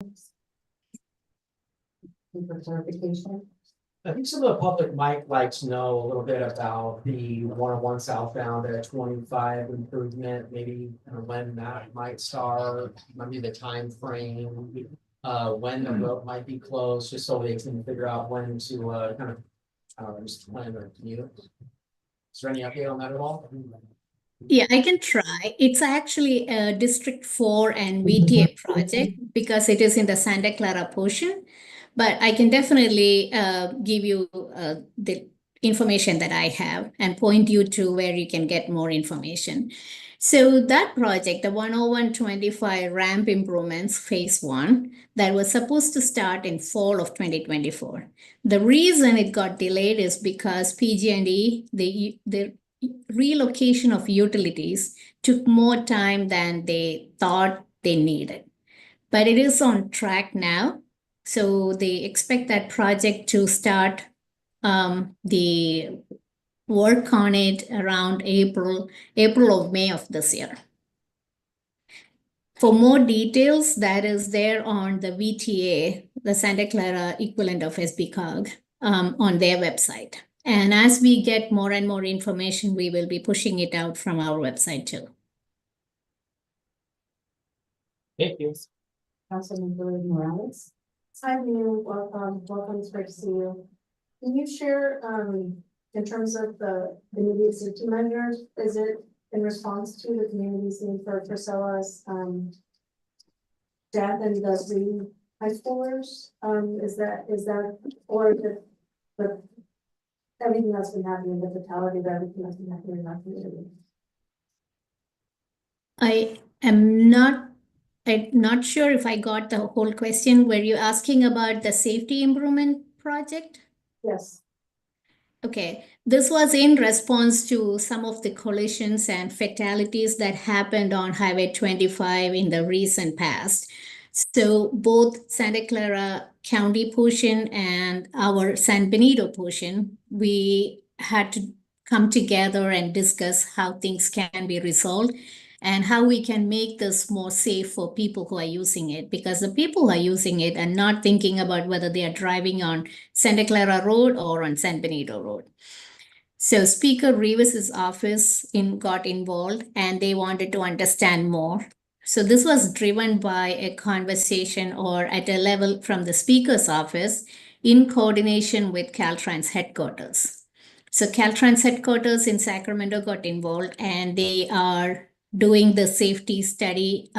For clarification. I think some of the public might like to know a little bit about the 101 southbound at 25 improvement, maybe when that might start, maybe the time frame, when the road might be closed, just so they can figure out when to kind of just plan their commute. Is there any update on that at all? Yeah, I can try. It's actually a District 4 and VTA project because it is in the Santa Clara portion. But I can definitely give you the information that I have and point you to where you can get more information. So that project, the 10125 ramp improvements phase 1, that was supposed to start in fall of 2024. The reason it got delayed is because PG&E, the relocation of utilities took more time than they thought they needed. But it is on track now. So they expect that project to start the work on it around April or May of this year. For more details, that is there on the VTA, the Santa Clara equivalent of SBCOG, on their website. And as we get more and more information, we will be pushing it out from our website too. Thank you. Councilmember Morales. Hi, Neil. Welcome. It's great to see you. Can you share in terms of the immediate safety measures? Is it in response to the community's need for Priscilla's death and the 3 high schoolers? Is that or the everything that's been happening, the fatality of everything that's been happening in our community? I'm not sure if I got the whole question. Were you asking about the safety improvement project? Yes. Okay, this was in response to some of the collisions and fatalities that happened on Highway 25 in the recent past. So both Santa Clara County portion and our San Benito portion, we had to come together and discuss how things can be resolved and how we can make this more safe for people who are using it, because the people who are using it are not thinking about whether they are driving on Santa Clara Road or on San Benito Road. So Speaker Rivas's office got involved and they wanted to understand more. So this was driven by a conversation or at a level from the Speaker's office in coordination with Caltrans headquarters. So Caltrans headquarters in Sacramento got involved and they are doing the safety study,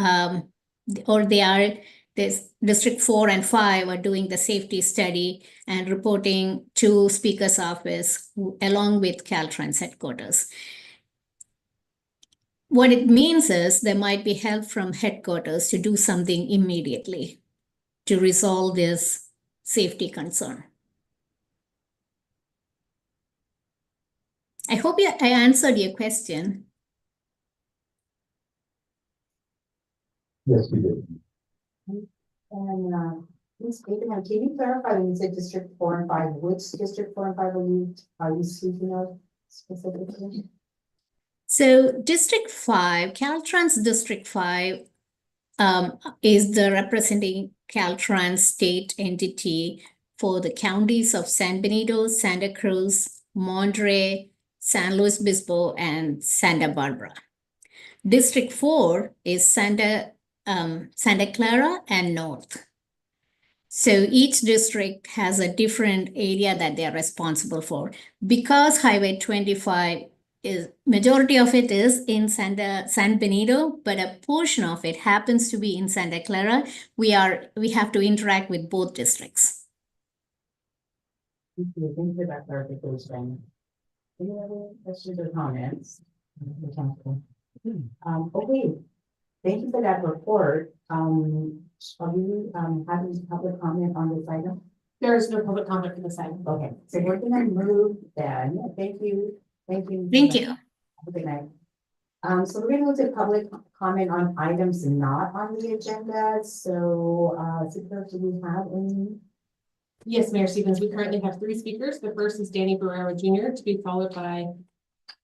this District 4 and 5 are doing the safety study and reporting to Speaker's office along with Caltrans headquarters. What it means is there might be help from headquarters to do something immediately to resolve this safety concern. I hope I answered your question. Yes, we did. And Ms. Abraham, can you clarify when you said District 4 and 5, which District 4 and 5 are you speaking of specifically? So District 5, Caltrans District 5 is the representing Caltrans state entity for the counties of San Benito, Santa Cruz, Monterey, San Luis Obispo, and Santa Barbara. District 4 is Santa Clara and North. So each district has a different area that they're responsible for. Because Highway 25 is, majority of it is in San Benito, but a portion of it happens to be in Santa Clara, we have to interact with both districts. Thank you for that clarification. Any other questions or comments? Okay, thank you for that report. Are we having public comment on this item? There is no public comment for this item. Okay, so we're gonna move then. Thank you. Thank you. Thank you. Have a good night. So we're gonna move to public comment on items not on the agenda. So, Super, do we have any? Yes, Mayor Stevens, we currently have 3 speakers. The first is Danny Barrera Jr., to be followed by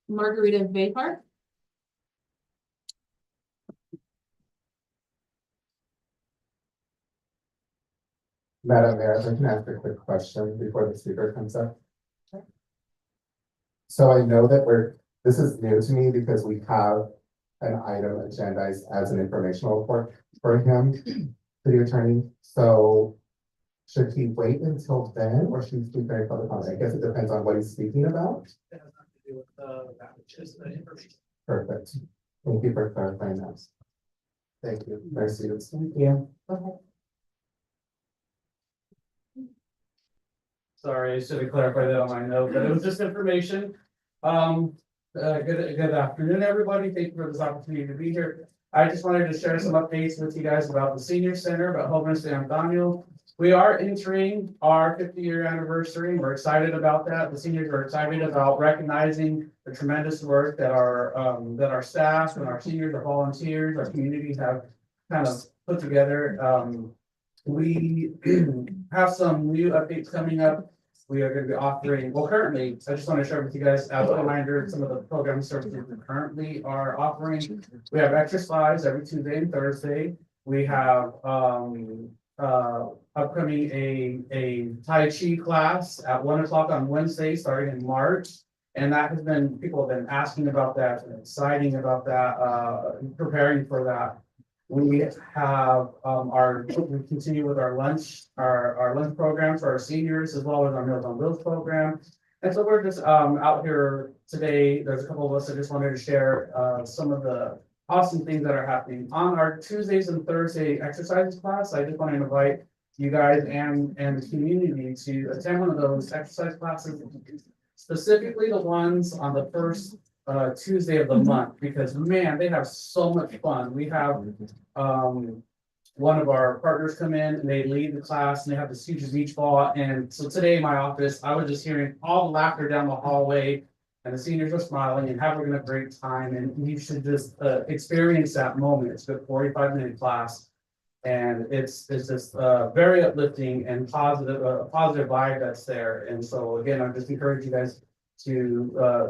Margarita Vapar. Madam Mayor, if I can ask a quick question before the speaker comes up. So I know that this is new to me because we have an item agendized as an informational report for him, city attorney. So should he wait until then or should he speak during public comment? I guess it depends on what he's speaking about. It has nothing to do with that, which is the information. Perfect. Thank you for clarifying that. Thank you. Nice to Thank you. Sorry, I should have clarified that on my note, but it was just information. Good afternoon, everybody. Thank you for this opportunity to be here. I just wanted to share some updates with you guys about the senior center, about Homeless San Daniel. We are entering our 50-year anniversary. We're excited about that. The seniors are excited about recognizing the tremendous work that our staff and our seniors, our volunteers, our communities have kind of put together. We have some new updates coming up. We are going to be offering, well, currently, I just want to share with you guys as a reminder, some of the program services we currently are offering. We have exercise every Tuesday and Thursday. We have upcoming a Tai Chi class at 1 o'clock on Wednesday, starting in March. And that has been, people have been asking about that and exciting about that, preparing for that. We have we continue with our lunch program for our seniors as well as our Meals on Wheels program. And so we're just out here today. There's a couple of us that just wanted to share some of the awesome things that are happening on our Tuesdays and Thursday exercise class. I just want to invite you guys and the community to attend one of those exercise classes, specifically the ones on the first Tuesday of the month, because man, they have so much fun. We have one of our partners come in and they lead the class and they have this huge beach ball. And so today in my office, I was just hearing all the laughter down the hallway and the seniors are smiling and having a great time. And you should just experience that moment. It's a 45-minute class. And it's just very uplifting and positive, a positive vibe that's there. And so again, I just encourage you guys to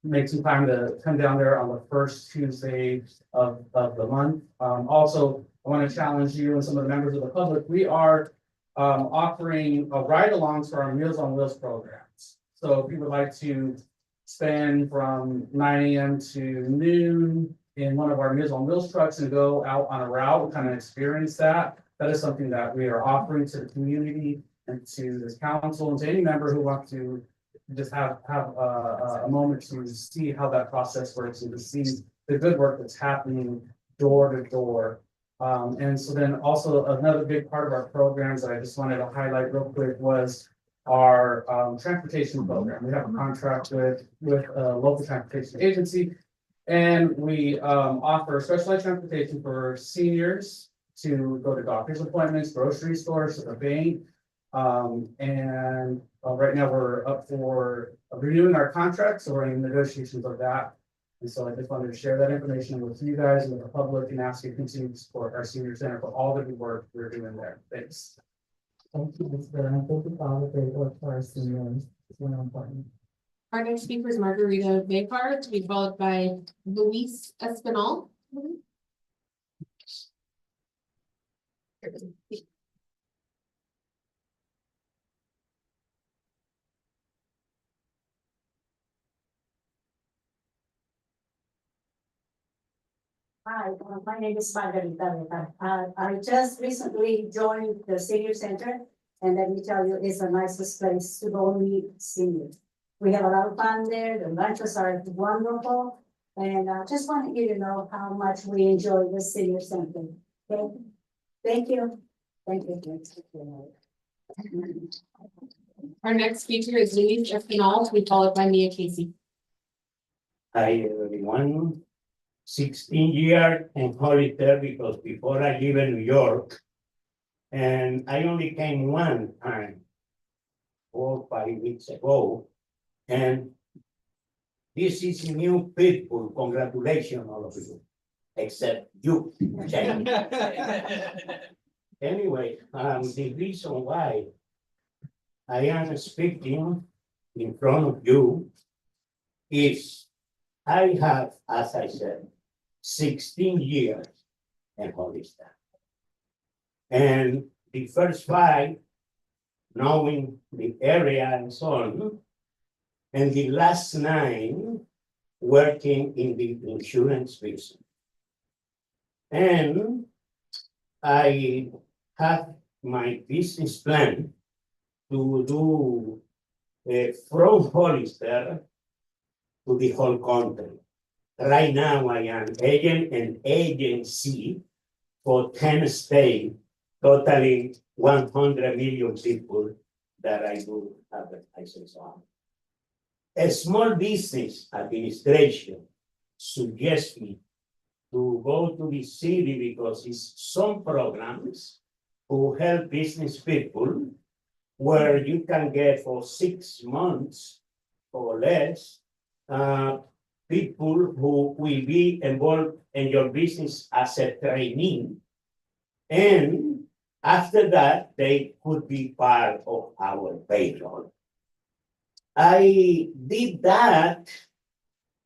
make some time to come down there on the first Tuesday of the month. Also, I want to challenge you and some of the members of the public. We are offering ride-alongs for our Meals on Wheels programs. So if you would like to spend from 9 a.m. to noon in one of our Meals on Wheels trucks and go out on a route and kind of experience that, that is something that we are offering to the community and to this council and to any member who wants to just have a moment to see how that process works and to see the good work that's happening door to door. And so then also another big part of our programs that I just wanted to highlight real quick was our transportation program. We have a contract with a local transportation agency, and we offer specialized transportation for seniors to go to doctor's appointments, grocery stores, to the bank. Right now we're up for renewing our contract, so we're in negotiations of that. And so I just wanted to share that information with you guys and with the public and ask you to continue to support our senior center for all the good work we're doing there. Thanks. Thank you, Ms. Byrne. Thank you for all the great work for our seniors. It's really important. Our next speaker is Margarita Baypar, to be followed by Luis Espinal. Hi, my name is Margarita. I just recently joined the senior center, and let me tell you, it's the nicest place to go meet seniors. We have a lot of fun there. The lunches are wonderful, and I just wanted you to know how much we enjoy the senior center. Okay, thank you. Thank you. Our next speaker is Luis Espinal, to be followed by Mia Casey. Hi, everyone. 16 years in Hollister because before I live in New York, and I only came one time, 4 or 5 weeks ago, and this is new people. Congratulations, all of you, except you. Jamie. Anyway, the reason why I am speaking in front of you is I have, as I said, 16 years in Hollister. And the first 5 knowing the area and so on. And the last 9 working in the insurance business. And I have my business plan to do from Hollister to the whole country. Right now, I am agent and agency for 10 states, totaling 100 million people that I do advertisements on. A small business administration suggests me to go to the city because it's some programs who help business people where you can get for 6 months or less, people who will be involved in your business as a trainee. And after that, they could be part of our payroll. I did that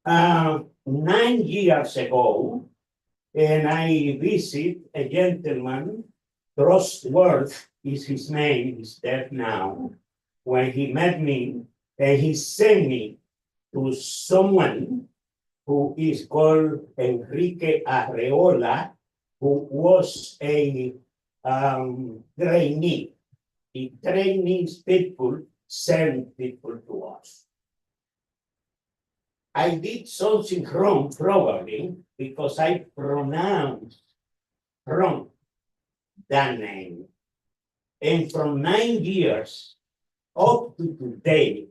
9 years ago, and I visit a gentleman, Trustworth is his name, he's dead now. When he met me, and he sent me to someone who is called Enrique Arreola, who was a trainee. The trainees people send people to us. I did something wrong, probably, because I pronounced wrong that name. And from 9 years up to today,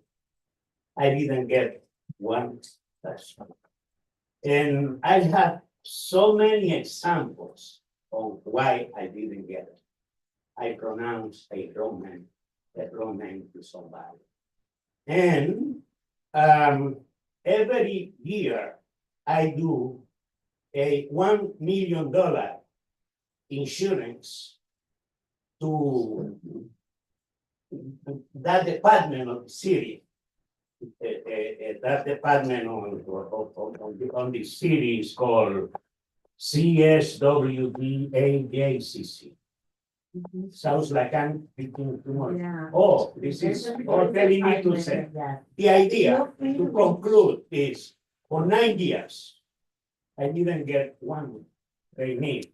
I didn't get one person. And I have so many examples on why I didn't get it. I pronounced a wrong name to somebody. And every year I do a $1 million insurance to that department of the city. That department on the city is called CSWDAJCC. Sounds like I'm speaking too much. Yeah. Oh, this is all telling me to say. The idea to conclude is for 9 years, I didn't get one trainee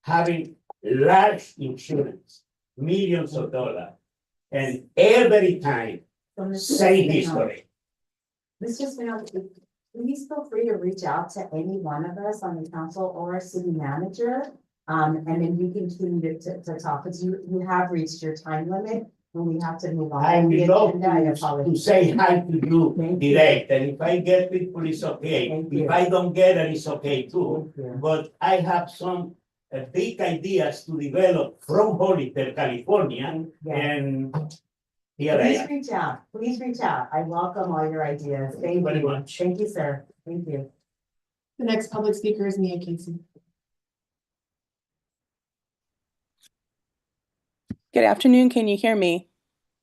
having large insurance, millions of dollars, and every time same history. Mr. Spinelli, please feel free to reach out to any one of us on the council or city manager. And then we continue to talk, because you have reached your time limit and we have to move on. I would love I to apologize. say hi to you Thank direct, and if I get people, it's okay. Thank If you. I don't get it, it's okay too. Thank you. But I have some big ideas to develop from Hollister, California, Yeah. and here I Please am. reach out, please reach out. I welcome all your ideas. Thank Very you. much. Thank you, sir. Thank you. The next public speaker is Mia Casey. Good afternoon. Can you hear me?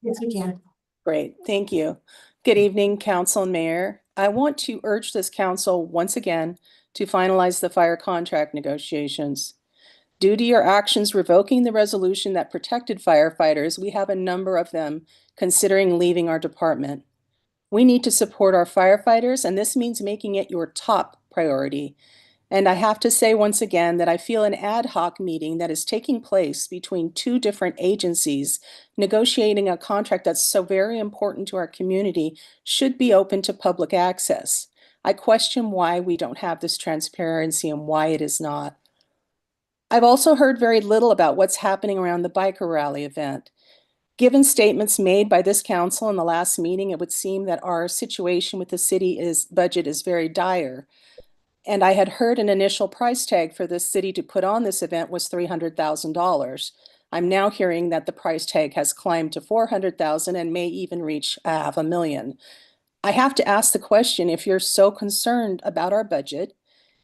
Yes, we can. Great. Thank you. Good evening, council and mayor. I want to urge this council once again to finalize the fire contract negotiations. Due to your actions revoking the resolution that protected firefighters, we have a number of them considering leaving our department. We need to support our firefighters, and this means making it your top priority. And I have to say once again that I feel an ad hoc meeting that is taking place between 2 different agencies negotiating a contract that's so very important to our community should be open to public access. I question why we don't have this transparency and why it is not. I've also heard very little about what's happening around the biker rally event. Given statements made by this council in the last meeting, it would seem that our situation with the city budget is very dire. And I had heard an initial price tag for this city to put on this event was $300,000. I'm now hearing that the price tag has climbed to $400,000 and may even reach $500,000. I have to ask the question, if you're so concerned about our budget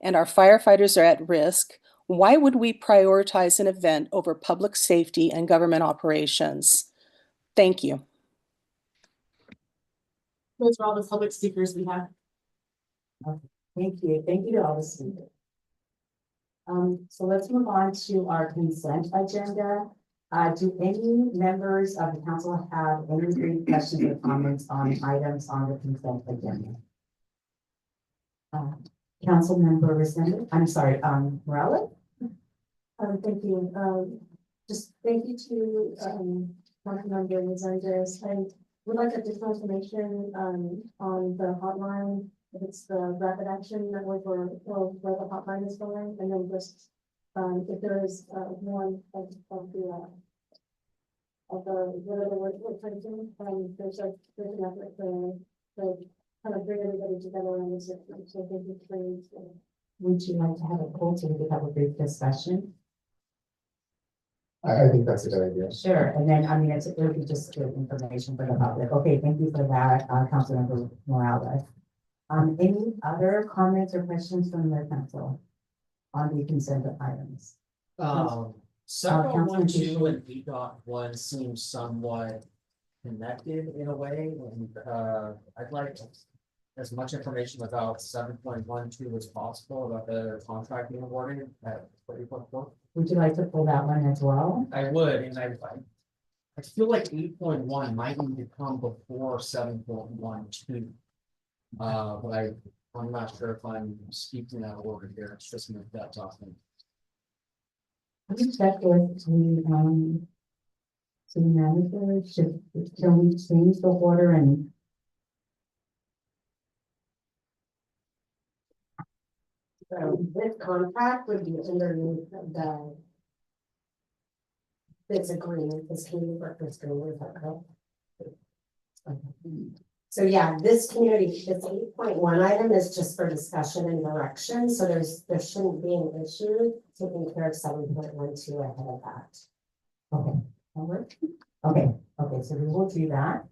and our firefighters are at risk, why would we prioritize an event over public safety and government operations? Thank you. Those are all the public speakers we have. Thank you. Thank you to all the speakers. So let's move on to our consent agenda. Do any members of the council have any brief questions or comments on items on the consent agenda? Councilmember Resendez, I'm sorry, Morales? Thank you, just thank you to, Councilmember Resendez, and would like additional information, on the hotline. If it's the rapid action network or where the hotline is going, and then just, if there is, one of the, whatever we're trying to, there's an effort to kind of bring everybody together on this, so thank you for. Would you like to have a poll so we could have a brief discussion? I think that's a good idea. Sure, and then, I mean, it would be just good information for the public. Okay, thank you for that, Councilmember Morales. Any other comments or questions from the council on the consent items? Several Councilman 1.2 and E.1 seem somewhat connected in a way, and I'd like as much information about 7.12 as possible about the contract being awarded at 30.4. Would you like to pull that one as well? I would, and I feel like 8.1 might need to come before 7.12. But I'm not sure if I'm speaking out of order here. It's just my gut talking. Let me check with the, city manager, can we change the order and? This contract would be underneath the. This agreement, this community workers agreement, is that correct? So yeah, this community, this 8.1 item is just for discussion and direction, so there shouldn't be an issue taking care of 7.12 ahead of that. Okay, that work? Okay, so we will do that.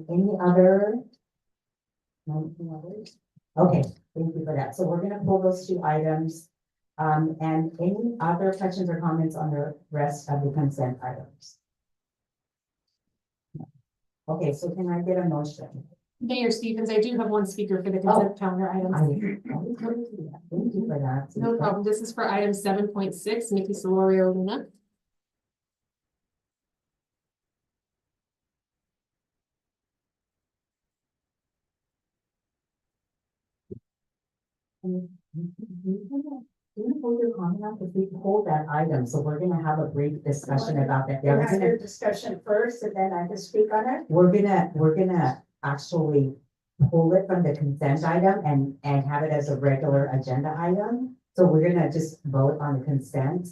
Any other? No others? Okay, thank you for that. So we're gonna pull those two items. And any other questions or comments on the rest of the consent items? Okay, so can I get a motion? Mayor Stevens, I do have one speaker for the consent calendar items. Thank you for that. No problem. This is for item 7.6, Nikki Solorio Luna. We're gonna hold your comment up if we hold that item, so we're gonna have a brief discussion about that. Yeah, We'll we're have gonna, your discussion first, and then I can speak on it. we're gonna actually pull it from the consent item and have it as a regular agenda item. So we're gonna just vote on the consent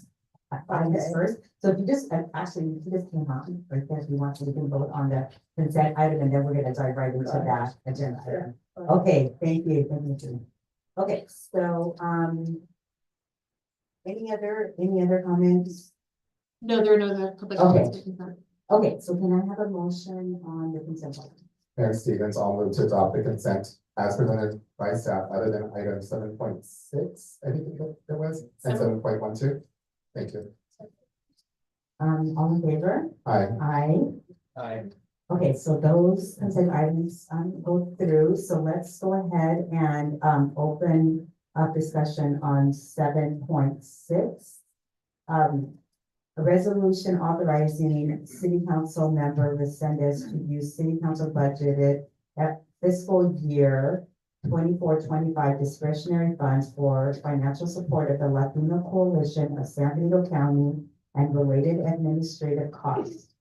items Okay. first. So if you just, actually, if you just came on, right there, if you want to, we can vote on the consent item, and then we're gonna dive right into that agenda item. Okay, thank you. Okay, so, any other comments? No, there are no other public Okay. comments for consent. Okay, so can I have a motion on the consent item? Mayor Stevens, I'll move to adopt the consent as presented by staff, other than item 7.6, I think it was, and 7.12. Thank you. All in favor? Aye. Aye. Okay, so those consent items, go through, so let's go ahead and, open up discussion on 7.6. A resolution authorizing city council member Resendez to use city council budgeted at fiscal year 24-25 discretionary funds for financial support of the Latino Coalition of San Benito County and related administrative costs.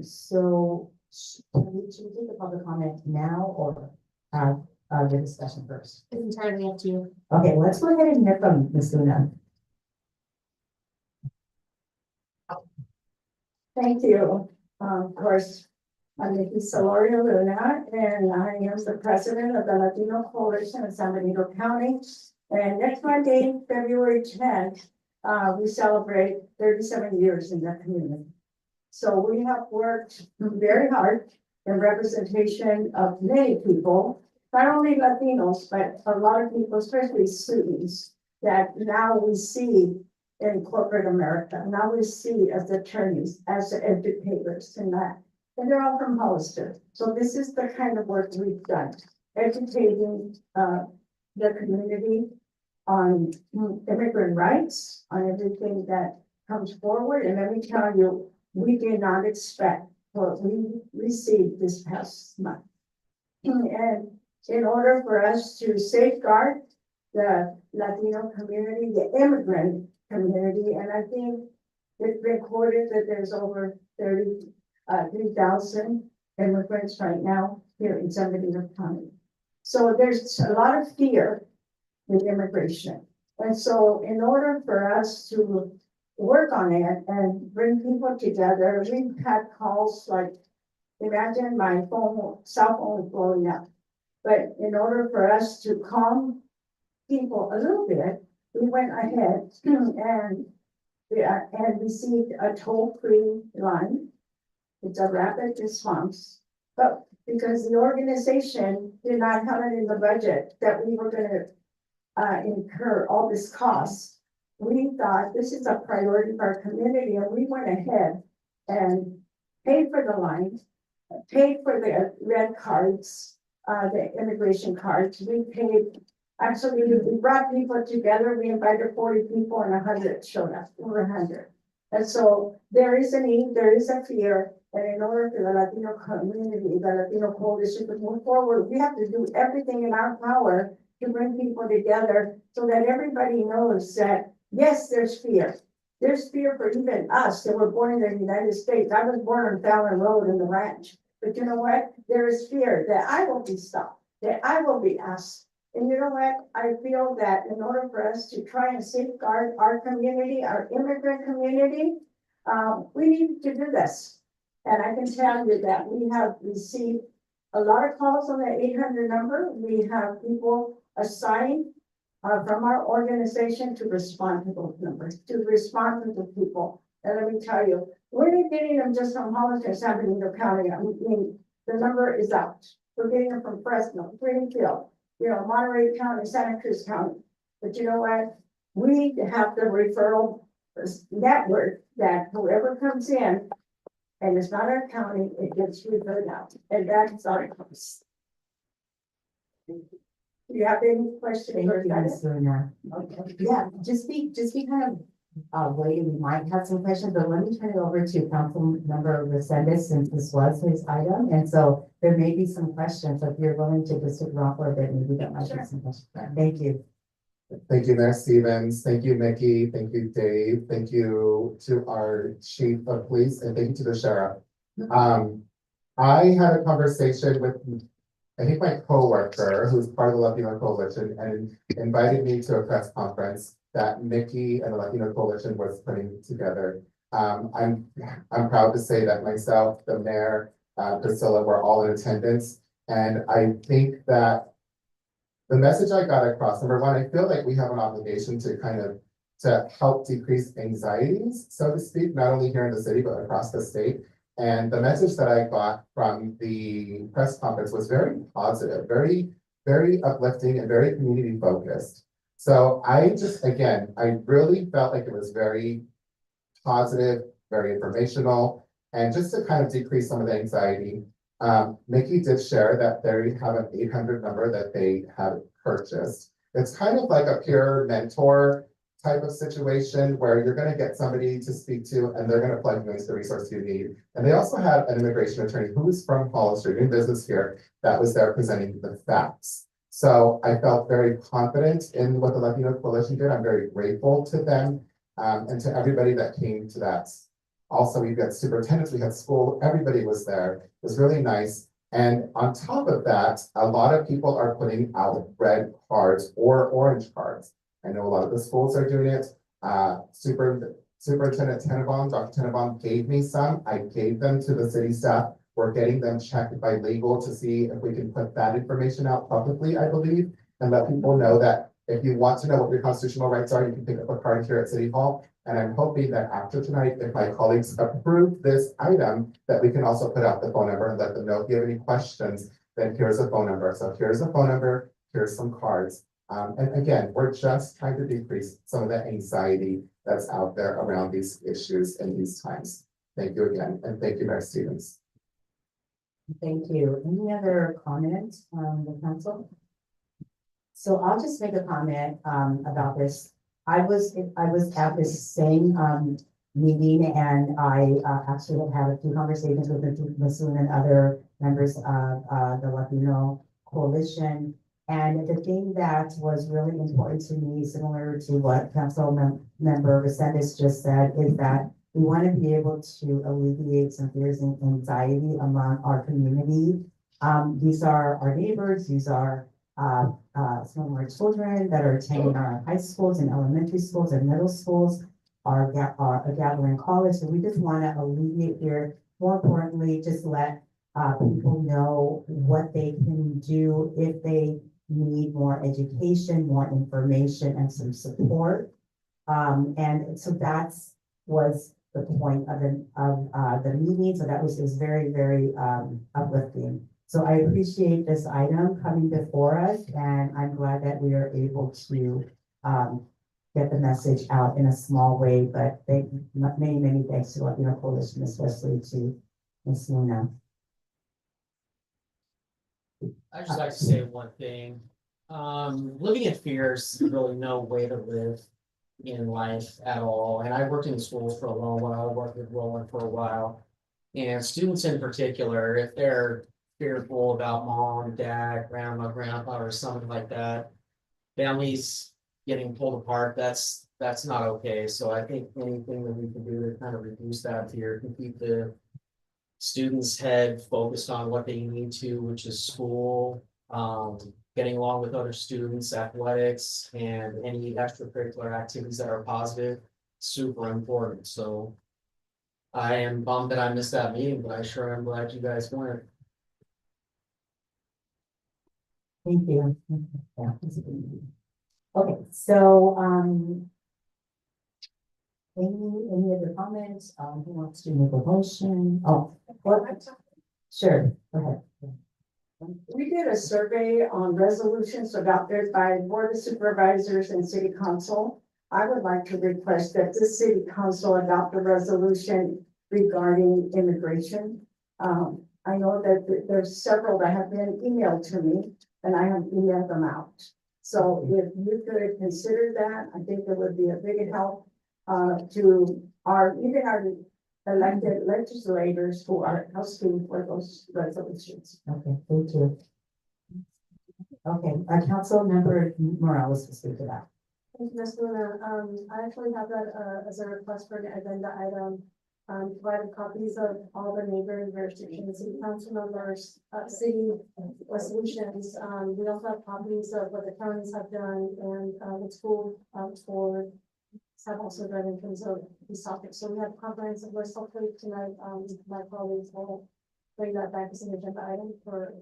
So should we do the public comment now or have the discussion first? It's entirely up to you. Okay, let's go ahead and hear from Ms. Luna. Thank you. Of course, I'm Nikki Solorio Luna, and I am the president of the Latino Coalition of San Benito County. And next Monday, February 10th, we celebrate 37 years in that community. So we have worked very hard in representation of many people, not only Latinos, but a lot of people, especially students, that now we see in corporate America. Now we see as attorneys, as educators and that. And they're all from Hollister. So this is the kind of work we've done, educating the community on immigrant rights, on everything that comes forward, and let me tell you, we did not expect what we received this past month. And in order for us to safeguard the Latino community, the immigrant community, and I think it's been quoted that there's over 3,000 immigrants right now here in San Bernardino County. So there's a lot of fear with immigration. And so in order for us to work on it and bring people together, we've had calls like, imagine my cell phone blowing up. But in order for us to calm people a little bit, we went ahead and received a toll-free line. It's a rapid response. But because the organization did not have it in the budget that we were gonna incur all this cost, we thought this is a priority for our community, and we went ahead and paid for the line, paid for the red cards, the immigration cards. We paid, actually, we brought people together. We invited 40 people and 100 showed up, over 100. And so there is a need, there is a fear, and in order for the Latino community, the Latino coalition to move forward, we have to do everything in our power to bring people together so that everybody knows that, yes, there's fear. There's fear for even us that were born in the United States. I was born on Fallon Road in the ranch. But you know what? There is fear that I will be stopped, that I will be asked. And you know what? I feel that in order for us to try and safeguard our community, our immigrant community, we need to do this. And I can tell you that we have received a lot of calls on the 800 number. We have people assigned from our organization to respond to those numbers, to respond to the people. And let me tell you, we're not getting them just from Hollister, San Bernardino County. I mean, the number is out. We're getting them from Fresno, Greenfield, Monterey County, Santa Cruz County. But you know what? We have the referral network that whoever comes in, and it's not our county, it gets referred out. And that's our cost. Do you have any questions? Thank you, Ms. Luna. Okay. Yeah, just be kind of waiting. We might have some questions, but let me turn it over to Council Member Resendez since this was his item. And so there may be some questions. So if you're willing to just stick around for a bit, maybe that might be some questions. Thank you. Thank you, Mayor Stevens. Thank you, Mickey. Thank you, Dave. Thank you to our chief of police, and thank you to the sheriff. I had a conversation with, I think, my coworker, who's part of the Latino Coalition, and invited me to a press conference that Mickey and the Latino Coalition was putting together. I'm proud to say that myself, the mayor, Priscilla, were all in attendance, and I think that the message I got across, number one, I feel like we have an obligation to to help decrease anxieties, so to speak, not only here in the city, but across the state. And the message that I got from the press conference was very positive, very, very uplifting and very community focused. So I really felt like it was very positive, very informational, and just to kind of decrease some of the anxiety. Mickey did share that they have an 800 number that they have purchased. It's kind of like a peer mentor type of situation where you're going to get somebody to speak to and they're going to plug you into the resource you need. And they also have an immigration attorney who is from Hollister, doing business here, that was there presenting the facts. So I felt very confident in what the Latino Coalition did. I'm very grateful to them and to everybody that came to that. Also, we've got superintendents, we had school, everybody was there. It was really nice. And on top of that, a lot of people are putting out red cards or orange cards. I know a lot of the schools are doing it. Superintendent Tenenbaum, Dr. Tenenbaum gave me some. I gave them to the city staff. We're getting them checked by legal to see if we can put that information out publicly, I believe, and let people know that if you want to know what your constitutional rights are, you can pick up a card here at City Hall. And I'm hoping that after tonight, if my colleagues approve this item, that we can also put out the phone number and let them know if you have any questions, then here's a phone number. So here's a phone number, here's some cards. And again, we're just trying to decrease some of the anxiety that's out there around these issues in these times. Thank you again, and thank you, Mayor Stevens. Thank you. Any other comments from the council? So I'll just make a comment about this. I was at this same meeting, and I actually have had a few conversations with Ms. Luna and other members of the Latino Coalition. And the thing that was really important to me, similar to what Member Resendez just said, is that we want to be able to alleviate some fears and anxiety among our community. These are our neighbors, these are some of our children that are attending our high schools and elementary schools and middle schools, our gathering college. So we just want to alleviate fear. More importantly, just let people know what they can do if they need more education, more information, and some support. And so was the point of the meeting. So that was very, very uplifting. So I appreciate this item coming before us, and I'm glad that we are able to get the message out in a small way. But many, many thanks to Latino Coalition, especially to Ms. Luna. I'd just like to say one thing. Living in fear is really no way to live in life at all. And I worked in schools for a long while, I worked with Roland for a while. And students in particular, if they're fearful about mom, dad, grandma, grandpa, or something like that, families getting pulled apart, that's not okay. So I think anything that we can do to kind of reduce that fear can keep the students' head focused on what they need to, which is school, getting along with other students, athletics, and any extracurricular activities that are positive, super important. So I am bummed that I missed that meeting, but I sure am glad you guys went. Thank you. Yeah, it's a good meeting. Okay, so any other comments? Who wants to make a motion? Oh, what? Sure, go ahead. We did a survey on resolutions adopted by Board of Supervisors and City Council. I would like to request that the City Council adopt a resolution regarding immigration. I know that there's several that have been emailed to me, and I have emailed them out. So if you could consider that, I think it would be a big help to even our elected legislators who are asking for those resolutions. Okay, thank you. Okay, Council Member Morales will speak to that. Thank you, Ms. Luna. I actually have that as a request for an agenda item. Provided copies of all the neighboring jurisdictions, city council members, city resolutions. We also have copies of what the counties have done and the school board have also done in terms of these topics. So we have comprehensive list hopefully tonight. My colleagues will bring that back as an agenda item for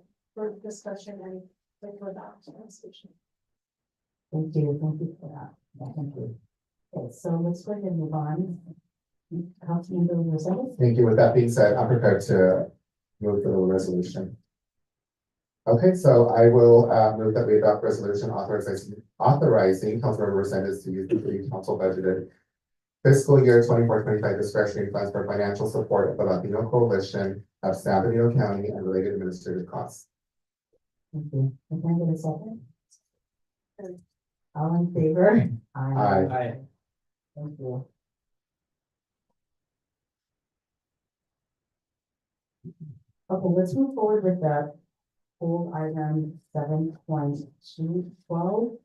discussion and for adoption. Thank you for that. Yeah, thank you. Okay, so let's go ahead and move on. Councilmember Rosales? Thank you. With that being said, I'm prepared to move for the resolution. Okay, so I will move that we adopt resolution authorizing Councilmember Resendez to use the city council budgeted fiscal year 24-25 discretionary funds for financial support of the Latino Coalition of San Bernardino County and related administrative costs. Thank you. Can I get a second? All in favor? Aye. Thank you. Okay, let's move forward with the full item 7.212.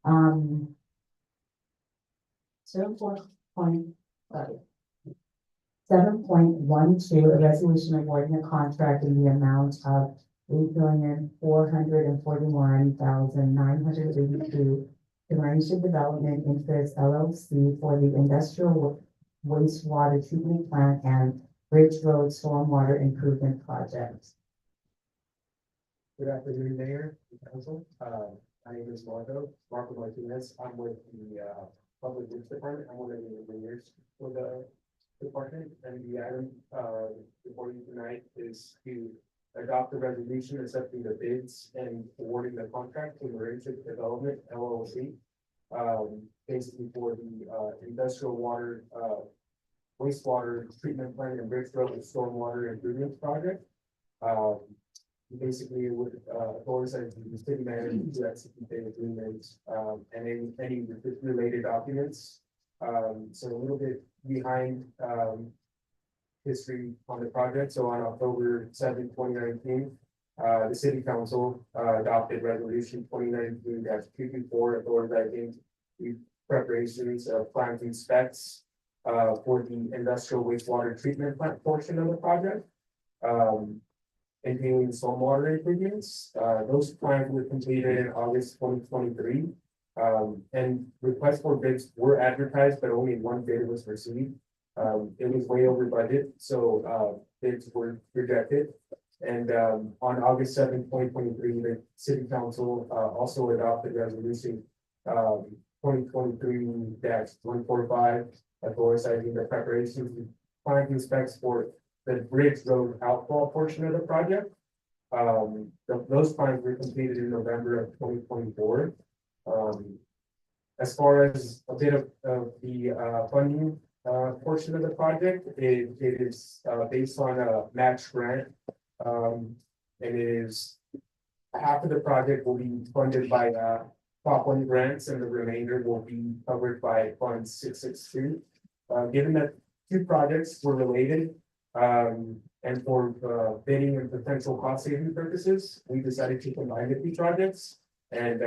7.12, a resolution awarding a contract in the amount of $8,441,982 to Marisha Development Interest LLC for the industrial wastewater treatment plant and Bridge Road Stormwater Improvement Project. Good afternoon, Mayor and Council. My name is Marco Martinez. I'm with the Public Works Department. I'm one of the engineers for the department, and the item before you tonight is to adopt the resolution accepting the bids and awarding the contract to Marisha Development LLC. Basically for the industrial water wastewater treatment plant and Bridge Road Stormwater Improvement Project. Basically with authorities like the city manager to execute the agreements and any related documents. So a little bit behind, history on the project. So on October 7th, 2019, the city council, adopted resolution 2019-224 authorizing the preparations of planting specs, for the industrial wastewater treatment plant portion of the project. Containing stormwater improvements. Those plans were completed in August 2023. And requests for bids were advertised, but only one bid was received. It was way over budget, so bids were rejected. And on August 7th, 2023, the city council also adopted resolution 2023-145, authorizing the preparations and planting specs for the Bridge Road outfall portion of the project. Those plans were completed in November of 2024. As far as a bit of the funding portion of the project, it is based on a match grant. And it is half of the project will be funded by Prop 1 grants, and the remainder will be covered by Fund 662. Given that two projects were related, and for bidding and potential cost saving purposes, we decided to combine the two projects and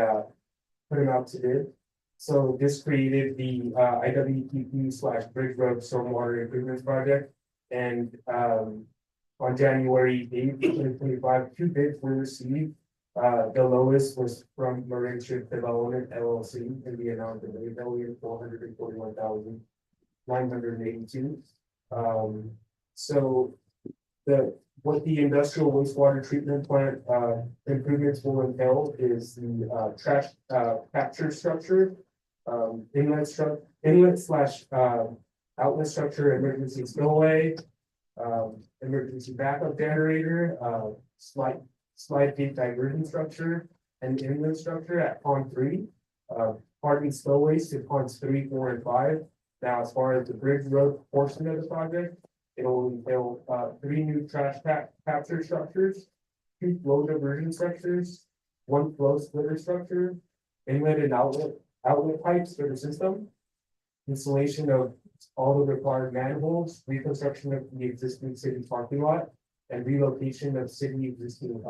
put them out to bid. So this created the IWTP/Bridge Road Stormwater Improvements Project. And on January 8th, 2025, two bids were received. The lowest was from Marinship Development LLC in the amount of $8,441,982. So what the industrial wastewater treatment plant improvements will entail is the trash capture structure, inlet/outlet structure, emergency spillway, emergency backup generator, slide gate diversion structure, and inlet structure at pond 3, parking spillways to ponds 3, 4, and 5. Now, as far as the Bridge Road portion of the project, it'll entail 3 new trash capture structures, 2 flow diversion structures, 1 flow splitter structure, inlet and outlet pipes for the system, installation of all the required manholes, reconstruction of the existing city parking lot, and relocation of city existing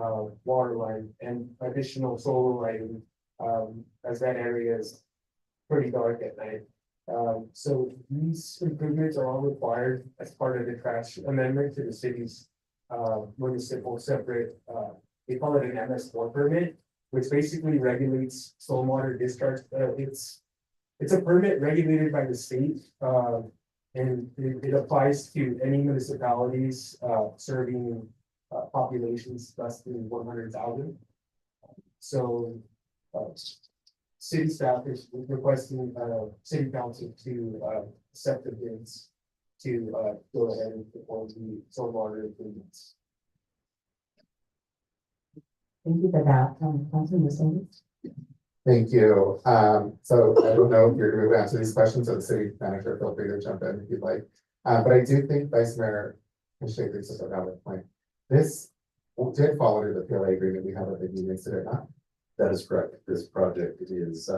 water line and additional solar lighting, as that area is pretty dark at night. So these improvements are all required as part of the trash amendment to the city's municipal separate, they call it an MS4 permit, which basically regulates stormwater discharge. It's a permit regulated by the state, and it applies to any municipalities serving populations less than 100,000. So city staff is requesting city council to accept the bids to go ahead and perform the stormwater improvements. Thank you for that, Councilman Sanders. Thank you. So I don't know if you're going to answer these questions, or the city manager, feel free to jump in if you'd like. But I do think Vice Mayor can shake this as a valid point. This did fall under the PLA agreement we have with the unions, did it not? That is correct. This project is,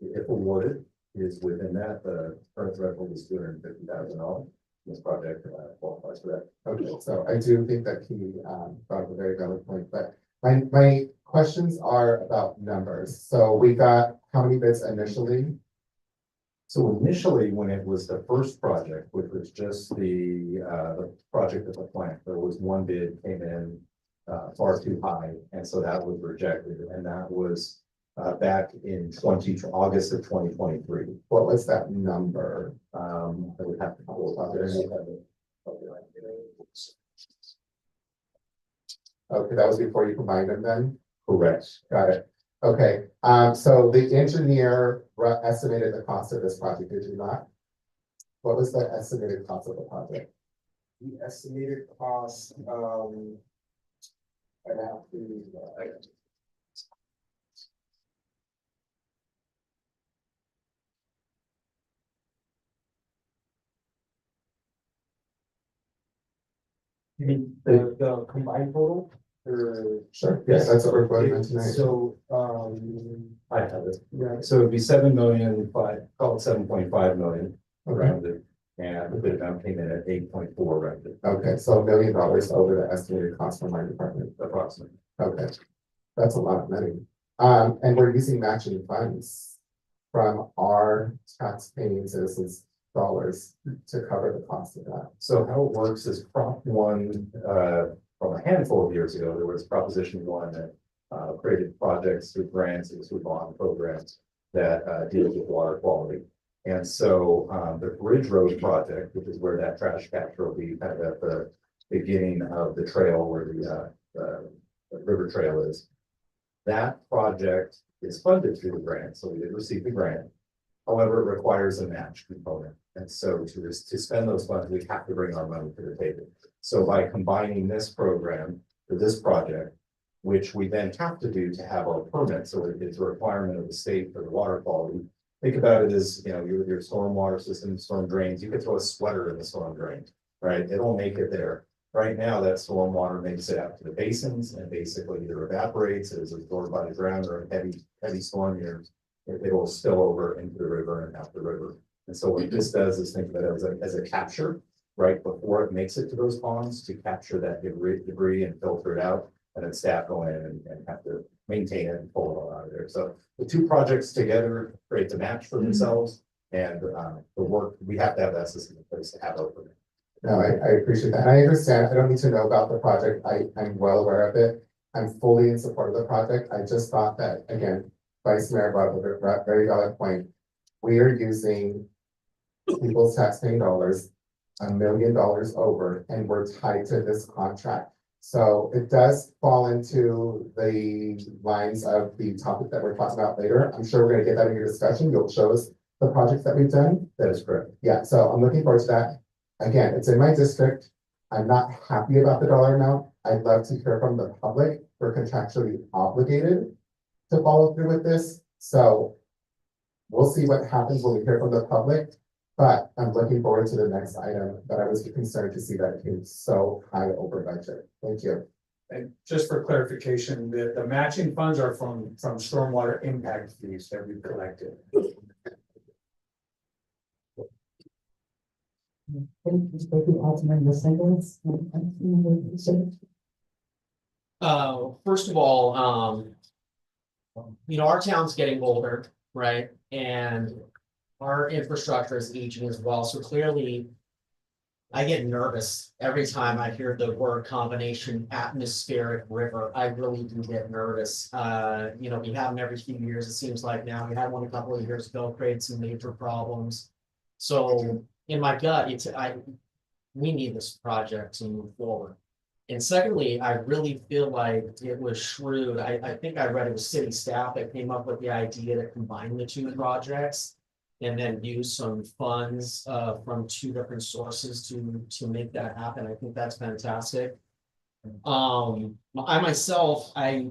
if awarded, is within that. The current threshold is $250,000. This project qualifies for that. Okay, so I do think that he brought up a very valid point, but my questions are about numbers. So we got how many bids initially? So initially, when it was the first project, which was just the project of the plant, there was one bid came in far too high, and so that was rejected, and that was back in August of 2023. What was that number? I would have to pull it up there. Okay, that was before you combined them then? Correct. Got it. Okay, so the engineer estimated the cost of this project, did you not? What was the estimated cost of the project? The estimated cost, I'd have to, you mean the combined total? Sure, yes, that's what we're voting on tonight. So, I have it. Yeah. So it'd be 7,000,005, call it 7.5 million Okay, rounded, and the bid amount came in at 8.4 rounded, okay, so $1 million over the estimated cost for my department. approximately. Okay, that's a lot of money. And we're using matching funds from our tax-paying citizens' dollars to cover the cost of that. So how it works is Prop one, from a handful of years ago, there was Proposition one that created projects through grants and through bond programs that deals with water quality. And so the Bridge Road project, which is where that trash capture will be kind of at the beginning of the trail where the river trail is. That project is funded through the grant, so we did receive the grant. However, it requires a match component. And so to spend those funds, we have to bring our money to the table. So by combining this program for this project, which we then have to do to have our permit, so it's a requirement of the state for the water quality. Think about it as, your stormwater system, storm drains, you could throw a sweater in the storm drain, right? It'll make it there. Right now, that stormwater makes it out to the basins and basically either evaporates, it is absorbed by the ground, or a heavy storm years. It will spill over into the river and out the river. And so what this does is think of it as a capture, right, before it makes it to those ponds, to capture that debris and filter it out. And then staff go in and have to maintain it and pull it all out of there. So the two projects together create the match for themselves. And the work, we have to have that system in place to have open. No, I appreciate that. And I understand. I don't need to know about the project. I'm well aware of it. I'm fully in support of the project. I just thought that, again, Vice Mayor brought up a very valid point. We are using people's taxpaying dollars, $1 million over, and we're tied to this contract. So it does fall into the lines of the topic that we're talking about later. I'm sure we're gonna get that in your discussion. You'll show us the projects that we've done. That is correct. Yeah, so I'm looking forward to that. Again, it's in my district. I'm not happy about the dollar amount. I'd love to hear from the public. We're contractually obligated to follow through with this. So we'll see what happens when we hear from the public. But I'm looking forward to the next item, but I was concerned to see that it came so high over budget. Thank you. And just for clarification, the matching funds are from stormwater impact fees that we collected. First of all, our town's getting older, right? And our infrastructure is aging as well. So clearly, I get nervous every time I hear the word combination atmospheric river. I really do get nervous. We have them every few years, it seems like now. We had one a couple of years ago, created some major problems. So in my gut, we need this project to move forward. And secondly, I really feel like it was shrewd. I think I read it was city staff that came up with the idea to combine the two projects and then use some funds from two different sources to make that happen. I think that's fantastic. I myself, I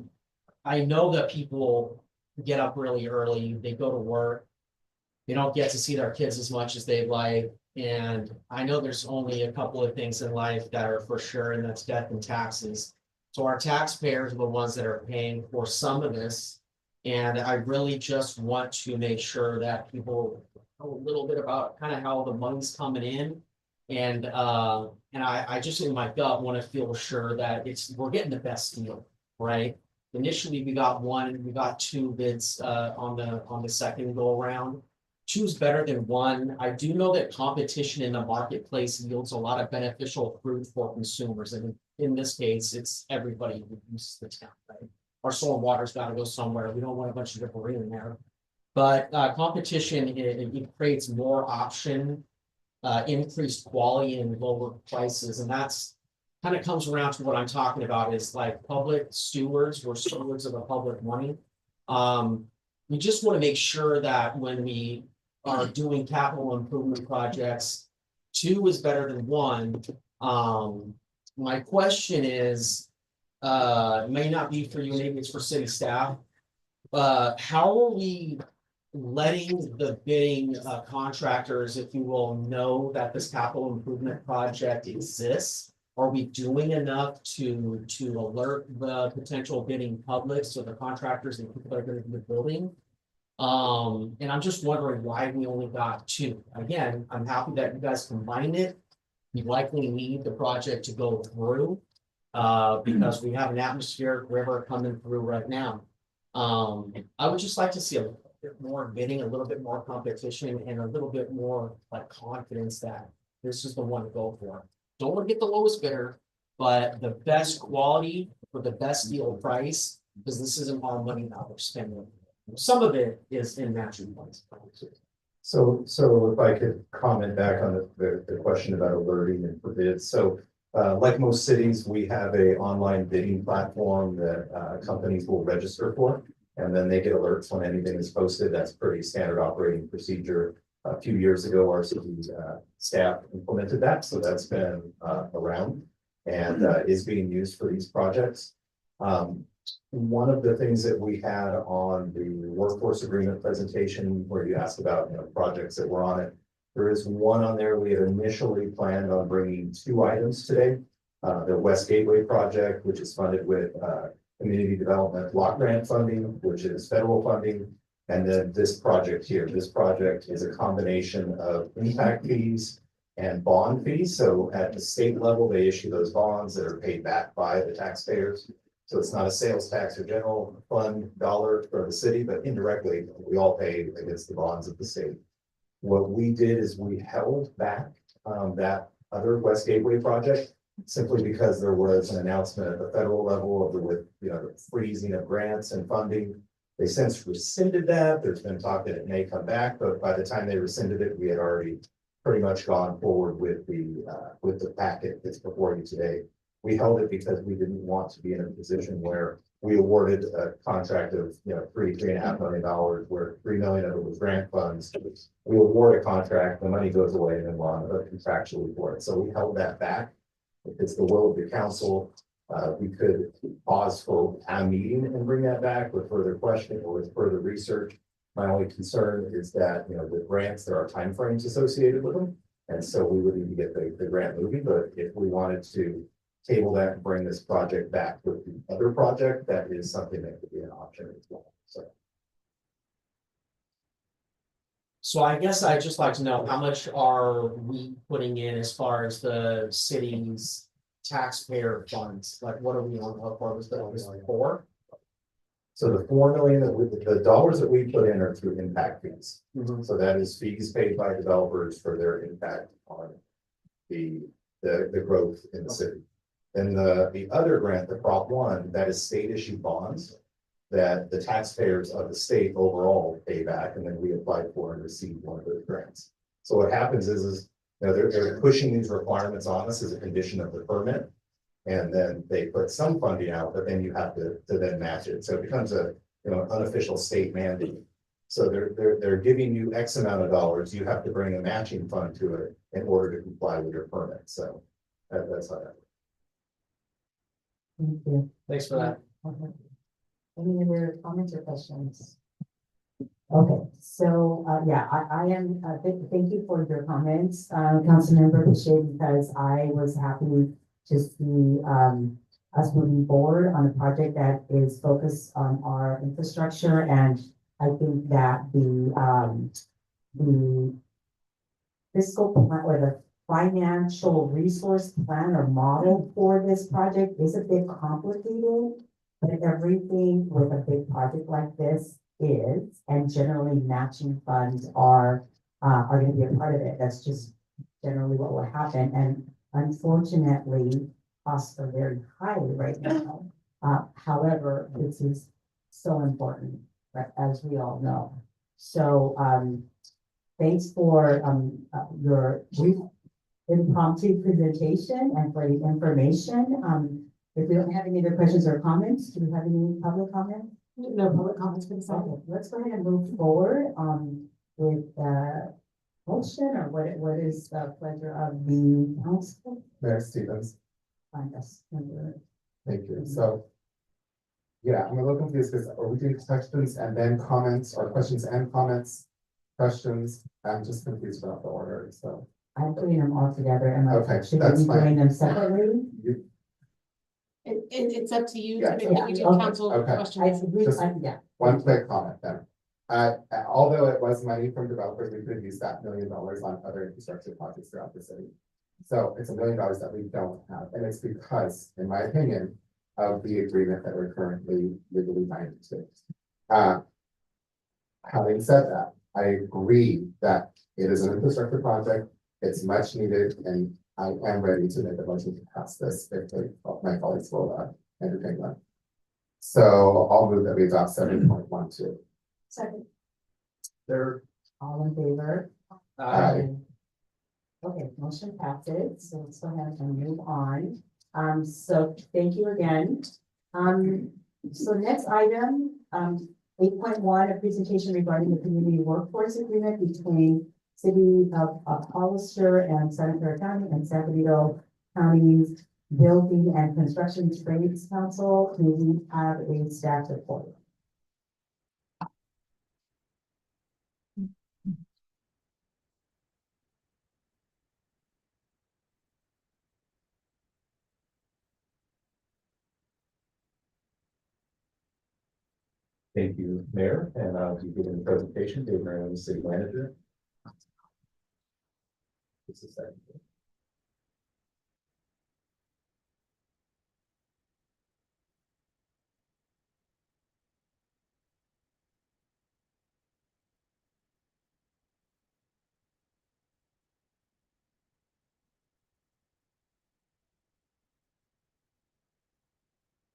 know that people get up really early, they go to work, they don't get to see their kids as much as they'd like. And I know there's only a couple of things in life that are for sure, and that's death and taxes. So our taxpayers are the ones that are paying for some of this. And I really just want to make sure that people know a little bit about kind of how the money's coming in. And I just in my gut want to feel sure that we're getting the best deal, right? Initially, we got two bids on the second go around. Two's better than one. I do know that competition in the marketplace yields a lot of beneficial fruit for consumers. And in this case, it's everybody who uses the town, right? Our soil and water's got to go somewhere. We don't want a bunch of debris in there. But competition, it creates more option, increased quality and lower prices. And that's kind of comes around to what I'm talking about is like public stewards, we're stewards of the public money. We just want to make sure that when we are doing capital improvement projects, two is better than one. My question is, it may not be for you, maybe it's for city staff. How are we letting the bidding contractors, if you will, know that this capital improvement project exists Are we doing enough to alert the potential bidding public, so the contractors and people that are gonna be building? And I'm just wondering why we only got two. Again, I'm happy that you guys combined it. You likely need the project to go through, because we have an atmospheric river coming through right now. I would just like to see a little bit more bidding, a little bit more competition, and a little bit more like confidence that this is the one to go for. Don't want to get the lowest bidder, but the best quality for the best deal price, because this isn't our money that we're spending. Some of it is in matching funds. So if I could comment back on the question about alerting and for bids. So like most cities, we have a online bidding platform that companies will register for. And then they get alerts when anything is posted. That's pretty standard operating procedure. A few years ago, our city staff implemented that. So that's been around and is being used for these projects. One of the things that we had on the workforce agreement presentation where you asked about, projects that were on it, there is one on there. We had initially planned on bringing two items today. The West Gateway project, which is funded with community development block grant funding, which is federal funding. And then this project here, this project is a combination of impact fees and bond fees. So at the state level, they issue those bonds that are paid back by the taxpayers. So it's not a sales tax or general fund dollar for the city, but indirectly, we all pay against the bonds of the state. What we did is we held back that other West Gateway project simply because there was an announcement at the federal level of the freezing of grants and funding. They since rescinded that. There's been talk that it may come back, but by the time they rescinded it, we had already pretty much gone forward with the packet that's before you today. We held it because we didn't want to be in a position where we awarded a contract of, $3.5 million, where $3 million of it was grant funds. We award a contract, the money goes away, and then we're on contractually for it. So we held that back. If it's the will of the council, we could pause for a meeting and bring that back with further questioning or with further research. My only concern is that, with grants, there are timeframes associated with them. And so we would need to get the grant moving, but if we wanted to table that and bring this project back with the other project, that is something that could be an option as well. So I guess I'd just like to know, how much are we putting in as far as the city's taxpayer funds? Like, what are we on, what part was that, 4? So the 4 million the dollars that we put in are through impact fees. Mhm. So that is fees paid by developers for their impact on the growth in the city. And the other grant, the Prop 1, that is state issued bonds that the taxpayers of the state overall pay back, and then we apply for and receive one of those grants. So what happens is they're pushing these requirements on us as a condition of the permit. And then they put some funding out, but then you have to then match it. So it becomes an unofficial state mandate. So they're giving you X amount of dollars. You have to bring a matching fund to it in order to comply with your permit. So that's how that works. Thank you. Thanks for that. Okay. Any other comments or questions? Okay, so, I am, thank you for your comments, Councilmember Boucher, because I was happy to see, us moving forward on a project that is focused on our infrastructure. And I think that the fiscal plan or the financial resource plan or model for this project is a bit complicated, but everything with a big project like this is, and generally matching funds are going to be a part of it. That's just generally what will happen. And unfortunately, costs are very high right now. However, this is so important, right, as we all know. So thanks for your brief impromptu presentation and for the information. If we don't have any other questions or comments, do we have any public comments? No public comments for this item. Okay, let's go ahead and move forward with motion, or what is the pleasure of the council? Mayor Stevens, Find us. thank you. So, yeah, I'm a little confused because are we doing questions and then comments, or questions and comments? Questions, I'm just confused about the order, so. I'm putting them all together and Okay, should we that's be doing fine. them separately? It's up to you. Yeah, Maybe yeah, we do okay, council okay. questions. Yeah. One quick comment then. Although it was money from developers, we could use that $1 million on other infrastructure projects throughout the city. So it's $1 million that we don't have, and it's because, in my opinion, of the agreement that we're currently legally binding to. Having said that, I agree that it is an infrastructure project, it's much needed, and I am ready to make a motion to pass this if my colleagues will entertain that. So I'll move that we adopt 7.12. Second. There, All in favor? Aye. Okay, motion passes, so let's go ahead and move on. So thank you again. So next item, 8.1, a presentation regarding the community workforce agreement between City of Hollister and Santa Clara County and San Benito County's Building and Construction Trades Council. Do we have a staff report? Thank you, Mayor, and I'll be giving the presentation, Dave Marion, the City Manager. Just a second.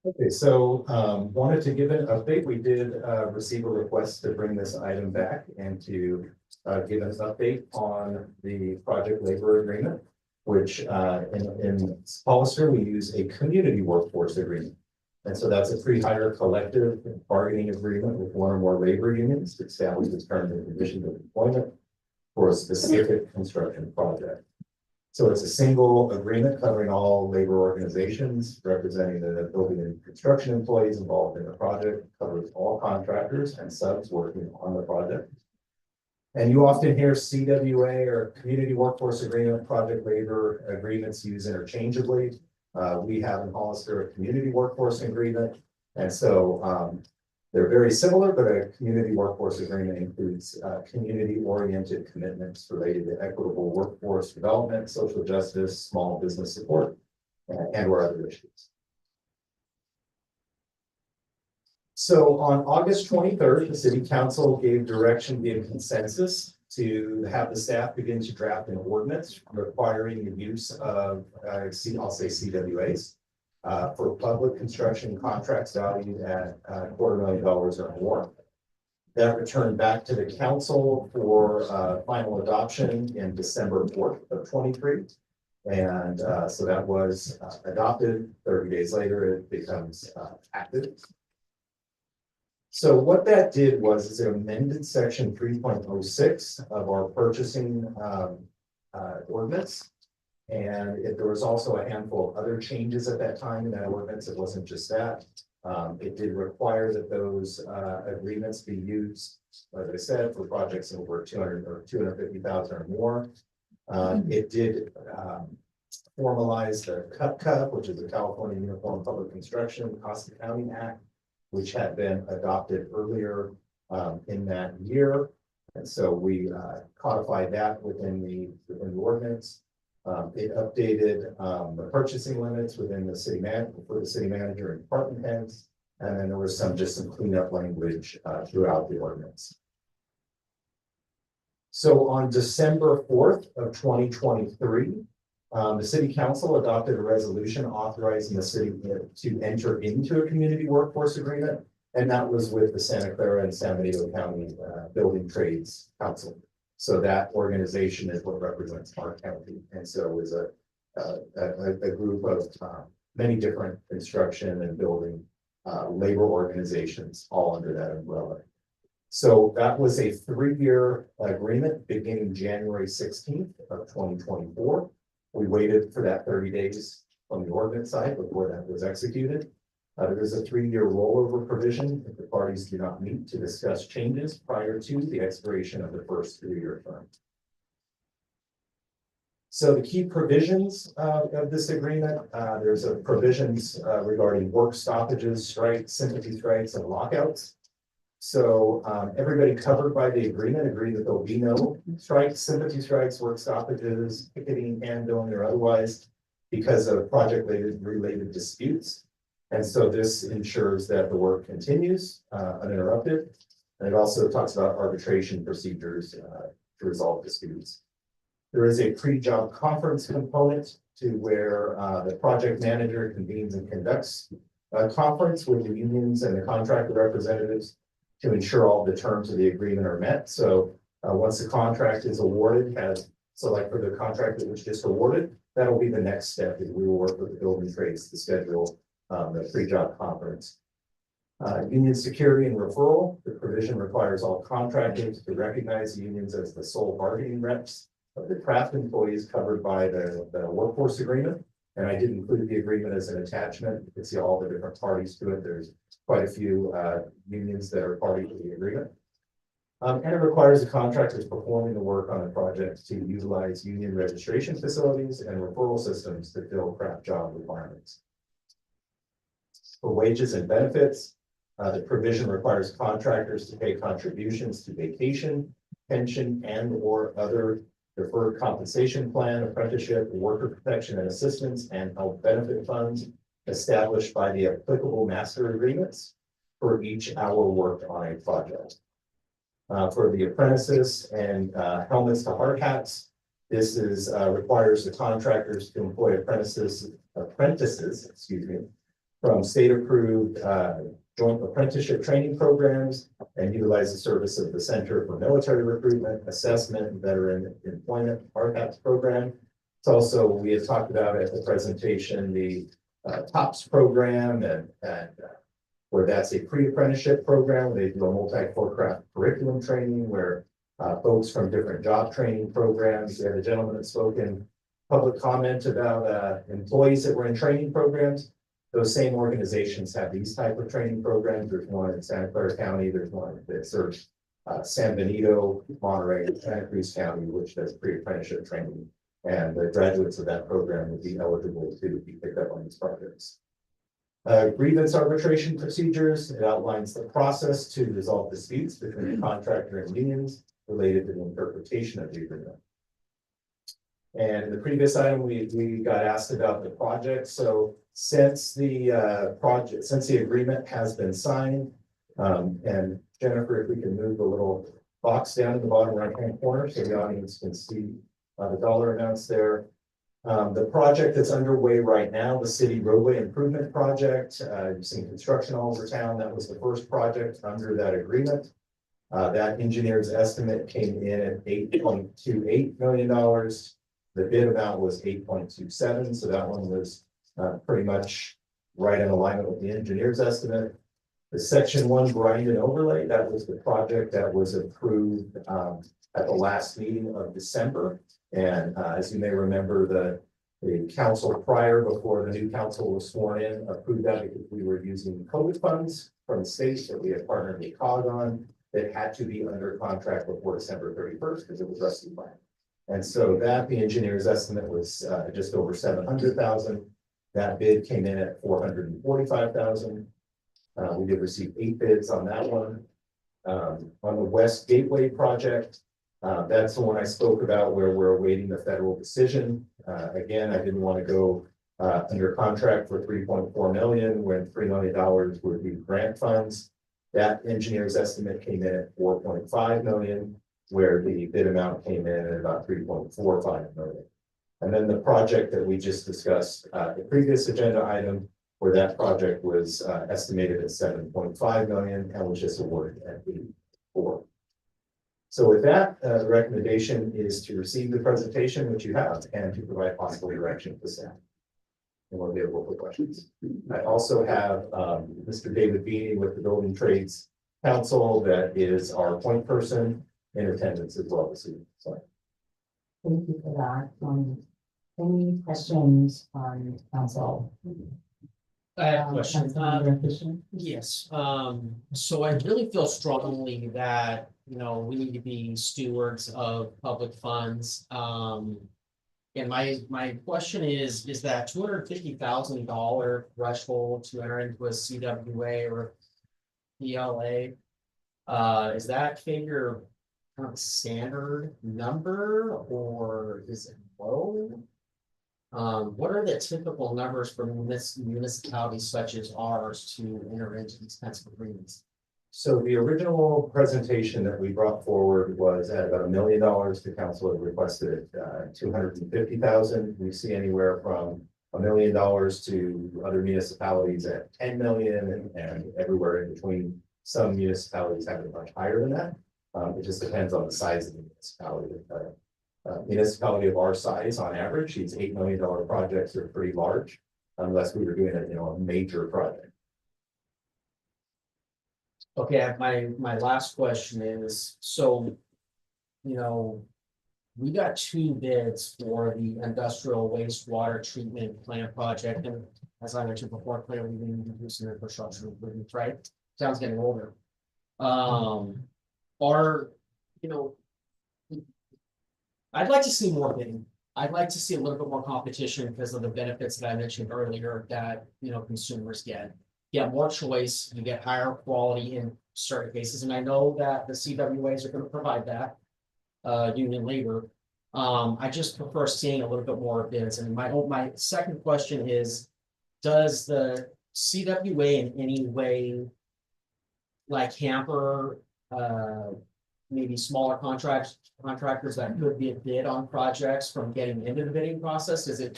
Okay, so wanted to give an update. We did receive a request to bring this item back and to give us an update on the project labor agreement, which in Hollister, we use a community workforce agreement. And so that's a pre-hire collective bargaining agreement with one or more labor unions to establish the terms and conditions of employment for a specific construction project. So it's a single agreement covering all labor organizations representing the building and construction employees involved in the project, covers all contractors and subs working on the project. And you often hear CWA or Community Workforce Agreement, project labor agreements used interchangeably. We have in Hollister a community workforce agreement. And so they're very similar, but a community workforce agreement includes community-oriented commitments related to equitable workforce development, social justice, small business support, and or other issues. So on August 23rd, the City Council gave direction via consensus to have the staff begin to draft an ordinance requiring the use of, I'll say CWAs. For public construction contracts valued at $250,000 or more. That returned back to the council for final adoption in December 4th of 23. And so that was adopted. 30 days later, it becomes active. So what that did was it amended section 3.06 of our purchasing ordinance. And there was also a handful of other changes at that time in that ordinance. It wasn't just that. It did require that those agreements be used, like I said, for projects over 200 or 250,000 or more. It did formalize the CUP, which is the California Uniform Public Construction Cost Accounting Act, which had been adopted earlier in that year. And so we codified that within the ordinance. It updated the purchasing limits within the city for the city manager and department heads. And then there was some cleanup language throughout the ordinance. So on December 4th of 2023, the city council adopted a resolution authorizing the city to enter into a community workforce agreement. And that was with the Santa Clara and San Benito County Building Trades Council. So that organization is what represents our county. And so it was a group of many different construction and building labor organizations all under that umbrella. So that was a 3-year agreement beginning January 16th of 2024. We waited for that 30 days from the ordinance side before that was executed. There is a 3-year rollover provision if the parties do not meet to discuss changes prior to the expiration of the first 3-year term. So the key provisions of this agreement, there's a provisions regarding work stoppages, strikes, sympathy strikes, and lockouts. So everybody covered by the agreement agreed that there'll be no strikes, sympathy strikes, work stoppages, picketing, handling, or otherwise because of project-related disputes. And so this ensures that the work continues uninterrupted. And it also talks about arbitration procedures to resolve disputes. There is a pre-job conference component to where the project manager convenes and conducts a conference with the unions and the contractor representatives to ensure all the terms of the agreement are met. So once the contract is awarded, so like for the contract that was just awarded, that'll be the next step, is we will work with the building trades to schedule the pre-job conference. Union security and referral, the provision requires all contractors to recognize the unions as the sole bargaining reps of the craft employees covered by the workforce agreement. And I did include the agreement as an attachment. You can see all the different parties to it. There's quite a few unions that are party to the agreement. And it requires the contractors performing the work on the project to utilize union registration facilities and referral systems to fill craft job requirements. For wages and benefits, the provision requires contractors to pay contributions to vacation, pension, and/or other deferred compensation plan, apprenticeship, worker protection and assistance, and health benefit funds established by the applicable master agreements for each hour worked on a project. For the apprentices and helmets to hard hats, this is requires the contractors to employ apprentices, from state-approved joint apprenticeship training programs and utilize the service of the Center for Military Recruitment, Assessment, and Veteran Employment RCAPS program. It's also, we had talked about at the presentation, the TOPS program, and where that's a pre-apprenticeship program. They do a multi-core curriculum training where folks from different job training programs, we had a gentleman that spoke in public comment about employees that were in training programs. Those same organizations have these type of training programs. There's one in Santa Clara County. There's one that serves San Benito, Monterey, and Santa Cruz County, which does pre-apprenticeship training. And the graduates of that program would be eligible to be picked up on these projects. Grievance arbitration procedures. It outlines the process to resolve disputes between the contractor and unions related to the interpretation of the agreement. And in the previous item, we got asked about the project. So since the agreement has been signed, and Jennifer, if we can move the little box down in the bottom right-hand corner so the audience can see the dollar amounts there. The project that's underway right now, the city roadway improvement project, you've seen construction all over town. That was the first project under that agreement. That engineer's estimate came in at $8.28 million. The bid amount was 8.27, so that one was pretty much right in alignment with the engineer's estimate. The section 1 grind and overlay, that was the project that was approved at the last meeting of December. And as you may remember, the council prior, before the new council was sworn in, approved that because we were using COVID funds from the state that we had partnered with COG on that had to be under contract before December 31st because it was rusty plan. And so that the engineer's estimate was just over 700,000. That bid came in at 445,000. We did receive 8 bids on that one. On the West Gateway project, that's the one I spoke about where we're awaiting the federal decision. Again, I didn't want to go under contract for 3.4 million when $3 million would be grant funds. That engineer's estimate came in at 4.5 million, where the bid amount came in at about 3.45 million. And then the project that we just discussed, the previous agenda item, where that project was estimated at 7.5 million and was just awarded at 84. So with that, the recommendation is to receive the presentation, which you have, and to provide possible direction to staff. And we'll be able for questions. I also have Mr. David Beanie with the Building Trades Council that is our point person in attendance as well this evening. So. Thank you for that. Any questions on council? I have a question. Councilmember Fisher? Yes, so I really feel strongly that, we need to be stewards of public funds. And my question is that $250,000 threshold to enter into a CWA or PLA? Is that figure kind of a standard number or is it low? What are the typical numbers for municipalities such as ours to enter into these kinds of agreements? So the original presentation that we brought forward was at about $1 million. The council had requested 250,000. We see anywhere from $1 million to other municipalities at 10 million and everywhere in between. Some municipalities have it much higher than that. It just depends on the size of the municipality. Municipality of our size, on average, these $8 million projects are pretty large, unless we were doing a major project. Okay, my last question is, so, we got 2 bids for the industrial wastewater treatment plant project, and as I mentioned before, clearly we need to do some infrastructure improvements, right? Sounds getting older. I'd like to see more bidding. I'd like to see a little bit more competition because of the benefits that I mentioned earlier that, consumers get. You get more choice, you get higher quality in certain cases, and I know that the CWAs are going to provide that, union labor. I just prefer seeing a little bit more bids. And my second question is, does the CWA in any way like hamper maybe smaller contractors that could be a bid on projects from getting into the bidding process? Does it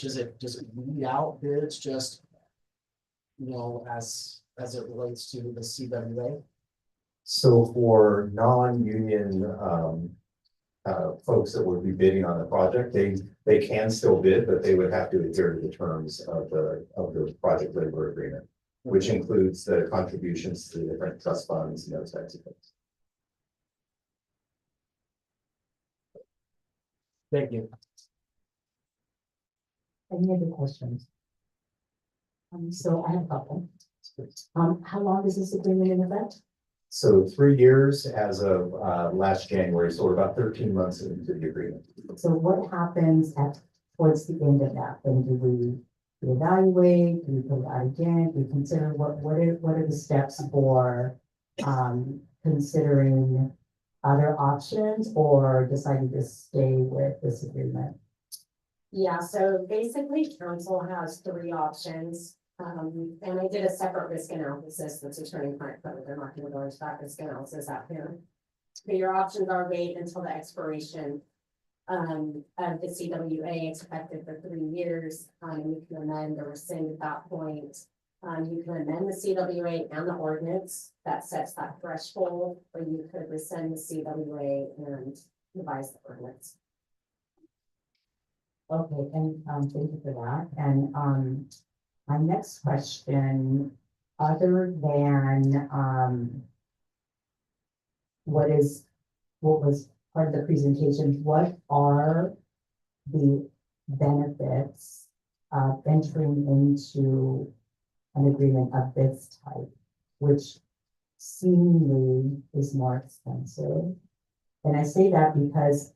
weed out bids just as it relates to the CWA? So for non-union folks that would be bidding on the project, they can still bid, but they would have to adhere to the terms of the project labor agreement, which includes the contributions to the different trust funds and those types of things. Thank you. Any other questions? So I have a couple. How long is this agreement in effect? So 3 years as of last January, so we're about 13 months into the agreement. So what happens towards the end of that? Then do we evaluate? Do we put it out again? Do we consider what are the steps for considering other options or deciding to stay with this agreement? Yeah, so basically council has 3 options. And I did a separate risk analysis that's attorney-client privilege. I'm not gonna go into that risk analysis out here. But your options are wait until the expiration of the CWA expected for 3 years. You can amend or rescind at that point. You can amend the CWA and the ordinance that sets that threshold, or you could rescind the CWA and revise the ordinance. Okay, and thank you for that. And my next question, other than what was part of the presentation, what are the benefits of entering into an agreement of this type, which seemingly is more expensive? And I say that because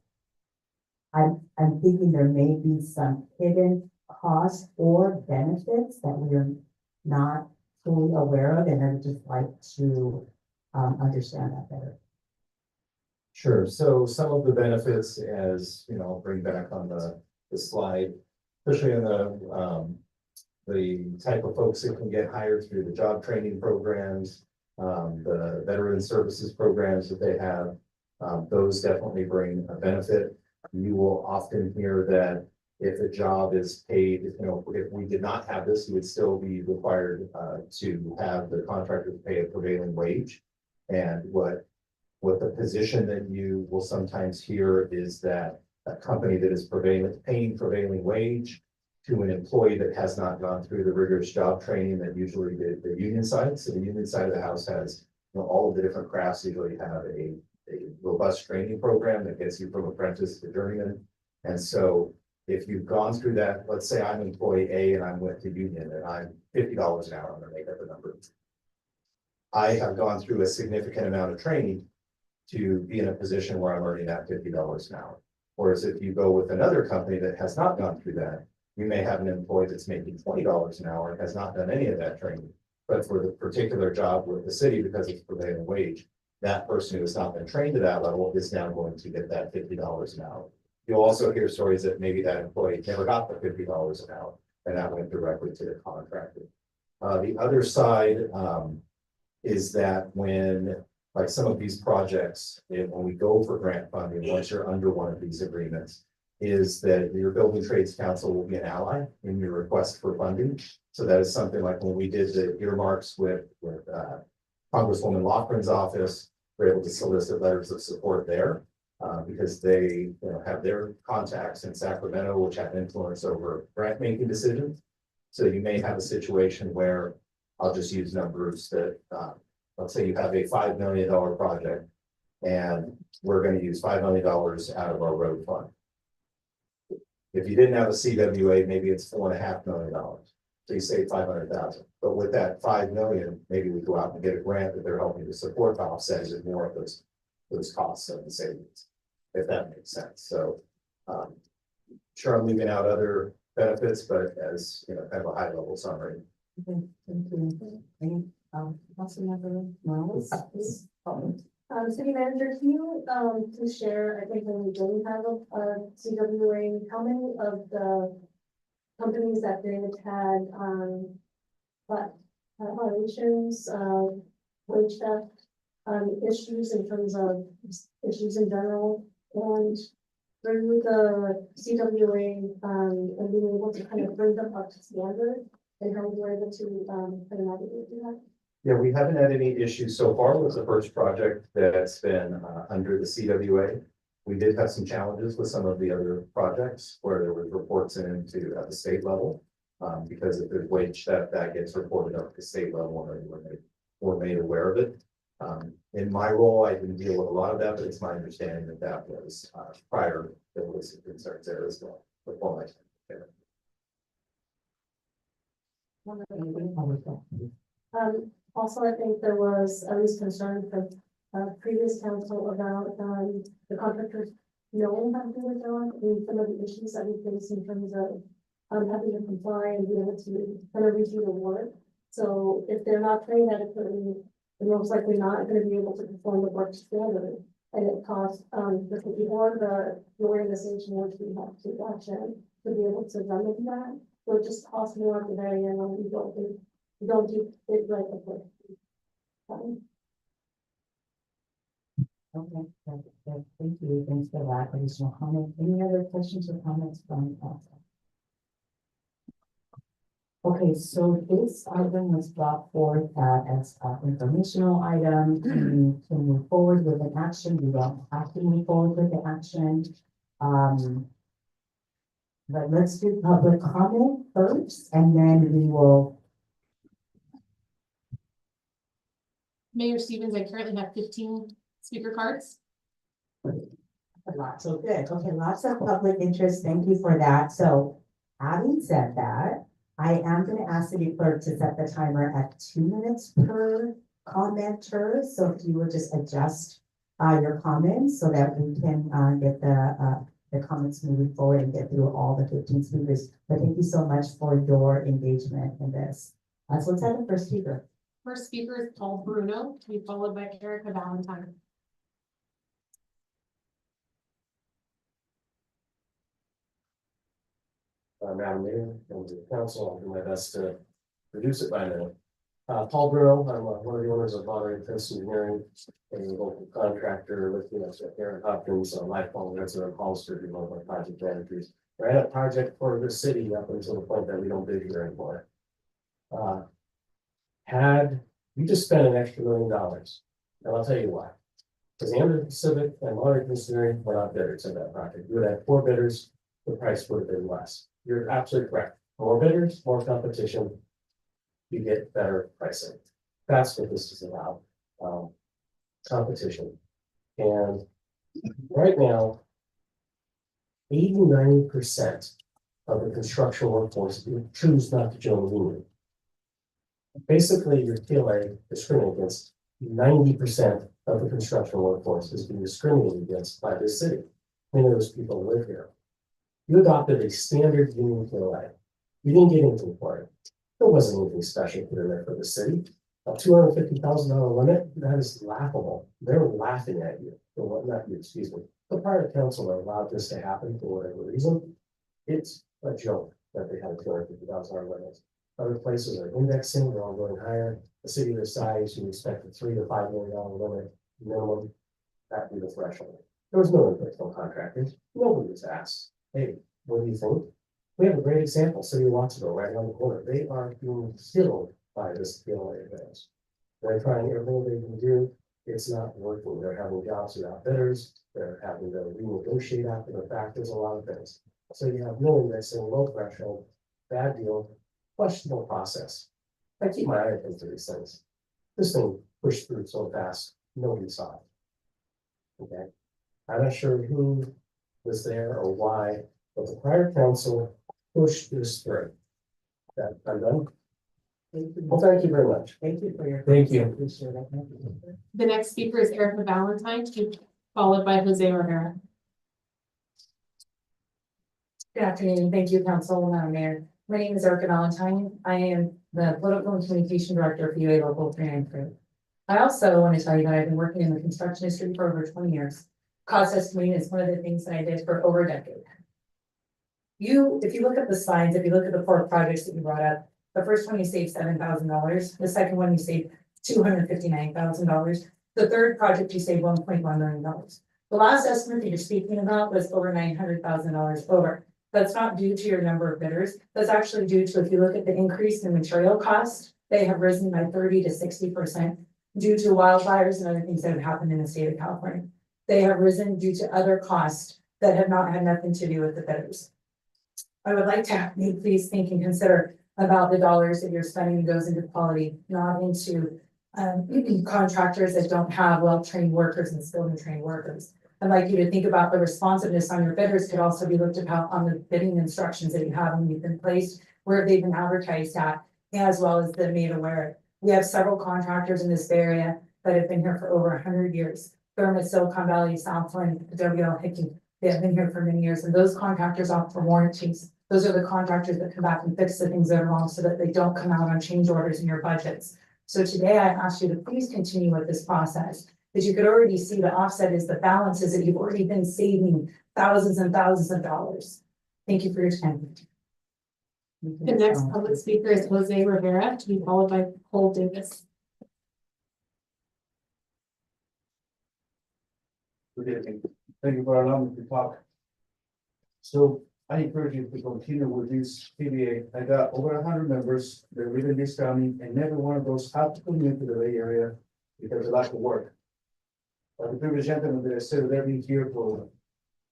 I'm thinking there may be some hidden costs or benefits that we are not fully aware of, and I would just like to understand that better. Sure. So some of the benefits, as I'll bring back on the slide, especially in the type of folks that can get hired through the job training programs, the veteran services programs that they have, those definitely bring a benefit. You will often hear that if a job is paid, if we did not have this, you would still be required to have the contractor pay a prevailing wage. And what the position that you will sometimes hear is that a company that is paying prevailing wage to an employee that has not gone through the rigorous job training that usually the union side. So the union side of the house has all of the different crafts. Usually have a robust training program that gets you from apprentice to journeyman. And so if you've gone through that, let's say I'm employee A and I'm with the union and I'm $50 an hour, I'm gonna make up a number. I have gone through a significant amount of training to be in a position where I'm earning that $50 an hour. Whereas if you go with another company that has not gone through that, you may have an employee that's making $20 an hour and has not done any of that training. But for the particular job with the city, because it's prevailing wage, that person who has not been trained to that level is now going to get that $50 an hour. You'll also hear stories that maybe that employee never got the $50 an hour, and that went directly to the contractor. The other side is that when, like some of these projects, when we go for grant funding, once you're under one of these agreements, is that your Building Trades Council will be an ally in your request for funding. So that is something like when we did the earmarks with Congresswoman Loughran's office, we're able to solicit letters of support there. Because they have their contacts in Sacramento, which have influence over grant making decisions. So you may have a situation where, I'll just use numbers that, let's say you have a $5 million project and we're going to use $5 million out of our road fund. If you didn't have a CWA, maybe it's $4.5 million. So you save 500,000. But with that 5 million, maybe we go out and get a grant that they're helping to support to offset it more of those costs of the savings, if that makes sense. So sure, I'm leaving out other benefits, but as kind of a high level summary. Okay, thank you. Any, Councilmember Morales? City manager, can you, please share, I think when we don't have a CWA, how many of the companies that they've had, violations, wage theft, issues in terms of issues in general, and through the CWA, and being able to kind of bring them up to standard, and how we were able to, kind of navigate through that? Yeah, we haven't had any issues so far. It was the first project that's been under the CWA. We did have some challenges with some of the other projects where there was reports into at the state level. Because if there's wage theft, that gets reported up at the state level and we're made aware of it. In my role, I didn't deal with a lot of that, but it's my understanding that that was prior, there was some concerns there as well. Before my time. Also, I think there was at least concern from previous council about the contractors knowing how to do their job and some of the issues that we face in terms of having to comply and be able to kind of review the work. So if they're not trained adequately, they're most likely not going to be able to perform the work standard. And it costs the city or the organization which we have to take action to be able to remedy that. So it just costs more at the very end when we don't do it right the first time. Okay, thank you. Thanks for that additional comment. Any other questions or comments from council? Okay, so this item was brought forth as an informational item. You can move forward with an action. You don't have to move forward with the action. But let's do public comment first, and then we will. Mayor Stevens, I currently have 15 speaker cards. So good. Okay, lots of public interest. Thank you for that. So having said that, I am going to ask city clerk to set the timer at 2 minutes per commenter. So if you would just adjust your comments so that we can get the comments moving forward and get through all the 15 speakers. But thank you so much for your engagement in this. So let's have the first speaker. First speaker is Paul Bruno, to be followed by Erica Valentine. Madam Mayor, members of the council, I'll do my best to reduce it by a minute. Paul Bruno, I'm one of the owners of Monterey Fence Engineering, a local contractor with Aaron Hopkins, a lifelong resident of Hollister, who's one of my project managers. I had a project for the city up until the point that we don't bid here anymore. We just spent an extra $1 million, and I'll tell you why. Because Amber Pacific and Monterey Fence Engineering were not bidders in that project. We would have 4 bidders, the price would have been less. You're absolutely correct. More bidders, more competition, you get better pricing. That's what this is about, competition. And right now, 80–90% of the construction workforce choose not to join the union. Basically, your PLA discriminating against 90% of the construction workforce is being discriminated against by this city. many of those people live here. You adopted a standard union PLA. You didn't get anything for it. There wasn't anything special put in there for the city. A $250,000 limit, that is laughable. They're laughing at you, or what, not you, excuse me. The prior council allowed this to happen for whatever reason. It's a joke that they had a $250,000 limit. Other places are indexing, they're all going higher. The city of this size, you expect a $3 to $5 million limit minimum. That'd be the threshold. There was no input from contractors. Nobody was asked, hey, what do you think? We have a great example, City of Watsonville, right around the corner. They are being killed by this PLA advance. They're trying everything they can do. It's not working. They're having jobs without bidders. They're having to renegotiate after the fact. There's a lot of things. So you have no indexing, low threshold, bad deal, questionable process. I keep my eye open to these things. This thing pushed through so fast, nobody saw it. Okay. I'm not sure who was there or why, but the prior council pushed this through. That I'm done. Well, thank you very much. Thank you for your. Thank you. Appreciate it. Thank you. The next speaker is Erica Valentine, to be followed by Jose Rivera. Good afternoon. Thank you, Council, Mayor. My name is Erica Valentine. I am the Political and Communication Director for UA Local 393. I also want to tell you that I've been working in the construction industry for over 20 years. Cost estimating is one of the things that I did for over a decade. If you look at the slides, if you look at the 4 projects that you brought up, the first one you saved $7,000. The second one you saved $259,000. The third project you saved $1.1 million. The last estimate that you're speaking about was over $900,000 over. That's not due to your number of bidders. That's actually due to, if you look at the increase in material costs, they have risen by 30 to 60% due to wildfires and other things that have happened in the state of California. They have risen due to other costs that have not had nothing to do with the bidders. I would like to have you please think and consider about the dollars that you're spending goes into quality, not into contractors that don't have well-trained workers and skilled and trained workers. I'd like you to think about the responsiveness on your bidders could also be looked about on the bidding instructions that you have and you've been placed, where they've been advertised at, as well as the made aware. We have several contractors in this area that have been here for over 100 years. Thermos, Silicon Valley, Southland, WL Hickey, they have been here for many years, and those contractors opt for warranties. Those are the contractors that come back and fix the things that are wrong so that they don't come out on change orders in your budgets. So today I ask you to please continue with this process. As you could already see, the offset is the balances that you've already been saving thousands and thousands of dollars. Thank you for your time. The next public speaker is Jose Rivera, to be followed by Cole Davis. Good evening. Thank you for allowing me to talk. So I encourage you to continue with this PBA. I got over 100 members that live in this county, and every one of those have to commute to the Bay Area because they like to work. But the previous gentleman that I said they've been here for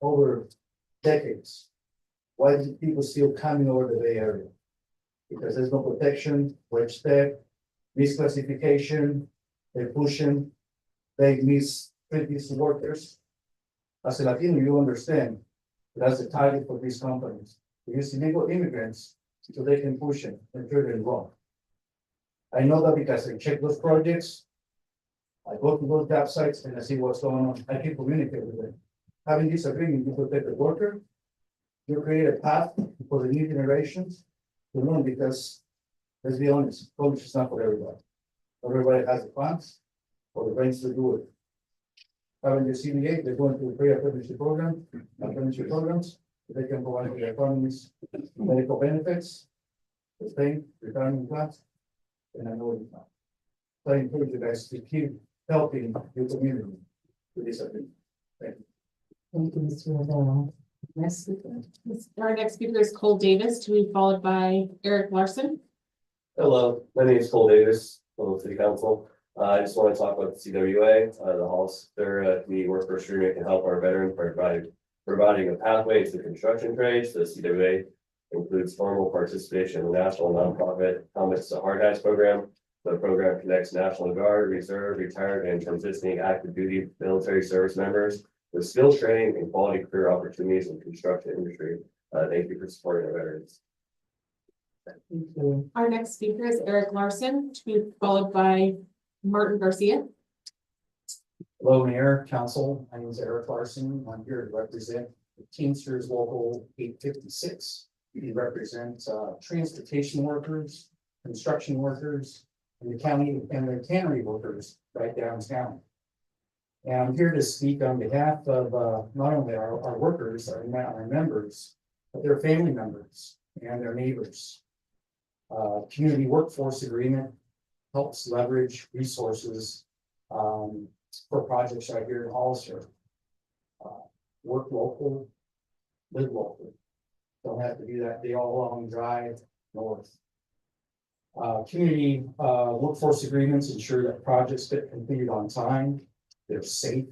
over decades. Why do people still coming over the Bay Area? Because there's no protection, wage theft, misclassification, they're pushing, they mistreat these workers. As a Latino, you understand, that's the target for these companies. They use illegal immigrants so they can push them and treat them wrong. I know that because I check those projects, I go to those job sites and I see what's going on. I can communicate with them. Having this agreement, you protect the worker, you create a path for the new generations to learn, because let's be honest, college is not for everybody. Not everybody has the funds or the brains to do it. Having the CBA, they're going to a pre-apprenticeship program, apprenticeship programs, they can provide their families medical benefits, sustain retirement plans, and I know it's not. So I encourage you guys to keep helping your community with this agreement. Thank you. Thank you, Mr. Rivera. Next speaker. Our next speaker is Cole Davis, to be followed by Eric Larson. Hello, my name is Cole Davis, Little City Council. I just want to talk about the CWA, the Hollister Community Workforce Agreement can help our veterans by providing a pathway to construction trades. The CWA includes formal participation in the national nonprofit Helmets to Hard Hats program. The program connects National Guard, Reserve, retired, and transitioning active duty military service members with skills training and quality career opportunities in the construction industry. Thank you for supporting our veterans. Thank you. Our next speaker is Eric Larson, to be followed by Martin Garcia. Hello, Mayor, Council. My name is Eric Larson. I'm here to represent the Teamsters Local 856. We represent transportation workers, construction workers, and the county and the cannery workers right downtown. And I'm here to speak on behalf of not only our workers, our members, but their family members and their neighbors. Community workforce agreement helps leverage resources for projects right here in Hollister. Work local, live local. Don't have to do that day all long drive north. Community workforce agreements ensure that projects get completed on time. They're safe.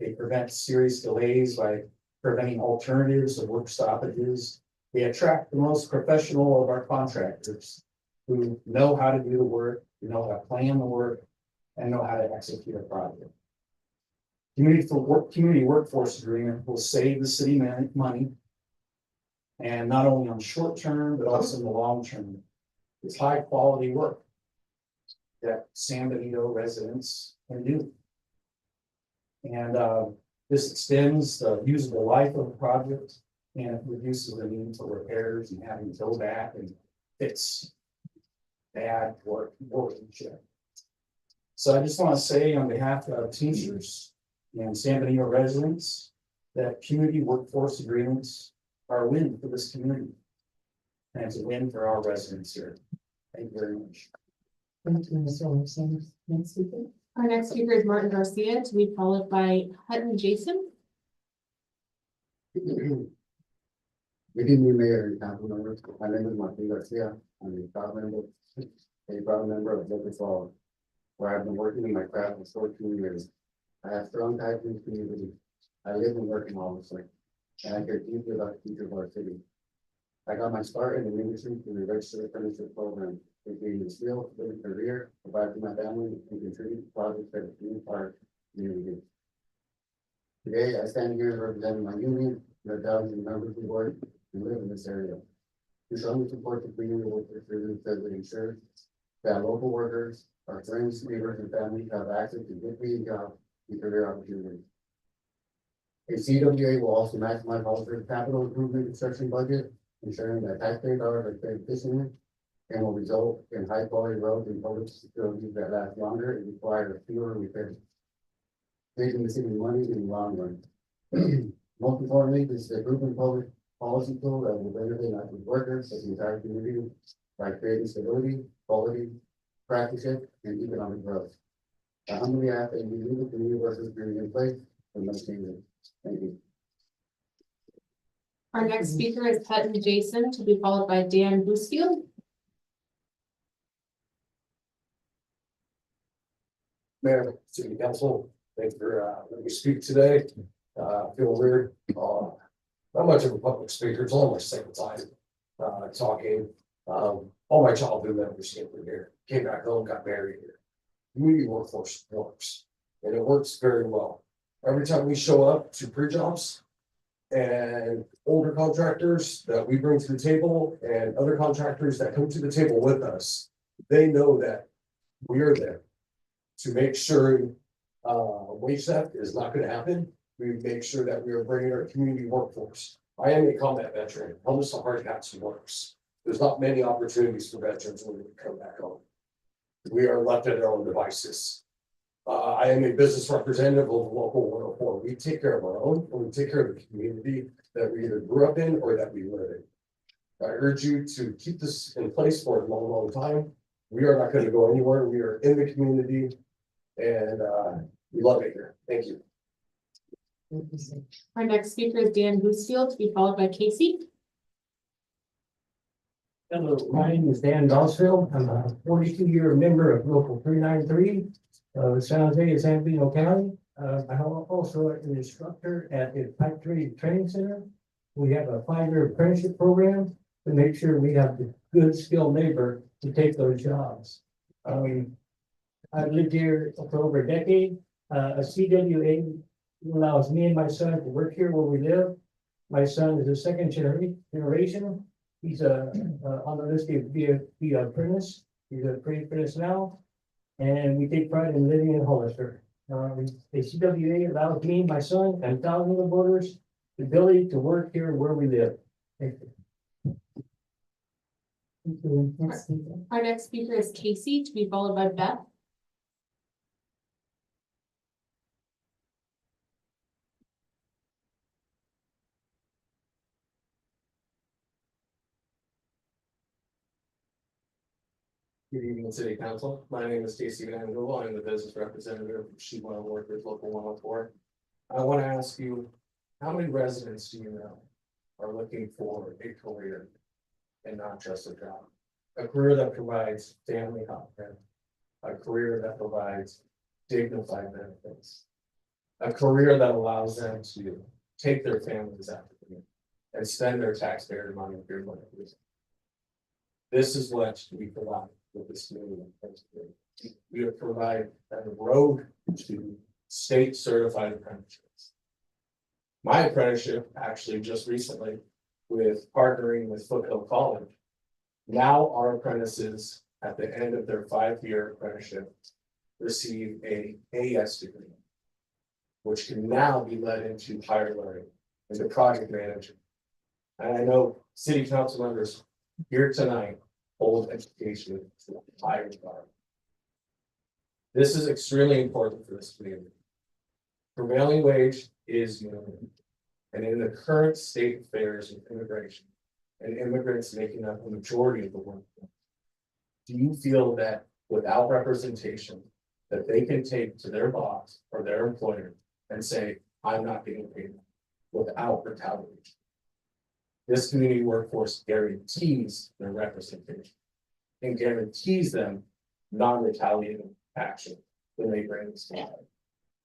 They prevent serious delays by preventing alternatives of work stoppages. They attract the most professional of our contractors who know how to do the work, who know how to plan the work, and know how to execute a project. Community workforce agreement will save the city money. And not only on short term, but also in the long term. It's high quality work that San Benito residents can do. And this extends the usable life of the project and reduces the need for repairs and having to go back and fix bad workmanship. So I just want to say on behalf of Teamsters and San Benito residents that community workforce agreements are a win for this community. And it's a win for our residents here. Thank you very much. Thank you, Mr. Anderson. Next speaker. Our next speaker is Martin Garcia, to be followed by Hutton Jason. Good evening, Mayor and council members. My name is Martin Garcia. I'm a proud member of Local Fall, where I've been working in my craft for 14 years. I have strong ties in the community. I live and work in Hollister, and I care deeply about the future of our city. I got my start in the industry through the registered apprenticeship program, including the skill, building career, provide for my family, and contribute to projects that are part of the community. Today, I stand here representing my union, the thousands of members who work and live in this area. We strongly support the community workers because it ensures that local workers, our friends, neighbors, and families have access to good paying jobs and career opportunities. A CWA will also maximize Hollister's capital improvement construction budget, ensuring that taxpayer dollars are spent efficiently and will result in high quality roads and public facilities that last longer and require fewer repairs, saving the city money in the long run. Most importantly, this is a proven public policy tool that will benefit not just workers, but the entire community by creating stability, quality, practices, and economic growth. I humbly ask that you leave the community workers agreement in place and let's change it. Thank you. Our next speaker is Hutton Jason, to be followed by Dan Boosfield. Mayor, City Council, thank you for letting me speak today. I feel weird. Not much of a public speaker. It's only my second time talking. All my childhood members came from here, came back home, got married here. Community workforce works, and it works very well. Every time we show up to pre-jobs and older contractors that we bring to the table and other contractors that come to the table with us, they know that we are there to make sure wage theft is not going to happen. We make sure that we are bringing our community workforce. I am a combat veteran. Homeless to hard hats works. There's not many opportunities for veterans when we come back home. We are left at our own devices. I am a business representative of local 104. We take care of our own, and we take care of the community that we either grew up in or that we live in. I urge you to keep this in place for a long, long time. We are not going to go anywhere. We are in the community, and we love it here. Thank you. Our next speaker is Dan Boosfield, to be followed by Casey. Hello, my name is Dan Dosfield. I'm a 42-year member of Local 393 of San Jose and San Benito County. I'm also an instructor at the Type 3 Training Center. We have a 5-year apprenticeship program to make sure we have the good skilled labor to take those jobs. I've lived here for over a decade. A CWA allows me and my son to work here where we live. My son is a second generation. He's on the list to be an apprentice. He's a pre-apprentice now. And we take pride in living in Hollister. A CWA allows me, my son, and thousands of voters the ability to work here where we live. Thank you. Thank you. Next speaker. Our next speaker is Casey, to be followed by Beth. Good evening, City Council. My name is Stacy Van Hoovel. I'm the business representative of Sheet Metal Workers Local 104. I want to ask you, how many residents do you know are looking for a career and not just a job? A career that provides family health care, a career that provides dignified benefits, a career that allows them to take their families out and spend their taxpayer money here. This is what we provide with this community. We provide a road to state certified apprenticeships. My apprenticeship actually just recently with partnering with Foothill College. Now our apprentices at the end of their 5-year apprenticeship receive a AS degree, which can now be led into higher learning, into project management. And I know city council members here tonight hold education to a higher regard. This is extremely important for this community. Prevailing wage is minimum. And in the current state affairs of immigration and immigrants making up the majority of the workforce, do you feel that without representation, that they can take to their boss or their employer and say, I'm not getting paid without retaliation? This community workforce guarantees their representation and guarantees them non-retaliating action when they bring this to light.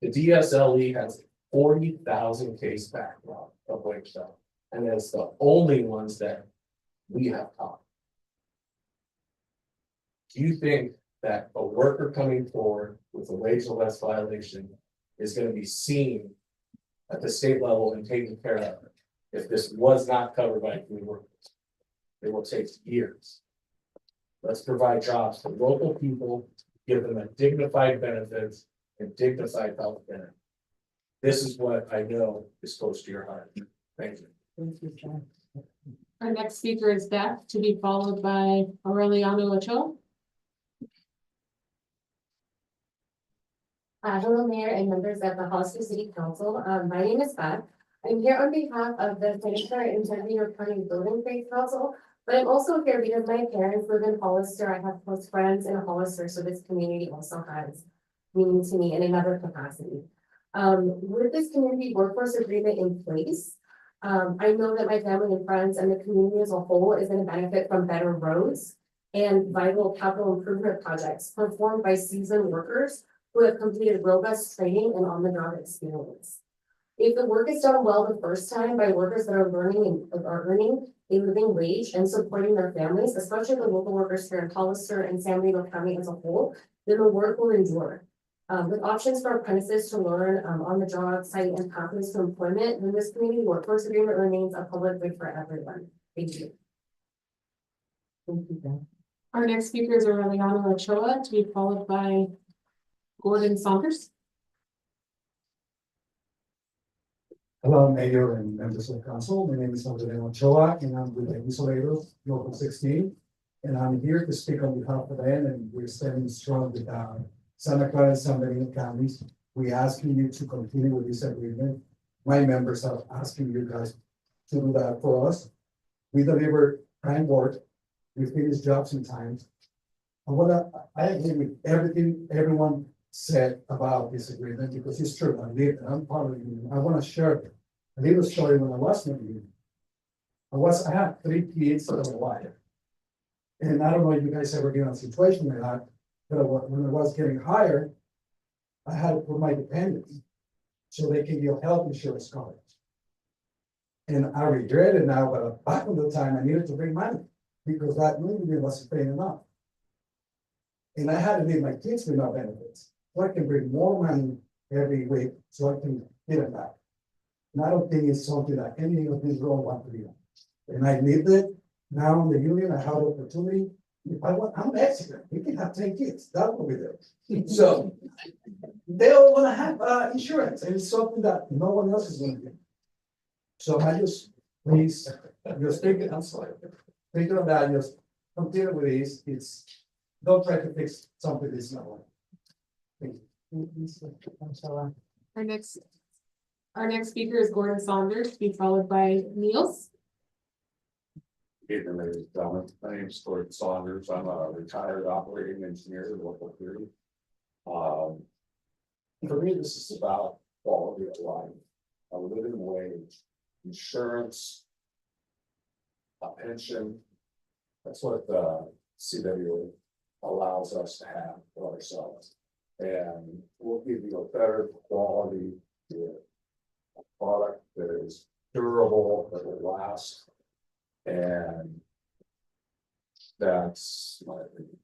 The DSLE has 40,000 case backlog of wage stuff, and it's the only ones that we have caught. Do you think that a worker coming forward with a wage less violation is going to be seen at the state level and taken care of if this was not covered by community workers? It will take years. Let's provide jobs to local people, give them a dignified benefits and dignified health care. This is what I know is close to your heart. Thank you. Thank you, John. Our next speaker is Beth, to be followed by Aureliano Ochoa. Hello, Mayor and members of the Hollister City Council. My name is Beth. I'm here on behalf of the Senator and Integrity County Building Trades Council, but I'm also here because my parents live in Hollister. I have close friends in Hollister, so this community also has meaning to me in another capacity. With this community workforce agreement in place, I know that my family and friends and the community as a whole is going to benefit from better roads and vital capital improvement projects performed by seasoned workers who have completed robust training and on-the-job experience. If the work is done well the first time by workers that are learning and are earning a living wage and supporting their families, especially the local workers here in Hollister and San Diego County as a whole, then the work will endure. With options for apprentices to learn on the job site and pathways to employment, then this community workforce agreement remains a public good for everyone. Thank you. Thank you, Ben. Our next speaker is Aureliano Ochoa, to be followed by Gordon Saunders. Hello, Mayor and members of the council. My name is Aureliano Ochoa, and I'm with the Isolators, Local 16. And I'm here to speak on behalf of them, and we're standing strong with Santa Clara and San Bernardino counties. We're asking you to continue with this agreement. My members are asking you guys to do that for us. We deliver time work, we finish jobs in time. I agree with everything everyone said about this agreement because it's true. I live, I'm part of it. I want to share a little story when I was in the union. I had 3 kids and a wife. And I don't know if you guys ever been in a situation like that, but when I was getting hired, I had to put my dependents so they can get health insurance coverage. And I regret it now, but back in the time I needed to bring money because that union wasn't paying enough. And I had to leave my kids with no benefits. So I can bring more money every week so I can get it back. And I don't think it's something that any of these roles want to do. And I lived it. Now in the union, I have the opportunity. If I want, I'm Mexican. We can have 10 kids. That's what we do. So they all wanna have, insurance, and it's something that no one else is gonna do. So I just, please, just take it, I'm sorry, take it on that, just continue with this, it's, don't try to fix something that's not right. Thank you. Our next speaker is Gordon Saunders, to be followed by Niels. Good evening, ladies and gentlemen. My name is Gordon Saunders. I'm a retired operating engineer in local 3. For me, this is about quality of life, a living wage, insurance, a pension. That's what the CWA allows us to have for ourselves. And we'll give you a better quality product that is durable, that will last. And that's my opinion.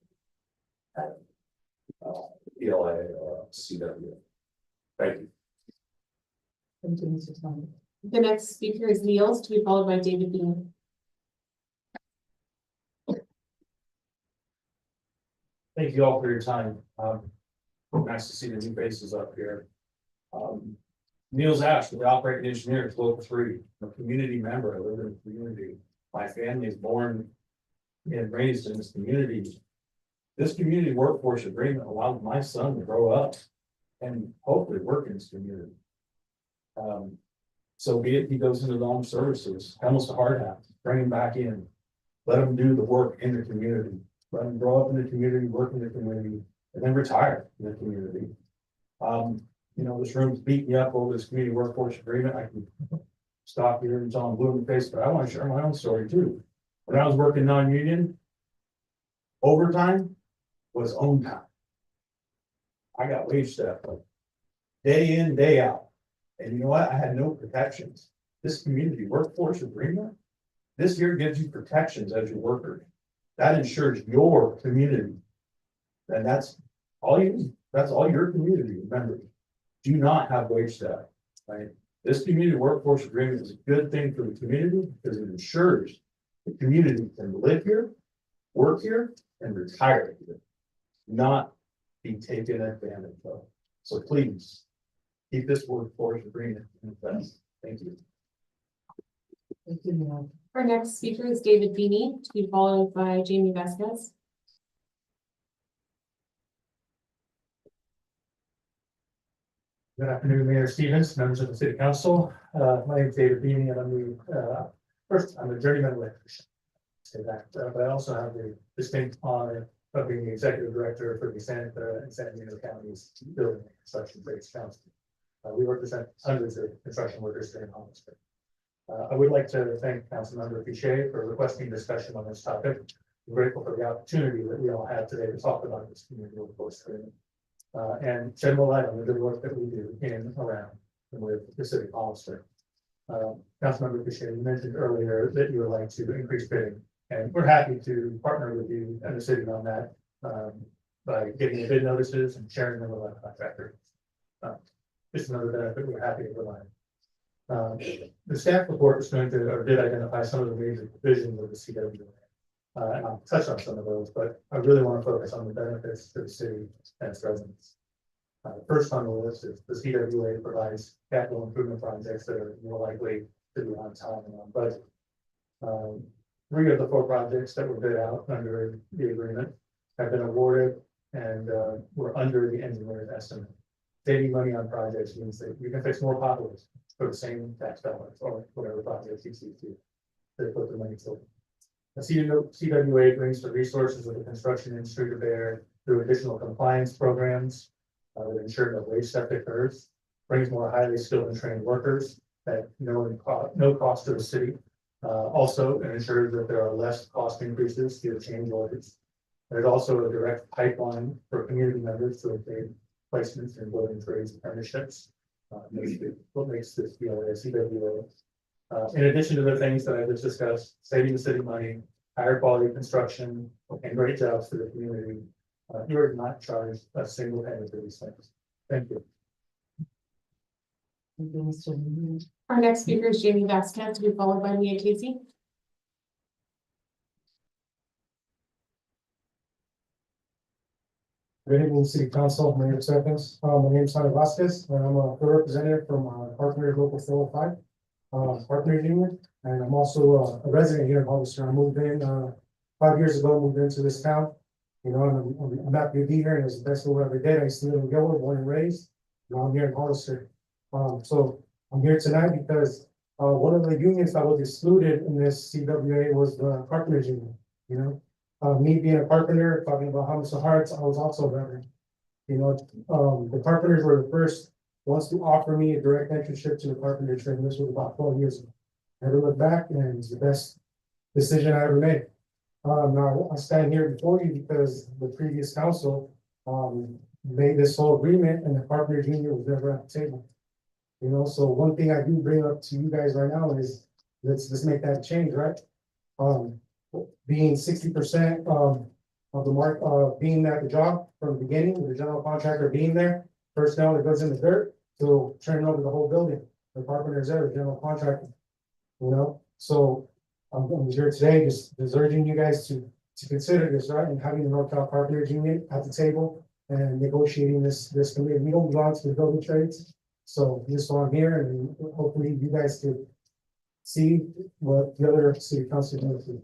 ELA or CW. Thank you. Thank you, Mr. Saunders. The next speaker is Niels, to be followed by David Bean. Thank you all for your time. Nice to see the new faces up here. Niels Ash, the operating engineer at Local 3, a community member. I live in the community. My family is born and raised in this community. This community workforce agreement allowed my son to grow up and hopefully work in this community. So be it he goes into the armed services, almost a hard hat, bring him back in, let him do the work in the community, let him grow up in the community, work in the community, and then retire in the community. You know, this room's beating me up over this community workforce agreement. I can stop here and tell him blue in the face, but I want to share my own story too. When I was working non-union, overtime was own time. I got wage staff day in, day out. And you know what? I had no protections. This community workforce agreement, this here gives you protections as your worker. That ensures your community. And that's all your community members do not have wage staff, right? This community workforce agreement is a good thing for the community because it ensures the community can live here, work here, and retire here, not be taken advantage of. So please keep this workforce agreement in effect. Thank you. Thank you, Niels. Our next speaker is David Beanie, to be followed by Jamie Vasquez. Good afternoon, Mayor Stevens, members of the City Council. My name is David Beanie, and I'm a journeyman electrician. Say that, but I also have the distinct honor of being the executive director for the Santa and San Diego County's Building and Construction Trades Council. We represent hundreds of construction workers here in Hollister. I would like to thank Councilmember Piche for requesting discussion on this topic. I'm grateful for the opportunity that we all have today to talk about this community workforce agreement. And shed more light on the good work that we do in, around, and with the city of Hollister. Councilmember Piche, you mentioned earlier that you would like to increase bidding, and we're happy to partner with you and the city on that by giving you bid notices and sharing them with our contractor. Just another benefit we're happy to provide. The staff report was going to, or did identify some of the major provisions of the CWA. And I'll touch on some of those, but I really want to focus on the benefits to the city and its residents. First on the list is the CWA provides capital improvement projects that are more likely to be on time and on budget. 3 of the 4 projects that were bid out under the agreement have been awarded and were under the engineer's estimate. Saving money on projects means that you can fix more potholes for the same tax dollars or whatever project you see to put the money to. The CWA brings the resources of the construction industry to bear through additional compliance programs that ensure that waste theft occurs, brings more highly skilled and trained workers at no cost to the city. Also, it ensures that there are less cost increases due to change orders. There's also a direct pipeline for community members to obtain placements in building trades and apprenticeships. What makes this BLA CWA. In addition to the things that I just discussed, saving the city money, higher quality construction, and great jobs for the community, you are not charged a single penny for these things. Thank you. Thank you, Mr. Beanie. Our next speaker is Jamie Vasquez, to be followed by Mia Casey. Good evening, City Council, Mayor Seconds. My name is Tony Vasquez, and I'm a representative from Partner Local 405, Partner Union, and I'm also a resident here in Hollister. I moved in 5 years ago, moved into this town. You know, and I'm happy to be here, and it's the best move I ever did. I used to live in Gilbert, born and raised. Now I'm here in Hollister. So I'm here tonight because one of the unions that was excluded in this CWA was the Carpenters Union, you know? Me being a carpenter, talking about House of Hearts, I was also a veteran. You know, the carpenters were the first ones to offer me a direct internship to the carpenter trade. This was about 12 years ago. Never looked back, and it's the best decision I ever made. Now I stand here before you because the previous council made this whole agreement, and the carpenters union was never at the table. You know, so one thing I do bring up to you guys right now is let's make that change, right? Being 60% of the mark, being at the job from the beginning, with the general contractor being there, personnel that goes in the dirt, to turning over the whole building. The carpenter's there, the general contractor. You know, so I'm here today just urging you guys to consider this, right? And having the North Cal Carpenters Union at the table and negotiating this committee. We don't belong to the building trades. So this is why I'm here, and hopefully you guys could see what the other city council do.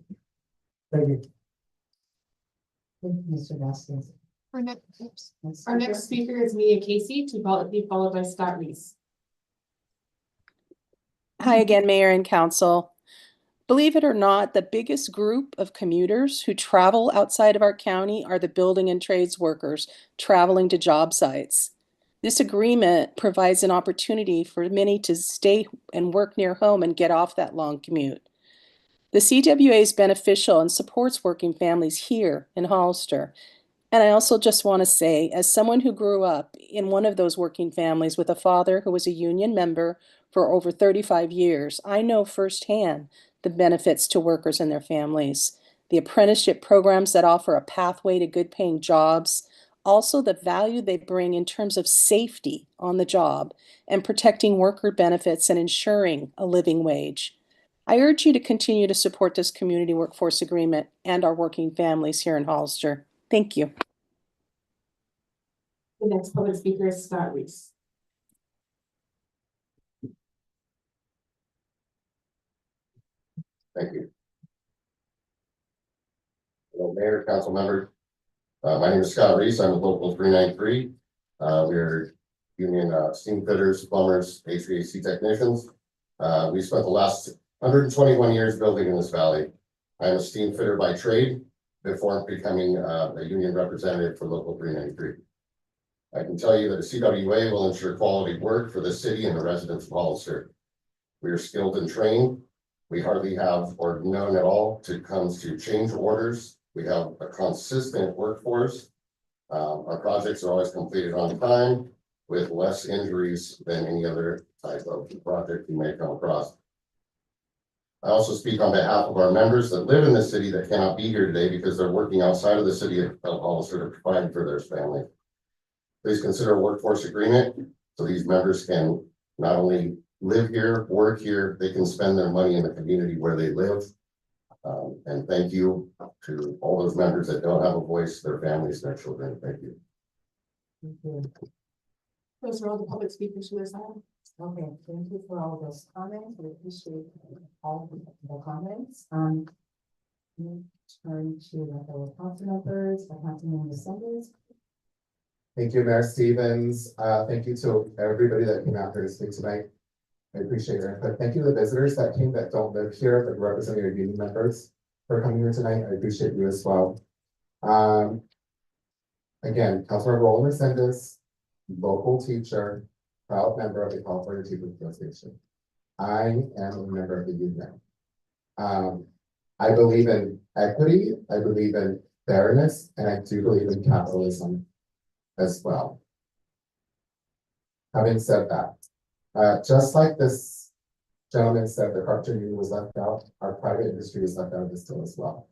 Thank you. Thank you, Mr. Vasquez. Our next speaker is Mia Casey, to be followed by Scott Reese. Hi again, Mayor and Council. Believe it or not, the biggest group of commuters who travel outside of our county are the building and trades workers traveling to job sites. This agreement provides an opportunity for many to stay and work near home and get off that long commute. The CWA is beneficial and supports working families here in Hollister. And I also just want to say, as someone who grew up in one of those working families with a father who was a union member for over 35 years, I know firsthand the benefits to workers and their families, the apprenticeship programs that offer a pathway to good paying jobs, also the value they bring in terms of safety on the job and protecting worker benefits and ensuring a living wage. I urge you to continue to support this community workforce agreement and our working families here in Hollister. Thank you. The next public speaker is Scott Reese. Thank you. Hello, Mayor, council members. My name is Scott Reese. I'm with Local 393. We're union steam fitters, plumbers, HVAC technicians. We spent the last 121 years building in this valley. I'm a steam fitter by trade before becoming a union representative for Local 393. I can tell you that a CWA will ensure quality work for the city and the residents of Hollister. We are skilled and trained. We hardly have or none at all to comes to change orders. We have a consistent workforce. Our projects are always completed on time with less injuries than any other type of project you may come across. I also speak on behalf of our members that live in the city that cannot be here today because they're working outside of the city of Hollister to provide for their family. Please consider a workforce agreement so these members can not only live here, work here, they can spend their money in the community where they live. And thank you to all those members that don't have a voice, their families, their children. Thank you. Thank you. Those are all the public speakers for this item. Okay, thank you for all of those comments. We appreciate all the comments. Turn to the fellow council members, Councilman Sanders. Thank you, Mayor Stevens. Thank you to everybody that came out here to speak tonight. I appreciate your input. Thank you to the visitors that came that don't live here, but represent your union members for coming here tonight. I appreciate you as well. Again, Councilmember Roland Sanders, local teacher, proud member of the California Teachers Association. I am a member of the union. I believe in equity, I believe in fairness, and I do believe in capitalism as well. Having said that, just like this gentleman said, the carpenter union was left out, our private industry was left out of this deal as well.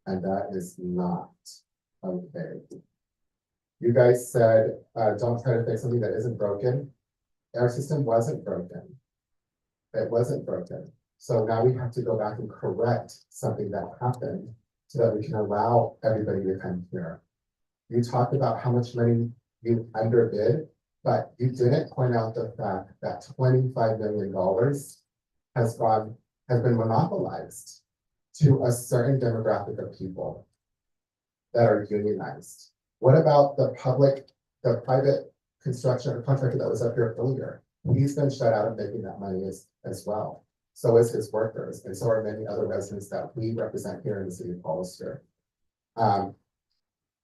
And that is not okay. You guys said, don't try to fix something that isn't broken. Our system wasn't broken. It wasn't broken. So now we have to go back and correct something that happened so that we can allow everybody to come here. You talked about how much money you underbid, but you didn't point out the fact that $25 million has been monopolized to a certain demographic of people that are unionized. What about the private construction or contractor that was up here earlier? He's been shut out of making that money as well. So is his workers, and so are many other residents that we represent here in the city of Hollister.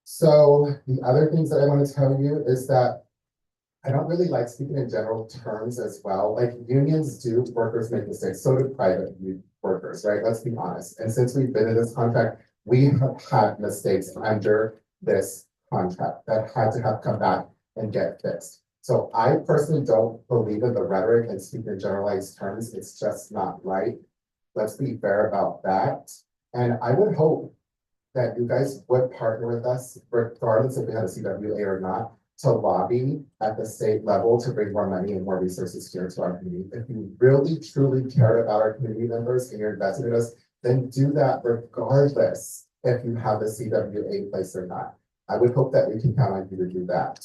So the other things that I want to tell you is that I don't really like speaking in general terms as well. Like unions do, workers make mistakes, so do private workers, right? Let's be honest. And since we've been in this contract, we have had mistakes under this contract that had to have come back and get fixed. So I personally don't believe in the rhetoric and speak in generalized terms. It's just not right. Let's be fair about that. And I would hope that you guys would partner with us, regardless if we had a CWA or not, to lobby at the state level to bring more money and more resources here to our community. If you really truly cared about our community members and you're invested in us, then do that regardless if you have a CWA in place or not. I would hope that we can count on you to do that.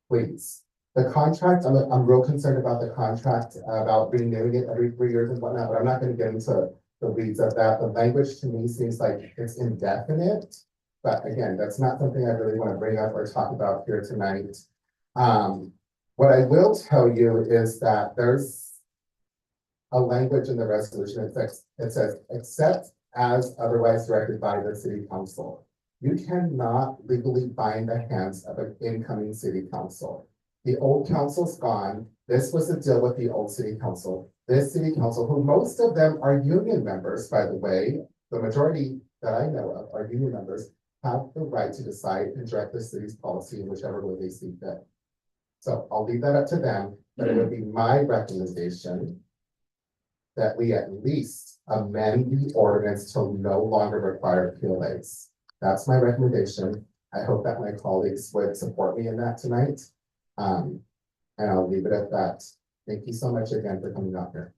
Please. The contract, I'm real concerned about the contract, about renewing it every 3 years and whatnot, but I'm not going to get into the weeds of that. The language to me seems like it's indefinite, but again, that's not something I really want to bring up or talk about here tonight. What I will tell you is that there's a language in the resolution. It says, except as otherwise directed by the city council. You cannot legally bind the hands of an incoming city council. The old council's gone. This was the deal with the old city council. This city council, who most of them are union members, by the way, the majority that I know of are union members, have the right to decide and direct the city's policy in whichever way they see fit. So I'll leave that up to them, but it would be my recommendation that we at least amend the ordinance to no longer require PLAs. That's my recommendation. I hope that my colleagues would support me in that tonight. And I'll leave it at that. Thank you so much again for coming out here.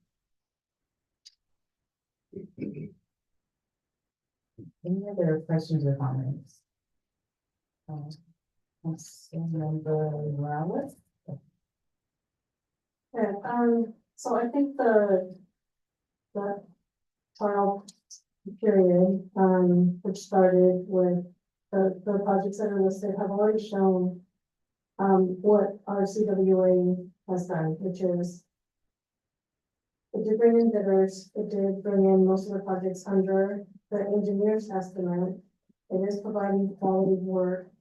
Any other questions or comments? Councilmember Morales? Yeah, so I think the trial period, which started with the projects that are listed have already shown what our CWA has done, which is it did bring in bidders, it did bring in most of the projects under the engineer's estimate. It is providing quality work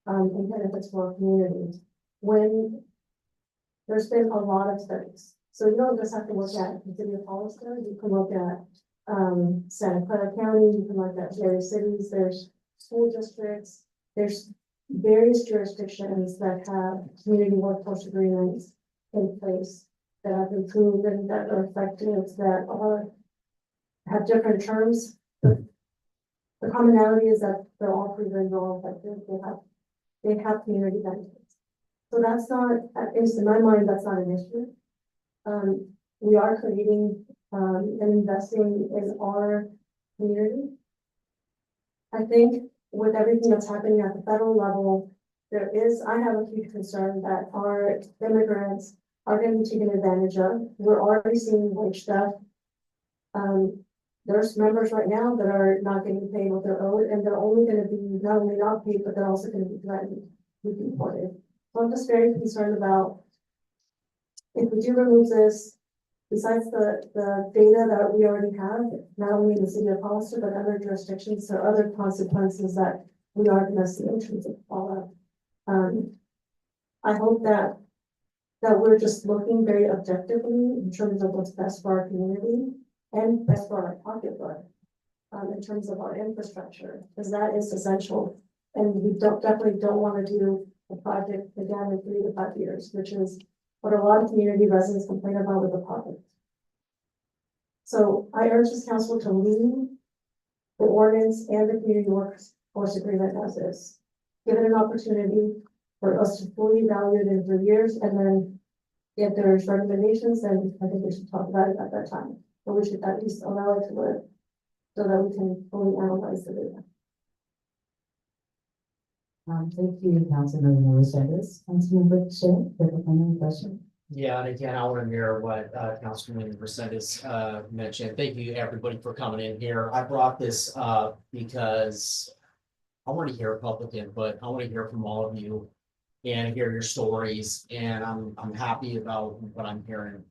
and benefits for our community. When there's been a lot of studies, so you don't just have to look at the city of Hollister, you can look at Santa Clara County, you can look at various cities, there's school districts, there's various jurisdictions that have community workforce agreements in place that have been proven, that are effective, that have different terms. The commonality is that they're all proven, they're all effective, they have community benefits. So that's not, at least in my mind, that's not an issue. We are creating and investing in our community. I think with everything that's happening at the federal level, I have a huge concern that our immigrants are going to be taken advantage of. We're already seeing wage theft. There's members right now that are not getting paid what they're owed, and they're only going to be not only not paid, but they're also going to be threatened to be deported. So I'm just very concerned about if we do remove this, besides the data that we already have, not only in the city of Hollister, but other jurisdictions, there are other consequences that we are going to see in terms of fallout. I hope that we're just looking very objectively in terms of what's best for our community and best for our pocketbook, in terms of our infrastructure, because that is essential. And we definitely don't want to do a project again in 3 to 5 years, which is what a lot of community residents complain about with the project. So I urge this council to leave the ordinance and the community workforce agreement as is. Give it an opportunity for us to fully evaluate it in 3 years, and then if there's recommendations, then I think we should talk about it at that time. But we should at least allow it to live so that we can fully analyze the data. Thank you, Councilmember Mercedes. Councilmember Shea, with a final question. Yeah, and again, I want to mirror what Councilman Mercedes mentioned. Thank you, everybody, for coming in here. I brought this up because I want to hear public input. I want to hear from all of you and hear your stories. And I'm happy about what I'm hearing.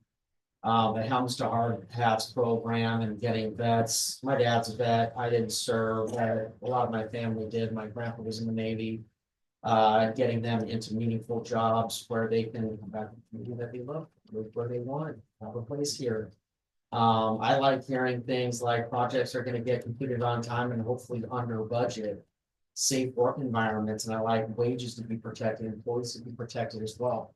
The Helms to Hard Hats program and getting vets. My dad's a vet. I didn't serve. A lot of my family did. My grandpa was in the Navy. Getting them into meaningful jobs where they can come back to the community that they love, live where they want, have a place here. I like hearing things like projects are going to get completed on time and hopefully under budget, safe work environments, and I like wages to be protected, employees to be protected as well.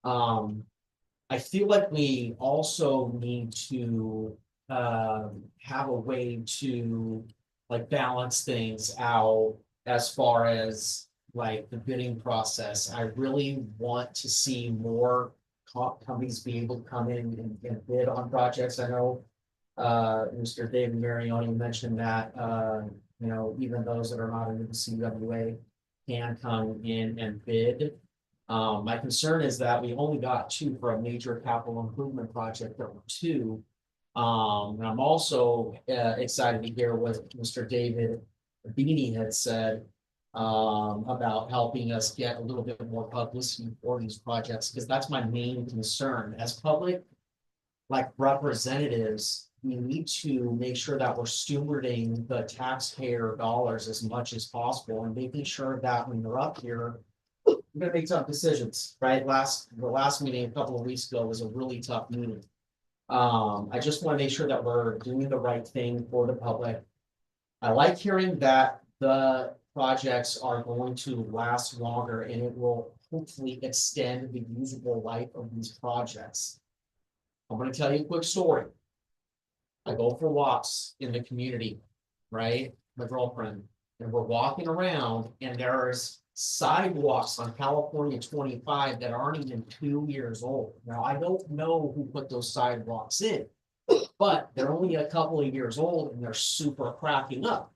I feel like we also need to have a way to like balance things out as far as like the bidding process. I really want to see more companies be able to come in and bid on projects. I know Mr. David Marioni mentioned that you know, even those that are not in the CWA can come in and bid. My concern is that we only got 2 for a major capital improvement project. There were 2. And I'm also excited to hear what Mr. David Beanie had said about helping us get a little bit more publicity for these projects, because that's my main concern. As public, like representatives, we need to make sure that we're stewarding the taxpayer dollars as much as possible and making sure that when you're up here, we're gonna make tough decisions, right? The last meeting a couple of weeks ago was a really tough meeting. I just want to make sure that we're doing the right thing for the public. I like hearing that the projects are going to last longer and it will hopefully extend the usable life of these projects. I'm going to tell you a quick story. I go for walks in the community, right? My girlfriend, and we're walking around and there's sidewalks on California 25 that aren't even 2 years old. Now, I don't know who put those sidewalks in, but they're only a couple of years old and they're super cracking up.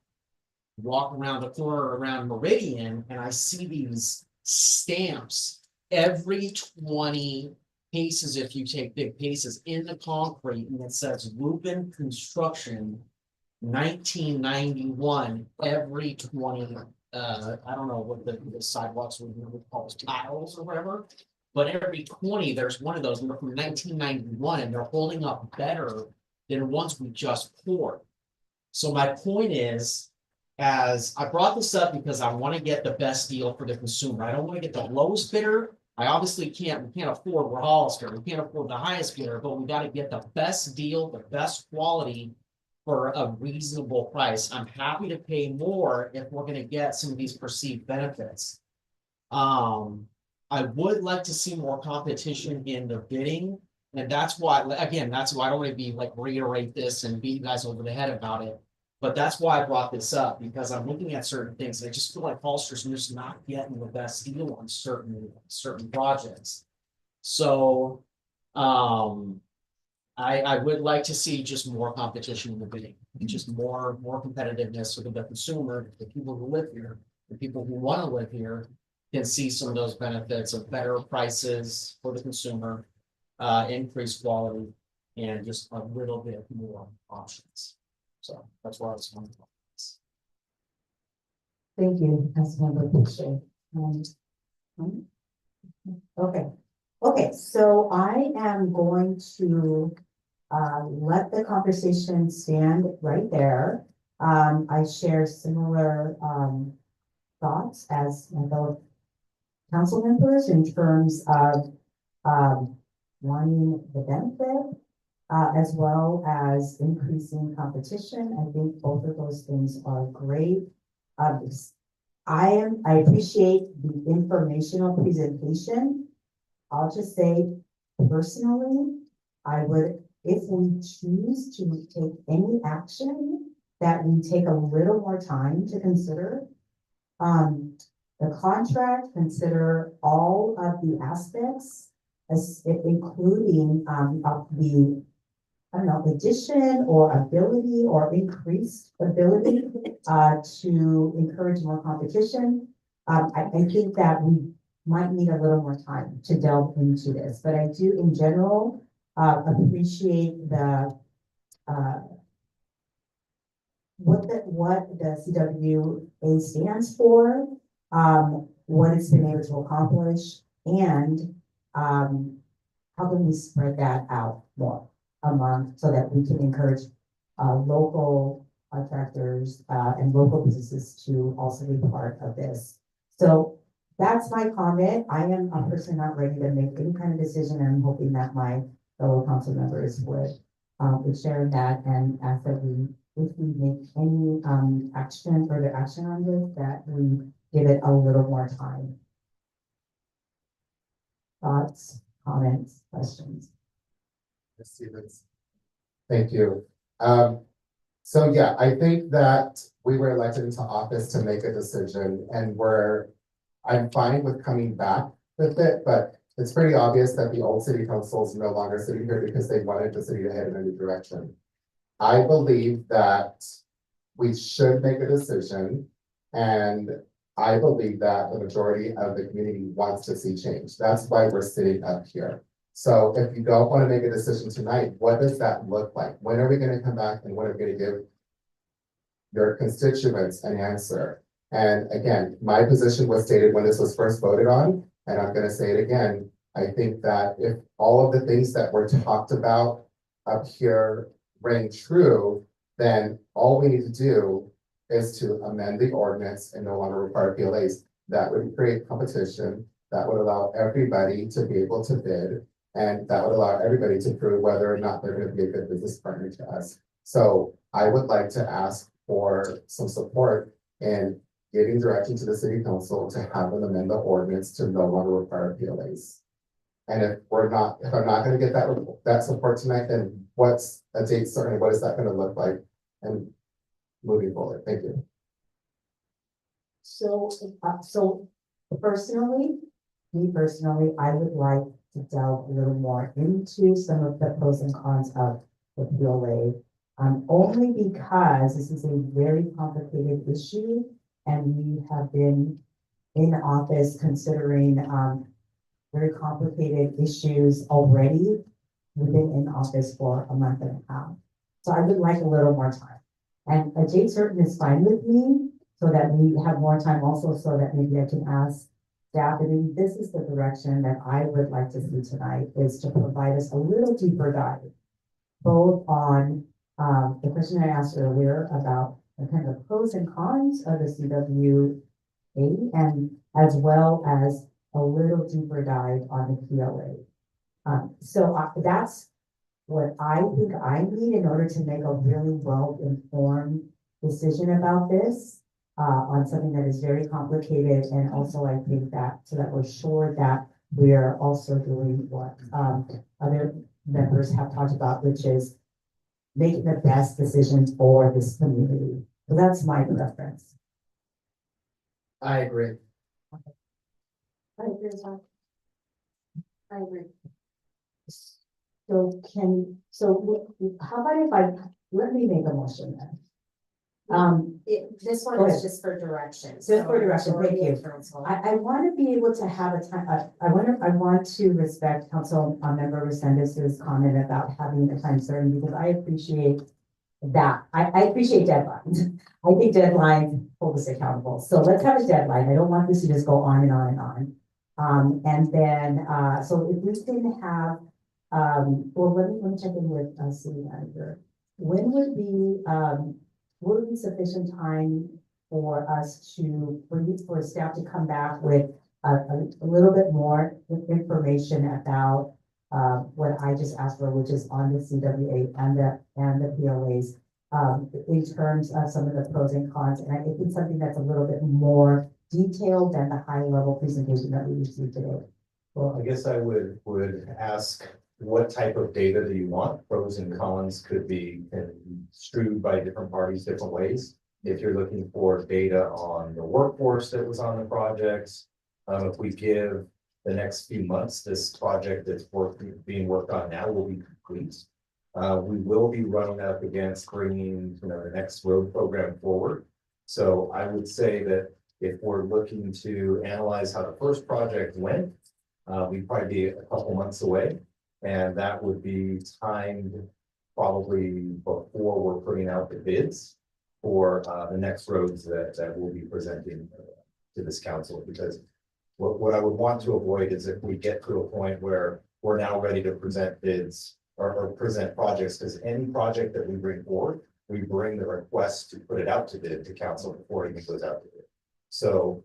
Walk around the corner around Meridian and I see these stamps every 20 paces, if you take big paces, in the concrete, and it says Lupin Construction 1991 every 20 I don't know what the sidewalks would call tiles or whatever, but every 20 there's one of those, and they're from 1991 and they're holding up better than ones we just poured. So my point is, as I brought this up because I want to get the best deal for the consumer. I don't want to get the lowest bidder. I obviously we can't afford, we're Hollister, we can't afford the highest bidder, but we got to get the best deal, the best quality for a reasonable price. I'm happy to pay more if we're going to get some of these perceived benefits. I would like to see more competition in the bidding. And that's why, again, that's why I don't want to be like reiterate this and beat you guys over the head about it. But that's why I brought this up, because I'm looking at certain things. And I just feel like Hollister's just not getting the best deal on certain projects. So I would like to see just more competition in the bidding, just more competitiveness so that the consumer, the people who live here, the people who want to live here can see some of those benefits of better prices for the consumer, increased quality, and just a little bit more options. So that's where I was going. Thank you, Councilmember Shea. Okay, so I am going to let the conversation stand right there. I share similar thoughts as my fellow council members in terms of wanting the benefit as well as increasing competition. I think both of those things are great. I appreciate the informational presentation. I'll just say personally, I would, if we choose to take any action, that we take a little more time to consider the contract, consider all of the aspects, including the addition or ability or increased ability to encourage more competition. I think that we might need a little more time to delve into this, but I do in general, appreciate the, what the CWA stands for, what it's been able to accomplish, and, how can we spread that out more among, so that we can encourage, local contractors, and local businesses to also be part of this. So that's my comment. I am a person not ready to make any kind of decision, and I'm hoping that my fellow council members would share that and ask that we, if we make any, further action on this, that we give it a little more time. Thoughts, comments, questions? Thank you. So yeah, I think that we were elected into office to make a decision, and I'm fine with coming back with it, but it's pretty obvious that the old city council is no longer sitting here because they wanted the city to head in a new direction. I believe that we should make a decision, and I believe that the majority of the community wants to see change. That's why we're sitting up here. So if you don't want to make a decision tonight, what does that look like? When are we going to come back, and when are we going to give your constituents an answer? And again, my position was stated when this was first voted on, and I'm going to say it again. I think that if all of the things that were talked about up here rang true, then all we need to do is to amend the ordinance and no longer require PLAs. That would create competition. That would allow everybody to be able to bid, and that would allow everybody to prove whether or not they're going to be a good business partner to us. So I would like to ask for some support in giving direction to the city council to have them amend the ordinance to no longer require PLAs. And if I'm not going to get that support tonight, then what's a date certain? What is that going to look like? And moving forward, thank you. So, me personally, I would like to delve a little more into some of the pros and cons of the PLA. Only because this is a very complicated issue, and we have been in office considering very complicated issues already. We've been in office for a month and a half. So I would like a little more time. And a date certain is fine with me, so that we have more time also, so that maybe I can ask staff, and maybe this is the direction that I would like to see tonight, is to provide us a little deeper dive, both on the question I asked earlier about the kind of pros and cons of the CWA, and as well as a little deeper dive on the PLA. So that's what I think I need in order to make a really well-informed decision about this, on something that is very complicated. And also I think that, so that we're sure that we are also doing what other members have talked about, which is making the best decisions for this community. So that's my preference. I agree. I agree with that. I agree. So how about if let me make a motion then. This one Go is ahead. just for direction. Just for direction, thank you. I want to be able to have a time, I want to respect Council Member Resendez's comment about having a time certain, because I appreciate that. I appreciate deadlines. I think deadlines hold us accountable. So let's have a deadline. I don't want this to just go on and on and on. And then, so if we can have, well, let me check in with city manager. When would be sufficient time for us for staff to come back with a little bit more information about what I just asked for, which is on the CWA and the PLAs, in terms of some of the pros and cons. And I think something that's a little bit more detailed than the high level presentation that we received today. Well, I guess I would ask, what type of data do you want? Pros and cons could be construed by different parties different ways. If you're looking for data on the workforce that was on the projects, if we give the next few months, this project that's being worked on now will be complete. We will be running up against bringing the next road program forward. So I would say that if we're looking to analyze how the first project went, we'd probably be a couple months away. And that would be timed probably before we're putting out the bids for the next roads that we'll be presenting to this council. Because what I would want to avoid is if we get to a point where we're now ready to present bids or present projects, because any project that we bring forward, we bring the request to put it out to bid to council before it even goes out to bid. So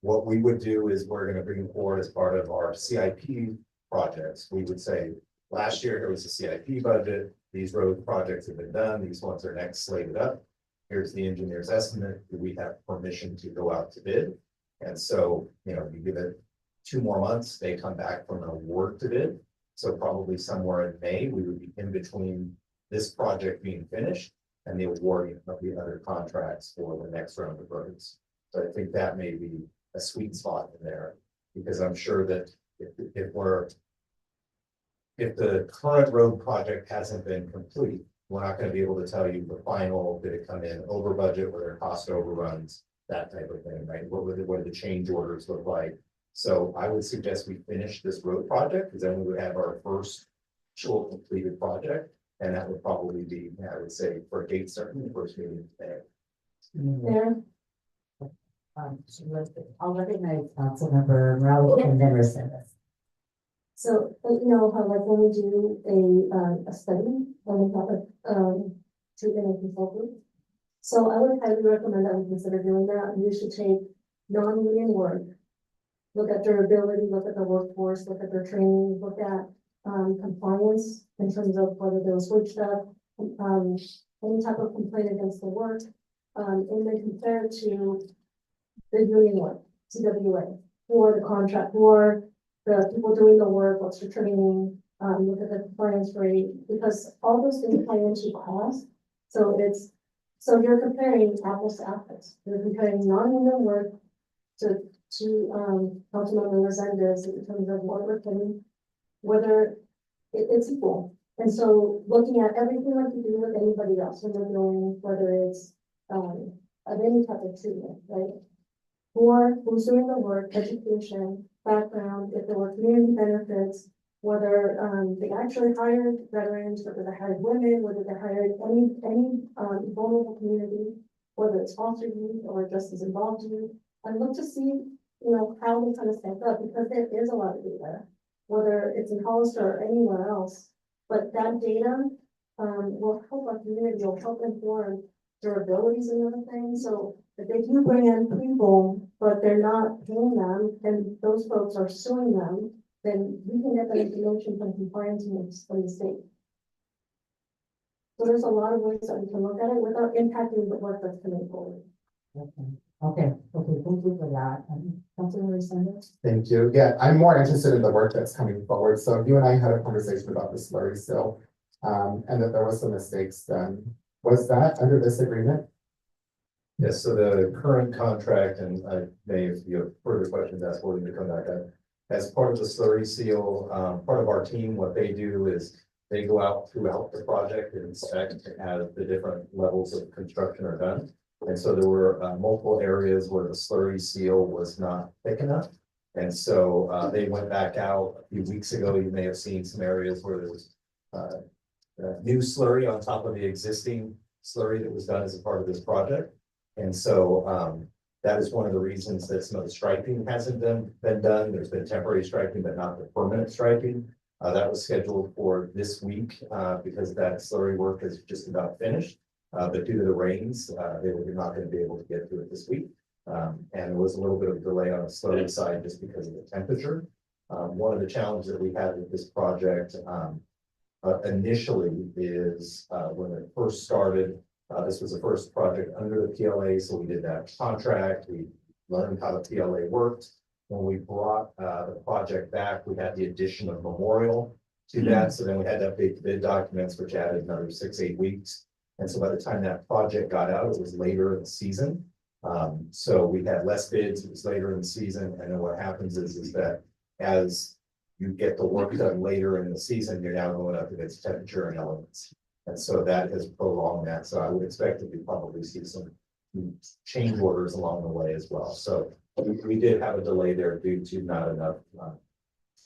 what we would do is we're going to bring forward as part of our CIP projects. We would say, last year there was a CIP budget. These road projects have been done. These ones are next slated up. Here's the engineer's estimate. Do we have permission to go out to bid? And so, you know, you give it 2 more months, they come back from an award to bid. So probably somewhere in May, we would be in between this project being finished and the awarding of the other contracts for the next round of roads. So I think that may be a sweet spot in there, because I'm sure that if the current road project hasn't been complete, we're not going to be able to tell you the final, did it come in over budget, were there cost overruns, that type of thing, right? What do the change orders look like? So I would suggest we finish this road project, because then we would have our first actual completed project. And that would probably be, I would say, for a date certain, the first meeting today. Mayor? I'll recognize Councilmember Morales and then Resendez. So, you know, how like when we do a study on the topic, treatment and control group. So I would highly recommend that we consider doing that. We should take non-union work, look at durability, look at the workforce, look at their training, look at compliance in terms of whether there was wage stuff, any type of complaint against the work, and then compare it to the union work, CWA, for the contract, for the people doing the work, what's the training, look at the compliance rate, because all those things play into cost. So you're comparing apples to apples. You're comparing non-union work to Councilmember Resendez in terms of what we're paying, whether it's equal. And so looking at everything like you do with anybody else when they're doing, whether it's of any type of treatment, right? Or who's doing the work, education, background, if there were community benefits, whether they actually hired veterans, whether they hired women, whether they hired any vulnerable community, whether it's foster youth or just as involved youth, and look to see, you know, how they kind of stack up, because there is a lot of data, whether it's in Hollister or anywhere else. But that data will help our community, will help inform durabilities and other things. So if they do bring in people, but they're not paying them, and those folks are suing them, then we can get that information from compliance units from the state. So there's a lot of ways that we can look at it without impacting the work that's coming forward. Okay, thank you for that. Councilmember Resendez? Thank you. Yeah, I'm more interested in the work that's coming forward. So you and I had a conversation about the slurry seal, and that there was some mistakes done. Was that under this agreement? Yes, so the current contract, and I may, if you have further questions, ask William to come back up. As part of the slurry seal, part of our team, what they do is they go out throughout the project and inspect as the different levels of construction are done. And so there were multiple areas where the slurry seal was not thick enough. And so they went back out a few weeks ago. You may have seen some areas where there was new slurry on top of the existing slurry that was done as a part of this project. And so that is one of the reasons that some of the striping hasn't been done. There's been temporary striping, but not the permanent striping. That was scheduled for this week because that slurry work is just about finished. But due to the rains, they were not going to be able to get to it this week. And there was a little bit of a delay on the slurry side just because of the temperature. One of the challenges that we had with this project initially is when it first started, this was the first project under the PLA, so we did that contract. We learned how the PLA worked. When we brought the project back, we had the addition of memorial to that. So then we had to update the bid documents, which added another 6-8 weeks. And so by the time that project got out, it was later in the season. So we had less bids, it was later in the season. And then what happens is that as you get the work done later in the season, you're now going up against temperature and elements. And so that has prolonged that. So I would expect that we probably see some change orders along the way as well. So we did have a delay there due to not enough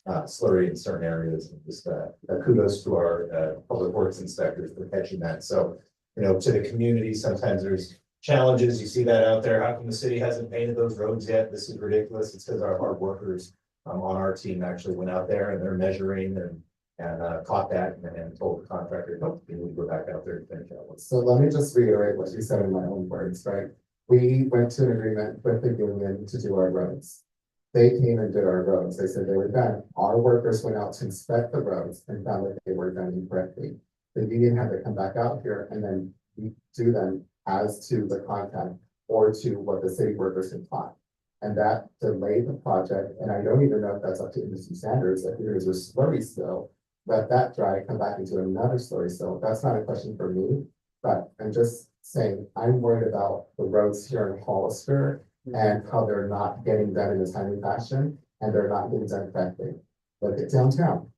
slurry in certain areas. And just kudos to our public works inspectors for catching that. So, you know, to the community, sometimes there's challenges. You see that out there. How come the city hasn't painted those roads yet? This is ridiculous. It's because our hard workers on our team actually went out there and they're measuring and caught that and told the contractor, nope, you need to go back out there and finish out. So let me just reiterate what you said in my own words, right? We went to an agreement with the union to do our roads. They came and did our roads. They said they were done. Our workers went out to inspect the roads and found that they were done incorrectly. The union had to come back out here and then do them as to the contract or to what the city workers had taught. And that delayed the project. And I don't even know if that's up to industry standards. If there's a slurry still, let that dry, come back into another slurry still. That's not a question for me, but I'm just saying, I'm worried about the roads here in Hollister and how they're not getting done in a timely fashion and they're not getting done correctly. Look at downtown.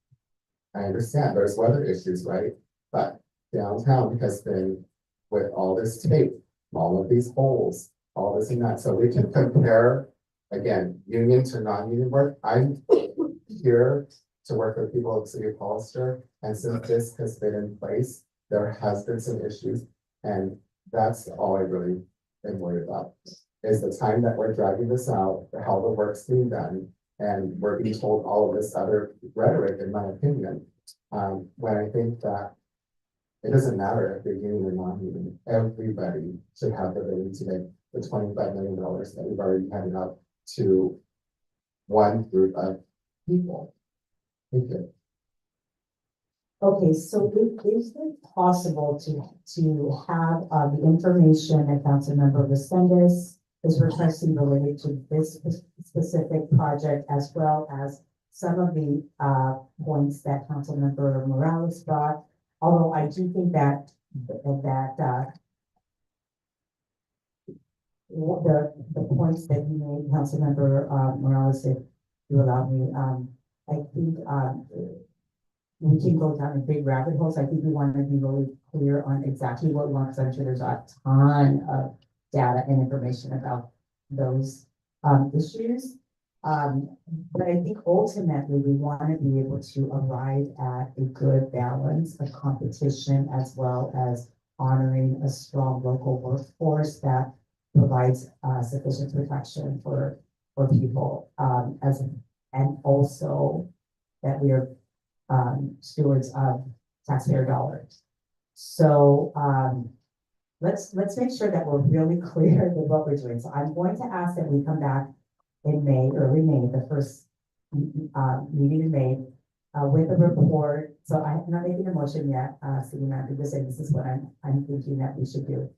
I understand there's weather issues, right? But downtown has been with all this tape, all of these holes, all this and that. So we can compare, again, union to non-union work. I'm here to work with people at the city of Hollister. And since this has been in place, there has been some issues. And that's all I really am worried about, is the time that we're dragging this out, how the work's being done. And we're being told all of this other rhetoric, in my opinion, when I think that it doesn't matter if you're union or non-union, everybody should have the ability to make the $25 million that we've already handed out to one group of people. Thank you. Okay, so is it possible to have the information that Councilmember Resendez is requesting related to this specific project, as well as some of the points that Councilmember Morales brought? Although I do think that the points that you made, Councilmember Morales, if you allow me, I think we can go down in big rabbit holes. I think we want to be really clear on exactly what we want, because I'm sure there's a ton of data and information about those issues. But I think ultimately we want to be able to arrive at a good balance of competition, as well as honoring a strong local workforce that provides sufficient protection for people, and also that we are stewards of taxpayer dollars. So let's make sure that we're really clear with what we're doing. So I'm going to ask that we come back in May, early May, the first meeting in May, with a report. So I'm not making a motion yet, City Manager, just saying this is what I'm thinking that we should do.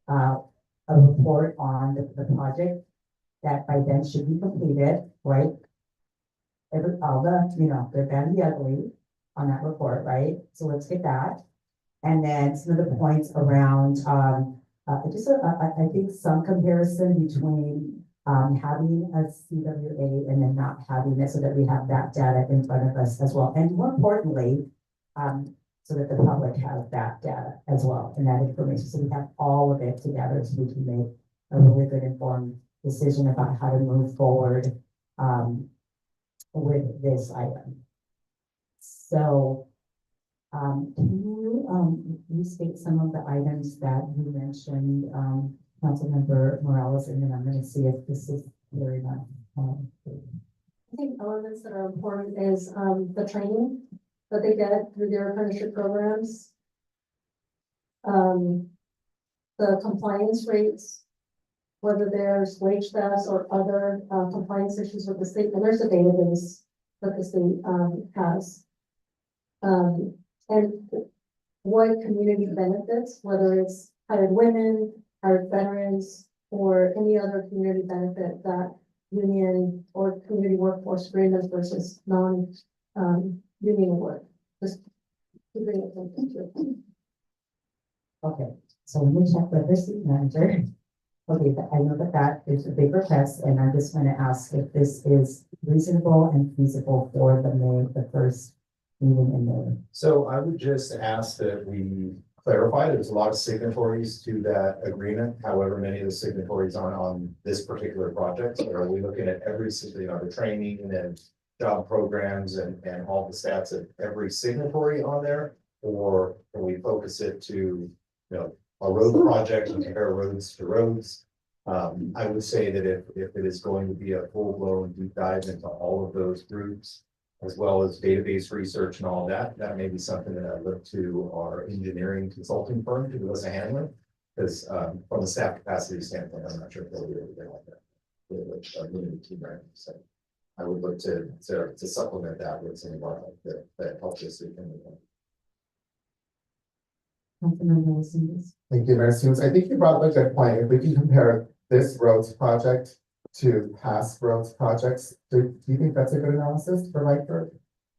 A report on the project that by then should be completed, right? All the, you know, the bad and the ugly on that report, right? So let's get that. And then some of the points around, I think some comparison between having a CWA and then not having it, so that we have that data in front of us as well. And more importantly, so that the public has that data as well and that information. So we have all of it together, so we can make a really good informed decision about how to move forward with this item. So can you restate some of the items that you mentioned, Councilmember Morales, and then I'm going to see if this is clear enough. I think elements that are important is the training that they get through their apprenticeship programs. The compliance rates, whether there's wage thefts or other compliance issues with the state, and there's a database that the state has. And what community benefits, whether it's hired women, hired veterans, or any other community benefit that union or community workforce agreements versus non-union work. Just to bring it to picture. Okay, so let me check with the city manager. Okay, I know that is a big request, and I'm just going to ask if this is reasonable and feasible for the first meeting in May. So I would just ask that we clarify, there's a lot of signatories to that agreement. However, many of the signatories aren't on this particular project. So are we looking at every, the training and job programs and all the stats of every signatory on there? Or can we focus it to, a road project and compare roads to roads? I would say that if it is going to be a full-blown deep dive into all of those groups, as well as database research and all that, that may be something that I look to our engineering consulting firm to do us a handling. Because from a staff capacity standpoint, I'm not sure if they'll do anything like that. Which are limited team right. So I would look to supplement that with some of our that helps us. Councilmember Wilson. Thank you, Mayor Stevens. I think you brought up a good point. If we can compare this roads project to past roads projects, do you think that's a good analysis for Lightford?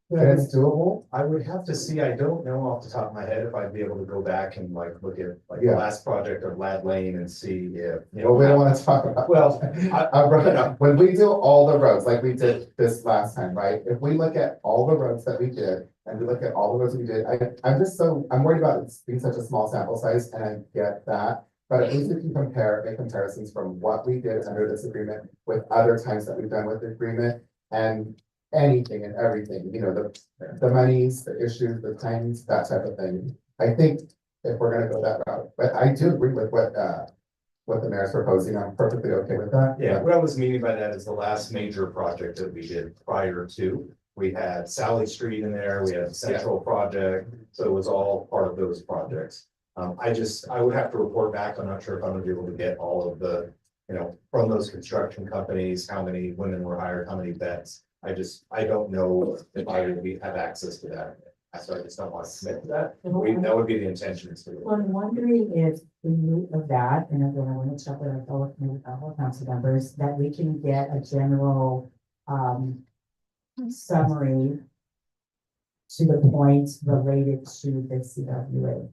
And it's doable? I would have to see, I don't know off the top of my head if I'd be able to go back and look at the Yeah. last project of Lad Lane and see if. Well, we don't want to talk about. Well, I brought it up. When we do all the roads, like we did this last time, right? If we look at all the roads that we did, and we look at all the roads we did, I'm worried about it being such a small sample size, and I get that. But at least if you make comparisons from what we did under this agreement with other times that we've done with the agreement and anything and everything, the monies, the issues, the times, that type of thing. I think if we're gonna go that route, but I do agree with what the mayor's proposing. I'm perfectly okay with that. Yeah, what I was meaning by that is the last major project that we did prior to. We had Sally Street in there, we had Central Project, so it was all part of those projects. I would have to report back. I'm not sure if I'm gonna be able to get all of the, from those construction companies, how many women were hired, how many vets. I don't know if I would have access to that. So I just don't want to commit to that. That would be the intention. Well, I'm wondering if in lieu of that, and again, I want to check with our fellow council members, that we can get a general summary to the points related to the CWA.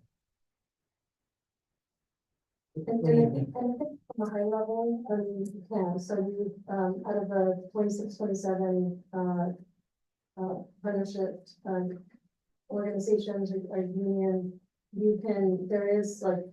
And I think from a high level, you can, so you, out of the 26-27 partnership organizations or union, there is like,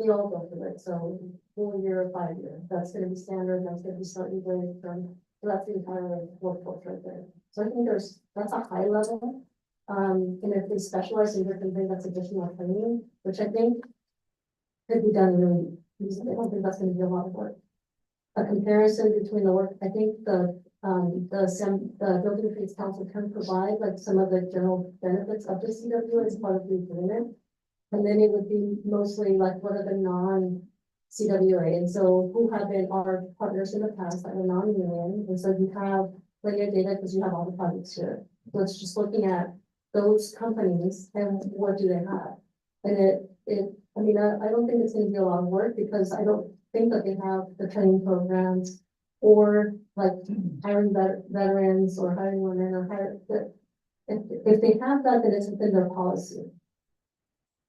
they all go through it, so 4 year or 5 year, that's gonna be standard, that's gonna be slightly varied from, so that's the entire workforce right there. So I think that's a high level, and if they specialize in different things, that's additional training, which I think could be done really easily. I don't think that's gonna be a lot of work. A comparison between the work, I think the Building and Trades Council can provide like some of the general benefits of the CWA as part of the agreement. And then it would be mostly like what are the non-CWA, and so who have been our partners in the past that were non-union, and so you have plenty of data because you have all the projects here. So it's just looking at those companies and what do they have. And I don't think it's gonna be a lot of work because I don't think that they have the training programs or like hiring veterans or hiring women or if they have that, then it's within their policy.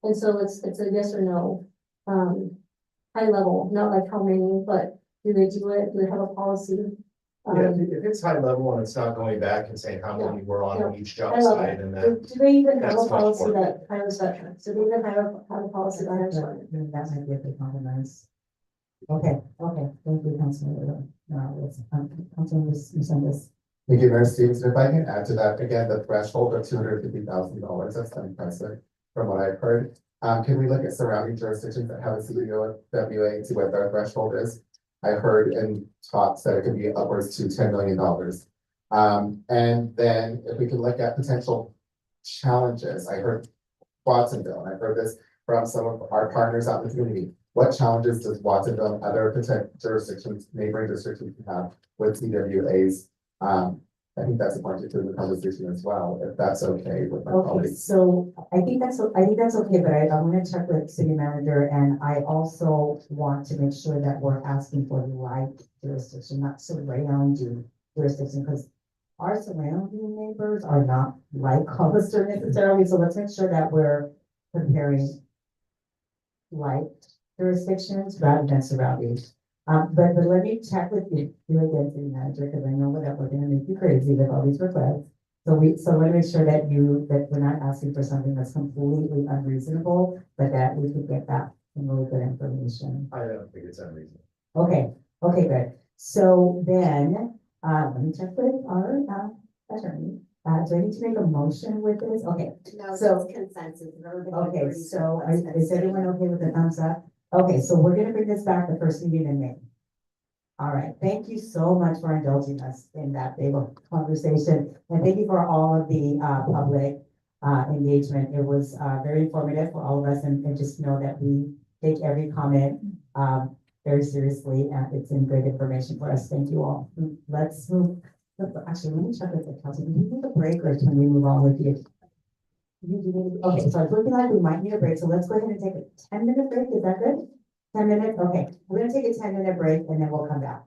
And so it's a yes or no, high level, not like how many, but do they do it? Do they have a policy? Yeah, if it's high level and it's not going back and saying how many were on each job I love site it. and Do then. they even have that's a much policy more. that hires veterans? Do they even have a policy that hires veterans? That might be a good compromise. Okay, thank you, Councilmember. Councilmember Lucinda. Thank you, Mayor Stevens. If I can add to that, again, the threshold of $250,000, that's impressive from what I've heard. Can we look at surrounding jurisdictions that have a CWA and see what their threshold is? I heard in talks that it could be upwards to $10 million. And then if we can look at potential challenges, I heard Watsonville, and I heard this from some of our partners out in the community. What challenges does Watsonville and other potential jurisdictions, neighboring jurisdictions have with CWAs? I think that's important to the conversation as well, if that's okay with my Okay, colleagues. so I think that's okay, but I want to check with city manager, and I also want to make sure that we're asking for the right jurisdiction, not surrounding jurisdiction, because our surrounding neighbors are not like Hollister necessarily, so let's make sure that we're comparing like jurisdictions rather than surrounding. But let me check with you again, city manager, because I know that we're gonna make you crazy with all these requests. So let me make sure that that we're not asking for something that's completely unreasonable, but that we could get that some really good information. I don't think it's unreasonable. Okay, okay, good. So then, let me check with our, attorney. Do I need to make a motion with this? Okay, No, so- it's consensus. okay, so is everyone okay with the thumbs up? Okay, so we're gonna bring this back the first meeting in May. All right, thank you so much for indulging us in that big conversation. And thank you for all of the, public, engagement. It was, very informative for all of us and just know that we take every comment, very seriously. It's in great information for us. Thank you all. Let's move. Actually, let me check with the council. Do you need a break or can we move on with you? Okay, so it's looking like we might need a break. So let's go ahead and take a 10-minute break. Is that good? 10 minutes? Okay, we're gonna take a 10-minute break and then we'll come back.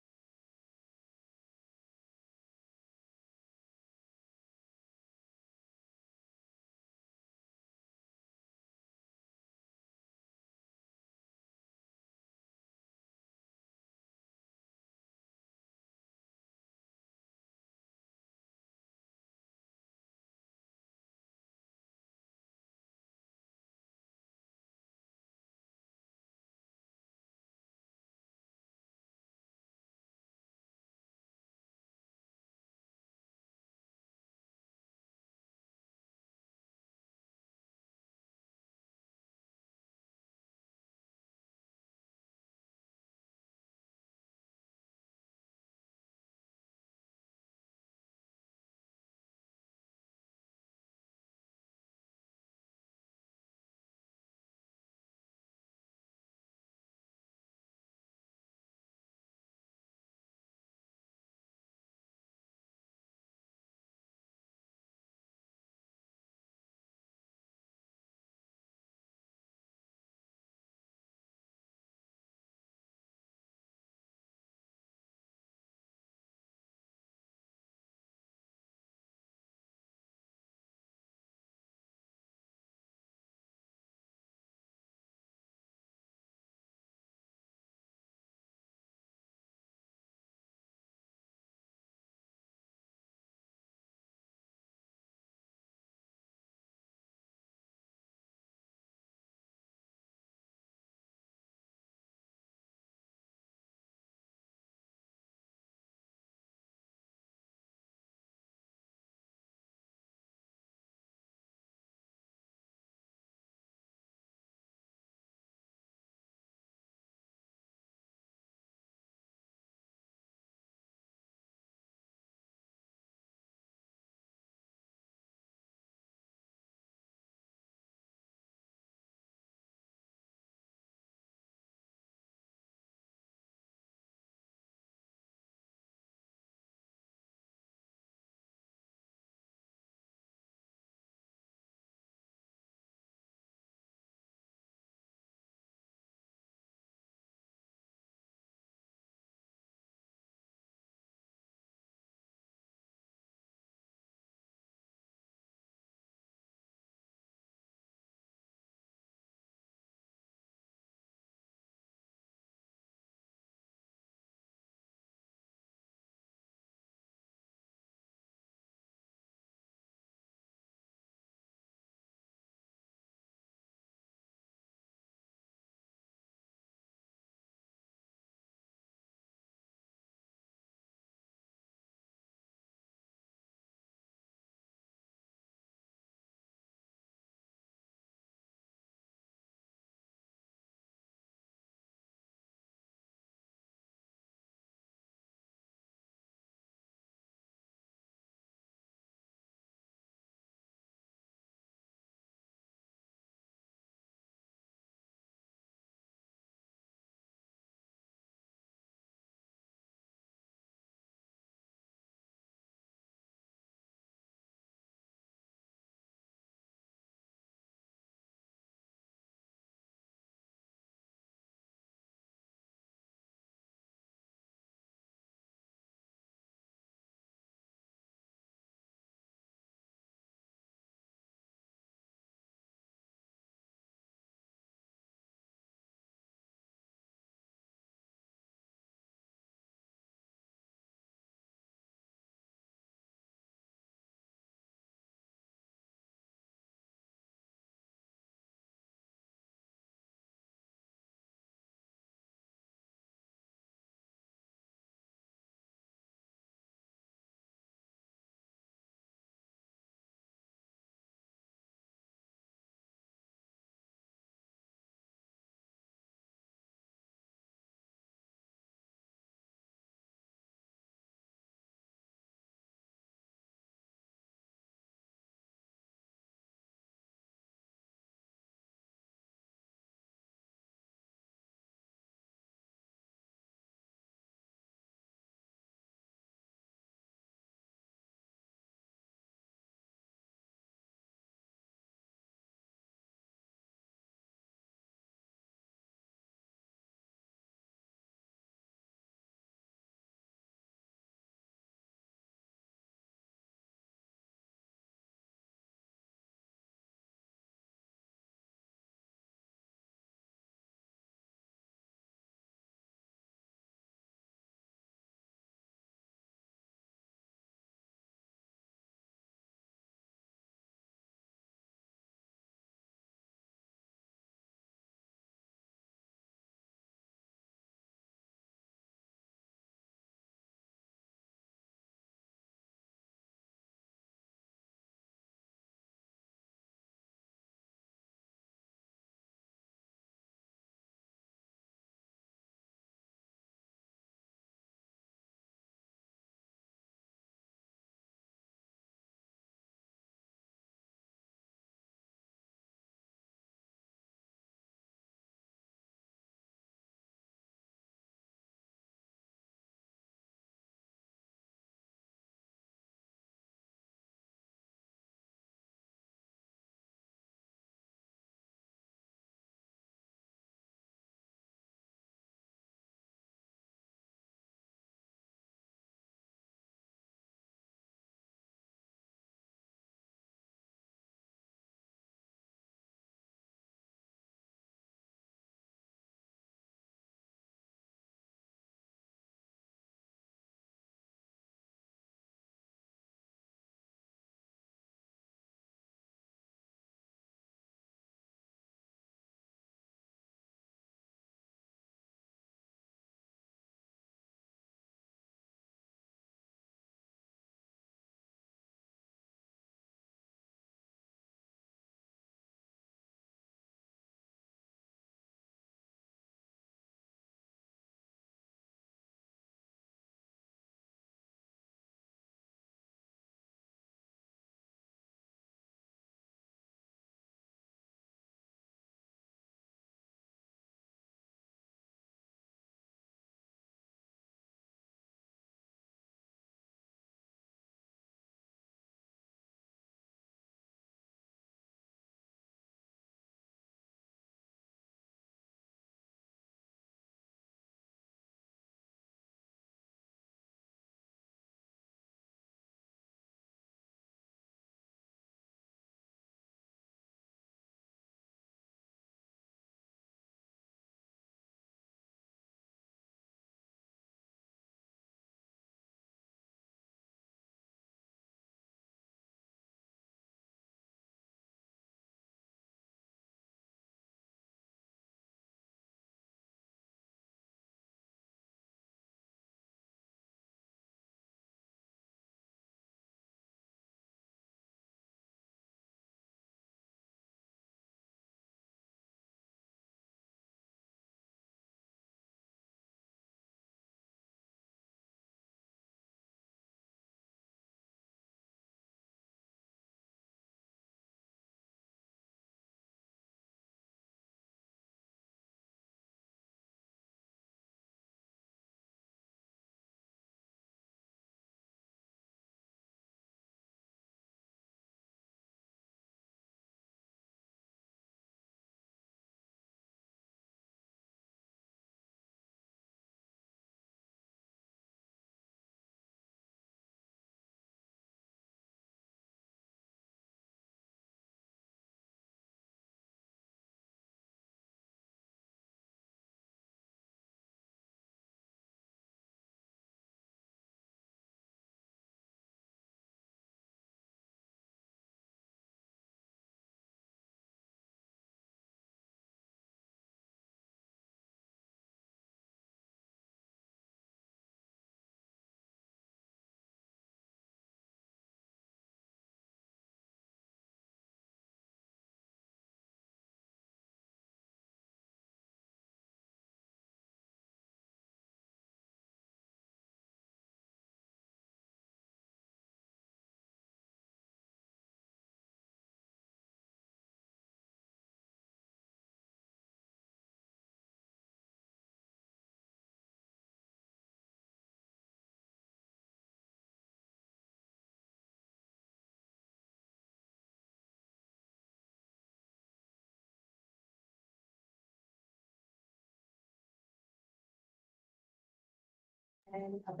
And up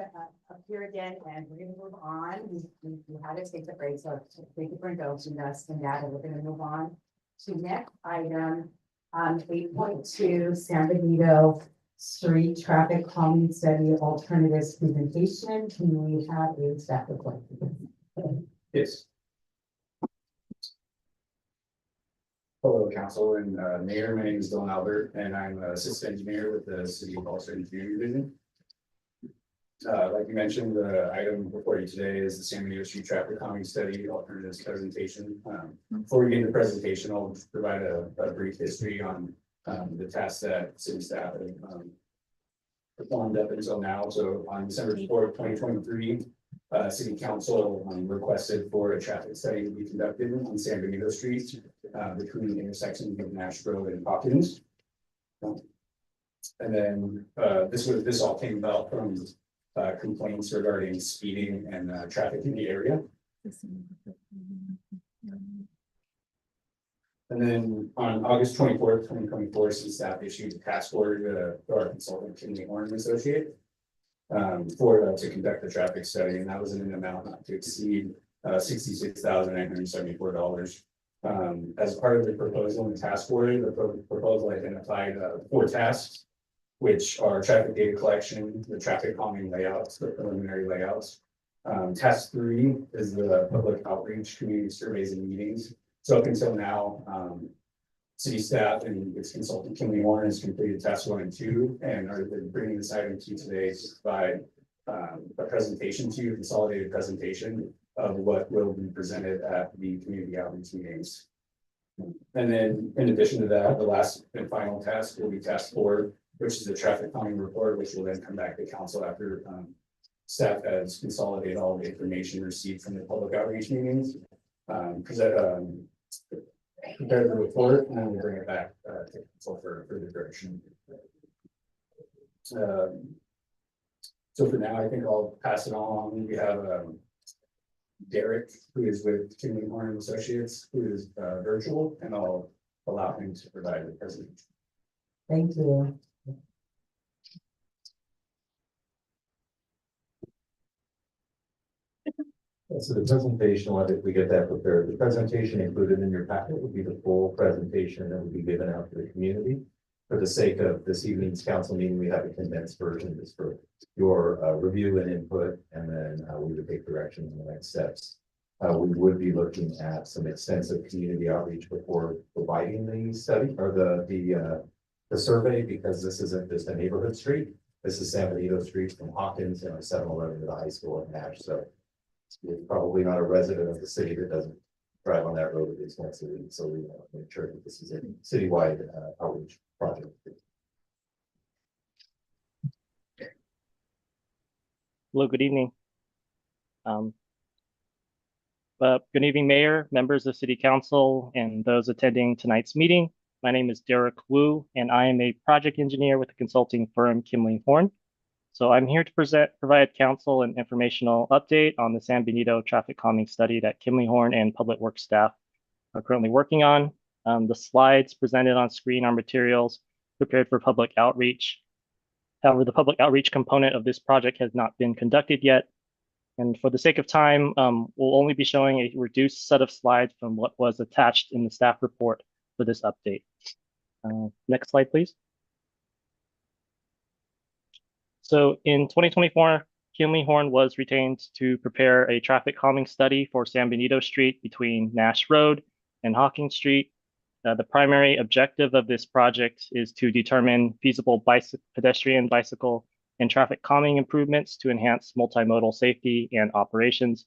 here again, and we're gonna move on. We had to take the break, so thank you for indulging us in that, and we're gonna move on to next item. 8.2 San Benito Street Traffic Calming Study Alternatives Presentation. Can we have a staff report? Yes. Hello, council and mayor. My name is Dylan Albert, and I'm an assistant engineer with the City of Hollister Engineering Division. Like you mentioned, the item before you today is the San Benito Street Traffic Calming Study Alternatives Presentation. Before we get into the presentation, I'll just provide a brief history on the tasks that city staff have performed up until now. So on December 4th, 2023, City Council requested for a traffic study to be conducted on San Benito Street between the intersections of Nash Road and Hawkins. And then this all came about from complaints regarding speeding and traffic in the area. And then on August 24th, 2024, city staff issued a task order to our consultant, Kinley Horn and Associate, to conduct the traffic study, and that was in an amount not to exceed $66,974. As part of the proposal and task order, the proposal identified 4 tasks, which are traffic data collection, the traffic calming layouts, the preliminary layouts. Task 3 is the public outreach, community surveys and meetings. So up until now, city staff and its consultant, Kinley Horn, has completed task 1 and 2, and are bringing this item to you today to provide a presentation to you, consolidated presentation of what will be presented at the community outreach meetings. And then in addition to that, the last and final task will be task 4, which is the traffic calming report, which will then come back to council after staff has consolidated all the information received from the public outreach meetings. Prepare the report, and then we'll bring it back to council for further direction. So for now, I think I'll pass it on. We have Derek, who is with Kinley Horn and Associates, who is virtual, and I'll allow him to provide the presentation. Thank you. So the presentation, I'll let we get that prepared. The presentation included in your packet would be the full presentation that will be given out to the community. For the sake of this evening's council meeting, we have a condensed version just for your review and input, and then we would take direction on the next steps. We would be looking at some extensive community outreach before providing the study or the survey, because this isn't just a neighborhood street. This is San Benito Street from Hawkins and 7-Eleven to the high school in Nash. So you're probably not a resident of the city that doesn't drive on that road at least once a week. So we want to make sure that this is a citywide outreach project. Hello, good evening. Good evening, Mayor, members of City Council, and those attending tonight's meeting. My name is Derek Wu, and I am a project engineer with the consulting firm Kinley Horn. So I'm here to provide council an informational update on the San Benito traffic calming study that Kinley Horn and Public Works staff are currently working on. The slides presented on screen are materials prepared for public outreach. However, the public outreach component of this project has not been conducted yet. And for the sake of time, we'll only be showing a reduced set of slides from what was attached in the staff report for this update. Next slide, please. So in 2024, Kinley Horn was retained to prepare a traffic calming study for San Benito Street between Nash Road and Hawking Street. The primary objective of this project is to determine feasible pedestrian, bicycle, and traffic calming improvements to enhance multimodal safety and operations.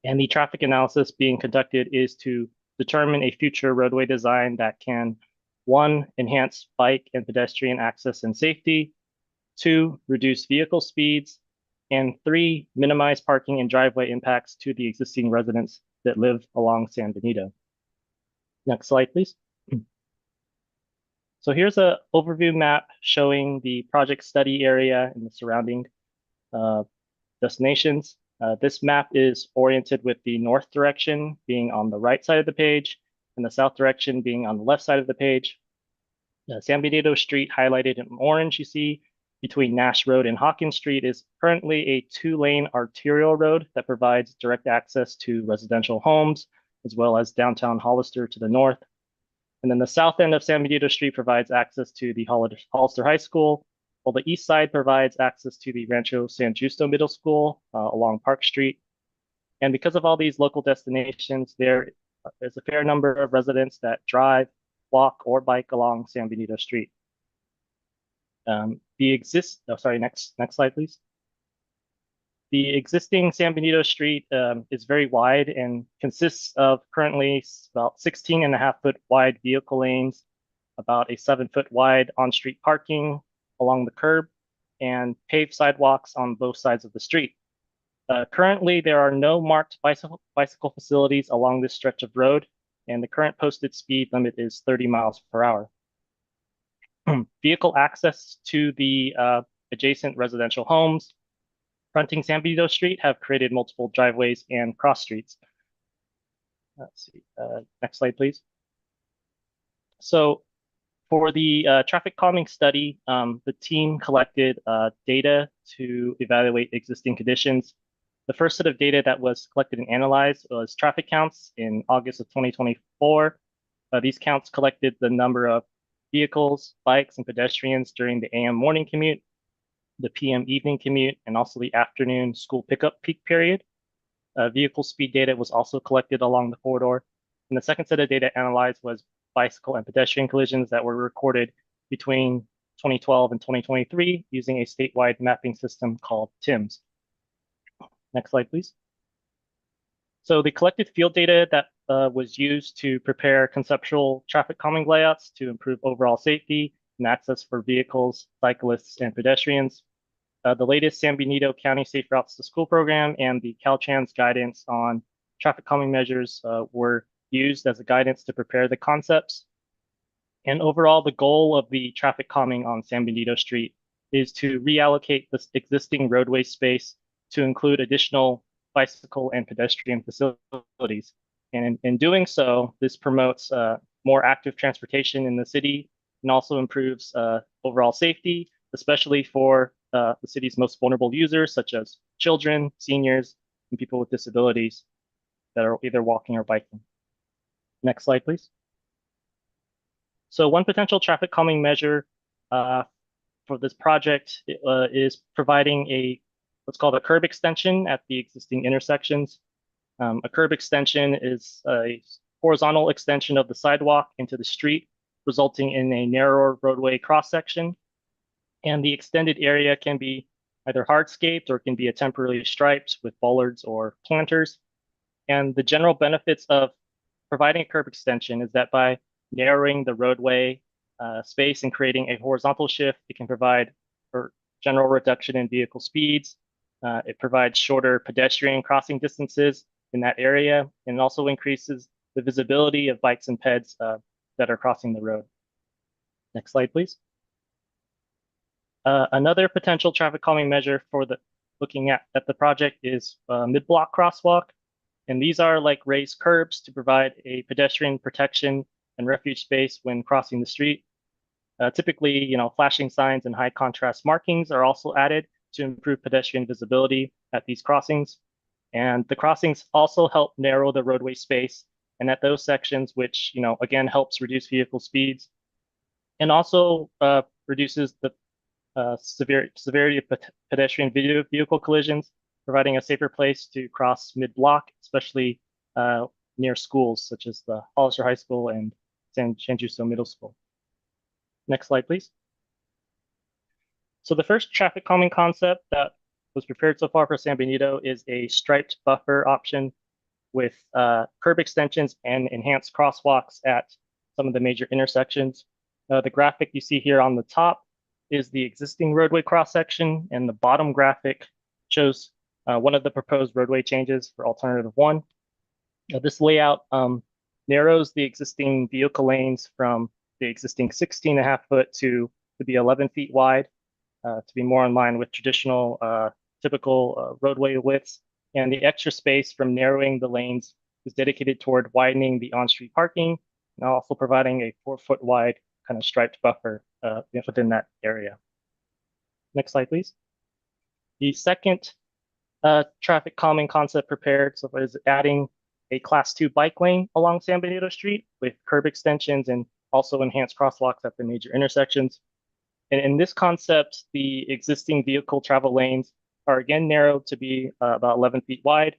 And the traffic analysis being conducted is to determine a future roadway design that can, 1, enhance bike and pedestrian access and safety, 2, reduce vehicle speeds, and 3, minimize parking and driveway impacts to the existing residents that live along San Benito. Next slide, please. So here's an overview map showing the project study area and the surrounding destinations. This map is oriented with the north direction being on the right side of the page and the south direction being on the left side of the page. San Benito Street highlighted in orange, you see, between Nash Road and Hawkins Street is currently a 2-lane arterial road that provides direct access to residential homes, as well as downtown Hollister to the north. And then the south end of San Benito Street provides access to the Hollister High School, while the east side provides access to the Rancho San Justo Middle School along Park Street. And because of all these local destinations, there is a fair number of residents that drive, walk, or bike along San Benito Street. Next slide, please. The existing San Benito Street is very wide and consists of currently about 16.5-foot wide vehicle lanes, about a 7-foot wide on-street parking along the curb, and paved sidewalks on both sides of the street. Currently, there are no marked bicycle facilities along this stretch of road, and the current posted speed limit is 30 miles per hour. Vehicle access to the adjacent residential homes fronting San Benito Street have created multiple driveways and cross streets. Let's see, next slide, please. So for the traffic calming study, the team collected data to evaluate existing conditions. The first set of data that was collected and analyzed was traffic counts in August of 2024. These counts collected the number of vehicles, bikes, and pedestrians during the AM morning commute, the PM evening commute, and also the afternoon school pickup peak period. Vehicle speed data was also collected along the corridor. And the second set of data analyzed was bicycle and pedestrian collisions that were recorded between 2012 and 2023 using a statewide mapping system called TIMS. Next slide, please. So the collected field data that was used to prepare conceptual traffic calming layouts to improve overall safety and access for vehicles, cyclists, and pedestrians. The latest San Benito County Safe Routes to School program and the Caltrans guidance on traffic calming measures were used as a guidance to prepare the concepts. And overall, the goal of the traffic calming on San Benito Street is to reallocate this existing roadway space to include additional bicycle and pedestrian facilities. And in doing so, this promotes more active transportation in the city and also improves overall safety, especially for the city's most vulnerable users, such as children, seniors, and people with disabilities that are either walking or biking. Next slide, please. So one potential traffic calming measure for this project is providing what's called a curb extension at the existing intersections. A curb extension is a horizontal extension of the sidewalk into the street, resulting in a narrower roadway cross-section. And the extended area can be either hardscaped or can be a temporarily striped with bollards or planters. And the general benefits of providing a curb extension is that by narrowing the roadway space and creating a horizontal shift, it can provide for general reduction in vehicle speeds. It provides shorter pedestrian crossing distances in that area, and also increases the visibility of bikes and peds that are crossing the road. Next slide, please. Another potential traffic calming measure for looking at the project is mid-block crosswalk. And these are like raised curbs to provide a pedestrian protection and refuge space when crossing the street. Typically, flashing signs and high contrast markings are also added to improve pedestrian visibility at these crossings. And the crossings also help narrow the roadway space and at those sections, which, again, helps reduce vehicle speeds and also reduces the severity of pedestrian vehicle collisions, providing a safer place to cross mid-block, especially near schools such as the Hollister High School and San Justo Middle School. Next slide, please. So the first traffic calming concept that was prepared so far for San Benito is a striped buffer option with curb extensions and enhanced crosswalks at some of the major intersections. The graphic you see here on the top is the existing roadway cross-section, and the bottom graphic shows one of the proposed roadway changes for alternative 1. This layout narrows the existing vehicle lanes from the existing 16.5-foot to be 11 feet wide to be more in line with traditional typical roadway widths. And the extra space from narrowing the lanes is dedicated toward widening the on-street parking and also providing a 4-foot wide kind of striped buffer within that area. Next slide, please. The second traffic calming concept prepared so is adding a class 2 bike lane along San Benito Street with curb extensions and also enhanced crosswalks at the major intersections. And in this concept, the existing vehicle travel lanes are again narrowed to be about 11 feet wide.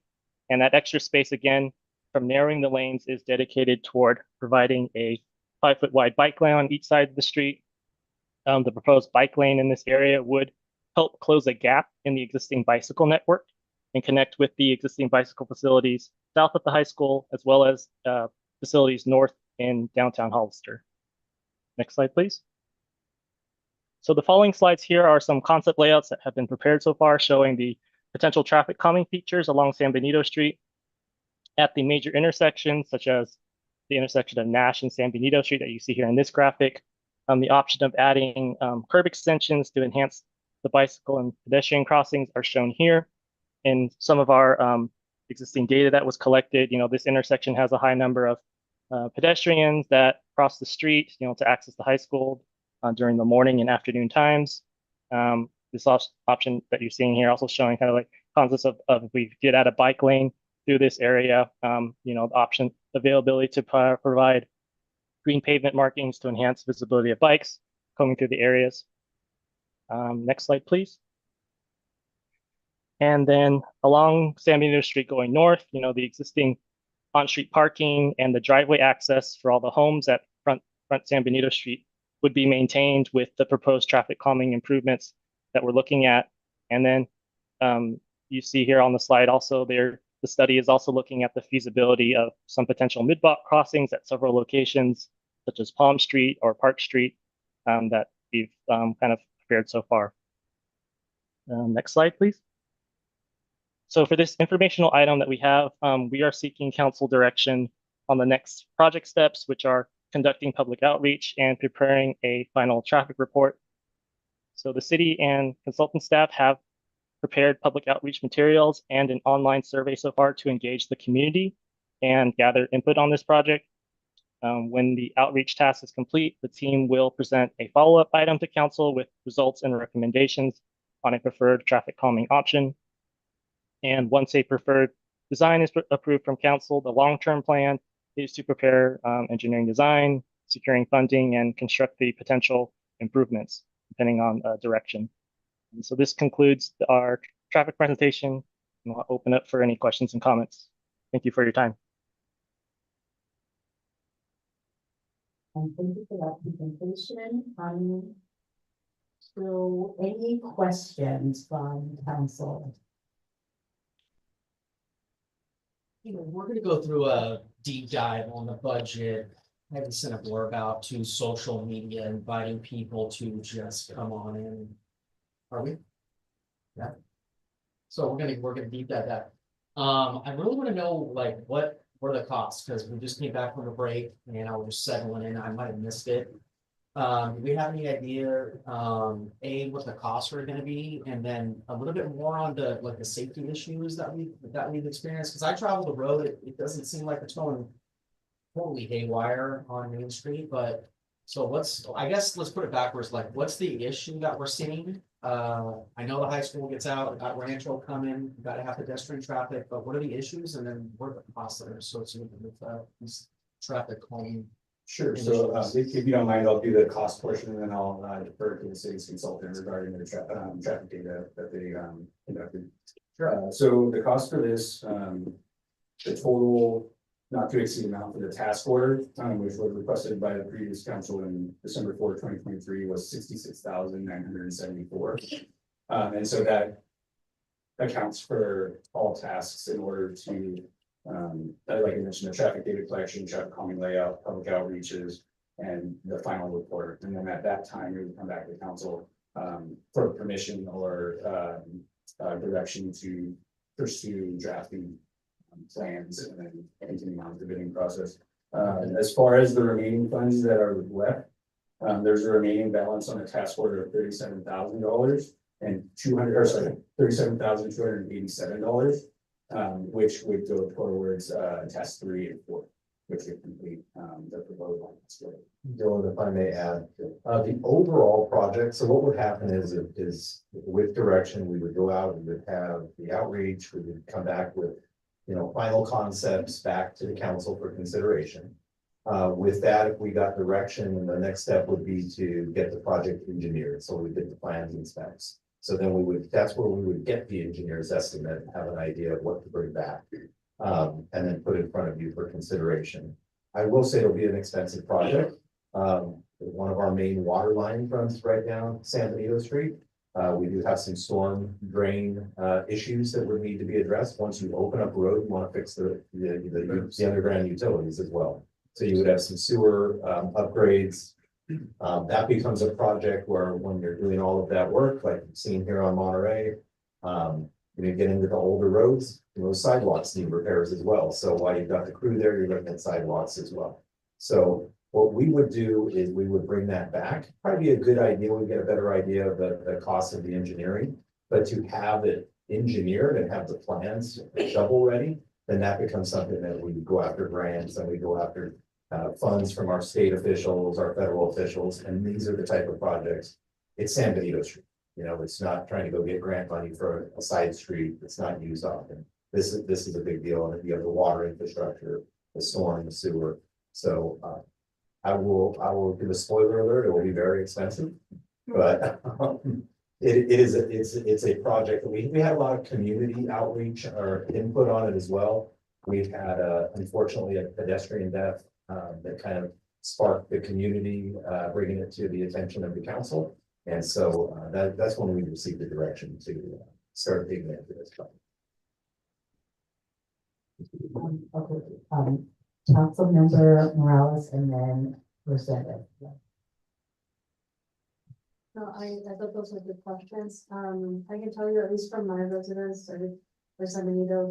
And that extra space again from narrowing the lanes is dedicated toward providing a 5-foot wide bike lane on each side of the street. The proposed bike lane in this area would help close a gap in the existing bicycle network and connect with the existing bicycle facilities south of the high school, as well as facilities north in downtown Hollister. Next slide, please. So the following slides here are some concept layouts that have been prepared so far, showing the potential traffic calming features along San Benito Street at the major intersections, such as the intersection of Nash and San Benito Street that you see here in this graphic. The option of adding curb extensions to enhance the bicycle and pedestrian crossings are shown here. In some of our existing data that was collected, this intersection has a high number of pedestrians that cross the street, to access the high school during the morning and afternoon times. This option that you're seeing here also showing kind of like concepts of if we did add a bike lane through this area, the option availability to provide green pavement markings to enhance visibility of bikes coming through the areas. Next slide, please. And then along San Benito Street going north, the existing on-street parking and the driveway access for all the homes at front San Benito Street would be maintained with the proposed traffic calming improvements that we're looking at. And then you see here on the slide also the study is also looking at the feasibility of some potential mid-block crossings at several locations, such as Palm Street or Park Street, that we've kind of prepared so far. Next slide, please. So for this informational item that we have, we are seeking council direction on the next project steps, which are conducting public outreach and preparing a final traffic report. So the city and consultant staff have prepared public outreach materials and an online survey so far to engage the community and gather input on this project. When the outreach task is complete, the team will present a follow-up item to council with results and recommendations on a preferred traffic calming option. And once a preferred design is approved from council, the long-term plan is to prepare engineering design, securing funding, and construct the potential improvements, depending on direction. And so this concludes our traffic presentation, and I'll open up for any questions and comments. Thank you for your time. And thank you for that presentation. So any questions from council? We're going to go through a deep dive on the budget. I have sent a blurb out to social media, inviting people to just come on in. Are we? Yeah. So we're gonna deep dive that. I really want to know what were the costs, because we just came back from a break and I was just settling in. I might have missed it. Do we have any idea, what the costs are going to be, and then a little bit more on the the safety issues that we've experienced? Because I travel the road, it doesn't seem like it's going totally haywire on Main Street, but so I guess let's put it backwards. What's the issue that we're seeing? I know the high school gets out, got Rancho coming, got to have pedestrian traffic, but what are the issues, and then what are the costs that are associated with these traffic calming? Sure, so if you don't mind, I'll do the cost portion and then I'll defer to the city's consultant regarding the traffic data that they conducted. Sure. So the cost for this, the total not to exceed amount for the task order, which was requested by the previous council in December 4, 2023, was $66,974. And so that accounts for all tasks in order to like I mentioned, the traffic data collection, traffic calming layout, public outreaches, and the final report. And then at that time, we would come back to council for permission or direction to pursue drafting plans and then continuing on with the bidding process. As far as the remaining funds that are left, there's a remaining balance on a task order of $37,000 and $37,287. Which would go towards task 3 and 4. which would complete, the proposed line. That's great. Dylan, if I may add, the overall project, so what would happen is with direction, we would go out, we would have the outreach, we would come back with, final concepts back to the council for consideration. With that, if we got direction, the next step would be to get the project engineered, so we did the plans and specs. So then that's where we would get the engineer's estimate, and have an idea of what to bring back. And then put in front of you for consideration. I will say it'll be an expensive project. One of our main water lines runs right down San Benito Street. We do have some storm drain issues that would need to be addressed. Once you open up a road, you want to fix the underground utilities as well. So you would have some sewer upgrades. That becomes a project where when you're doing all of that work, like you've seen here on Monterey, you get into the older roads, those sidewalks need repairs as well. So while you've got the crew there, you're looking at sidewalks as well. So what we would do is we would bring that back. Probably be a good idea. We get a better idea of the cost of the engineering, but to have it engineered and have the plans shovel ready, then that becomes something that we go after grants and we go after funds from our state officials, our federal officials, and these are the type of projects. It's San Benito Street. It's not trying to go get grant money for a side street that's not used often. This is a big deal, and you have the water infrastructure, the storm, the sewer. So I will give a spoiler alert. It will be very expensive, but it's a project that we had a lot of community outreach or input on it as well. We've had unfortunately a pedestrian death that kind of sparked the community, bringing it to the attention of the council. And so that's when we received the direction to start digging into this. Okay, Councilmember Morales and then Rosetta. No, I thought those were good questions. I can tell you, at least from my residents, or San Benito,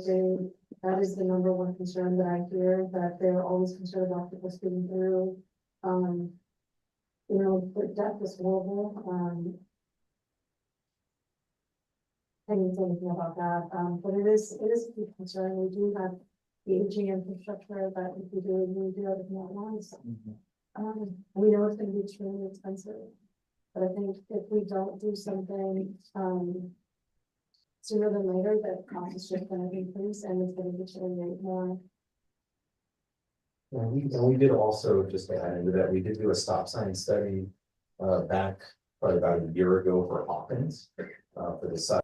that is the number one concern that I hear, that they're always concerned about people speeding through. The death is horrible. I didn't say anything about that, but it is a big concern. We do have the aging infrastructure that if we do everything at once. We know it's gonna be extremely expensive, but I think if we don't do something, sooner than later, that cost is just gonna increase and it's gonna deteriorate more. And we did also, just to add into that, we did do a stop sign study back probably about a year ago for Hawkins. For the side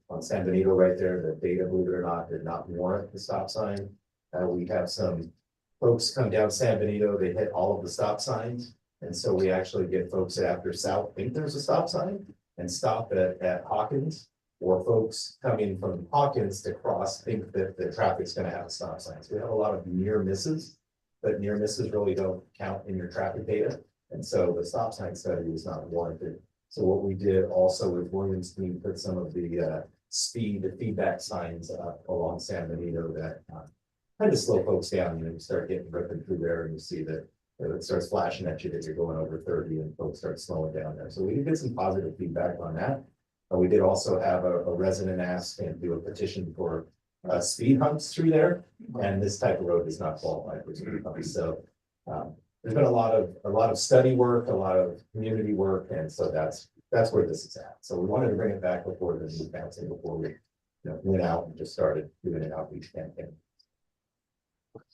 on San Benito right there, the data, believe it or not, did not warrant the stop sign. We have some folks come down San Benito, they hit all of the stop signs. And so we actually get folks after South think there's a stop sign and stop at Hawkins. Or folks coming from Hawkins to cross think that the traffic's gonna have a stop sign. So we have a lot of near misses, but near misses really don't count in your traffic data. And so the stop sign study is not warranted. So what we did also with Williams team put some of the speed feedback signs up along San Benito that kind of slow folks down. You start getting ripping through there and you see that it starts flashing at you that you're going over 30 and folks start slowing down there. So we did get some positive feedback on that. We did also have a resident ask and do a petition for speed humps through there, and this type of road does not qualify for speed humps. So there's been a lot of study work, a lot of community work, and so that's where this is at. So we wanted to bring it back before the new council, before we went out and just started doing an outreach campaign.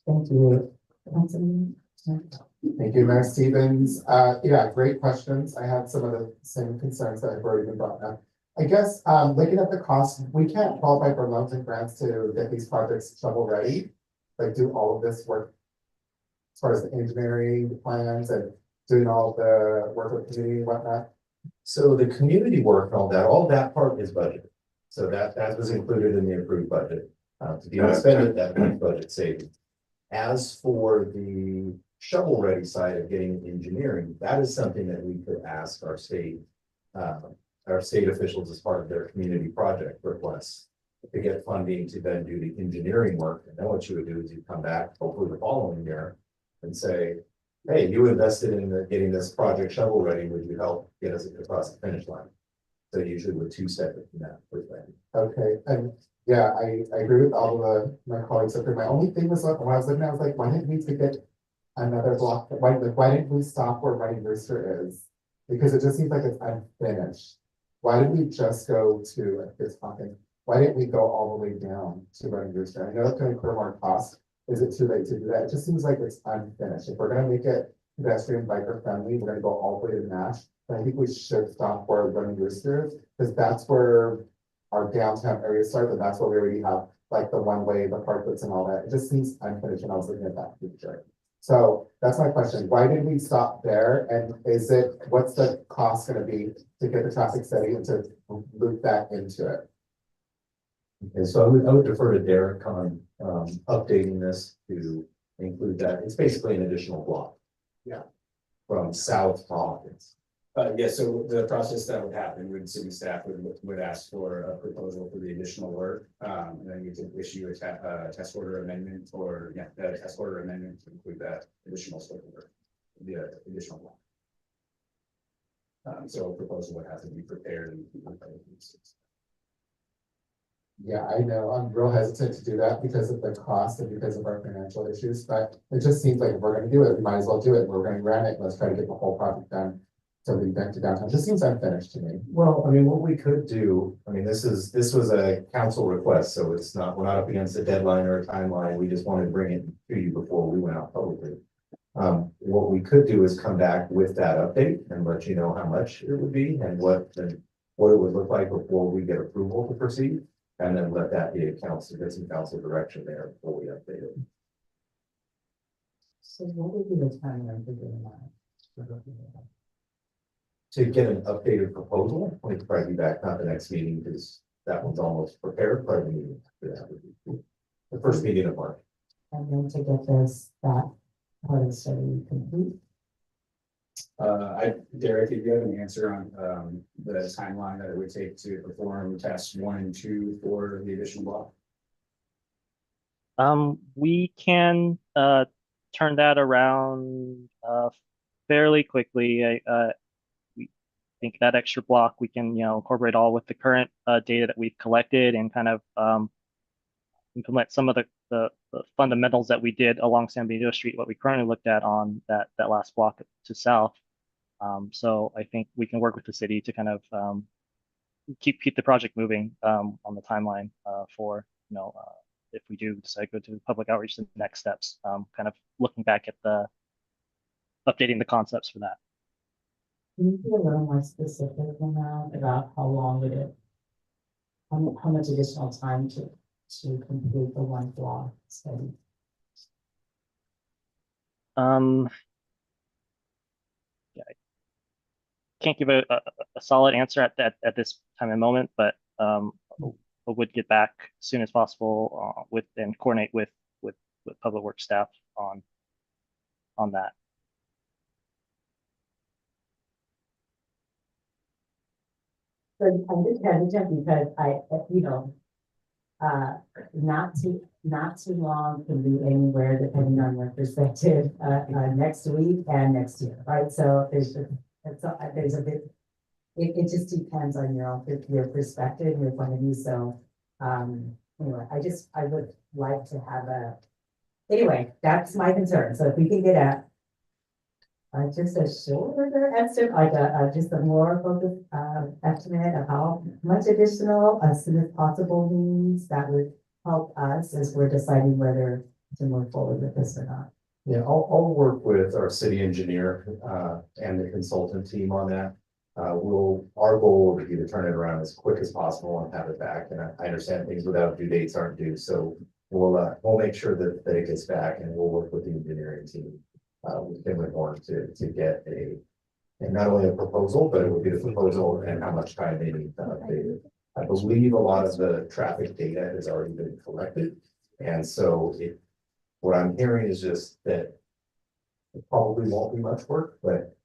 Thank you. Thank you, Mayor Stevens. Yeah, great questions. I had some of the same concerns that I've already been brought up. I guess, looking at the cost, we can't qualify for loans and grants to get these projects shovel ready. Like do all of this work as far as the engineering, the plans, and doing all the work with community and whatnot. So the community work and all that part is budgeted. So that was included in the approved budget. To be spend that budget savings. As for the shovel ready side of getting engineering, that is something that we could ask our state officials as part of their community project requests to get funding to then do the engineering work. And then what you would do is you come back hopefully the following year and say, hey, you invested in getting this project shovel ready, would you help get us across the finish line? So usually we're 2 separate from that perspective. Okay, and Yeah, I agree with all of my colleagues up here. My only thing was, when I was looking, I was like, why didn't we get another block? Why didn't we stop where Running Rooster is? Because it just seems like it's unfinished. Why did we just go to, it's talking, why didn't we go all the way down to Running Rooster? I know it's gonna incur more cost. Is it too late to do that? It just seems like it's unfinished. If we're gonna make it pedestrian biker friendly, we're gonna go all the way to Nash. But I think we should stop where Running Rooster is, because that's where our downtown area starts, and that's where we already have like the one way, the parklets and all that. It just seems unfinished when I was looking at that picture. So that's my question. Why did we stop there? And what's the cost gonna be to get the traffic study and to loop that into it? And so I would defer to Derek on updating this to include that. It's basically an additional block. Yeah. From south to Hawkins. Yeah, so the process that would happen would city staff would ask for a proposal for the additional work. And then you can issue a test order amendment or, yeah, a test order amendment to include that additional scope of work, the additional block. So a proposal would have to be prepared and. Yeah, I know, I'm real hesitant to do that because of the cost and because of our financial issues, but it just seems like if we're gonna do it, we might as well do it. We're gonna grant it, let's try to get the whole project done. So we back to downtown, just seems unfinished to me. Well, I mean, what we could do, I mean, this was a council request, so it's not, we're not up against a deadline or a timeline. We just wanted to bring it to you before we went out publicly. What we could do is come back with that update and let you know how much it would be and what it would look like before we get approval to proceed. And then let that be a council, get some council direction there before we update it. So what would be the timeline for doing that? To get an updated proposal, we could probably be back, not the next meeting, because that one's almost prepared, probably the meeting after that would be the first meeting of March. And then to get that part of the study complete? Derek, if you have an answer on the timeline that it would take to perform tests 1 and 2 for the additional block. We can turn that around fairly quickly. We think that extra block we can, incorporate all with the current data that we've collected and kind of implement some of the fundamentals that we did along San Benito Street, what we currently looked at on that last block to south. So I think we can work with the city to kind of keep the project moving on the timeline for, if we do decide to go to public outreach, the next steps, kind of looking back at updating the concepts for that. Can you be a little more specific than that about how long how much additional time to complete the one block study? Yeah, I can't give a solid answer at this time and moment, but we would get back as soon as possible and coordinate with public works staff on that. So I'm just hesitant because not too long can be anywhere depending on your perspective, next week and next year, right? So there's a bit, it just depends on your perspective, your point of view. So, anyway, I would like to have anyway, that's my concern. So if we can get just a shorter estimate, like just a more focused estimate of how much additional as soon as possible means, that would help us as we're deciding whether to move forward with this or not. Yeah, I'll work with our city engineer and the consultant team on that. Our goal would be to turn it around as quick as possible and have it back. And I understand things without due dates aren't due, so we'll make sure that it gets back, and we'll work with the engineering team. With Finley Horn to get and not only a proposal, but it would be the proposal and how much time they need to update it. I believe a lot of the traffic data has already been collected. And so what I'm hearing is just that it probably won't be much work, but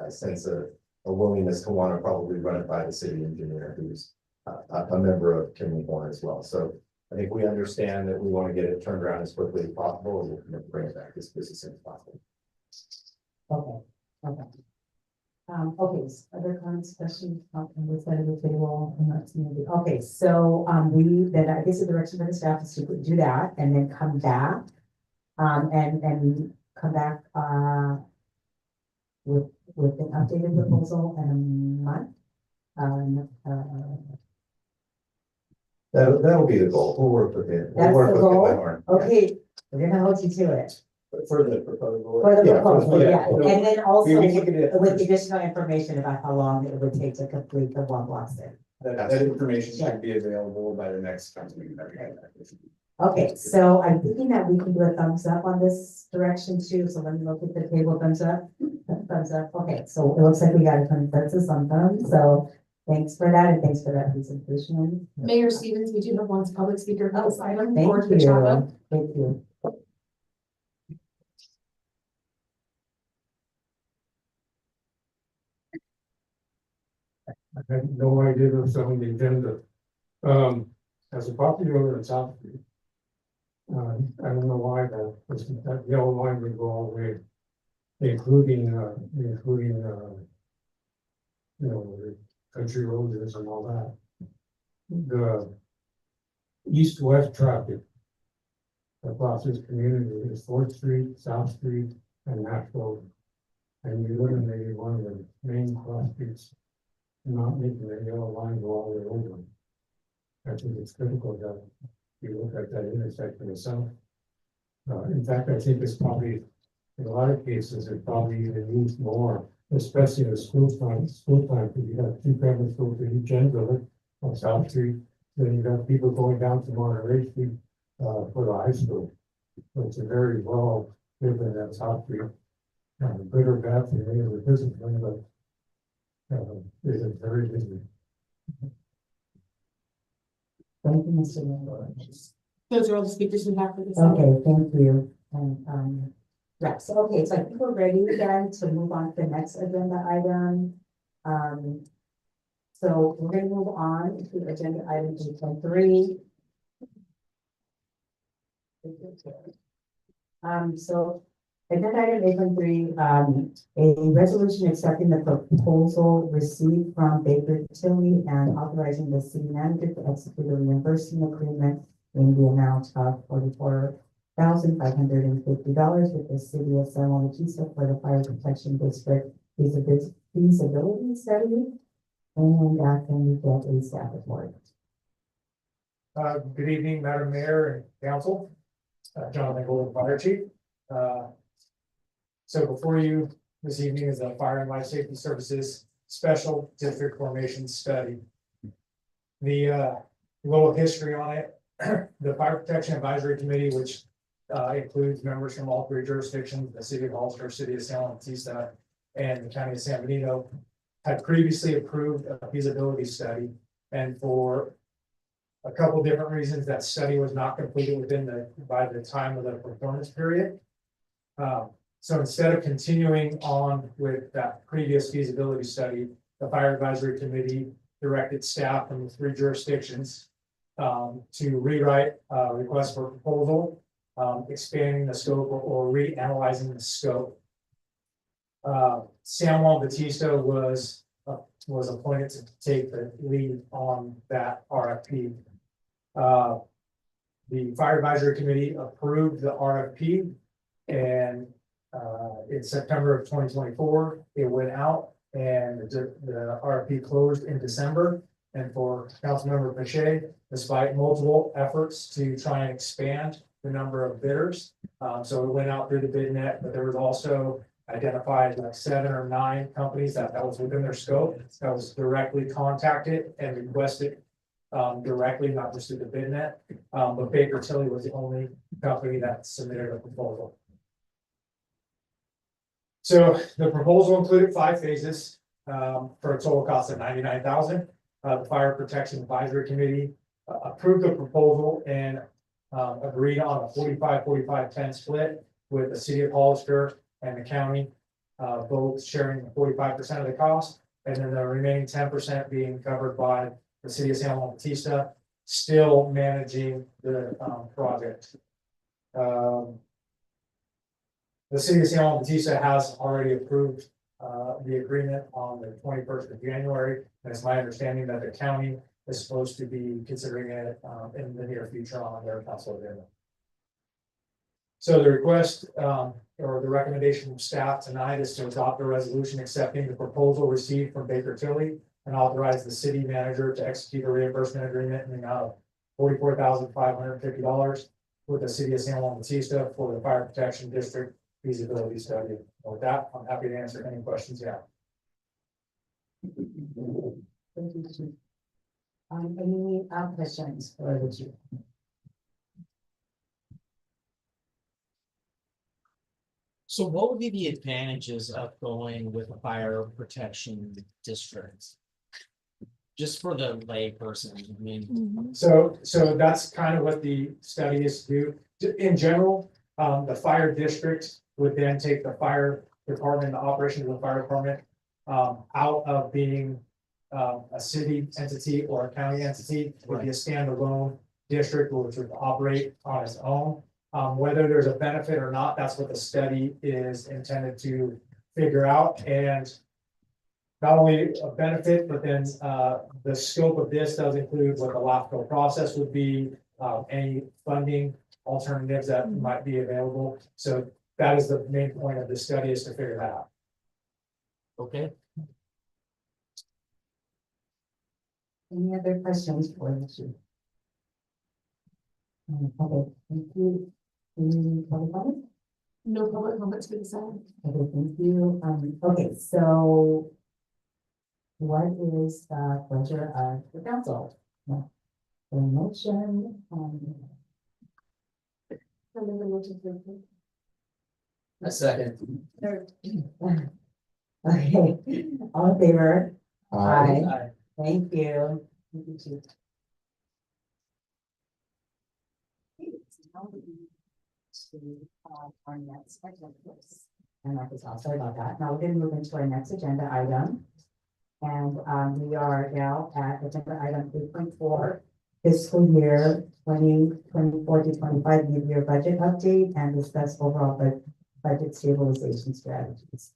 I sense a willingness to want to probably run it by the city engineer, who's a member of Finley Horn as well. So I think we understand that we want to get it turned around as quickly as possible, and we'll bring it back as soon as possible. Okay. Okay, other comments, questions, on this side of the table? I'm not seeing any. Okay, so, I guess the direction for the staff is to do that and then come back. And come back, with an updated proposal in a month. That'll be the goal. We'll work with it. We'll That's work the with it by goal? March. Okay, we're gonna hold you to it. For the proposal. For the Yeah, proposal, yeah. yeah, and then also We can get it. with additional information about how long it would take to complete the one block study. That information should be available by the next council meeting. Okay, so I'm thinking that we can do a thumbs up on this direction too, so let me look at the table, thumbs up. Thumbs up, okay, so it looks like we got a consensus on thumbs, so thanks for that, and thanks for that presentation. Mayor Stevens, we do have one public speaker for this item. Thank for the chop-up. you, thank you. I had no idea there was on the agenda. As a property owner in South Street. I don't know why that yellow line would go all the way, including, the country roads and all that. The east-west traffic across this community is 4th Street, South Street, and Nashville. And we eliminated one of the main cross streets, not making that yellow line go all the way over. I think it's critical that you look at that intersection itself. In fact, I think it's probably, in a lot of cases, it probably even needs more, especially in the school time, because you have two primary schools in each end of it, on South Street. Then you have people going down to Monterey Street, for the high school. So it's a very well given that South Street. Good or bad for any of the discipline, but it is very busy. Thank you, Mr. Mayor. Those are all the speakers we have for this. Okay, thank you, and, yeah, so, okay, so I think we're ready then to move on to the next agenda item. So we're gonna move on to agenda item 8.3. So agenda item 8.3, a resolution accepting the proposal received from Baker Tilly and authorizing the city manager to execute a reimbursement agreement in the amount of $44,550 with the city of San Juan Bautista for the fire protection district feasibility study. And can we get a staff report? Good evening, Madam Mayor and Council. Jonathan Golden, Fire Chief. So before you this evening is the Fire and Life Safety Services Special District Formation Study. The little history on it, the Fire Protection Advisory Committee, which includes members from all three jurisdictions, the city of Hollister, city of San Juan Bautista, and the county of San Benito, had previously approved a feasibility study, and for a couple different reasons, that study was not completed by the time of the performance period. So instead of continuing on with that previous feasibility study, the Fire Advisory Committee directed staff from the three jurisdictions to rewrite a request for proposal, expanding the scope or reanalyzing the scope. San Juan Bautista was appointed to take the lead on that RFP. The Fire Advisory Committee approved the RFP, and in September of 2024, it went out, and the RFP closed in December. And for Councilmember Pache, despite multiple efforts to try and expand the number of bidders, so it went out through the bid net, but there was also identified like 7 or 9 companies that was within their scope, that was directly contacted and requested directly, not just through the bid net. But Baker Tilly was the only company that submitted a proposal. So the proposal included 5 phases for a total cost of $99,000. The Fire Protection Advisory Committee approved the proposal and agreed on a 45-45-10 split with the city of Hollister and the county, both sharing 45% of the cost, and then the remaining 10% being covered by the city of San Juan Bautista, still managing the project. The city of San Juan Bautista has already approved the agreement on the 21st of January. And it's my understanding that the county is supposed to be considering it, in the near future on their council agreement. So the request, or the recommendation from staff tonight is to adopt a resolution accepting the proposal received from Baker Tilly and authorize the city manager to execute a reimbursement agreement in the amount of $44,550 with the city of San Juan Bautista for the fire protection district feasibility study. And with that, I'm happy to answer any questions you have. Thank you, Chief. Any questions for the chief? So what would be the advantages of going with a fire protection district? Just for the lay person, I mean. So that's kind of what the study is to do. In general, the fire district would then take the fire department, the operations of the fire department, out of being a city entity or a county entity. It would be a standalone district which would operate on its own. Whether there's a benefit or not, that's what the study is intended to figure out. And not only a benefit, but then the scope of this does include what the LAFCO process would be, any funding alternatives that might be available. So that is the main point of the study, is to figure that out. Okay. Any other questions for the chief? Okay, thank you. Any public comment? No public comments for this item. Okay, thank you. Okay, so what is the pleasure of the council? No. The motion, A second. okay, all in favor? Aye. Aye. Thank you. Thank you, Chief. To our next agenda, please. And that was all, sorry about that. Now we're going to move into our next agenda item. And we are now at agenda item 8.4, fiscal year 2024 to 25 mid-year budget update and discuss overall budget stabilization strategies.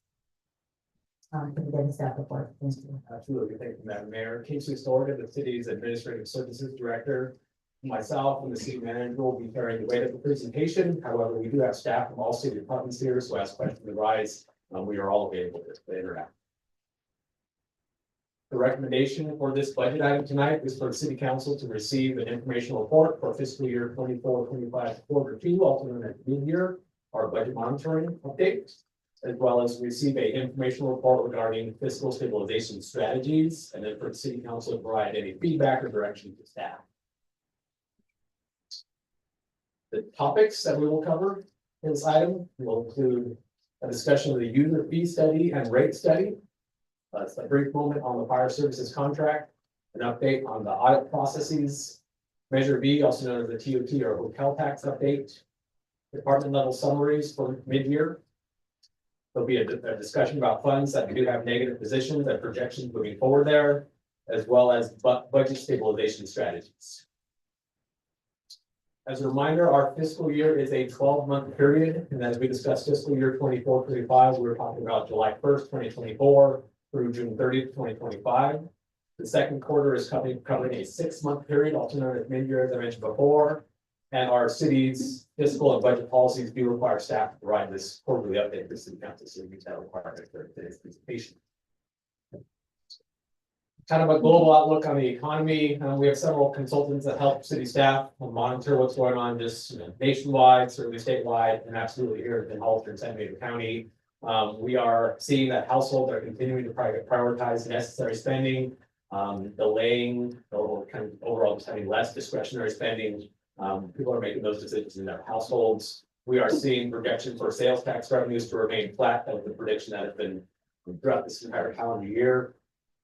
Can we get a staff report? Thank you. Absolutely, thank you, Madam Mayor. Kingsley Story, the city's Administrative Services Director. Myself and the city manager will be carrying the weight of the presentation. However, we do have staff from all city departments here, so as questions arise, we are all available to interact. The recommendation for this budget item tonight is for the city council to receive an informational report for fiscal year 24-25 quarter two, also known as mid-year, our budget monitoring update, as well as receive a informational report regarding fiscal stabilization strategies, and then for the city council to provide any feedback or direction to staff. The topics that we will cover in this item will include a discussion of the user fee study and rate study. It's a brief moment on the fire services contract, an update on the audit processes, Measure B, also known as the TOT or hotel tax update, department level summaries for mid-year. There'll be a discussion about funds that we do have negative positions and projections moving forward there, as well as budget stabilization strategies. As a reminder, our fiscal year is a 12-month period, and as we discussed fiscal year 24-25, we were talking about July 1st, 2024 through June 30th, 2025. The second quarter is covering a 6-month period, also known as mid-year, as I mentioned before. And our city's fiscal and budget policies do require staff to provide this quarterly update for city council, so we meet that requirement for today's presentation. Kind of a global outlook on the economy. We have several consultants that help city staff monitor what's going on just nationwide, certainly statewide, and absolutely here in Hollister and San Diego County. We are seeing that households are continuing to prioritize necessary spending, delaying or kind of overall just having less discretionary spending. People are making those decisions in their households. We are seeing projections for sales tax revenues to remain flat. That was the prediction that has been throughout this entire calendar year.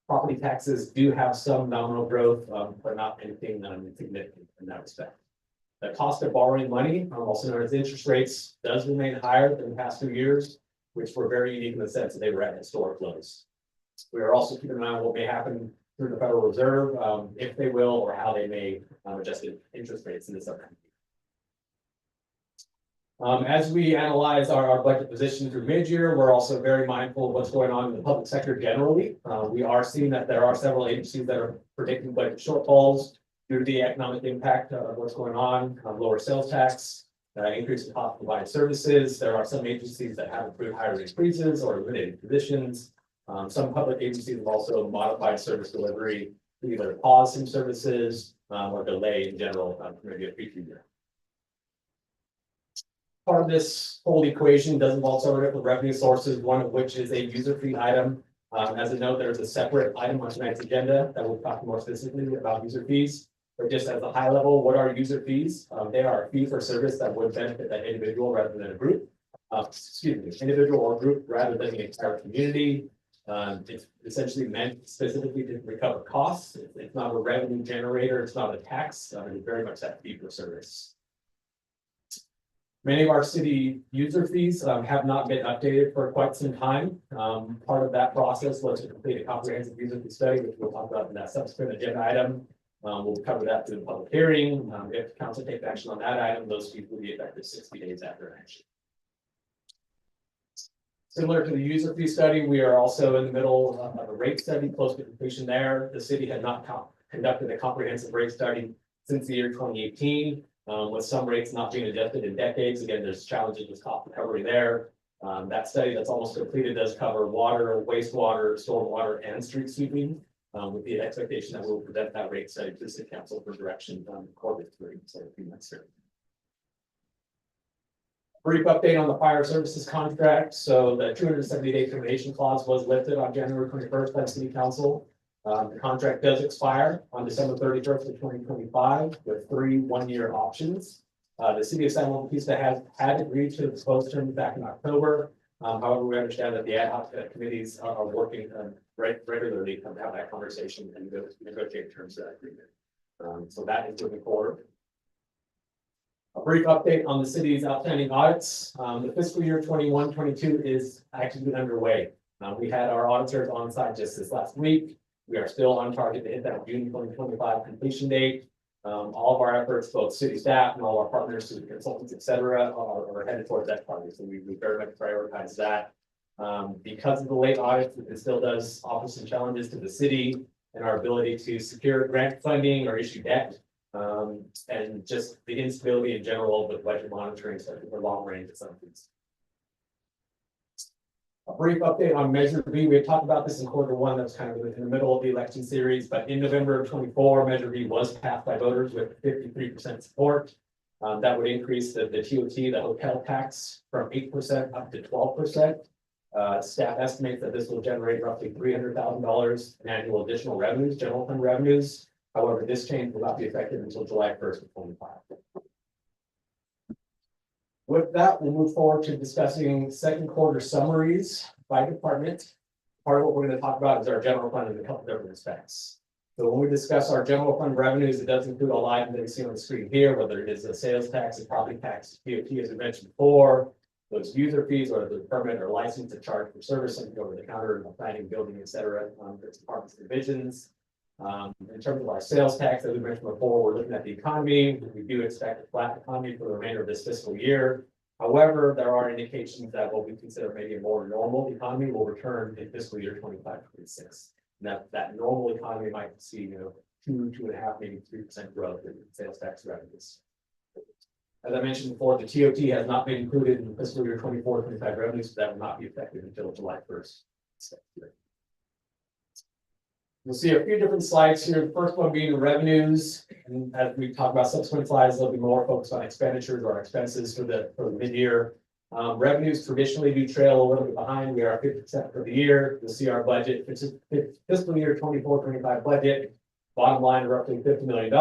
Property taxes do have some nominal growth, but not anything significant in that respect. The cost of borrowing money, also known as interest rates, does remain higher than the past 2 years, which were very unique in the sense that they were at historic lows. We are also keeping an eye on what may happen through the Federal Reserve, if they will, or how they may adjust interest rates in this upcoming year. As we analyze our budget position through mid-year, we're also very mindful of what's going on in the public sector generally. We are seeing that there are several agencies that are predicting budget shortfalls due to the economic impact of what's going on, lower sales tax, increase in cost of provided services. There are some agencies that have approved hiring freezes or eliminated positions. Some public agencies have also modified service delivery to either pause some services or delay in general for maybe a future year. Part of this whole equation does involve several different revenue sources, one of which is a user fee item. As a note, there's a separate item on tonight's agenda that will talk more specifically about user fees. But just as a high level, what are user fees? They are a fee for service that would benefit that individual rather than a group. Individual or group rather than the entire community. It's essentially meant specifically to recover costs. It's not a revenue generator. It's not a tax. It's very much that fee for service. Many of our city user fees have not been updated for quite some time. Part of that process was to complete a comprehensive user fee study, which we'll talk about in that subsequent agenda item. We'll cover that through the public hearing. If council takes action on that item, those fees will be effective 60 days after action. Similar to the user fee study, we are also in the middle of a rate study, close to completion there. The city had not conducted a comprehensive rate study since the year 2018. With some rates not being adjusted in decades. Again, there's challenges with cost recovery there. That study that's almost completed does cover water, wastewater, stormwater, and street sweeping, with the expectation that we will present that rate study to the city council for direction quarter 3, so a few months here. Brief update on the fire services contract. So the 270-day termination clause was lifted on January 21st by the city council. The contract does expire on December 31st of 2025 with 3 one-year options. The city of San Juan Bautista had agreed to the proposed terms back in October. However, we understand that the ad hoc committees are working regularly to have that conversation and negotiate terms of that agreement. So that is moving forward. A brief update on the city's outstanding audits. The fiscal year 21-22 is actually underway. We had our auditors on site just this last week. We are still on target to hit that June 2025 completion date. All of our efforts, both city staff and all our partners, city consultants, et cetera, are headed towards that target. So we very much prioritize that. Because of the late audits, it still does offer some challenges to the city and our ability to secure grant funding or issue debt. And just the instability in general with budget monitoring, especially for long range assumptions. A brief update on Measure B. We had talked about this in quarter 1. That's kind of in the middle of the election series, but in November of 24, Measure B was passed by voters with 53% support. That would increase the TOT, the hotel tax, from 8% up to 12%. Staff estimates that this will generate roughly $300,000 in annual additional revenues, general fund revenues. However, this change will not be effective until July 1st of 25. With that, we'll move forward to discussing second quarter summaries by department. Part of what we're going to talk about is our general fund in a couple different respects. So when we discuss our general fund revenues, it does include all items that you see on the screen here, whether it is a sales tax, a property tax, TOT, as we mentioned before, those user fees, or the permit or license to charge for service, something over the counter, planning, building, et cetera, for departments divisions. In terms of our sales tax, as we mentioned before, we're looking at the economy. We do expect a flat economy for the remainder of this fiscal year. However, there are indications that what we consider maybe a more normal economy will return in fiscal year 25-26. That normal economy might see 2, 2.5, maybe 3% growth in sales tax revenues. As I mentioned before, the TOT has not been included in fiscal year 24-25 revenues, so that will not be effective until July 1st. You'll see a few different slides here. The first one being the revenues, and as we talk about subsequent slides, they'll be more focused on expenditures or expenses for the mid-year. Revenues traditionally do trail a little bit behind. We are 50% for the year. You'll see our budget, fiscal year 24-25 budget, bottom line roughly $50 million.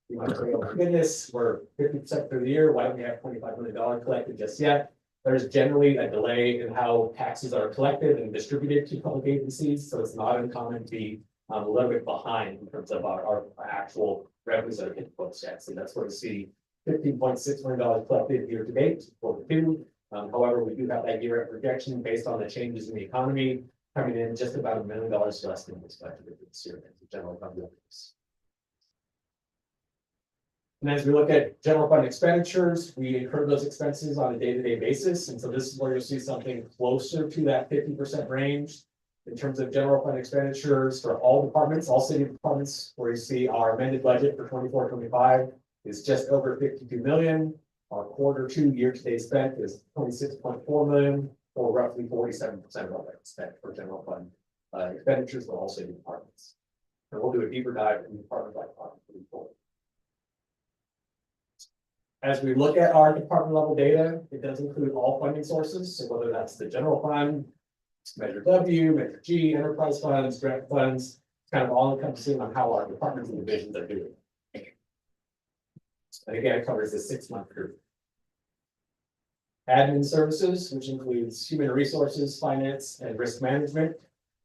You might say, oh my goodness, we're 50% for the year. Why don't we have $25 million collected just yet? There's generally a delay in how taxes are collected and distributed to public agencies, so it's not uncommon to be a little bit behind in terms of our actual revenues that are hit books yet. So that's where we see $15.6 million collected year to date for the 2. However, we do have that year-end projection based on the changes in the economy coming in just about $1 million less than expected this year in the general fund revenues. And as we look at general fund expenditures, we incur those expenses on a day-to-day basis. And so this is where you'll see something closer to that 50% range in terms of general fund expenditures for all departments, all city departments, where you see our amended budget for 24-25 is just over 52 million. Our Q2 year-to-date spent is 26.4 million, or roughly 47% of our spent for general fund expenditures for all city departments. And we'll do a deeper dive in department by department moving forward. As we look at our department level data, it does include all funding sources. So whether that's the general fund, Measure W, Measure G, enterprise funds, grant funds, kind of all encompassing on how our departments and divisions are doing. And again, it covers the 6-month period. Admin services, which includes human resources, finance, and risk management.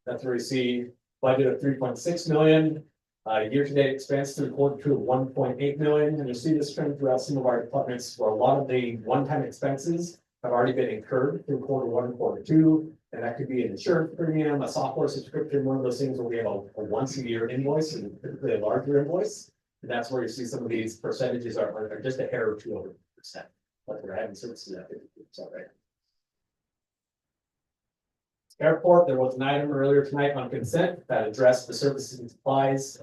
That's where we see budget of 3.6 million. Year-to-date expense through Q2 of 1.8 million. And you'll see this trend throughout some of our departments where a lot of the one-time expenses have already been incurred through Q1 and Q2. And that could be an insurance premium, a software subscription, one of those things where we have a once-a-year invoice and typically a larger invoice. And that's where you see some of these percentages are just a hair or two over %. But we're having services at 50%, right? Airport, there was an item earlier tonight on consent that addressed the services and supplies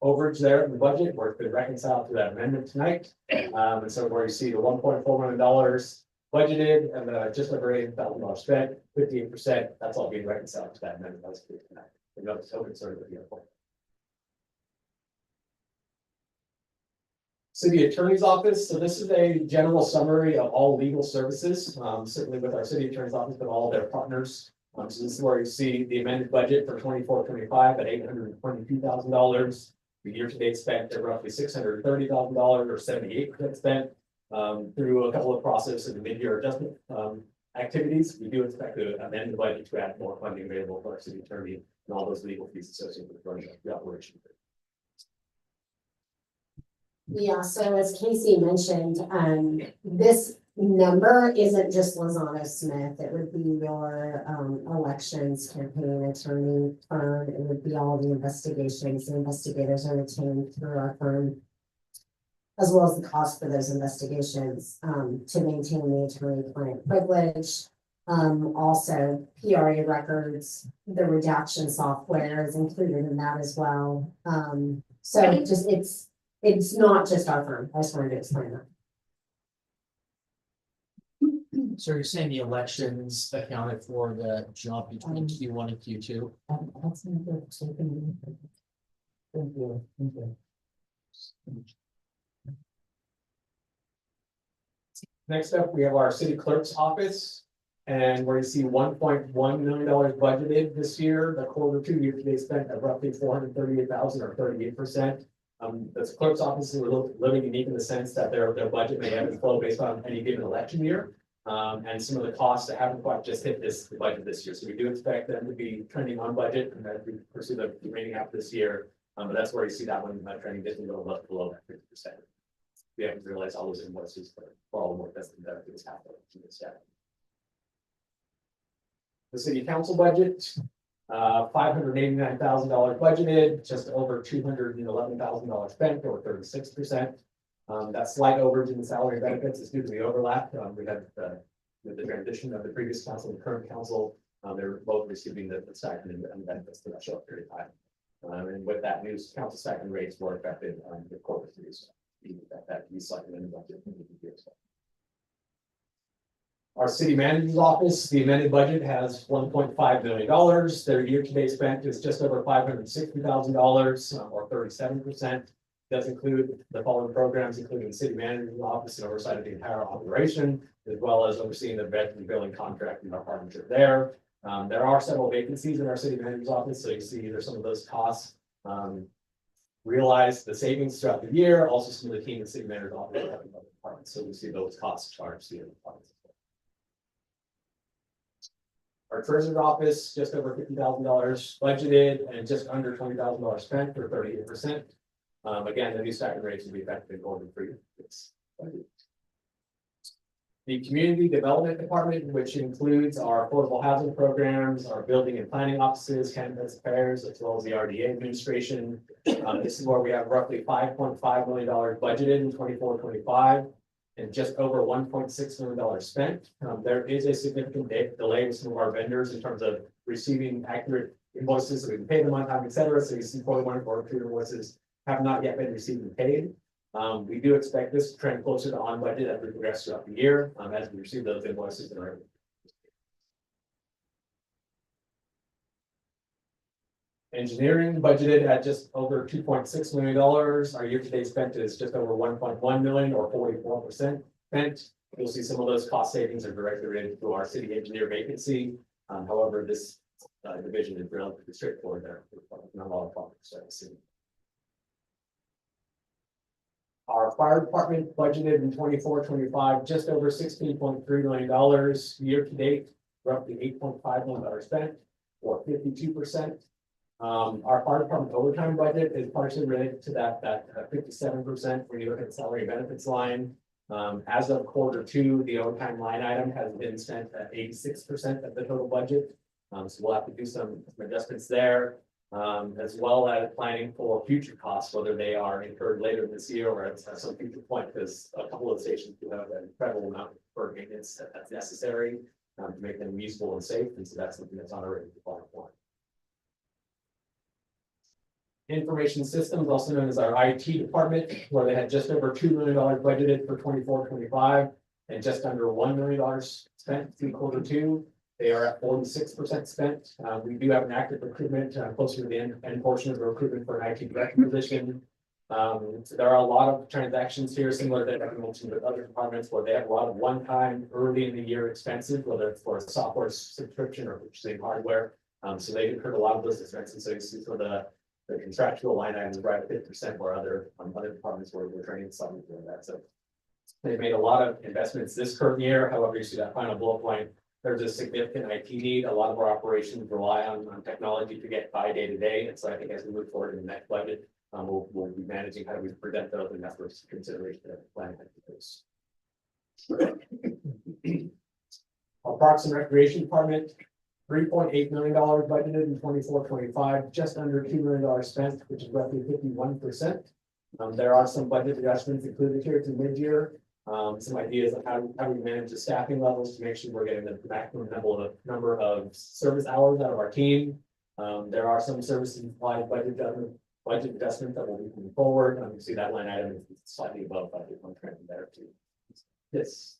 overage there in the budget, where it's been reconciled to that amendment tonight. And so where you see the $1.4 million budgeted and just over $8,000 spent, 58%, that's all being reconciled to that amendment that's approved tonight. And no concern with the airport. City Attorney's Office. So this is a general summary of all legal services, certainly with our City Attorney's Office, but all their partners. So this is where you see the amended budget for 24-25 at $822,000. The year-to-date spent at roughly $630,000 or 78% spent through a couple of processes and mid-year adjustment activities. We do expect to amend the budget to add more funding available for our city attorney and all those legal fees associated with running the operation. Yeah, so as Casey mentioned, this number isn't just Lozano Smith. It would be your elections campaign attorney firm. It would be all the investigations. The investigators are retained through our firm, as well as the cost for those investigations to maintain the attorney-client privilege. Also, PRA records, the redaction software is included in that as well. So just it's not just our firm. I just wanted to explain that. So you're saying the elections accounted for the jump between Q1 and Q2? That's not good. Thank you. Thank you. Next up, we have our city clerk's office. And where you see $1.1 million budgeted this year, the Q2 year-to-date spent at roughly $438,000 or 38%. The clerk's office is a little unique in the sense that their budget may ebb and flow based on any given election year. And some of the costs that haven't quite just hit the budget this year. So we do expect them to be trending on budget and that we pursue the remaining half this year. But that's where you see that one trending just a little bit below that 50%. We haven't realized all those invoices for all the work that's been done for this half of the staff. The city council budget, $589,000 budgeted, just over $211,000 spent, or 36%. That slight overage in the salary and benefits is due to the overlap. We had with the transition of the previous council and current council, they're both receiving the stipend and benefits for that short period of time. And with that news, council stipend rates were affected on the corporate fees. That slightly in the budget. Our city manager's office, the amended budget has $1.5 million. Their year-to-date spent is just over $560,000 or 37%. Does include the following programs, including the city manager's office and oversight of the entire operation, as well as overseeing the veteran billing contract and our partnership there. There are several vacancies in our city manager's office, so you see there's some of those costs. Realize the savings throughout the year, also some of the team and city manager's office have other departments, so we see those costs charged to the other departments. Our treasurer's office, just over $50,000 budgeted and just under $20,000 spent, for 38%. Again, the new stipend rates will be effective in Golden Free. The community development department, which includes our affordable housing programs, our building and planning offices, candidates affairs, as well as the RDA administration. This is where we have roughly $5.5 million budgeted in 24-25 and just over $1.6 million spent. There is a significant delay with some of our vendors in terms of receiving accurate invoices, so we can pay them on time, et cetera. So you see 41 for approved invoices have not yet been received and paid. We do expect this to trend closer to on budget as we progress throughout the year, as we receive those invoices and our. Engineering budgeted at just over $2.6 million. Our year-to-date spent is just over 1.1 million or 44% spent. You'll see some of those cost savings are directly related to our city engineer vacancy. However, this division is relatively straightforward there. Not a lot of problems to see. Our fire department budgeted in 24-25, just over $16.3 million year to date, roughly $8.5 million spent, or 52%. Our fire department overtime budget is partially related to that 57% when you look at the salary and benefits line. As of Q2, the overtime line item has been spent at 86% of the total budget. So we'll have to do some adjustments there. As well as planning for future costs, whether they are incurred later this year or at some future point, because a couple of stations do have an incredible amount of maintenance that's necessary to make them useful and safe, and so that's something that's on our radar for. Information systems, also known as our IT department, where they had just over $2 million budgeted for 24-25 and just under $1 million spent through Q2. They are at 46% spent. We do have an active recruitment closer to the end portion of the recruitment for an IT director position. So there are a lot of transactions here, similar to what I mentioned with other departments, where they have a lot of one-time early in the year expenses, whether it's for a software subscription or purchasing hardware. So they incurred a lot of those expenses. So you see for the contractual line items right at 50%, where other departments where we're training some doing that. So they've made a lot of investments this current year. However, you see that final bullet point. There's a significant IT need. A lot of our operations rely on technology to get by day to day. And so I think as we move forward in the next budget, we'll be managing how do we present those, and that's for consideration of the plan. Our Parks and Recreation Department, $3.8 million budgeted in 24-25, just under $2 million spent, which is roughly 51%. There are some budget adjustments included here to mid-year. Some ideas of how we manage the staffing levels to make sure we're getting the maximum number of service hours out of our team. There are some services and supplies budget adjustments that will be moving forward. You see that line item is slightly above budget. I'm trending there too. Yes.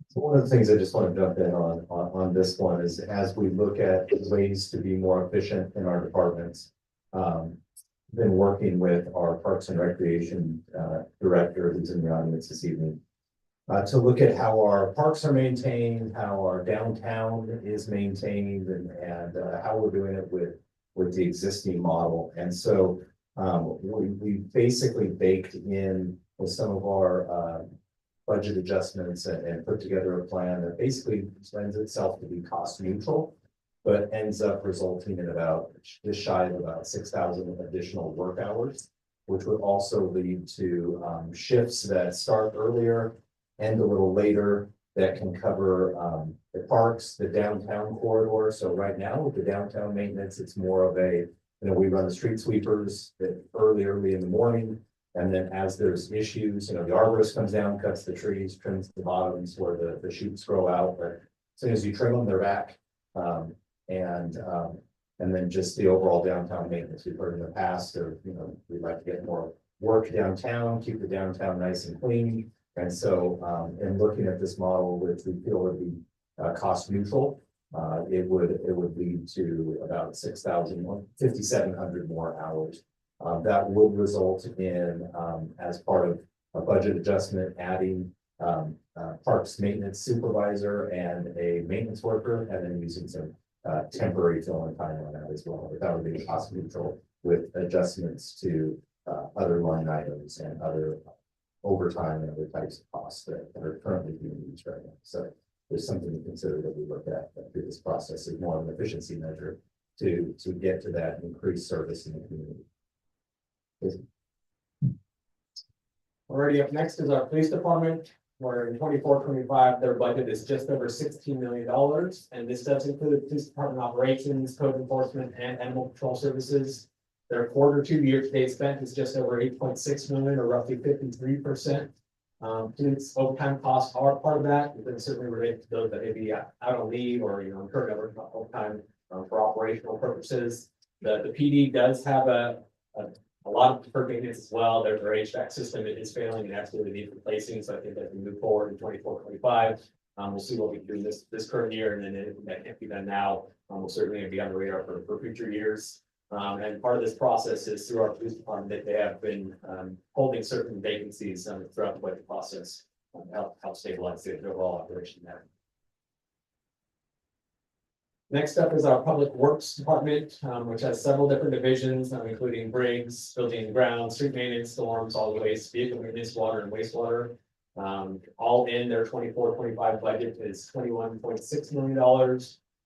So one of the things I just want to jump in on this one is, as we look at ways to be more efficient in our departments, been working with our Parks and Recreation director, who's in the audience this evening, to look at how our parks are maintained, how our downtown is maintained, and how we're doing it with the existing model. And so we basically baked in with some of our budget adjustments and put together a plan that basically lends itself to be cost neutral, but ends up resulting in about just shy of about 6,000 additional work hours, which would also lead to shifts that start earlier, end a little later, that can cover the parks, the downtown corridor. So right now with the downtown maintenance, it's more of a, we run the street sweepers early in the morning. And then as there's issues, the arborist comes down, cuts the trees, trims the bottoms where the shoots grow out. But as soon as you trim them, they're back. And then just the overall downtown maintenance we've heard in the past, or we'd like to get more work downtown, keep the downtown nice and clean. And so in looking at this model, which we feel would be cost neutral, it would lead to about 5,700 more hours. That would result in, as part of a budget adjustment, adding parks maintenance supervisor and a maintenance worker, and then using some temporary fill-in time on that as well. But that would be cost neutral with adjustments to other line items and other overtime and other types of costs that are currently being used right now. So there's something to consider that we look at through this process is more of an efficiency measure to get to that increased service in the community. Already up next is our police department. where in 24-25 their budget is just over $16 million. And this does include police department operations, code enforcement, and animal control services. Their Q2 year-to-date spent is just over 8.6 million, or roughly 53%. Police overtime costs are part of that, but certainly related to those that may be out on leave or, incurred overtime for operational purposes. The PD does have a lot of deferred maintenance as well. Their HVAC system is failing and absolutely needs replacing. So I think as we move forward in 24-25, we'll see what we do this current year, and then if that can't be done now, we'll certainly be on the radar for future years. And part of this process is through our police department that they have been holding certain vacancies throughout the budget process to help stabilize the overall operation there. Next up is our Public Works Department, which has several different divisions, including Briggs, building and grounds, street maintenance, storms, all the waste, vehicle maintenance, water and wastewater. All in their 24-25 budget is $21.6 million.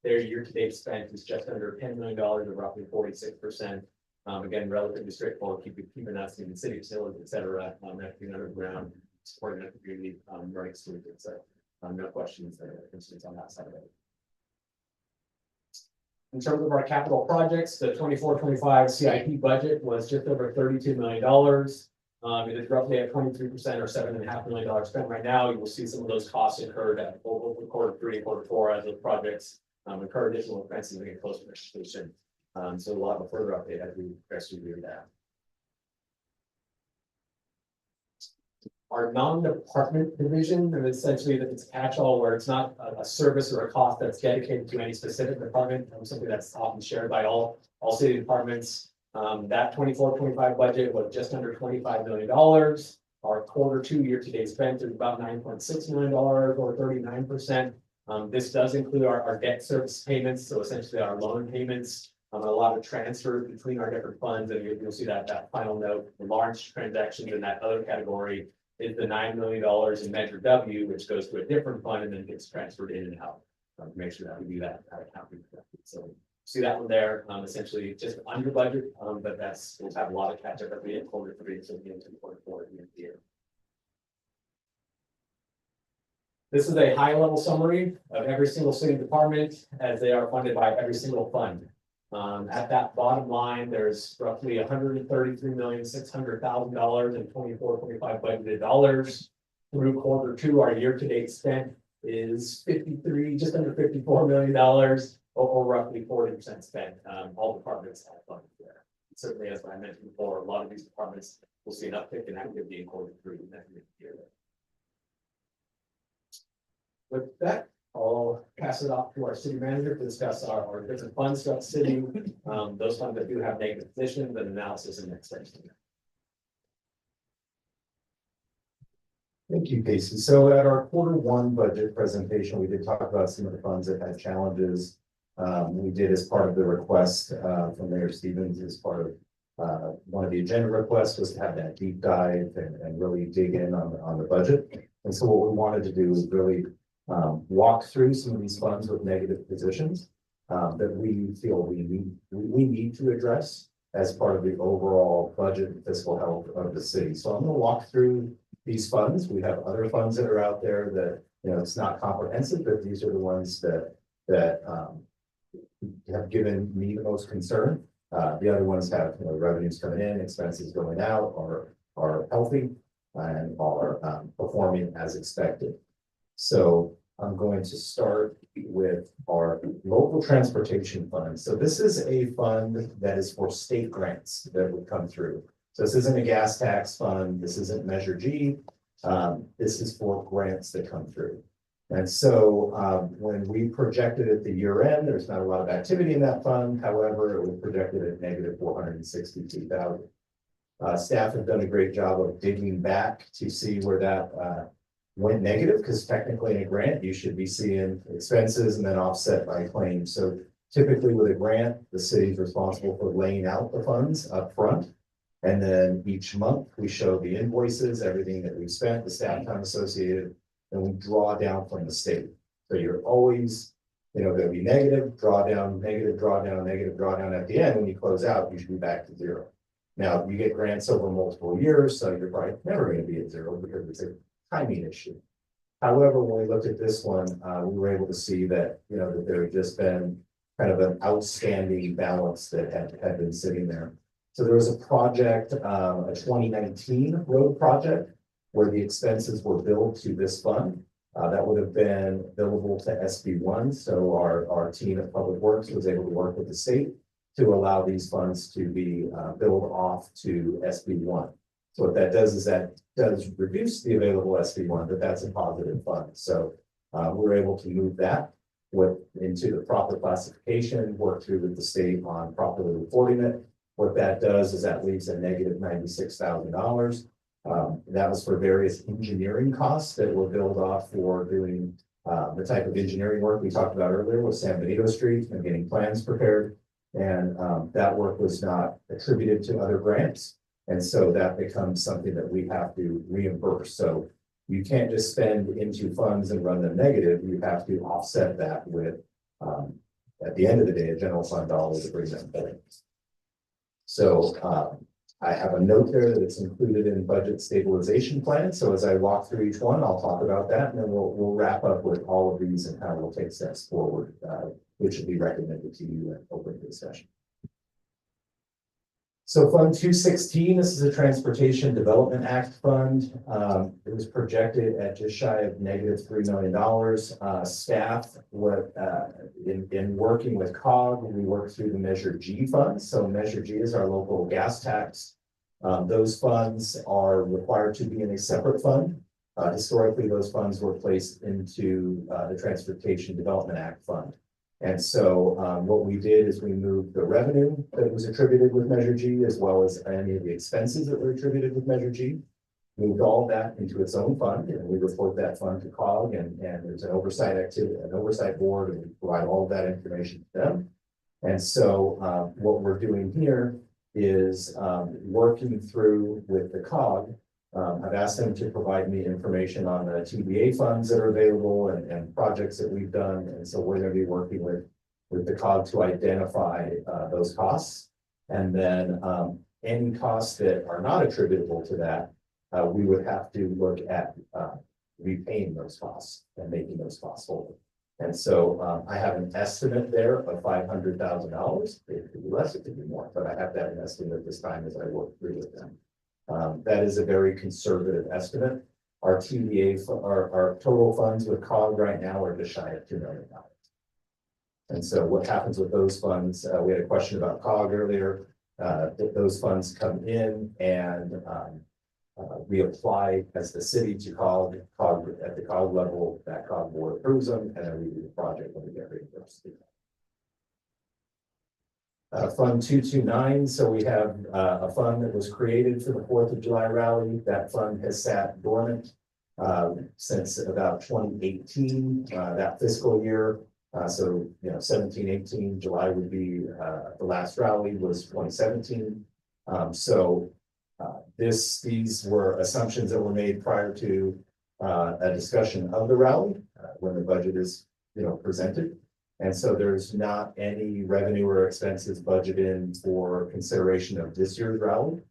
Their year-to-date spent is just under $10 million, or roughly 46%. Again, relatively straightforward, keeping us in the city facilities, et cetera, everything underground, supporting the community, running smoothly. So no questions on that side of it. In terms of our capital projects, the 24-25 CIP budget was just over $32 million. It is roughly at 23% or $7.5 million spent right now. You will see some of those costs incurred at over Q3 and Q4 as those projects incur additional expenses and get closer to completion. So we'll have a further update as we progress through that. Our non-department division, and essentially that it's catch-all where it's not a service or a cost that's dedicated to any specific department, something that's often shared by all city departments. That 24-25 budget was just under $25 million. Our Q2 year-to-date spent is about $9.6 million, or 39%. This does include our debt service payments, so essentially our loan payments, a lot of transfers between our different funds, and you'll see that final note. The large transactions in that other category is the $9 million in Measure W, which goes to a different fund and then gets transferred in and out. To make sure that we do that accounting. So see that one there, essentially just under budget, but we'll have a lot of catch up every year, Q3, so we get into Q4 at the end of the year. This is a high-level summary of every single city department as they are funded by every single fund. At that bottom line, there's roughly $133,600,000 in 24-25 budgeted dollars. Through Q2, our year-to-date spent is just under $54 million, or roughly 40% spent. All departments have funded there. Certainly, as I mentioned before, a lot of these departments will see an uptick in activity in Q3 next year. With that, I'll pass it off to our city manager to discuss our different funds throughout the city, those funds that do have negative positions and analysis and next steps. Thank you, Casey. So at our Q1 budget presentation, we did talk about some of the funds that had challenges. We did as part of the request from Mayor Stevens, as part of one of the agenda requests was to have that deep dive and really dig in on the budget. And so what we wanted to do is really walk through some of these funds with negative positions that we feel we need to address as part of the overall budget and fiscal health of the city. So I'm going to walk through these funds. We have other funds that are out there that, it's not comprehensive, but these are the ones that have given me the most concern. The other ones have revenues coming in, expenses going out, are healthy and are performing as expected. So I'm going to start with our local transportation fund. So this is a fund that is for state grants that would come through. So this isn't a gas tax fund. This isn't Measure G. This is for grants that come through. And so when we projected at the year end, there's not a lot of activity in that fund. However, it was projected at negative $462,000. Staff have done a great job of digging back to see where that went negative, because technically in a grant, you should be seeing expenses and then offset by claims. So typically with a grant, the city is responsible for laying out the funds up front. And then each month we show the invoices, everything that we've spent, the staff time associated, and we draw down from the state. So you're always, going to be negative, draw down, negative, draw down, negative, draw down. At the end, when you close out, you should be back to zero. Now, you get grants over multiple years, so you're probably never going to be at zero because it's a timing issue. However, when we looked at this one, we were able to see that, you know, that there had just been kind of an outstanding balance that had been sitting there. So there was a project, a 2019 road project, where the expenses were billed to this fund. That would have been billable to SB1. So our team at Public Works was able to work with the state to allow these funds to be billed off to SB1. So what that does is that does reduce the available SB1, but that's a positive fund. So we're able to move that into the proper classification, work through with the state on properly reporting it. What that does is that leaves a negative $96,000. That was for various engineering costs that were billed off for doing the type of engineering work we talked about earlier with San Benito Street and getting plans prepared. And that work was not attributed to other grants. And so that becomes something that we have to reimburse. So you can't just spend into funds and run them negative. You have to offset that with, at the end of the day, a general fund dollar to bring them back. So I have a note there that it's included in budget stabilization plan. So as I walk through each one, I'll talk about that, and then we'll wrap up with all of these and how we'll take steps forward, which will be recommended to you in open discussion. So Fund 216, this is a Transportation Development Act fund. It was projected at just shy of negative $3 million. Staff, in working with COG, we worked through the Measure G funds. So Measure G is our local gas tax. Those funds are required to be in a separate fund. Historically, those funds were placed into the Transportation Development Act fund. And so what we did is we moved the revenue that was attributed with Measure G, as well as any of the expenses that were attributed with Measure G, moved all of that into its own fund, and we report that fund to COG, and there's an oversight activity, an oversight board, and we provide all of that information to them. And so what we're doing here is working through with the COG. I've asked them to provide me information on the TBA funds that are available and projects that we've done. And so we're going to be working with the COG to identify those costs. And then any costs that are not attributable to that, we would have to look at repaying those costs and making those costs whole. And so I have an estimate there of $500,000. It could be less, it could be more, but I have that estimate at this time as I work through with them. That is a very conservative estimate. Our TBA, our total funds with COG right now are just shy of $2 million. And so what happens with those funds, we had a question about COG earlier, that those funds come in and we apply as the city to COG at the COG level, that COG board approves them, and then we do the project when we get reimbursed. Fund 229, so we have a fund that was created for the 4th of July rally. That fund has sat dormant since about 2018, that fiscal year. So, you know, 17, 18, July would be the last rally was 2017. These were assumptions that were made prior to a discussion of the rally when the budget is, you know, presented. And so there's not any revenue or expenses budgeted in for consideration of this year's rally.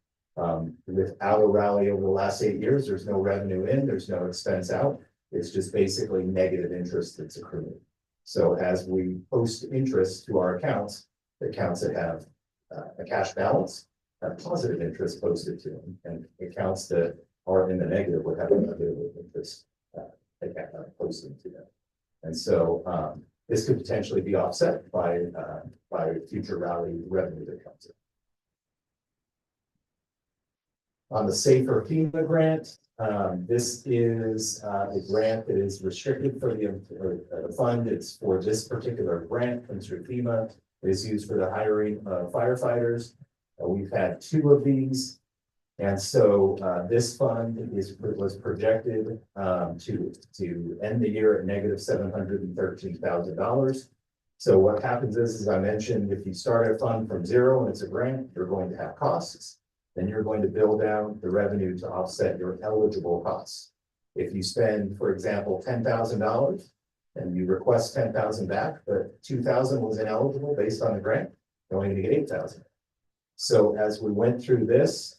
Without a rally over the last 8 years, there's no revenue in, there's no expense out. It's just basically negative interest that's accruing. So as we post interest to our accounts, the accounts that have a cash balance have positive interest posted to them, and accounts that are in the negative would have a negative interest posted to them. And so this could potentially be offset by future rally revenue that comes in. On the Safer FEMA grant, this is a grant that is restricted for the fund. It's for this particular grant comes through FEMA. It is used for the hiring of firefighters. We've had 2 of these. And so this fund was projected to end the year at negative $713,000. So what happens is, as I mentioned, if you start a fund from zero and it's a grant, you're going to have costs. Then you're going to build down the revenue to offset your eligible costs. If you spend, for example, $10,000 and you request $10,000 back, but $2,000 was ineligible based on the grant, you're only going to get $8,000. So as we went through this,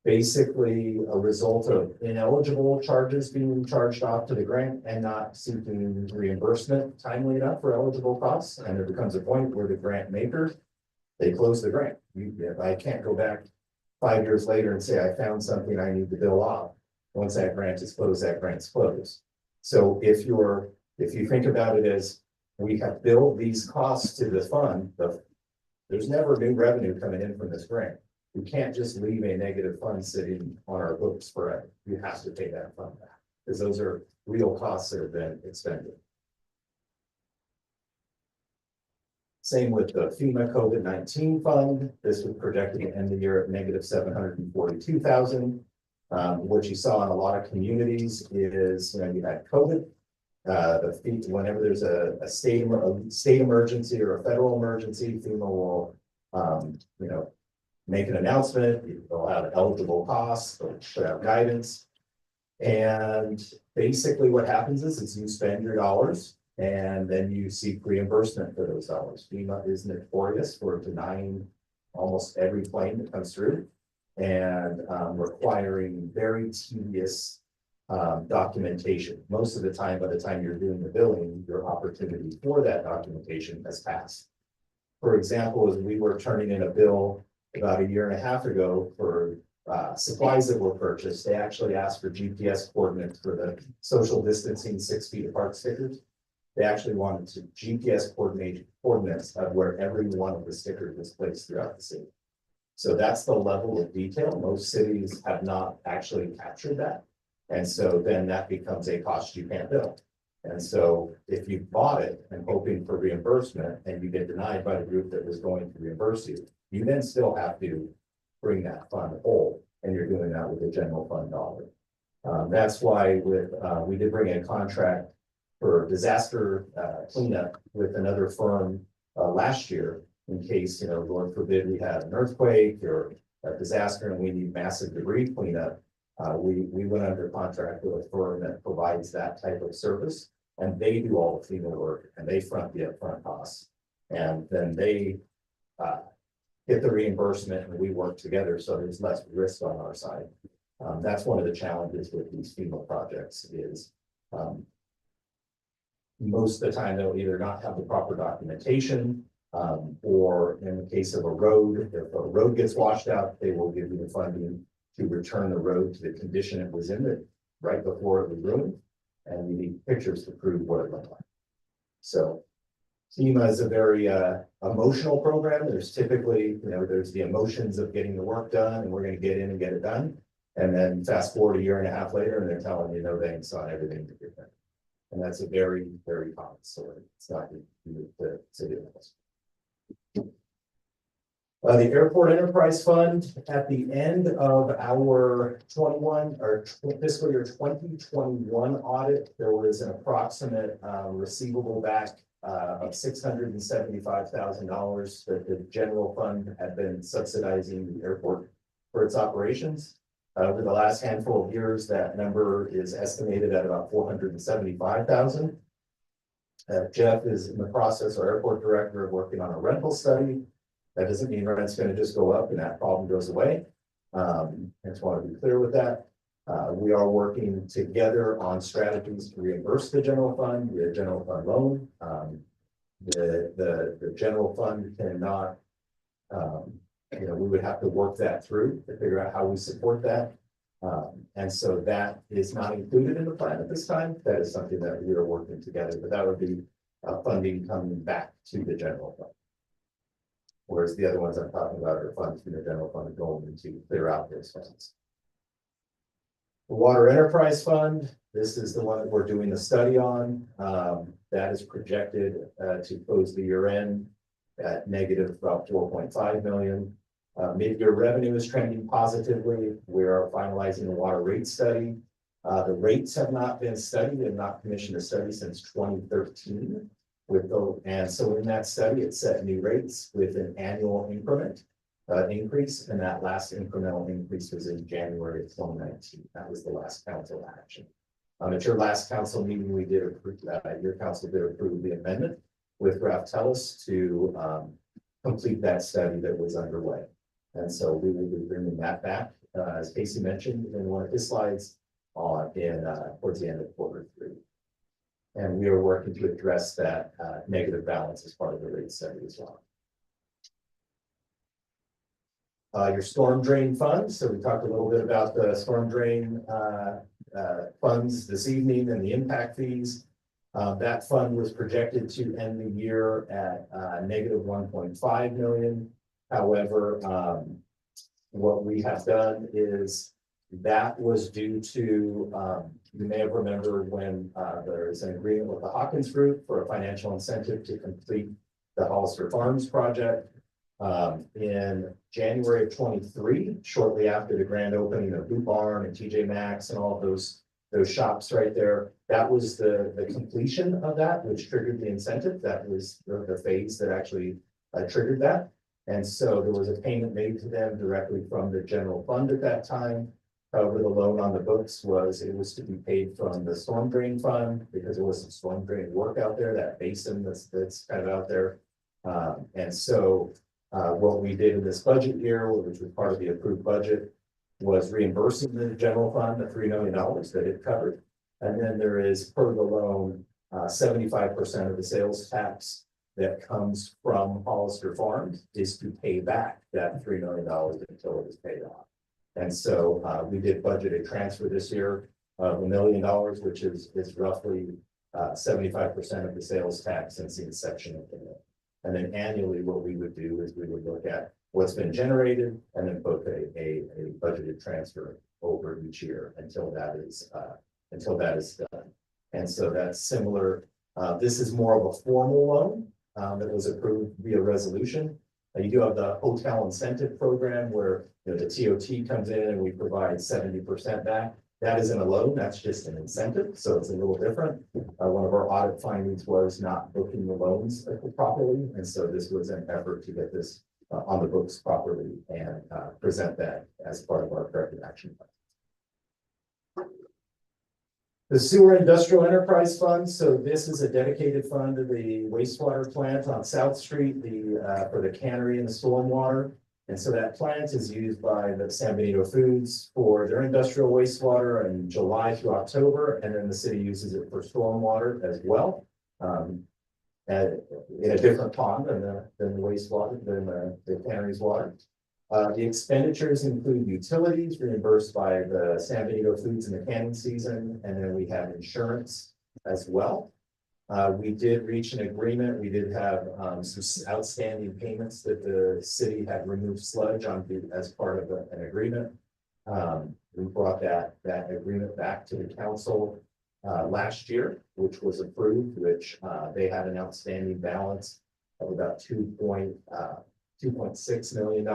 basically a result of ineligible charges being charged off to the grant and not seeking reimbursement timely enough for eligible costs. And there becomes a point where the grant maker, they close the grant. I can't go back 5 years later and say, I found something I need to bill off. Once that grant is closed, that grant's closed. So if you think about it as we have billed these costs to the fund, there's never new revenue coming in from this grant. We can't just leave a negative fund sitting on our books forever. You have to pay that fund back because those are real costs that have been expended. Same with the FEMA COVID-19 fund. This was projected to end the year at negative $742,000. What you saw in a lot of communities is, you had COVID. Whenever there's a state emergency or a federal emergency, FEMA will, make an announcement. They'll have eligible costs. They'll put out guidance. And basically what happens is you spend your dollars and then you seek reimbursement for those dollars. FEMA is notorious for denying almost every claim that comes through and requiring very tedious documentation. Most of the time, by the time you're doing the billing, your opportunity for that documentation has passed. For example, as we were turning in a bill about 1.5 years ago for supplies that were purchased, they actually asked for GPS coordinates for the social distancing 6 feet apart stickers. They actually wanted to GPS coordinates of where every one of the stickers was placed throughout the city. So that's the level of detail. Most cities have not actually captured that. And so then that becomes a cost you can't bill. And so if you bought it and hoping for reimbursement and you get denied by the group that was going to reimburse you, you then still have to bring that fund whole, and you're doing that with a general fund dollar. That's why we did bring in a contract for disaster cleanup with another firm last year in case, Lord forbid, we had an earthquake or a disaster and we need massive debris cleanup. We went under contract with a firm that provides that type of service, and they do all the FEMA work and they front the upfront costs, and then they get the reimbursement and we work together, so there's less risk on our side. That's one of the challenges with these FEMA projects is most of the time they'll either not have the proper documentation, or in the case of a road, if a road gets washed out, they will give you the funding to return the road to the condition it was in it right before it was ruined, and you need pictures to prove what it looked like. So FEMA is a very emotional program. There's typically, there's the emotions of getting the work done and we're going to get in and get it done. And then fast forward 1.5 years later and they're telling you no thanks on everything that you're doing. And that's a very, very common story. It's not unique to do this. The Airport Enterprise Fund, at the end of our fiscal year 2021 audit, there was an approximate receivable back of $675,000 that the general fund had been subsidizing the airport for its operations. Over the last handful of years, that number is estimated at about $475,000. Jeff is in the process, our airport director, of working on a rental study. That doesn't mean rent's going to just go up and that problem goes away. I just want to be clear with that. We are working together on strategies to reimburse the general fund, the general fund loan. The general fund cannot, we would have to work that through to figure out how we support that. And so that is not included in the plan at this time. That is something that we are working together, but that would be funding coming back to the general fund. Whereas the other ones I'm talking about are funds from the general fund going to clear out those funds. The Water Enterprise Fund, this is the one that we're doing the study on. That is projected to close the year end at negative about 4.5 million. Mid-year revenue is trending positively. We are finalizing the water rate study. The rates have not been studied and not commissioned a study since 2013. And so in that study, it set new rates with an annual increment increase, and that last incremental increase was in January of 2019. That was the last council action. At your last council meeting, we did approve, your council did approve the amendment with Ralph Tellis to complete that study that was underway. And so we will be bringing that back as Casey mentioned in one of his slides, towards the end of Q3. And we are working to address that negative balance as part of the rate study as well. Your storm drain fund. So we talked a little bit about the storm drain funds this evening and the impact fees. That fund was projected to end the year at negative 1.5 million. However, what we have done is that was due to, you may have remembered when there is an agreement with the Hawkins Group for a financial incentive to complete the Hollister Farms project. In January of 23, shortly after the grand opening of Boot Barn and TJ Maxx and all of those shops right there, that was the completion of that, which triggered the incentive. That was the phase that actually triggered that. And so there was a payment made to them directly from the general fund at that time. However, the loan on the books was to be paid from the storm drain fund because there was some storm drain work out there, that basin that's kind of out there. And so what we did in this budget year, which was part of the approved budget, was reimbursing the general fund the $3 million that it covered. And then there is, per the loan, 75% of the sales tax that comes from Hollister Farms is to pay back that $3 million until it is paid off. And so we did budget a transfer this year of $1 million, which is roughly 75% of the sales tax since the inception of the loan. And then annually, what we would do is we would look at what's been generated and then book a budgeted transfer over each year until that is done. And so that's similar. This is more of a formal loan that was approved via resolution. You do have the hotel incentive program where the TOT comes in and we provide 70% back. That isn't a loan, that's just an incentive, so it's a little different. One of our audit findings was not booking the loans properly, and so this was an effort to get this on the books properly and present that as part of our corrective action plan. The Sewer Industrial Enterprise Fund, so this is a dedicated fund to the wastewater plant on South Street, for the cannery and the stormwater. And so that plant is used by the San Benito Foods for their industrial wastewater in July through October, and then the city uses it for stormwater as well. In a different pond than the wastewater, than the cannery's water. The expenditures include utilities reimbursed by the San Benito Foods in the canning season, and then we have insurance as well. We did reach an agreement. We did have some outstanding payments that the city had removed sludge on as part of an agreement. We brought that agreement back to the council last year, which was approved, which they had an outstanding balance of about $2.6 million.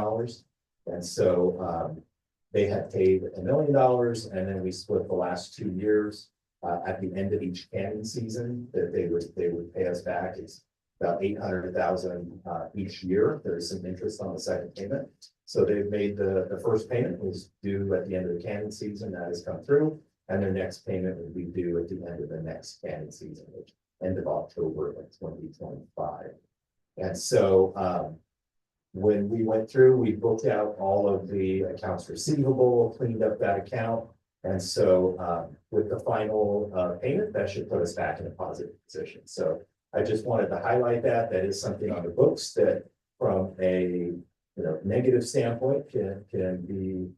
And so they had paid $1 million, and then we split the last 2 years. At the end of each canning season, that they would pay us back. It's about $800,000 each year. There's some interest on the second payment. So they've made the first payment was due at the end of the canning season. That has come through, and their next payment will be due at the end of the next canning season, which end of October of 2025. And so when we went through, we booked out all of the accounts receivable, cleaned up that account. And so with the final payment, that should put us back in a positive position. So I just wanted to highlight that. That is something on the books that from a negative standpoint can be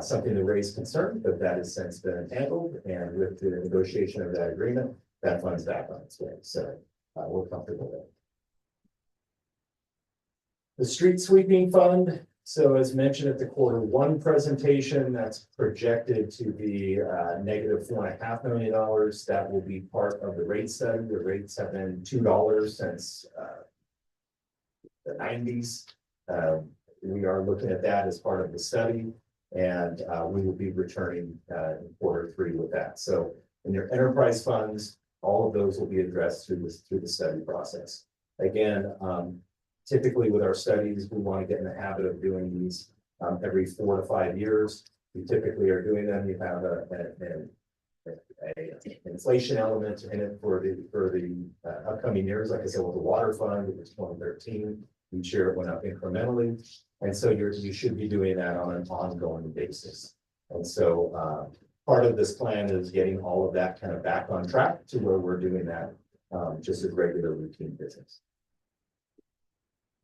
something to raise concern, but that has since been handled. And with the negotiation of that agreement, that fund's back on its way. So we're comfortable with it. The street sweeping fund. So as mentioned at the Q1 presentation, that's projected to be negative $4.5 million. That will be part of the rate study. The rates have been $2 since the 90s. We are looking at that as part of the study, and we will be returning in Q3 with that. So in your enterprise funds, all of those will be addressed through the study process. Again, typically with our studies, we want to get in the habit of doing these every 4 to 5 years. We typically are doing them. You have an inflation element in it for the upcoming years. Like I said, with the water fund, it was 2013. Each year it went up incrementally. And so you should be doing that on an ongoing basis. And so, part of this plan is getting all of that kind of back on track to where we're doing that, just as regular routine business.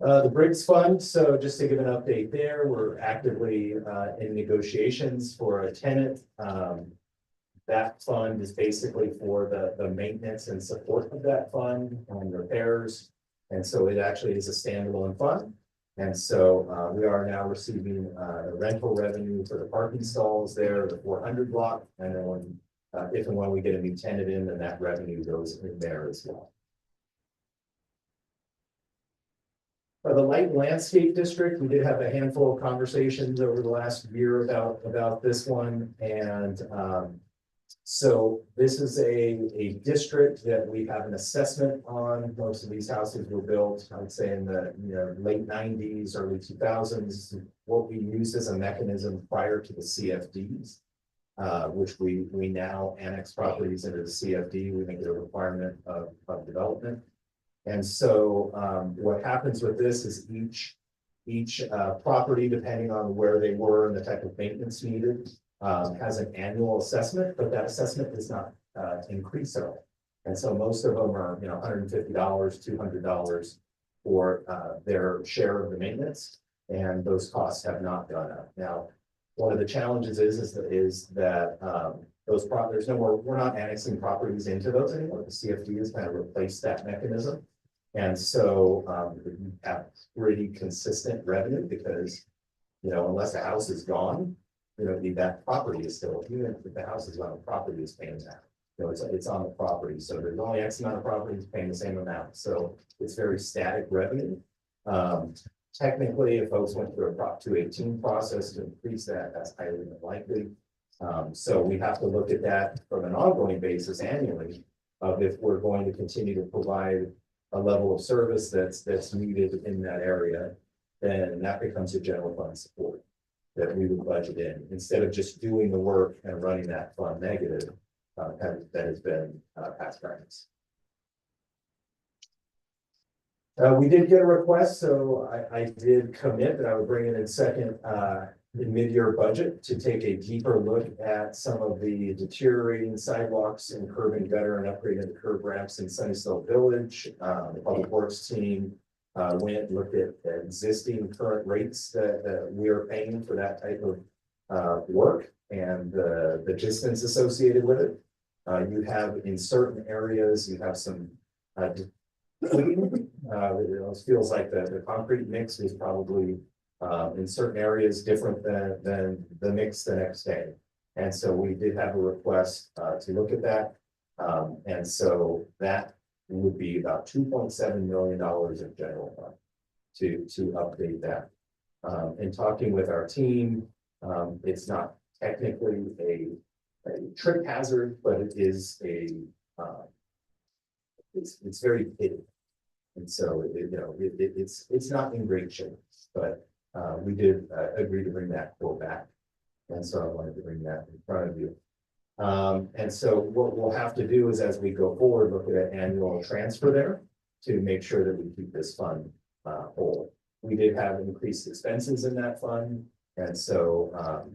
The Briggs Fund, so just to give an update there, we're actively in negotiations for a tenant. That fund is basically for the maintenance and support of that fund and repairs. And so it actually is a standalone fund. And so we are now receiving rental revenue for the parking stalls there, the 400 block. And then when, if and when we get a new tenant in, then that revenue goes in there as well. For the Light and Landscape District, we did have a handful of conversations over the last year about this one. And so this is a district that we have an assessment on. Most of these houses were built, I would say, in the late 90s, early 2000s. What we used as a mechanism prior to the CFDs, which we now annex properties into the CFD. We make it a requirement of development. And so what happens with this is each property, depending on where they were and the type of maintenance needed, has an annual assessment, but that assessment does not increase at all. And so most of them are, $150, $200 for their share of the maintenance, and those costs have not gone up. Now, one of the challenges is that there's no more, we're not annexing properties into those anymore. The CFD has kind of replaced that mechanism. And so we have pretty consistent revenue because, unless the house is gone, that property is still, even if the house is gone, the property is paying that. It's on the property. So there's only X amount of properties paying the same amount. So it's very static revenue. Technically, if folks went through a Prop 218 process to increase that, that's highly unlikely. So we have to look at that from an ongoing basis annually of if we're going to continue to provide a level of service that's needed in that area, then that becomes a general fund support that we would budget in instead of just doing the work and running that fund negative. That has been past practice. We did get a request, so I did commit that I would bring it in second in mid-year budget to take a deeper look at some of the deteriorating sidewalks and curb and gutter and upgrading the curb ramps in Sunnysville Village. The Public Works team went and looked at existing current rates that we are paying for that type of work and the distance associated with it. You have in certain areas, you have some it feels like the concrete mix was probably in certain areas different than the mix the next day. And so we did have a request to look at that. And so that would be about $2.7 million of general fund to update that. In talking with our team, it's not technically a trip hazard, but it is it's very hidden. And so it's not in great shape, but we did agree to bring that quote back. And so I wanted to bring that in front of you. And so what we'll have to do is as we go forward, look at an annual transfer there to make sure that we keep this fund whole. We did have increased expenses in that fund. And so,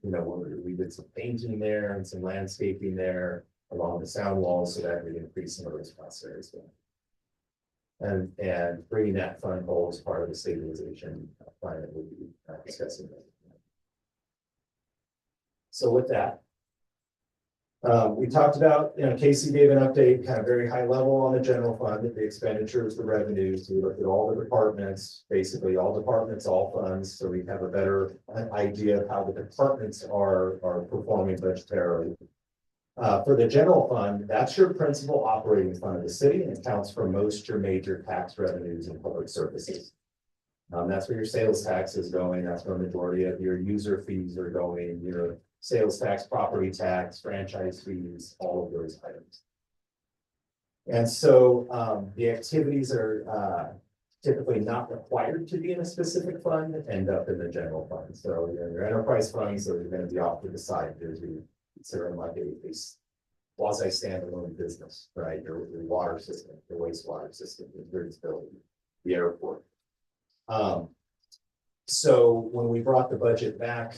we did some painting there and some landscaping there along the sound walls, so that would increase some of those costs there as well. And bringing that fund whole as part of the stabilization plan that we'll be discussing. So with that, we talked about, Casey gave an update, kind of very high level on the general fund, the expenditures, the revenues. We looked at all the departments, basically all departments, all funds, so we have a better idea of how the departments are performing budgetarily. For the general fund, that's your principal operating fund of the city and accounts for most your major tax revenues and public services. That's where your sales tax is going. That's where a majority of your user fees are going, your sales tax, property tax, franchise fees, all of those items. And so the activities are typically not required to be in a specific fund, end up in the general fund. So your enterprise funds are going to be off to the side because we consider them like a quasi standalone business, right? Your water system, your wastewater system, your grid utility, the airport. So when we brought the budget back,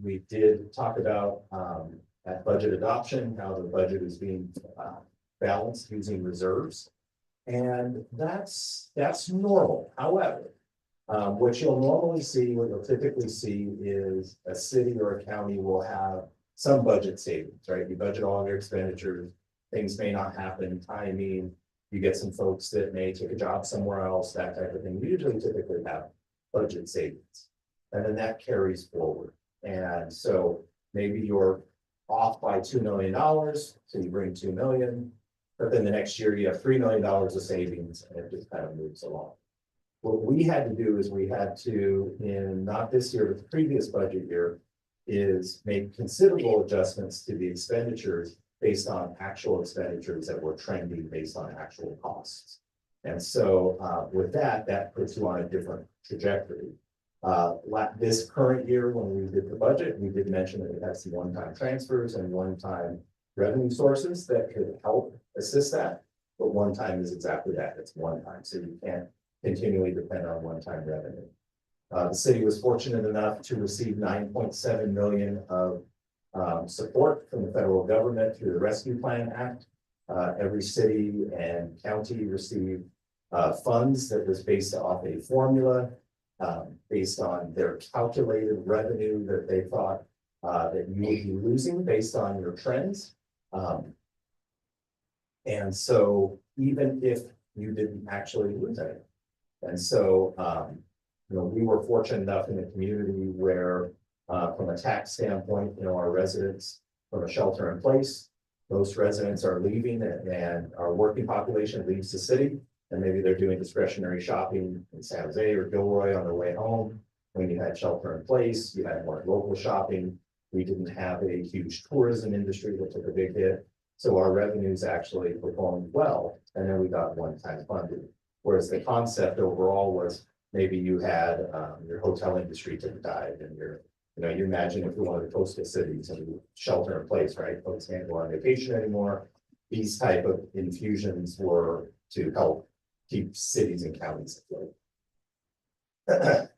we did talk about, at budget adoption, how the budget is being, balanced using reserves. And that's normal. However, what you'll normally see, what you'll typically see is a city or a county will have some budget savings, right? You budget all your expenditures, things may not happen, timing, you get some folks that may take a job somewhere else, that type of thing. You usually typically have budget savings. And then that carries forward. And so maybe you're off by $2 million, so you bring 2 million, but then the next year you have $3 million of savings and it just kind of moves along. What we had to do is we had to, in not this year, but the previous budget year, is make considerable adjustments to the expenditures based on actual expenditures that were trending based on actual costs. And so with that, that puts you on a different trajectory. This current year, when we did the budget, we did mention that it has some one-time transfers and one-time revenue sources that could help assist that. But one time is exactly that, it's one time, so you can't continually depend on one-time revenue. The city was fortunate enough to receive 9.7 million of support from the federal government through the Rescue Plan Act. Every city and county received funds that was based off a formula based on their calculated revenue that they thought that you would be losing based on your trends. And so even if you didn't actually lose any. And so, we were fortunate enough in the community where, from a tax standpoint, our residents from a shelter in place, most residents are leaving and our working population leaves the city. And maybe they're doing discretionary shopping in San Jose or Gilroy on their way home. When you had shelter in place, you had more local shopping. We didn't have a huge tourism industry that took a big hit. So our revenues actually performed well. And then we got one-time funding. Whereas the concept overall was maybe you had your hotel industry took a dive and you imagine if you're one of the coastal cities and shelter in place, right? Folks can't go on vacation anymore. These type of infusions were to help keep cities and counties afloat.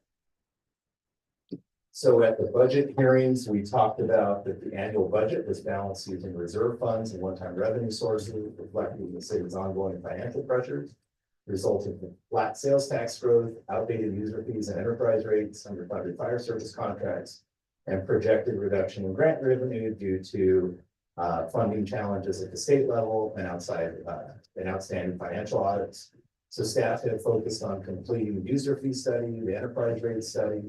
So at the budget hearings, we talked about that the annual budget was balanced using reserve funds and one-time revenue sources, reflecting the city's ongoing financial pressures, resulting from flat sales tax growth, outdated user fees and enterprise rates, underfunded fire service contracts, and projected reduction in grant revenue due to funding challenges at the state level and outstanding financial audits. So staff have focused on completing the user fee study, the enterprise rate study,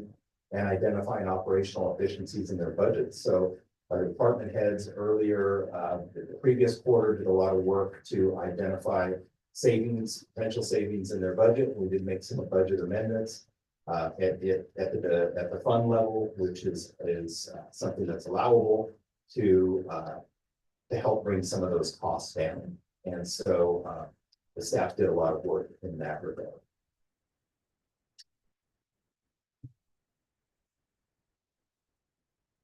and identifying operational efficiencies in their budgets. So our department heads earlier, the previous quarter did a lot of work to identify savings, potential savings in their budget. We did make some budget amendments at the fund level, which is something that's allowable to help bring some of those costs down. And so the staff did a lot of work in that regard.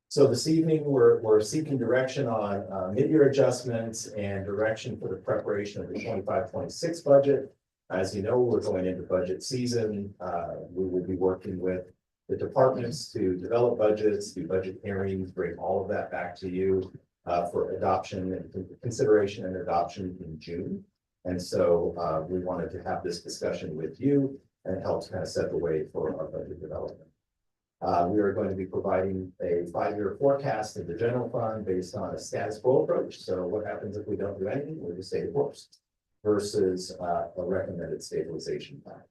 So this evening, we're seeking direction on mid-year adjustments and direction for the preparation of the 25-26 budget. As you know, we're going into budget season. We will be working with the departments to develop budgets, do budget hearings, bring all of that back to you for adoption and consideration and adoption in June. And so we wanted to have this discussion with you and help kind of set the way for our budget development. We are going to be providing a 5-year forecast of the general fund based on a status quo approach. So what happens if we don't do anything? We just stay the course versus a recommended stabilization plan.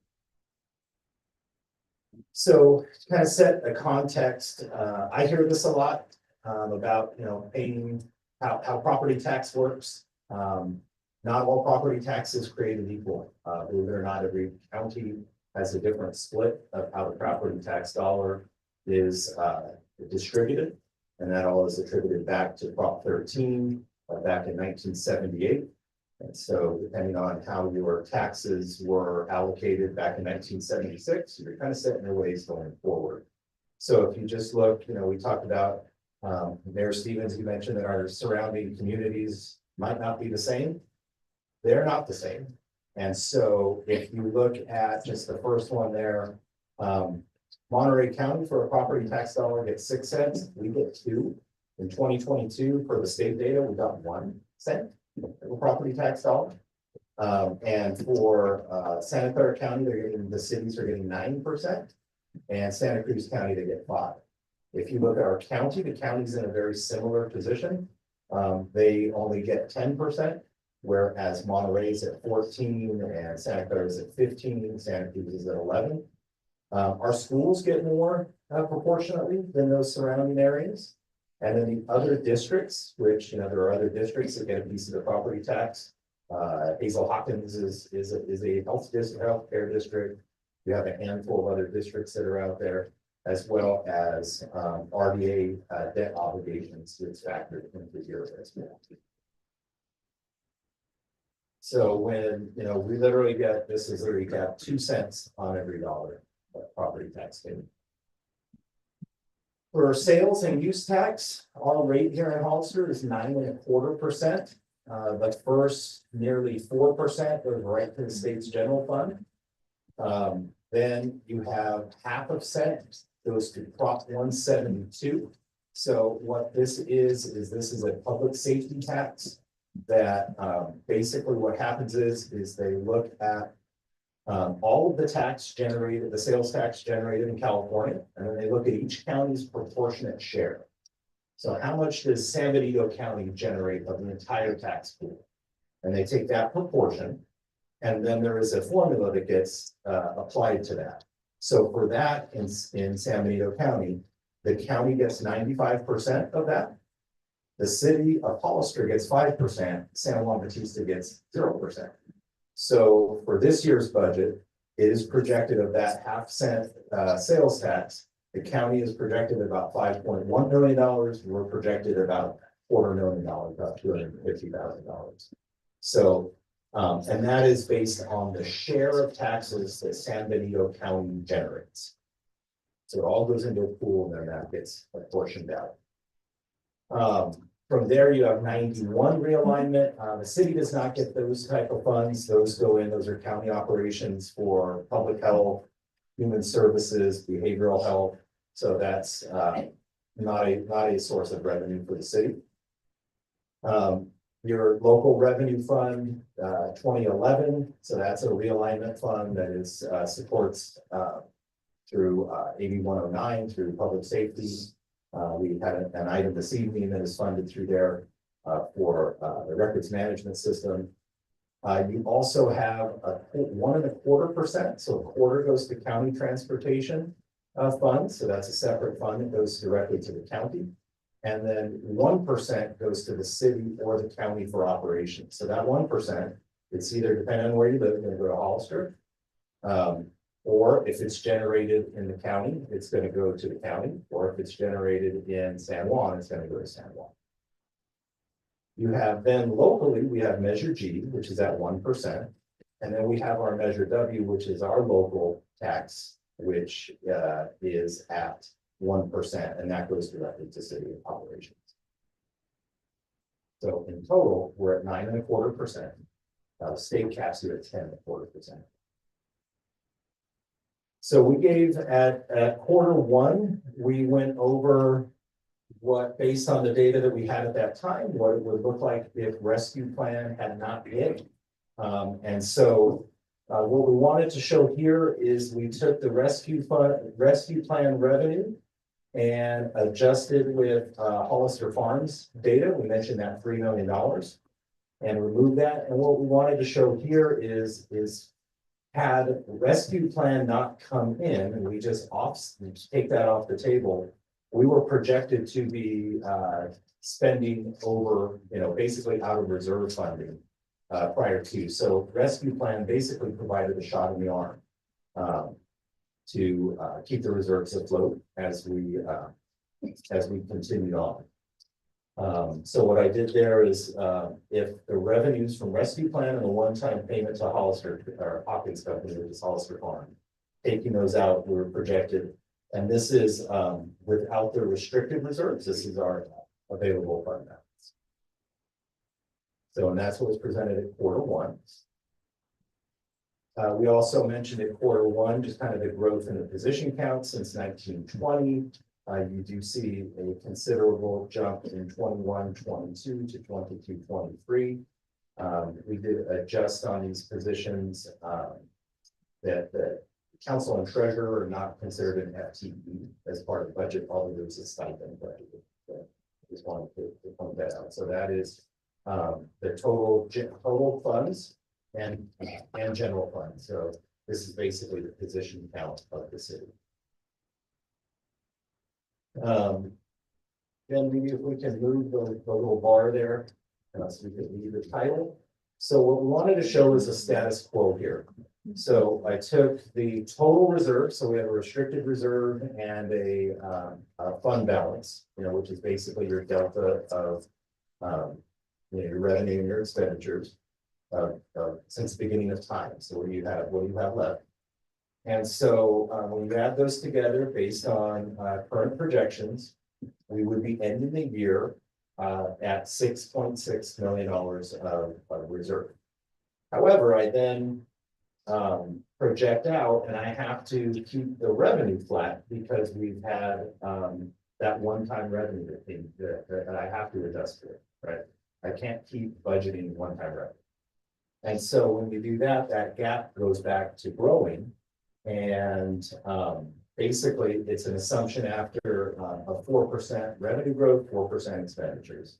So to kind of set a context, I hear this a lot about paying how property tax works. Not all property tax is created equal. Believe it or not, every county has a different split of how the property tax dollar is distributed, and that all is attributed back to Prop 13 back in 1978. And so depending on how your taxes were allocated back in 1976, you're kind of set in your ways going forward. So if you just look, we talked about Mayor Stevens, you mentioned that our surrounding communities might not be the same. They're not the same. And so if you look at just the first one there, Monterey County for a property tax dollar gets 6 cents, we get 2. In 2022, for the state data, we got 1 cent of a property tax dollar. And for Santa Clara County, the cities are getting 9%, and Santa Cruz County, they get 5. If you look at our county, the county's in a very similar position. They only get 10%, whereas Monterey's at 14 and Santa Clara's at 15, Santa Cruz is at 11. Our schools get more proportionately than those surrounding areas. And then the other districts, which, there are other districts that get a piece of the property tax. Hazel Hawkins is a healthcare district. We have a handful of other districts that are out there, as well as RDA debt obligations that's factored into here as well. So when, we literally get, this is where you got 2 cents on every dollar of property tax payment. For sales and use tax, our rate here in Hollister is 9.25%. The first nearly 4% goes right to the state's general fund. Then you have 0.5 cent goes to Prop 172. So what this is this is a public safety tax that basically what happens is they look at all of the tax generated, the sales tax generated in California, and then they look at each county's proportionate share. So how much does San Benito County generate of the entire tax pool? And they take that proportion, and then there is a formula that gets applied to that. So for that in San Benito County, the county gets 95% of that. The city of Hollister gets 5%, San Juan Bautista gets 0%. So for this year's budget, it is projected of that 0.5 cent sales tax. The county is projected about $5.1 million. We're projected about $250,000, about $250,000. So, and that is based on the share of taxes that San Benito County generates. So it all goes into a pool and then that gets apportioned out. From there, you have 91 realignment. The city does not get those type of funds. Those go in, those are county operations for public health, human services, behavioral health. So that's not a source of revenue for the city. Your local revenue fund, 2011. So that's a realignment fund that is supports through AB 109 through public safety. We had an item this evening that is funded through there for the records management system. You also have a 1.25%, so a quarter goes to county transportation fund. So that's a separate fund that goes directly to the county. And then 1% goes to the city or the county for operations. So that 1%, it's either depending on where you live, going to go to Hollister. Or if it's generated in the county, it's going to go to the county, or if it's generated in San Juan, it's going to go to San Juan. You have then locally, we have Measure G, which is at 1%. And then we have our Measure W, which is our local tax, which is at 1%, and that goes directly to city operations. So in total, we're at 9.25%. State caps you at 10.25%. So we gave at Q1, we went over what, based on the data that we had at that time, what it would look like if rescue plan had not hit. And so what we wanted to show here is we took the rescue plan revenue and adjusted with Hollister Farms data. We mentioned that $3 million and removed that. And what we wanted to show here is had the rescue plan not come in and we just take that off the table, we were projected to be spending over, basically out of reserve funding prior to. So rescue plan basically provided a shot in the arm to keep the reserves afloat as we continued on. So what I did there is if the revenues from rescue plan and the one-time payment to Hollister or Hawkins Company, which is Hollister Farm, taking those out, we were projected, and this is without the restricted reserves. This is our available fund balance. So, and that's what was presented at Q1. We also mentioned in Q1, just kind of the growth in the position count since 1920. You do see a considerable jump in 21, 22 to 22, 23. We did adjust on these positions that the council and treasurer are not considered an FTE as part of the budget, although there's a stipend budget. Just wanted to point that out. So that is the total funds and general funds. So this is basically the position count of the city. Then if we can move the little bar there, so we can leave the title. So what we wanted to show is a status quo here. So I took the total reserve, so we have a restricted reserve and a fund balance, which is basically your delta of your revenue and your expenditures since the beginning of time. So what do you have left? And so when you add those together based on current projections, we would be ending the year at $6.6 million of reserve. However, I then project out and I have to keep the revenue flat because we've had that one-time revenue that I have to adjust for, right? I can't keep budgeting one-time revenue. And so when you do that, that gap goes back to growing. And basically it's an assumption after a 4% revenue growth, 4% expenditures.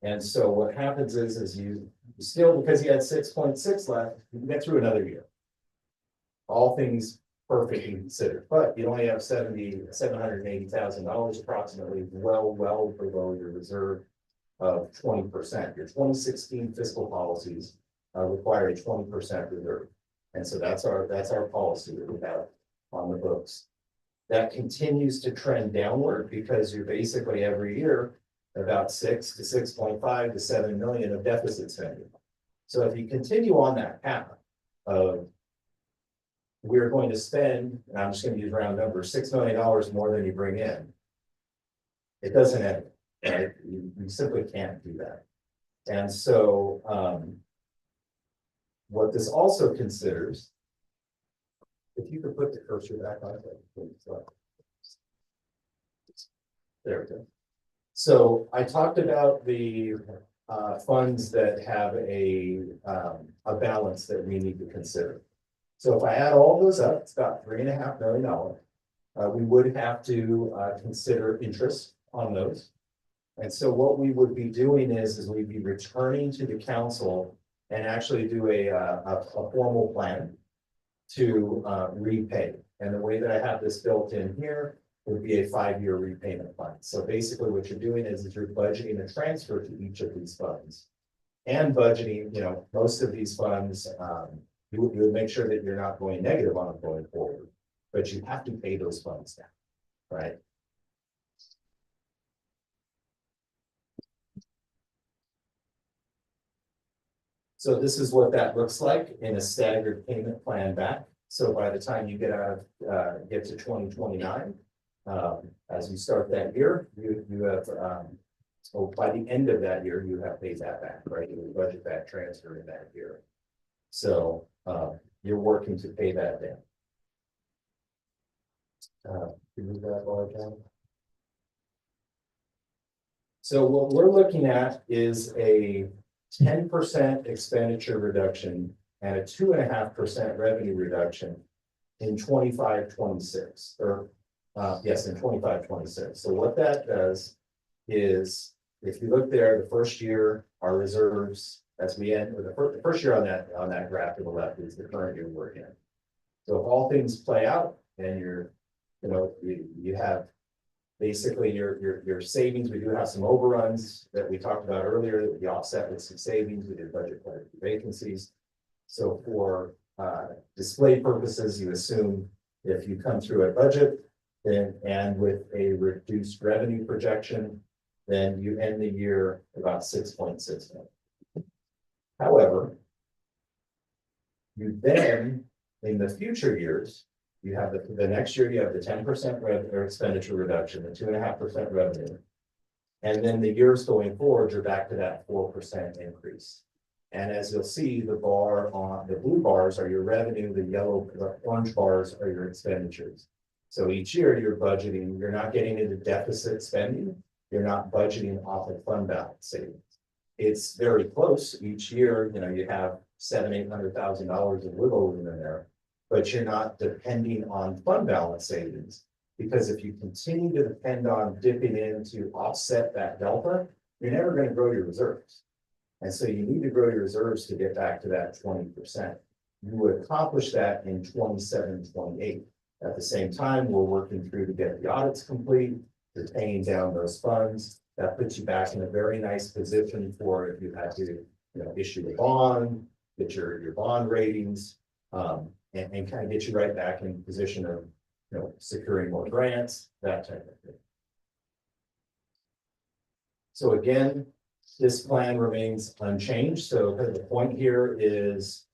And so what happens is you still, because you had 6.6 left, you can get through another year. All things perfectly considered, but you only have $780,000 approximately, well below your reserve of 20%. Your 2016 fiscal policies require a 20% reserve. And so that's our policy that we have on the books. That continues to trend downward because you're basically every year about 6 to 6.5 to 7 million of deficit spending. So if you continue on that path of we're going to spend, and I'm just going to use round numbers, $6 million more than you bring in, it doesn't end, right? You simply can't do that. And so what this also considers, if you could put the cursor back on it, please. There we go. So I talked about the funds that have a balance that we need to consider. So if I add all those up, it's about $3.5 million. We would have to consider interest on those. And so what we would be doing is we'd be returning to the council and actually do a formal plan to repay. And the way that I have this built in here would be a 5-year repayment plan. So basically what you're doing is you're budgeting a transfer to each of these funds and budgeting, most of these funds, you would make sure that you're not going negative on them going forward, but you have to pay those funds down, right? So this is what that looks like in a staggered payment plan back. So by the time you get to 2029, as you start that year, you have, by the end of that year, you have paid that back, right? You budget that transfer in that year. So you're working to pay that down. So what we're looking at is a 10% expenditure reduction and a 2.5% revenue reduction in 25-26, or yes, in 25-26. So what that does is, if you look there, the first year, our reserves, as we end with the first year on that graph to the left is the current year we're in. So if all things play out and you have basically your savings, we do have some overruns that we talked about earlier that we offset with some savings. We did budget for vacancies. So for display purposes, you assume if you come through a budget and with a reduced revenue projection, then you end the year about 6.6 million. However, you then, in the future years, you have the next year, you have the 10% expenditure reduction, the 2.5% revenue. And then the years going forward, you're back to that 4% increase. And as you'll see, the blue bars are your revenue, the orange bars are your expenditures. So each year you're budgeting, you're not getting into deficit spending, you're not budgeting off of fund balance savings. It's very close each year, you have $700,000-800,000 of wiggle room in there, but you're not depending on fund balance savings. Because if you continue to depend on dipping in to offset that delta, you're never going to grow your reserves. And so you need to grow your reserves to get back to that 20%. You would accomplish that in 27, 28. At the same time, we're working through to get the audits complete, you're paying down those funds. That puts you back in a very nice position for if you had to, issue a bond, get your bond ratings, and kind of get you right back in position of, securing more grants, that type of thing. So again, this plan remains unchanged. So the point here is,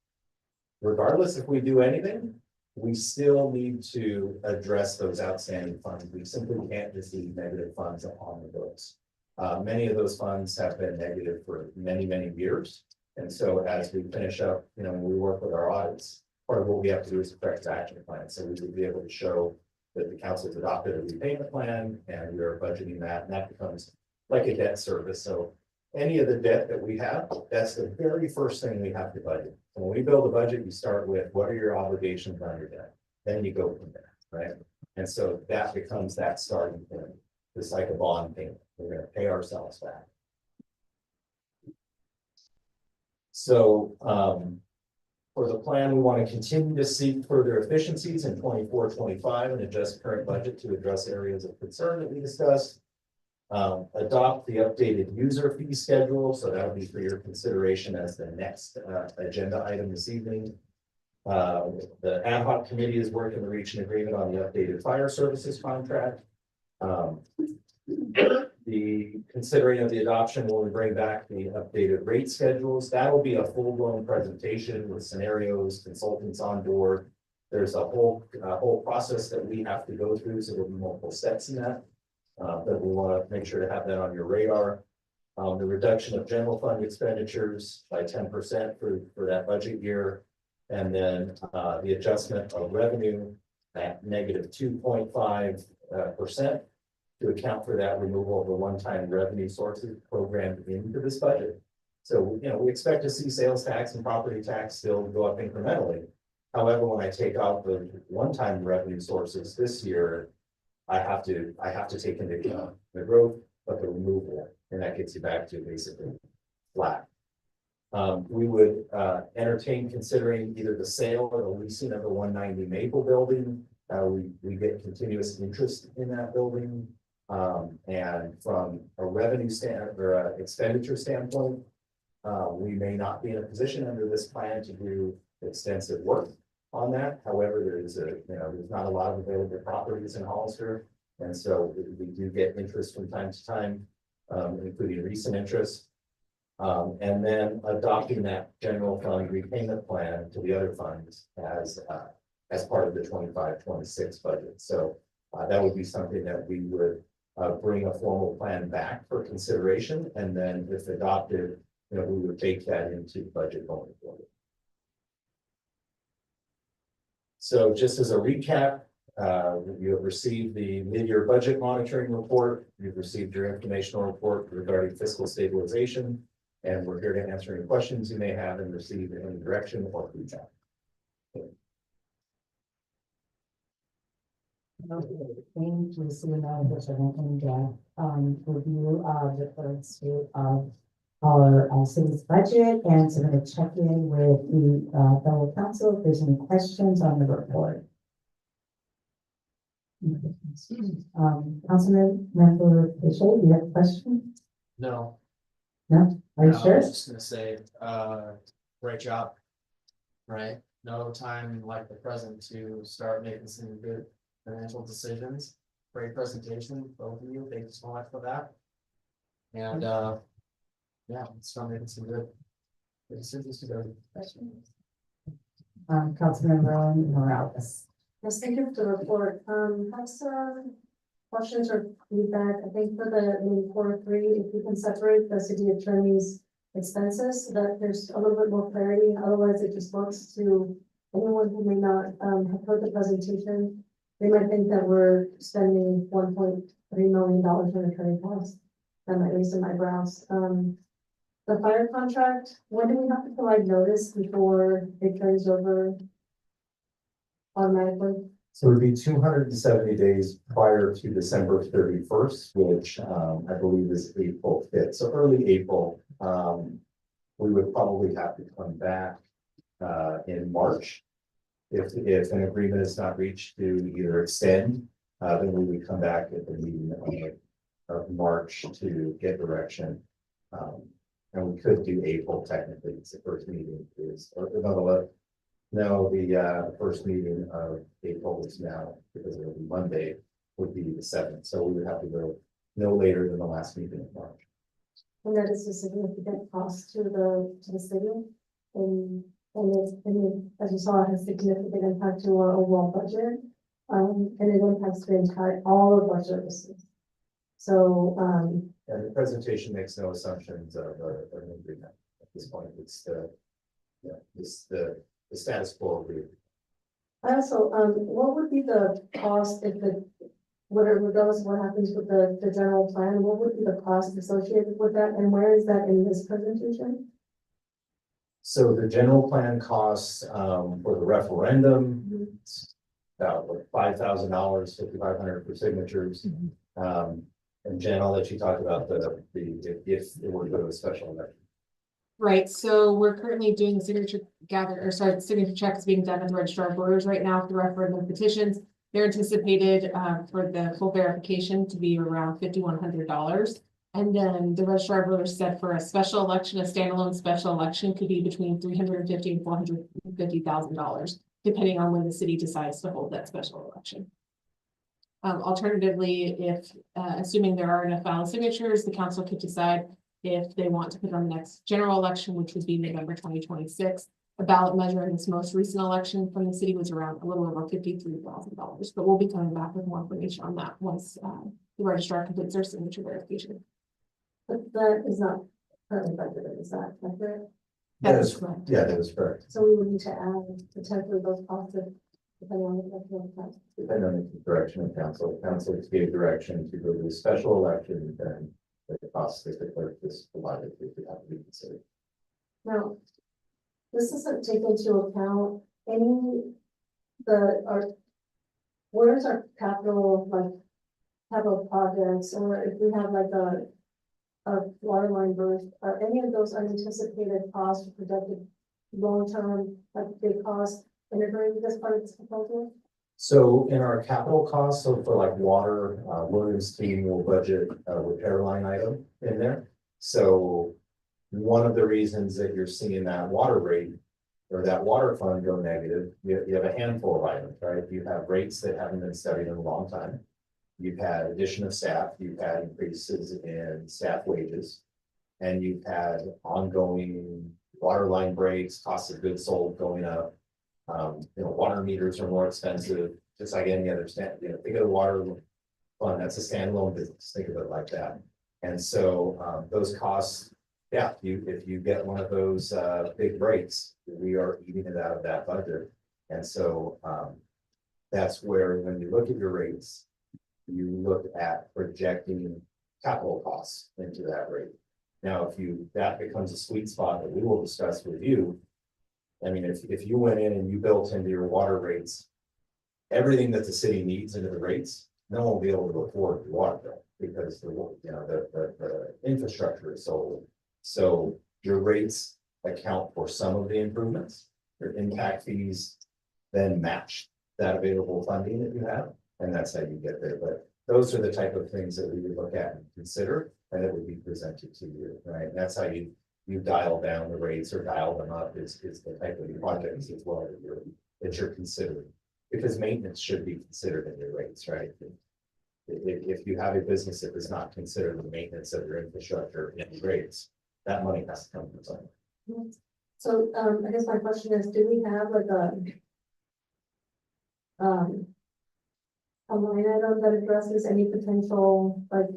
regardless if we do anything, we still need to address those outstanding funds. We simply can't just leave negative funds on the books. Many of those funds have been negative for many, many years. And so as we finish up, when we work with our audits, part of what we have to do is a corrective action plan. So we will be able to show that the council's adopted a repayment plan and we are budgeting that, and that becomes like a debt service. So any of the debt that we have, that's the very first thing we have to budget. When we build a budget, you start with what are your obligations on your debt? Then you go from there, right? And so that becomes that starting point. It's like a bond payment. We're going to pay ourselves back. So for the plan, we want to continue to seek further efficiencies in 24, 25 and adjust current budget to address areas of concern that we discussed. Adopt the updated user fee schedule. So that'll be for your consideration as the next agenda item this evening. The ad hoc committee is working to reach an agreement on the updated fire services contract. The considering of the adoption when we bring back the updated rate schedules, that will be a full-blown presentation with scenarios, consultants on board. There's a whole process that we have to go through, so there'll be multiple steps in that. But we want to make sure to have that on your radar. The reduction of general fund expenditures by 10% for that budget year. And then the adjustment of revenue at negative 2.5% to account for that removal of the one-time revenue sources programmed into this budget. So, we expect to see sales tax and property tax still go up incrementally. However, when I take out the one-time revenue sources this year, I have to take into account the growth, but the removal, and that gets you back to basically flat. We would entertain considering either the sale or the leasing of the 190 Maple building. We get continuous interest in that building. And from a revenue or expenditure standpoint, we may not be in a position under this plan to do extensive work on that. However, there's not a lot of available properties in Hollister. And so we do get interest from time to time, including recent interest. And then adopting that general fund repayment plan to the other funds as part of the 25-26 budget. So that would be something that we would bring a formal plan back for consideration. And then if adopted, we would bake that into the budget going forward. So just as a recap, you have received the mid-year budget monitoring report. You've received your informational report regarding fiscal stabilization. And we're here to answer any questions you may have and receive any direction or feedback. Thank you, City Manager, and review of the current state of our city's budget, and so I'm going to check in with the fellow council if there's any questions on the report. Councilman Member Bishop, do you have a question? No. No? Are you No, sure? I was just gonna say, great job. Right? No time like the present to start making some good financial decisions. Great presentation, both of you. Thank you so much for that. And yeah, let's start making some good decisions together. Councilmember Morales. Yes, thank you for the report. Have some questions or feedback. I think for the maybe 4 or 3, if you can separate the city attorney's expenses, so that there's a little bit more clarity, otherwise it just looks to anyone who may not, have heard the presentation. They might think that we're spending $1.3 million on attorney costs. That might raise some eyebrows. The fire contract, when do we have to provide notice before it turns over automatically? So it would be 270 days prior to December 31st, which I believe is April 5th. So early April, we would probably have to come back in March. If an agreement is not reached to either extend, then we would come back at the meeting of March to get direction. And we could do April technically, it's the first meeting is, or no, the first meeting of April is now, because it'll be Monday, would be the 7th. So we would have to go no later than the last meeting of March. And that is a significant cost to the city. And as you saw, it has significant impact to our overall budget. And it impacts all of our services. So, And the presentation makes no assumptions of an agreement at this point. It's the status quo agreement. also, what would be the cost if regardless of what happens with the general plan, what would be the cost associated with that? And where is that in this presentation? So the general plan costs for the referendum, it's about $5,000, $5,500 for signatures. And Jen, I'll let you talk about if it were to go to a special election. Right, so we're currently doing the signature checks being done at the registrar of voters right now for the referendum petitions. They're anticipated for the full verification to be around $5,100. And then the registrar of voters said for a special election, a standalone special election could be between $350,000 and $450,000, depending on when the city decides to hold that special election. Alternatively, if assuming there are enough valid signatures, the council could decide if they want to put on the next general election, which would be November 2026. A ballot measure in this most recent election from the city was around a little over $53,000, but we'll be coming back with more information on that once the registrar completes their signature verification. But that is not currently budgeted, is that accurate? That is correct. Yeah, that is correct. So we would need to add potentially those costs depending on the. Depending on the direction of council. Council gave direction to go to a special election, then the costs that the clerk is provided would have to be considered. Now, this doesn't take into account where's our capital projects, or if we have like a water line burst, are any of those unanticipated costs or projected long-term, like big costs integrated as part of this proposal? So in our capital costs, so for like water, Williams team will budget a repair line item in there. So one of the reasons that you're seeing that water rate or that water fund go negative, you have a handful of items, right? You have rates that haven't been studied in a long time. You've had addition of staff, you've had increases in staff wages, and you've had ongoing water line breaks, cost of goods sold going up. Water meters are more expensive, just like any other think of the water fund, that's a standalone business, think of it like that. And so those costs, yeah, if you get one of those big breaks, we are eating it out of that budget. And so that's where when you look at your rates, you look at projecting capital costs into that rate. Now, that becomes a sweet spot that we will discuss with you. I mean, if you went in and you built into your water rates everything that the city needs into the rates, no one will be able to afford the water bill because the infrastructure is so old. So your rates account for some of the improvements. Your impact fees then match that available funding that you have, and that's how you get there. But those are the type of things that we would look at and consider, and that would be presented to you, right? And that's how you dial down the rates or dial them up is the type of projects as well that you're considering, because maintenance should be considered in your rates, right? If you have a business that does not consider the maintenance of your infrastructure in the rates, that money has to come from somewhere. So I guess my question is, do we have like a line item that addresses any potential like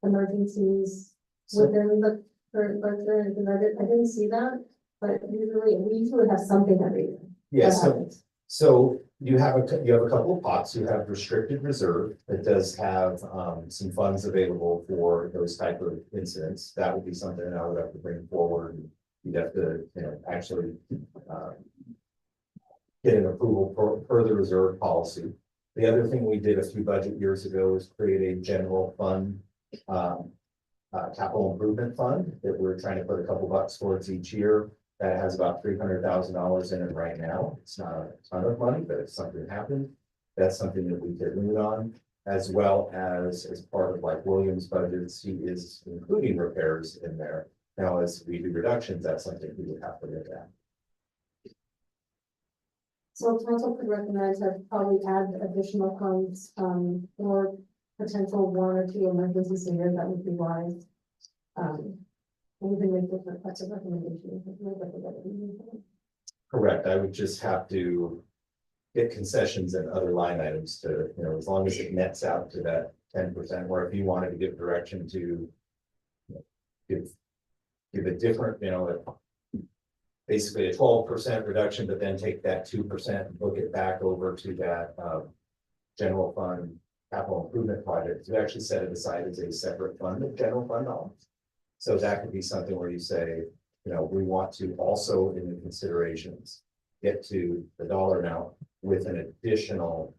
emergencies within the current budget, and I didn't see that, but we usually have something every year. Yeah, that so, happens. so you have a couple of pots. You have restricted reserve that does have some funds available for those type of incidents. That would be something I would have to bring forward. You'd have to, actually get an approval for the reserve policy. The other thing we did a few budget years ago is create a general fund, capital improvement fund that we're trying to put a couple bucks towards each year. That has about $300,000 in it right now. It's not a ton of money, but if something happened, that's something that we could lean on, as well as part of like William's budgets, he is including repairs in there. Now, as we do reductions, that's something we would have to look at. So council could recommend to probably add additional funds, for potential 1 or 2 emergencies a year, that would be wise. And we can make different types of recommendations. Correct. I would just have to get concessions and other line items to, as long as it nets out to that 10%, or if you wanted to give direction to give a different, basically a 12% reduction, but then take that 2% and book it back over to that general fund capital improvement project. To actually set it aside as a separate fund of general fund dollars. So that could be something where you say, we want to also in the considerations get to the dollar amount with an additional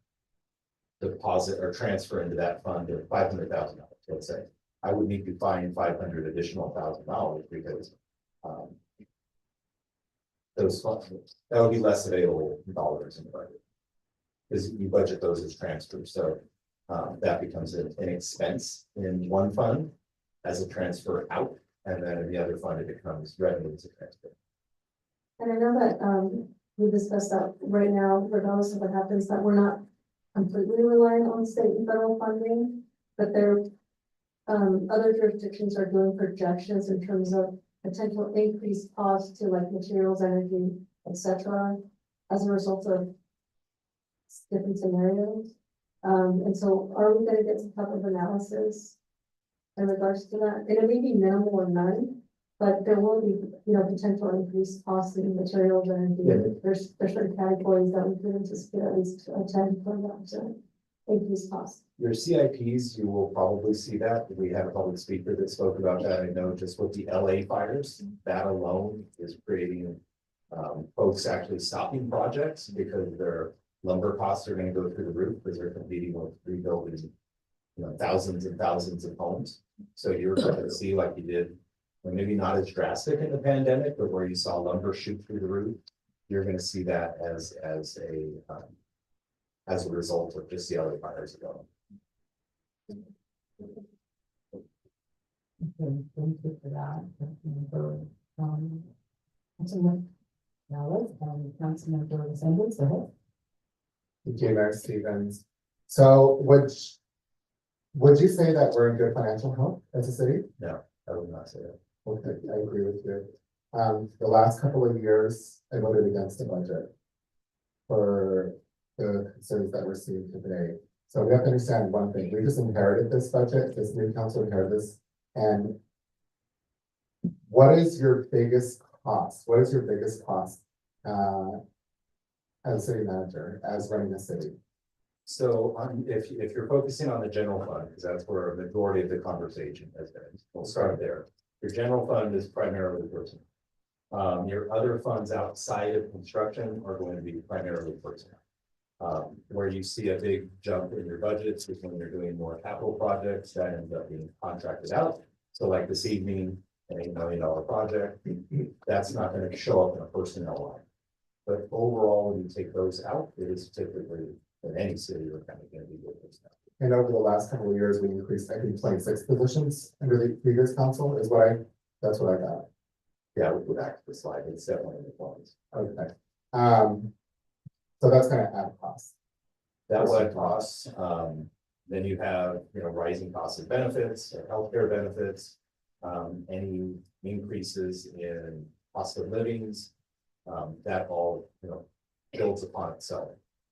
deposit or transfer into that fund of $500,000. Let's say I would need to find $500 additional $1,000 because those funds, that would be less available dollars in the budget because you budget those as transfers. So that becomes an expense in one fund as a transfer out, and then in the other fund it becomes revenue as a transfer. And I know that we discussed that right now, regardless of what happens, that we're not completely reliant on state and federal funding, but there other jurisdictions are doing projections in terms of potential increased costs to like materials, energy, etc., as a result of different scenarios. And so are we going to get some type of analysis in regards to that? And it may be minimal or none, but there will be, potential increased costs in materials and energy. There's certain categories that we could anticipate at least a 10% increased cost. Your CIPs, you will probably see that. We had a public speaker that spoke about that. I know just with the LA fires, that alone is creating folks actually stopping projects because their lumber costs are going to go through the roof because they're competing with rebuilding, thousands and thousands of homes. So you're going to see like you did, and maybe not as drastic in the pandemic, but where you saw lumber shoot through the roof, you're going to see that as a result of just the LA fires ago. Okay, thank you for that. Councilman Dallas and Councilmember Sanders, go ahead. Thank you, Mayor Stevens. So would you say that we're in good financial health as a city? No, I would not say that. Okay, I agree with you. The last couple of years, I voted against the budget for the concerns that we're seeing today. So we have to understand one thing. We just inherited this budget, this new council inherited this. And what is your biggest cost? What is your biggest cost as a city manager, as running a city? So if you're focusing on the general fund, because that's where a majority of the conversation has been, we'll start there. Your general fund is primarily personnel. Your other funds outside of construction are going to be primarily personnel. Where you see a big jump in your budgets is when you're doing more capital projects that end up being contracted out. So like this evening, an $8 million project, that's not going to show up in a personnel line. But overall, when you take those out, it is typically in any city you're kind of going to be with this now. And over the last couple of years, we increased, I think, 26 positions under the previous council that's what I got. Yeah, we'll go back to the slide. It's definitely in the funds. Okay. So that's gonna add costs. That will add costs. Then you have, rising costs of benefits, healthcare benefits, any increases in cost of livings, that all, builds upon itself.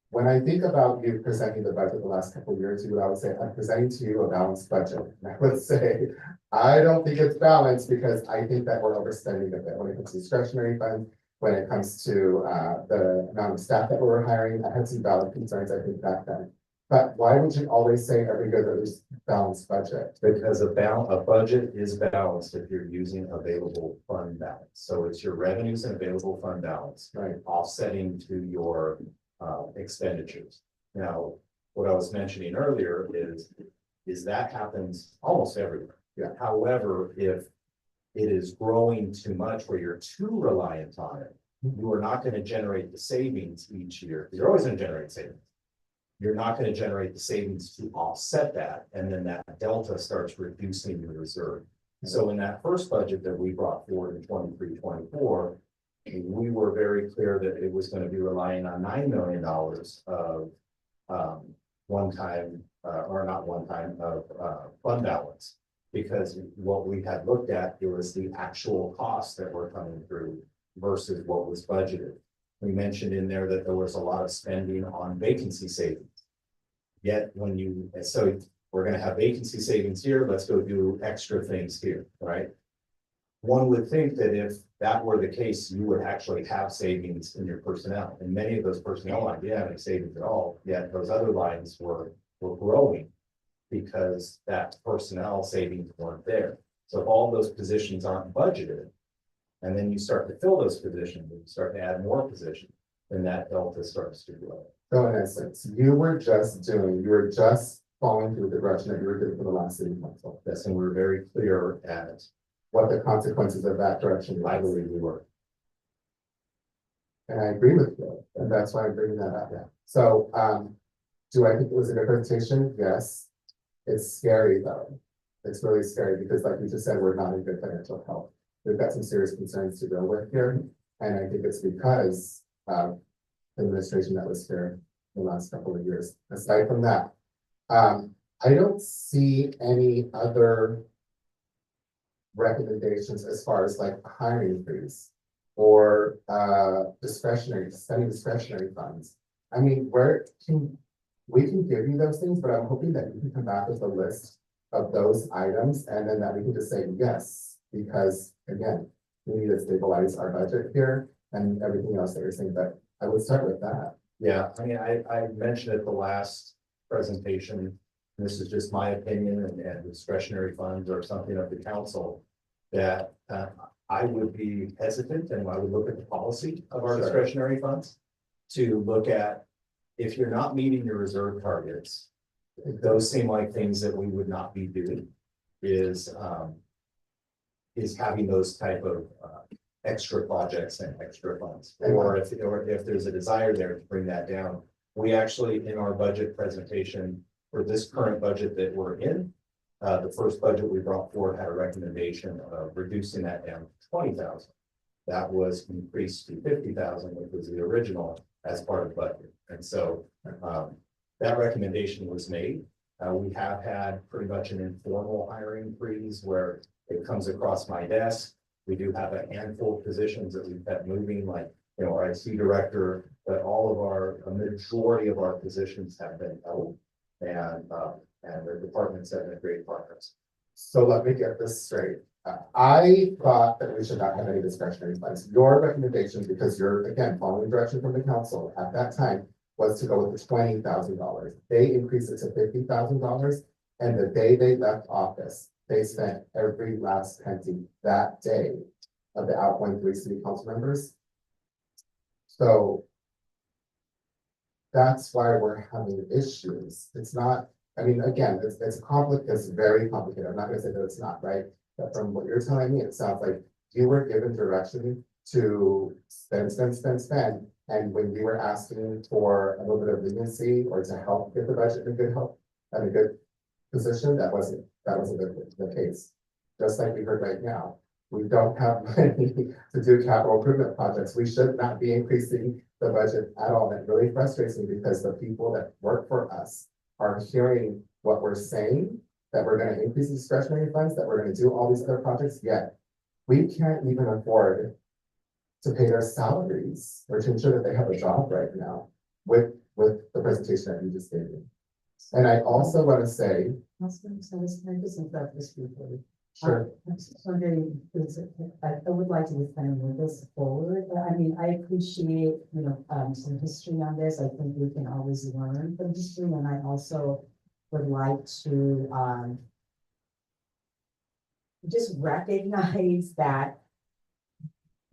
when I think about you presenting the budget the last couple of years, you would always say, I'm presenting to you a balanced budget. And I would say, I don't think it's balanced because I think that we're overspending a bit when it comes to discretionary funds, when it comes to the amount of staff that we're hiring. I had some valid concerns, I think, back then. But why would you always say every year that there's balanced budget? Because a budget is balanced if you're using available fund balance. So it's your revenues and available fund balance, Right. offsetting to your expenditures. Now, what I was mentioning earlier is that happens almost everywhere. Yeah. However, if it is growing too much where you're too reliant on it, you are not going to generate the savings each year. You're always going to generate savings. You're not going to generate the savings to offset that, and then that delta starts reducing your reserve. So in that first budget that we brought forward in 23-24, we were very clear that it was going to be relying on $9 million of one-time, or not one-time, of fund balance. Because what we had looked at, it was the actual costs that were coming through versus what was budgeted. We mentioned in there that there was a lot of spending on vacancy savings. Yet when you, so we're going to have vacancy savings here, let's go do extra things here, right? One would think that if that were the case, you would actually have savings in your personnel. And many of those personnel lines didn't have any savings at all, yet those other lines were growing because that personnel savings weren't there. So if all those positions aren't budgeted, and then you start to fill those positions, and you start to add more positions, then that delta starts to grow. So in essence, you were just following through the direction that you were doing for the last city council. Yes, and we're very clear at what the consequences of that direction. I believe we were. And I agree with you, and that's why I'm bringing that up now. So, do I think it was a good presentation? Yes. It's scary though. It's really scary because like you just said, we're not in good financial health. We've got some serious concerns to deal with here. And I think it's because of the administration that was here the last couple of years. Aside from that, I don't see any other recommendations as far as like hiring freeze or spending discretionary funds. I mean, we can give you those things, but I'm hoping that you can come back with a list of those items and then that we can just say yes, because again, we need to stabilize our budget here and everything else that you're saying, but I would start with that. Yeah, I mean, I mentioned at the last presentation, and this is just my opinion and discretionary funds or something of the council, that I would be hesitant and I would look at the policy of our discretionary funds to look at if you're not meeting your reserve targets, those seem like things that we would not be doing is having those type of extra projects and extra funds. Or if there's a desire there to bring that down. We actually, in our budget presentation for this current budget that we're in, the first budget we brought forward had a recommendation of reducing that down to 20,000. That was increased to 50,000, which was the original as part of the budget. And so that recommendation was made. We have had pretty much an informal hiring freeze where it comes across my desk. We do have a handful of positions that we've had moving, like, you know, our IT director, but a majority of our positions have been held, and the departments have been great partners. So let me get this straight. I thought that we should not have any discretionary funds. Your recommendation, because you're again following direction from the council at that time, was to go with the $20,000. They increased it to $50,000, and the day they left office, they spent every last penny that day of the outgoing 3 city council members. So that's why we're having issues. It's not, I mean, again, it's very complicated. I'm not gonna say that it's not, right? But from what you're telling me, it sounds like you were given direction to spend. And when we were asking for a little bit of leniency or to help get the budget in good health and a good position, that wasn't the case. Just like we heard right now, we don't have money to do capital improvement projects. We should not be increasing the budget at all. That really frustrates me because the people that work for us are hearing what we're saying, that we're going to increase discretionary funds, that we're going to do all these other projects, yet we can't even afford to pay their salaries or to ensure that they have a job right now. with the presentation that you just gave me. And I also want to say, Councilman, so this, can I just interrupt this briefly? sure, I'm just wondering, I would like to just kind of move this forward. I mean, I appreciate, you know, some history on this. I think we can always learn from history, and I also would like to, just recognize that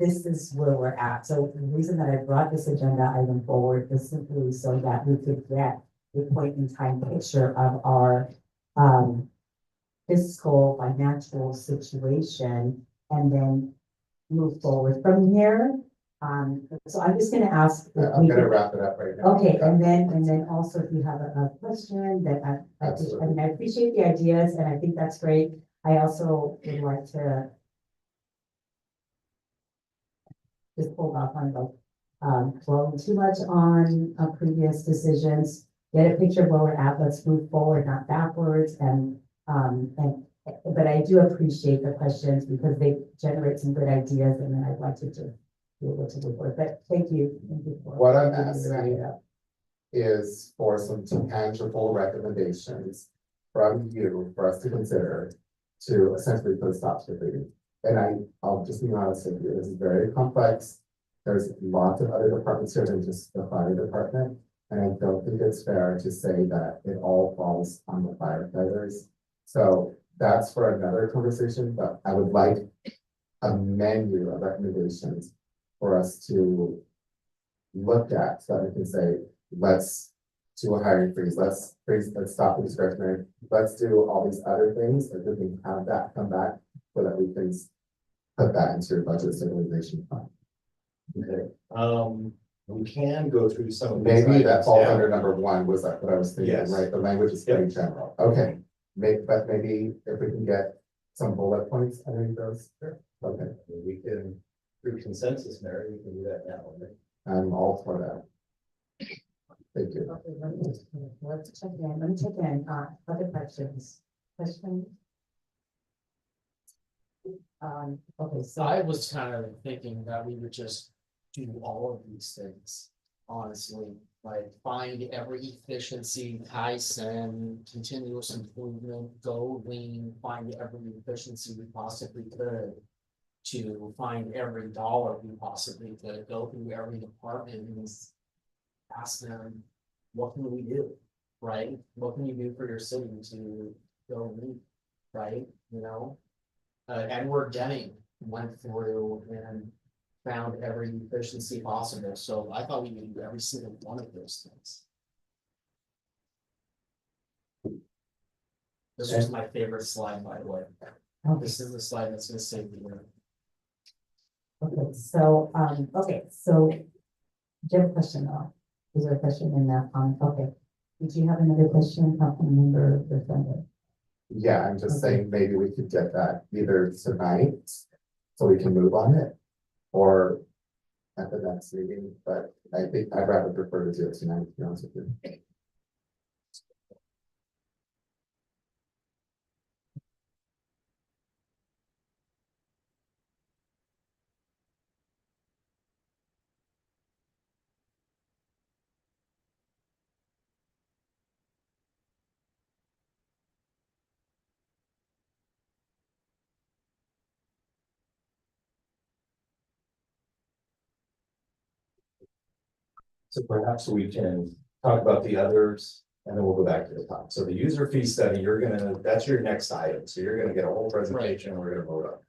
this is where we're at. So the reason that I brought this agenda item forward is simply so that we could get a point in time picture of our, fiscal financial situation and then move forward from here. So I'm just gonna ask. if I'm we gonna could- wrap it up right now. Okay, and then also if you have a question that I mean, I appreciate the ideas and I think that's great. I also would like to just hold off on dwelling too much on previous decisions. Get a picture of where we're at, let's move forward, not backwards, but I do appreciate the questions because they generate some good ideas and then I'd like to just be able to move forward, but thank you. Thank you for What I'm letting me wrap it asking up. is for some tangible recommendations from you for us to consider to essentially put a stop to the bleeding. And I'll just be honest with you, this is very complex. There's lots of other departments here than just the fire department. And I don't think it's fair to say that it all falls on the firefighters. So that's for another conversation, but I would like a menu of recommendations for us to look at so that we can say, let's do a hiring freeze, let's stop the discretionary, let's do all these other things, and we can have that come back so that we can put that into your budget stabilization fund. Okay, we can go through some of these. Maybe that items falls now. under number one, was that what I was thinking, Yes. right? The language is pretty general. Okay, but maybe if we can get some bullet points underneath those. Sure. Okay. We can, through consensus, Mary, we can do that now. Okay? I'm all for that. Thank you. Okay, let's check in, let me check in, other questions, okay, so. I was kind of thinking that we would just do all of these things, honestly, like find every efficiency, Kaizen, continuous improvement, go lean, find every efficiency we possibly could. To find every dollar we possibly could, go through every department and ask them, what can we do? Right? What can you do for your city to go lean, right? You know? Edward Denning went through and found every efficiency possible, so I thought we could do every single one of those things. This was my favorite slide, by the way. This is the slide that's gonna save the world. Okay, so, do you have a question though? Is there a question in that, okay, did you have another question, Councilmember Defender? Yeah, I'm just saying maybe we could get that either tonight, so we can move on it, or at the next meeting, but I think I'd rather prefer to do it tonight, to be honest with you. So perhaps we can talk about the others and then we'll go back to the top. So the user fee study, that's your next item. So you're gonna get a whole presentation and we're gonna vote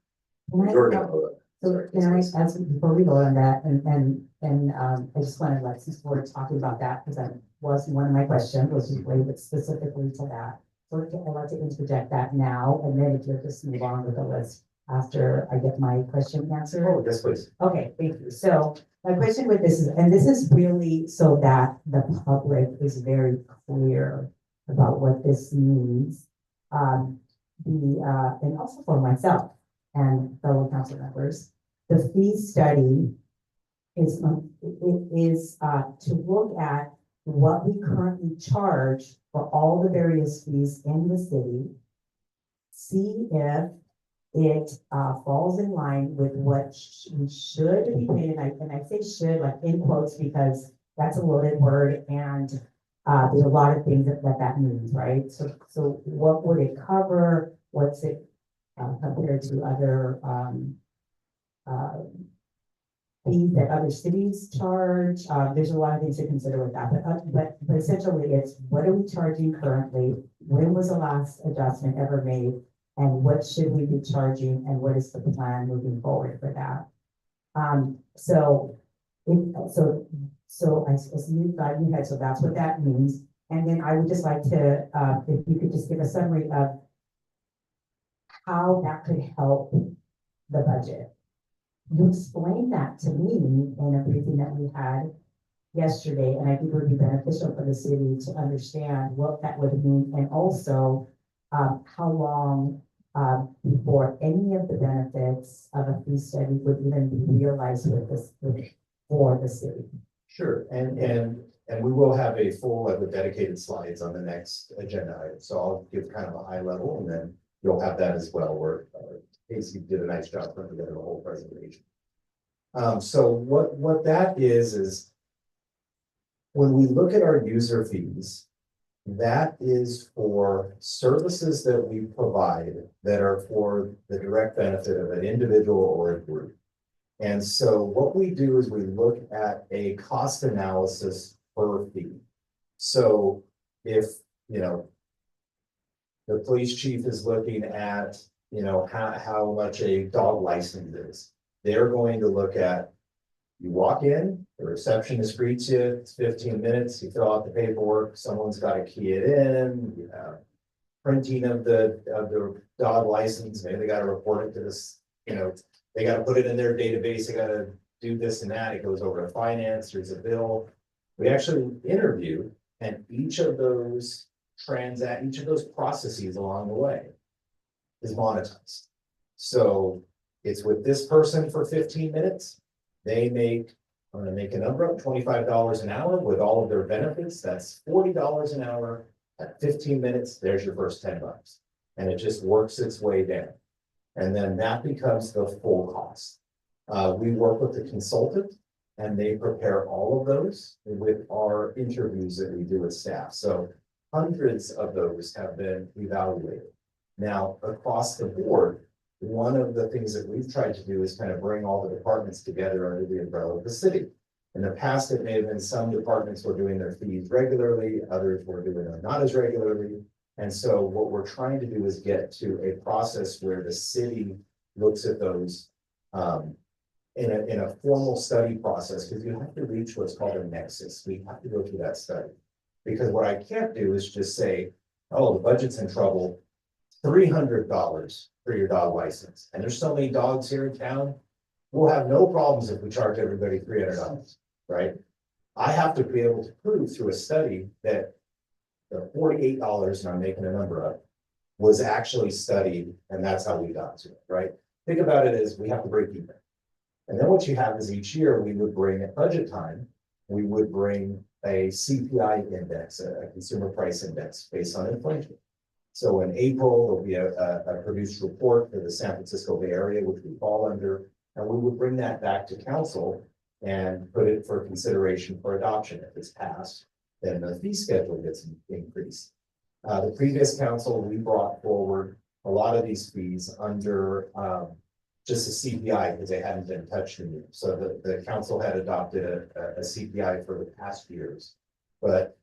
on. You're gonna vote on. So can I ask, before we go on that, I just wanted, like, since we're talking about that, because that was one of my questions, was related specifically to that. So I'd like to interject that now, and then if you'll just move on with the list after I get my question answered. Oh, yes, please. Okay, thank you. So my question with this is, and this is really so that the public is very clear about what this means. And also for myself and fellow council members, the fee study is to look at what we currently charge for all the various fees in the city. See if it falls in line with what we should be paying, and I say should like in quotes because that's a loaded word, and there's a lot of things that means, right? So what would it cover? What's it compared to other uh, fees that other cities charge? There's a lot of things to consider with that, but essentially it's what are we charging currently? When was the last adjustment ever made? And what should we be charging? And what is the plan moving forward for that? So I see you got in your head, so that's what that means. And then I would just like to, if you could just give a summary of how that could help the budget. You explained that to me in a briefing that we had yesterday, and I think it would be beneficial for the city to understand what that would mean, and also how long before any of the benefits of a fee study would even be realized for the city. Sure, and we will have a full of the dedicated slides on the next agenda item, so I'll give kind of a high level, and then you'll have that as well, where Casey did a nice job putting together the whole presentation. So what that is when we look at our user fees, that is for services that we provide that are for the direct benefit of an individual or a group. And so what we do is we look at a cost analysis per fee. So if, you know, the police chief is looking at, you know, how much a dog license is, they're going to look at, you walk in, the receptionist greets you, it's 15 minutes, you fill out the paperwork, someone's got to key it in, you have printing of the dog license, maybe they got to report it to this, you know, they got to put it in their database, they got to do this and that, it goes over to finance, there's a bill. We actually interview, and each of those processes along the way is monetized. So it's with this person for 15 minutes. They make, I'm gonna make a number up, $25 an hour with all of their benefits. That's $40 an hour at 15 minutes. There's your first 10 bucks. And it just works its way down. And then that becomes the full cost. We work with the consultant, and they prepare all of those with our interviews that we do with staff. So hundreds of those have been evaluated. Now, across the board, one of the things that we've tried to do is kind of bring all the departments together under the umbrella of the city. In the past, it may have been some departments were doing their fees regularly, others were doing them not as regularly. And so what we're trying to do is get to a process where the city looks at those in a formal study process, because you have to reach what's called a nexus. We have to go through that study. Because what I can't do is just say, oh, the budget's in trouble, $300 for your dog license. And there's so many dogs here in town, we'll have no problems if we charge everybody $300, right? I have to be able to prove through a study that the $48, and I'm making a number up, was actually studied, and that's how we got to it, right? Think about it as we have to break even. And then what you have is each year we would bring at budget time, we would bring a CPI index, a consumer price index based on inflation. So in April, there'll be a produced report for the San Francisco Bay Area, which we fall under, and we would bring that back to council and put it for consideration for adoption. If it's passed, then the fee schedule gets increased. The previous council, we brought forward a lot of these fees under just a CPI because they hadn't been touched in years. So the council had adopted a CPI for the past years, but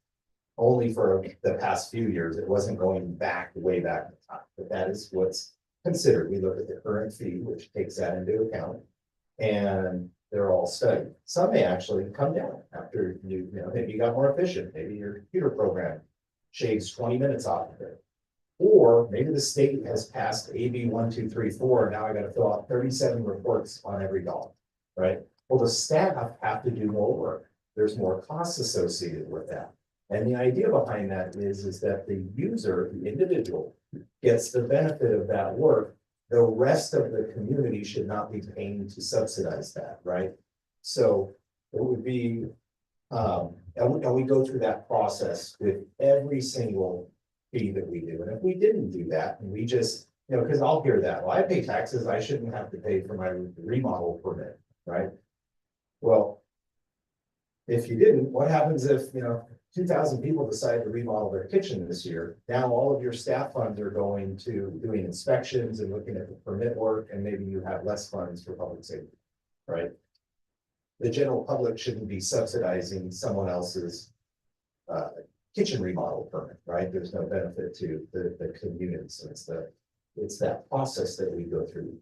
only for the past few years. It wasn't going back way back in time, but that is what's considered. We look at the current fee, which takes that into account, and they're all studied. Some may actually come down after you know, maybe you got more efficient, maybe your computer program shaves 20 minutes off of it. Or maybe the state has passed AB 1234, and now I got to fill out 37 reports on every dog, right? Well, the staff have to do more work. There's more costs associated with that. And the idea behind that is that the user, the individual, gets the benefit of that work. The rest of the community should not be paying to subsidize that, right? So it would be, and we go through that process with every single fee that we do. And if we didn't do that, and we just, you know, because I'll hear that, well, I pay taxes, I shouldn't have to pay for my remodel permit, right? Well, if you didn't, what happens if, 2,000 people decide to remodel their kitchen this year? Now all of your staff funds are going to doing inspections and looking at the permit work, and maybe you have less funds for public safety, right? The general public shouldn't be subsidizing someone else's kitchen remodel permit, right? There's no benefit to the community. So it's that process that we go through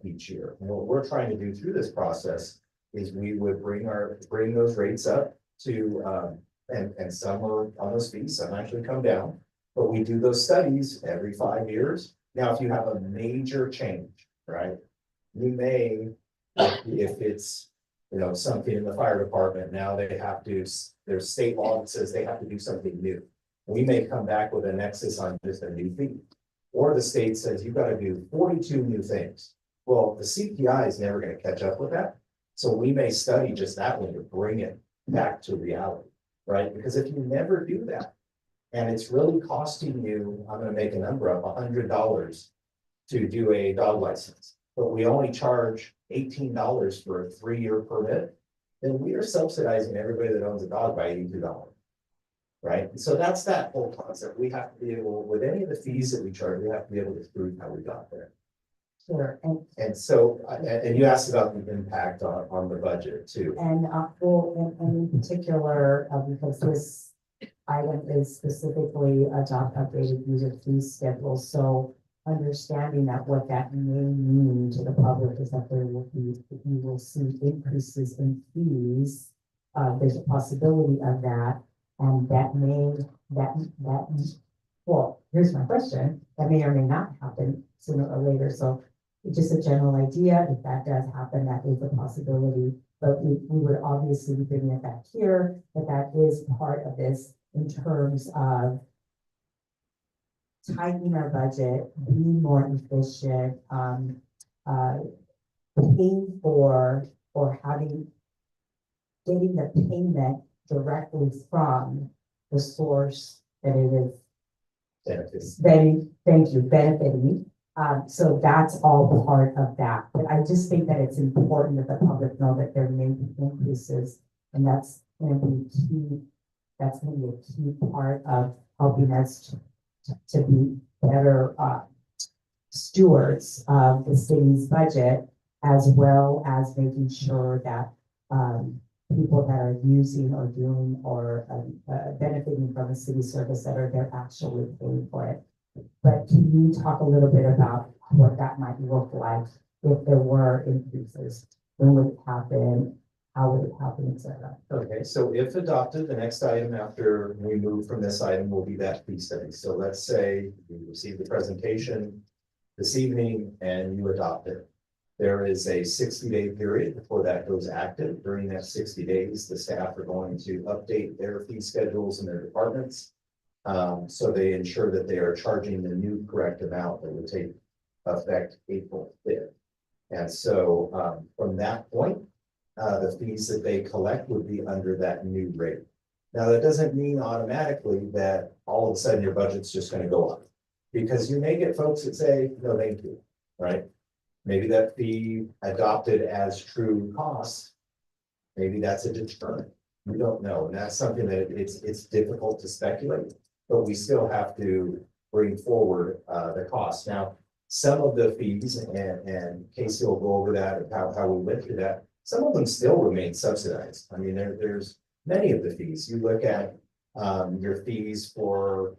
each year. And what we're trying to do through this process is we would bring those rates up to and some are on those fees, some actually come down. But we do those studies every 5 years. Now, if you have a major change, right? You may, if it's something in the fire department, now they have to, there's state law that says they have to do something new. We may come back with a nexus on just a new fee. Or the state says you've got to do 42 new things. Well, the CPI is never going to catch up with that. So we may study just that one to bring it back to reality, right? Because if you never do that, and it's really costing you, I'm going to make a number up, $100 to do a dog license, but we only charge $18 for a 3-year permit, then we are subsidizing everybody that owns a dog by $82. Right? And so that's that whole concept. We have to be able, with any of the fees that we charge, we have to be able to prove how we got there. Sure, And so, and you asked about the impact on the budget too. and well, and in particular, because this item is specifically adopt updated user fee schedule, so understanding that what that may mean to the public is that there will be, you will see increases in fees. There's a possibility of that, and well, here's my question, that may or may not happen sooner or later, so just a general idea, if that does happen, that is a possibility, but we would obviously be bringing it back here, that is part of this in terms of tightening our budget, being more efficient, paying for, or getting the payment directly from the source that it is benefiting. So that's all part of that. But I just think that it's important that the public know that there may be increases, and that's going to be key. That's going to be a key part of helping us to be better stewards of the city's budget, as well as making sure that people that are using or doing or benefiting from a city service that are they're actually paying for it. But can you talk a little bit about what that might look like if there were increases? When would it happen? How would it happen, et cetera? Okay, so if adopted, the next item after we move from this item will be that fee study. So let's say you receive the presentation this evening and you adopt it. There is a 60-day period before that goes active. During that 60 days, the staff are going to update their fee schedules in their departments. So they ensure that they are charging the new correct amount that would take effect April 5th. And so from that point, the fees that they collect would be under that new rate. Now, that doesn't mean automatically that all of a sudden your budget's just going to go up, because you may get folks that say, no, thank you, right? Maybe that fee adopted as true cost, maybe that's a deterrent. We don't know. And that's something that it's difficult to speculate, but we still have to bring forward the cost. Now, some of the fees, and Casey will go over that and how we went through that, some of them still remain subsidized. I mean, there's many of the fees. You look at your fees for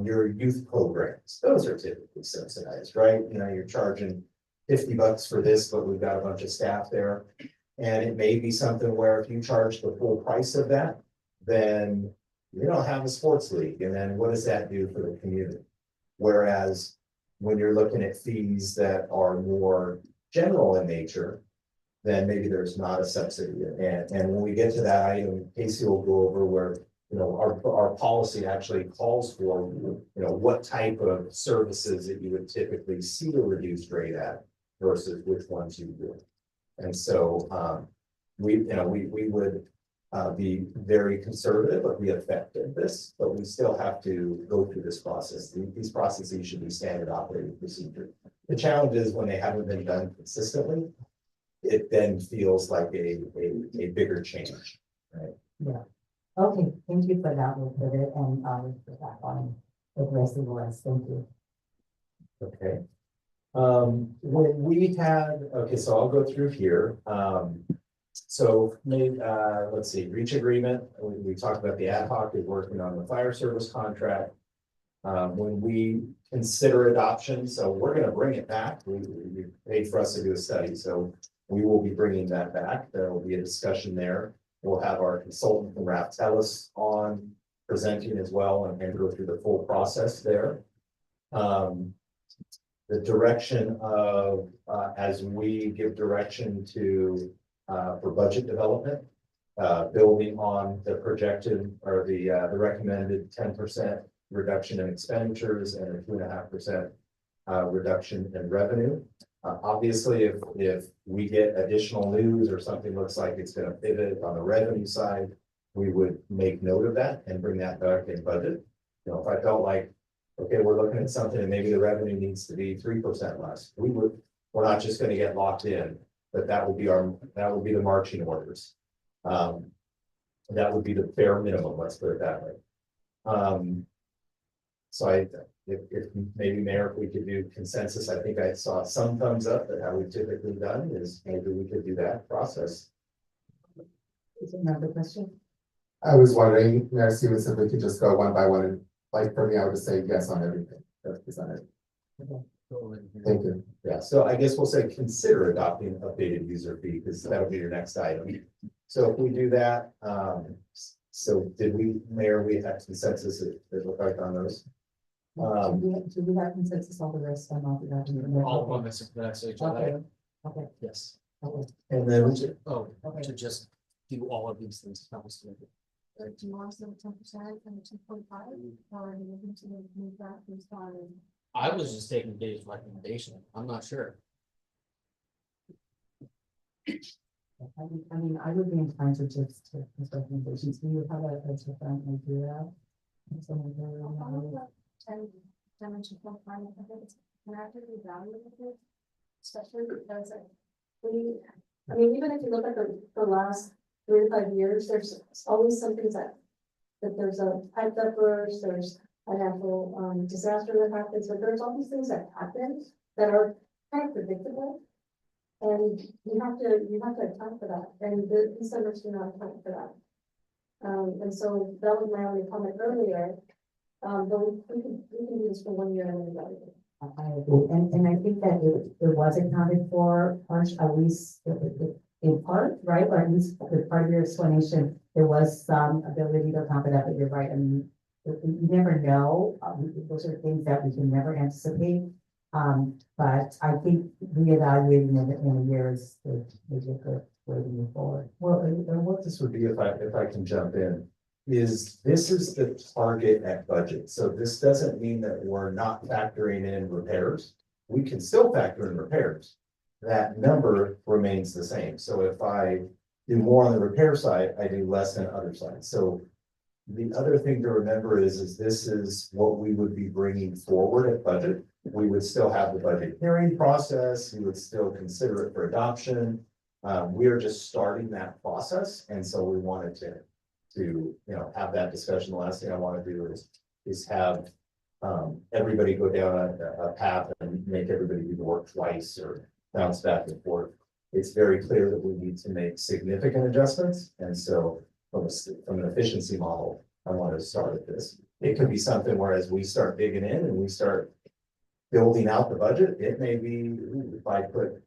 your youth programs. Those are typically subsidized, right? You're charging $50 for this, but we've got a bunch of staff there. And it may be something where if you charge the full price of that, then you don't have a sports league. And then what does that do for the community? Whereas when you're looking at fees that are more general in nature, then maybe there's not a subsidy. And when we get to that item, Casey will go over where, our policy actually calls for, what type of services that you would typically see a reduced rate at versus which ones you do. And so we would be very conservative of the effect of this, but we still have to go through this process. These processes should be standard operating procedure. The challenge is when they haven't been done consistently, it then feels like a bigger change, right? Yeah. Okay, thank you for that, we'll put it and, put that on the rest of the list, thank you. Okay. When we had, okay, so I'll go through here. So maybe, let's see, reach agreement, we talked about the ad hoc is working on the fire service contract. When we consider adoption, so we're gonna bring it back, we paid for us to do a study, so we will be bringing that back, there will be a discussion there. We'll have our consultant from Raftellus on presenting as well and go through the full process there. The direction of, as we give direction to, for budget development, building on the projected or the recommended 10% reduction in expenditures and a 2.5% reduction in revenue. Obviously, if we get additional news or something looks like it's going to pivot on the revenue side, we would make note of that and bring that back in budget. You know, if I felt like, okay, we're looking at something and maybe the revenue needs to be 3% less, we're not just going to get locked in, but that would be the marching orders. That would be the bare minimum, let's put it that way. So if maybe Mayor, if we could do consensus, I think I saw some thumbs up, but how we've typically done is maybe we could do that process. Is another question? I was wondering, Mayor Stevens, if we could just go one by one, and like for me, I would just say yes on everything that's presented. Thank you. Yeah, so I guess we'll say consider adopting updated user fee, because that'll be your next item. So if we do that, so did we, Mayor, we have consensus that look like on those? Do we have consensus on the rest? I'm not. All of them except for that, so Okay, okay, yes. okay. And then, To just do all of these things. Do you want to say 10% and 2.5, or are you looking to move that based on? I was just taking Dave's recommendation. I'm not sure. I mean, I would be inclined to just take his recommendations. Do you have a different idea? Someone very on that? 10 and 2.5, I think it's an actively valuable, especially because I mean, even if you look at the last 3 to 5 years, there's always something that there's a pipe that bursts, there's a natural disaster that happens, but there's all these things that happen that are kind of predictable. And you have to account for that, and these centers do not account for that. And so that was my only comment earlier. But we can do this for 1 year and then evaluate. I agree, and I think that it was accounted for, at least in part, right? Or at least as part of your explanation, there was some ability to account for that, but you're right, I mean, you never know, those are things that we can never anticipate. But I think reevaluating it in a year is a good way to move forward. well, and what this would be, if I can jump in, is this is the target at budget. So this doesn't mean that we're not factoring in repairs. We can still factor in repairs. That number remains the same. So if I do more on the repair side, I do less on other sides. So the other thing to remember is this is what we would be bringing forward at budget. We would still have the budget hearing process. We would still consider it for adoption. We are just starting that process. And so we wanted to have that discussion. The last thing I want to do is have everybody go down a path and make everybody do the work twice or bounce back and forth. It's very clear that we need to make significant adjustments. And so from an efficiency model, I want to start with this. It could be something where as we start digging in and we start building out the budget, it may be, if I put,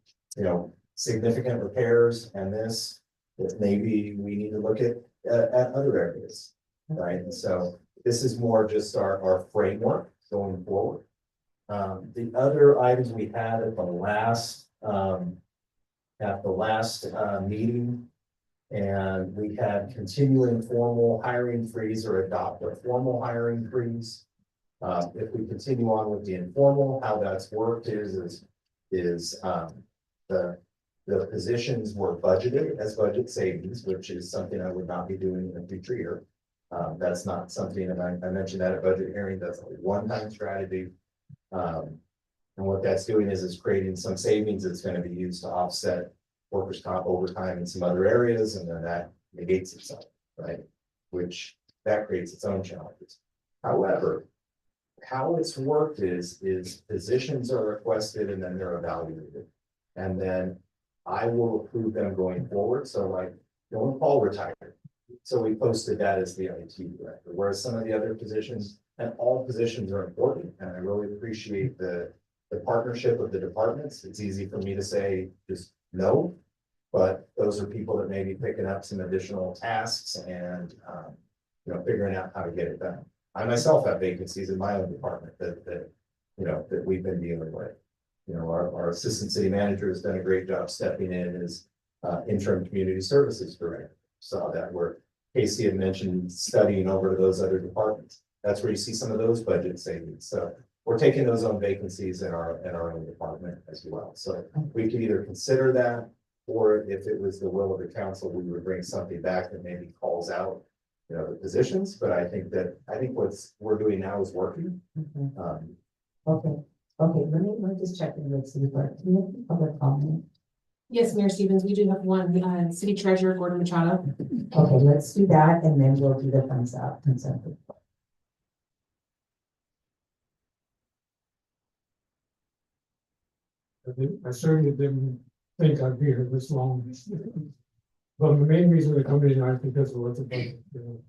significant repairs and this, that maybe we need to look at other areas, right? And so this is more just our framework going forward. The other items we had at the last meeting, and we had continuing formal hiring freeze or adopt a formal hiring freeze. If we continue on with the informal, how that's worked is the positions were budgeted as budget savings, which is something I would not be doing in a future year. That's not something, and I mentioned that at budget hearing, that's a one-time strategy. And what that's doing is creating some savings that's going to be used to offset workers' comp overtime in some other areas, and then that negates itself. right? Which that creates its own challenges. However, how it's worked is positions are requested and then they're evaluated. And then I will approve them going forward. So like, when Paul retired, so we posted that as the IT director, whereas some of the other positions, and all positions are important, and I really appreciate the partnership of the departments. It's easy for me to say just no, but those are people that may be picking up some additional tasks and, you know, figuring out how to get it done. I myself have vacancies in my own department that you know, that we've been dealing with. You know, our assistant city manager has done a great job stepping in as interim community services director. Saw that where Casey had mentioned studying over to those other departments. That's where you see some of those budget savings. So we're taking those on vacancies in our own department as well. So we could either consider that, or if it was the will of the council, we would bring something back that maybe calls out, you know, the positions. But I think what's we're doing now is working. Okay, let me just check in with city clerk. Do you have public comment? Yes, Mayor Stevens, we do have one, City Treasurer Gordon Machado. Okay, let's do that and then we'll do the thumbs up. I certainly didn't think I'd be here this long. But the main reason to come in, I think, is what's about, you know,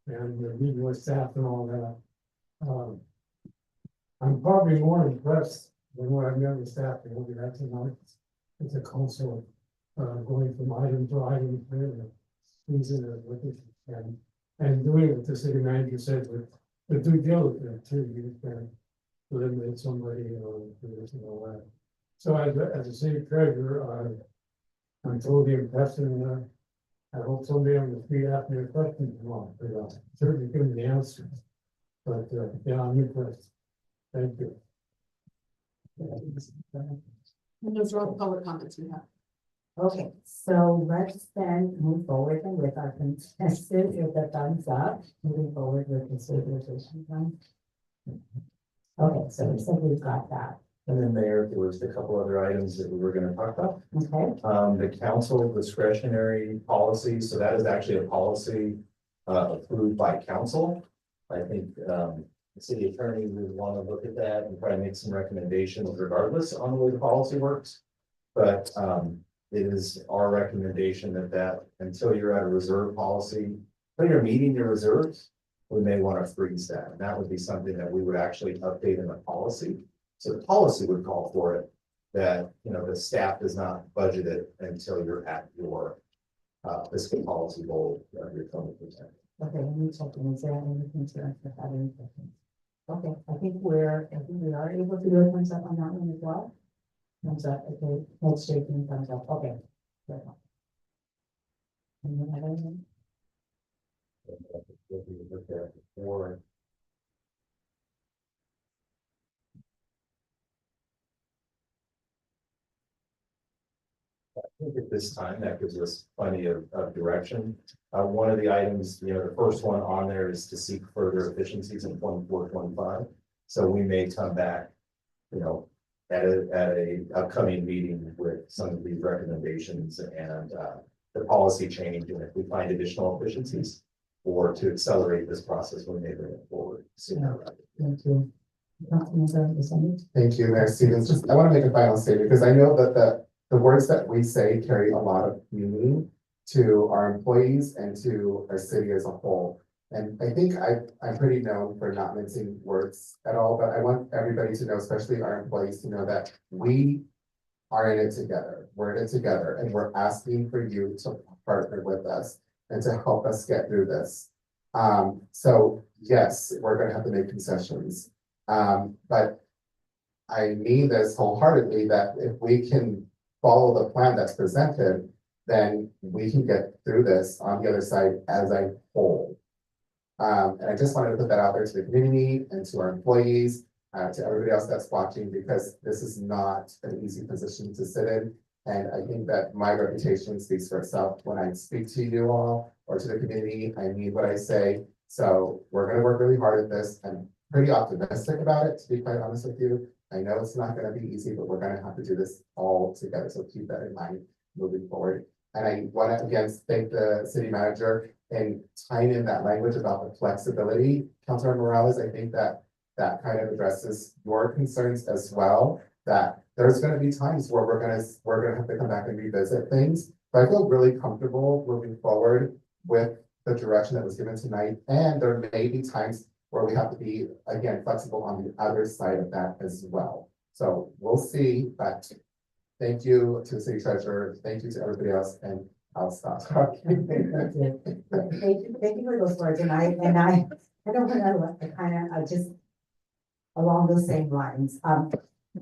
and meeting with staff and all that. I'm probably more impressed than what I've done with staff, and we'll be back tonight. It's a council, going from item to item, squeezing it with it, and doing what the city manager said with the due diligence too. You can eliminate somebody or this and all that. So as a city treasurer, I'm totally impressed, and I hope someday on the street asks me a question tomorrow, but certainly give me the answer. But yeah, I'm impressed. Thank you. And those are all the public comments we have. Okay, so let's then move forward and with our consensus with the thumbs up, moving forward with the stabilization fund. Okay, so we said we've got that. And then there was a couple other items that we were going to talk about. Okay. The council discretionary policy, so that is actually a policy approved by council. I think the city attorney would want to look at that and try to make some recommendations regardless on the way the policy works. But it is our recommendation that until you're at a reserve policy, until you're meeting your reserves, we may want to freeze that. And that would be something that we would actually update in the policy. So the policy would call for it that, you know, the staff does not budget it until you're at your fiscal policy goal of your 20%. Okay, let me check in. Is there any concerns with having questions? Okay, I think we are able to do a thumbs up on that one as well. Thumbs up, okay, let's shake and thumbs up, okay. Good. Anyone have anything? Or I think at this time, that gives us plenty of direction. One of the items, you know, the first one on there is to seek further efficiencies in 24-25. So we may come back, you know, at a upcoming meeting with some of these recommendations and the policy change. And if we find additional efficiencies or to accelerate this process, we may bring it forward sooner. Thank you. Thank you, Mayor Stevens. Just, I want to make a final statement because I know that the words that we say carry a lot of meaning to our employees and to our city as a whole. And I think I'm pretty known for not mincing words at all, but I want everybody to know, especially our employees, to know that we are in it together. We're in it together, and we're asking for you to partner with us and to help us get through this. So yes, we're going to have to make concessions. But I mean this wholeheartedly, that if we can follow the plan that's presented, then we can get through this on the other side as a whole. And I just wanted to put that out there to the community and to our employees, to everybody else that's watching, because this is not an easy position to sit in. And I think that my reputation speaks for itself when I speak to you all or to the community. I mean what I say. So we're going to work really hard at this. I'm pretty optimistic about it, to be quite honest with you. I know it's not going to be easy, but we're going to have to do this all together. So keep that in mind moving forward. And I want to again thank the city manager. and tying in that language about the flexibility, Councilor Morales, I think that kind of addresses your concerns as well, that there's gonna be times where we're gonna have to come back and revisit things. But I feel really comfortable moving forward with the direction that was given tonight, and there may be times where we have to be, again, flexible on the other side of that as well. So we'll see, but thank you to the city treasurer, thank you to everybody else, and I'll stop talking. Thank you for those words, and I don't want to kind of, just along those same lines.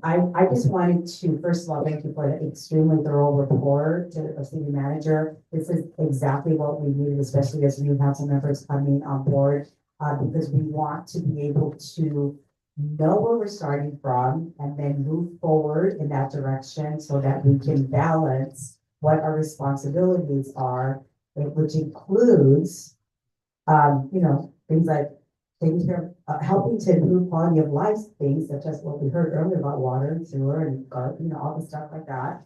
I just wanted to, first of all, thank you for the extremely thorough report to the city manager. This is exactly what we needed, especially as new council members coming on board, because we want to be able to know where we're starting from and then move forward in that direction so that we can balance what our responsibilities are, which includes, things like taking care of, helping to improve quality of life, things such as what we heard earlier about water and sewer and, all the stuff like that.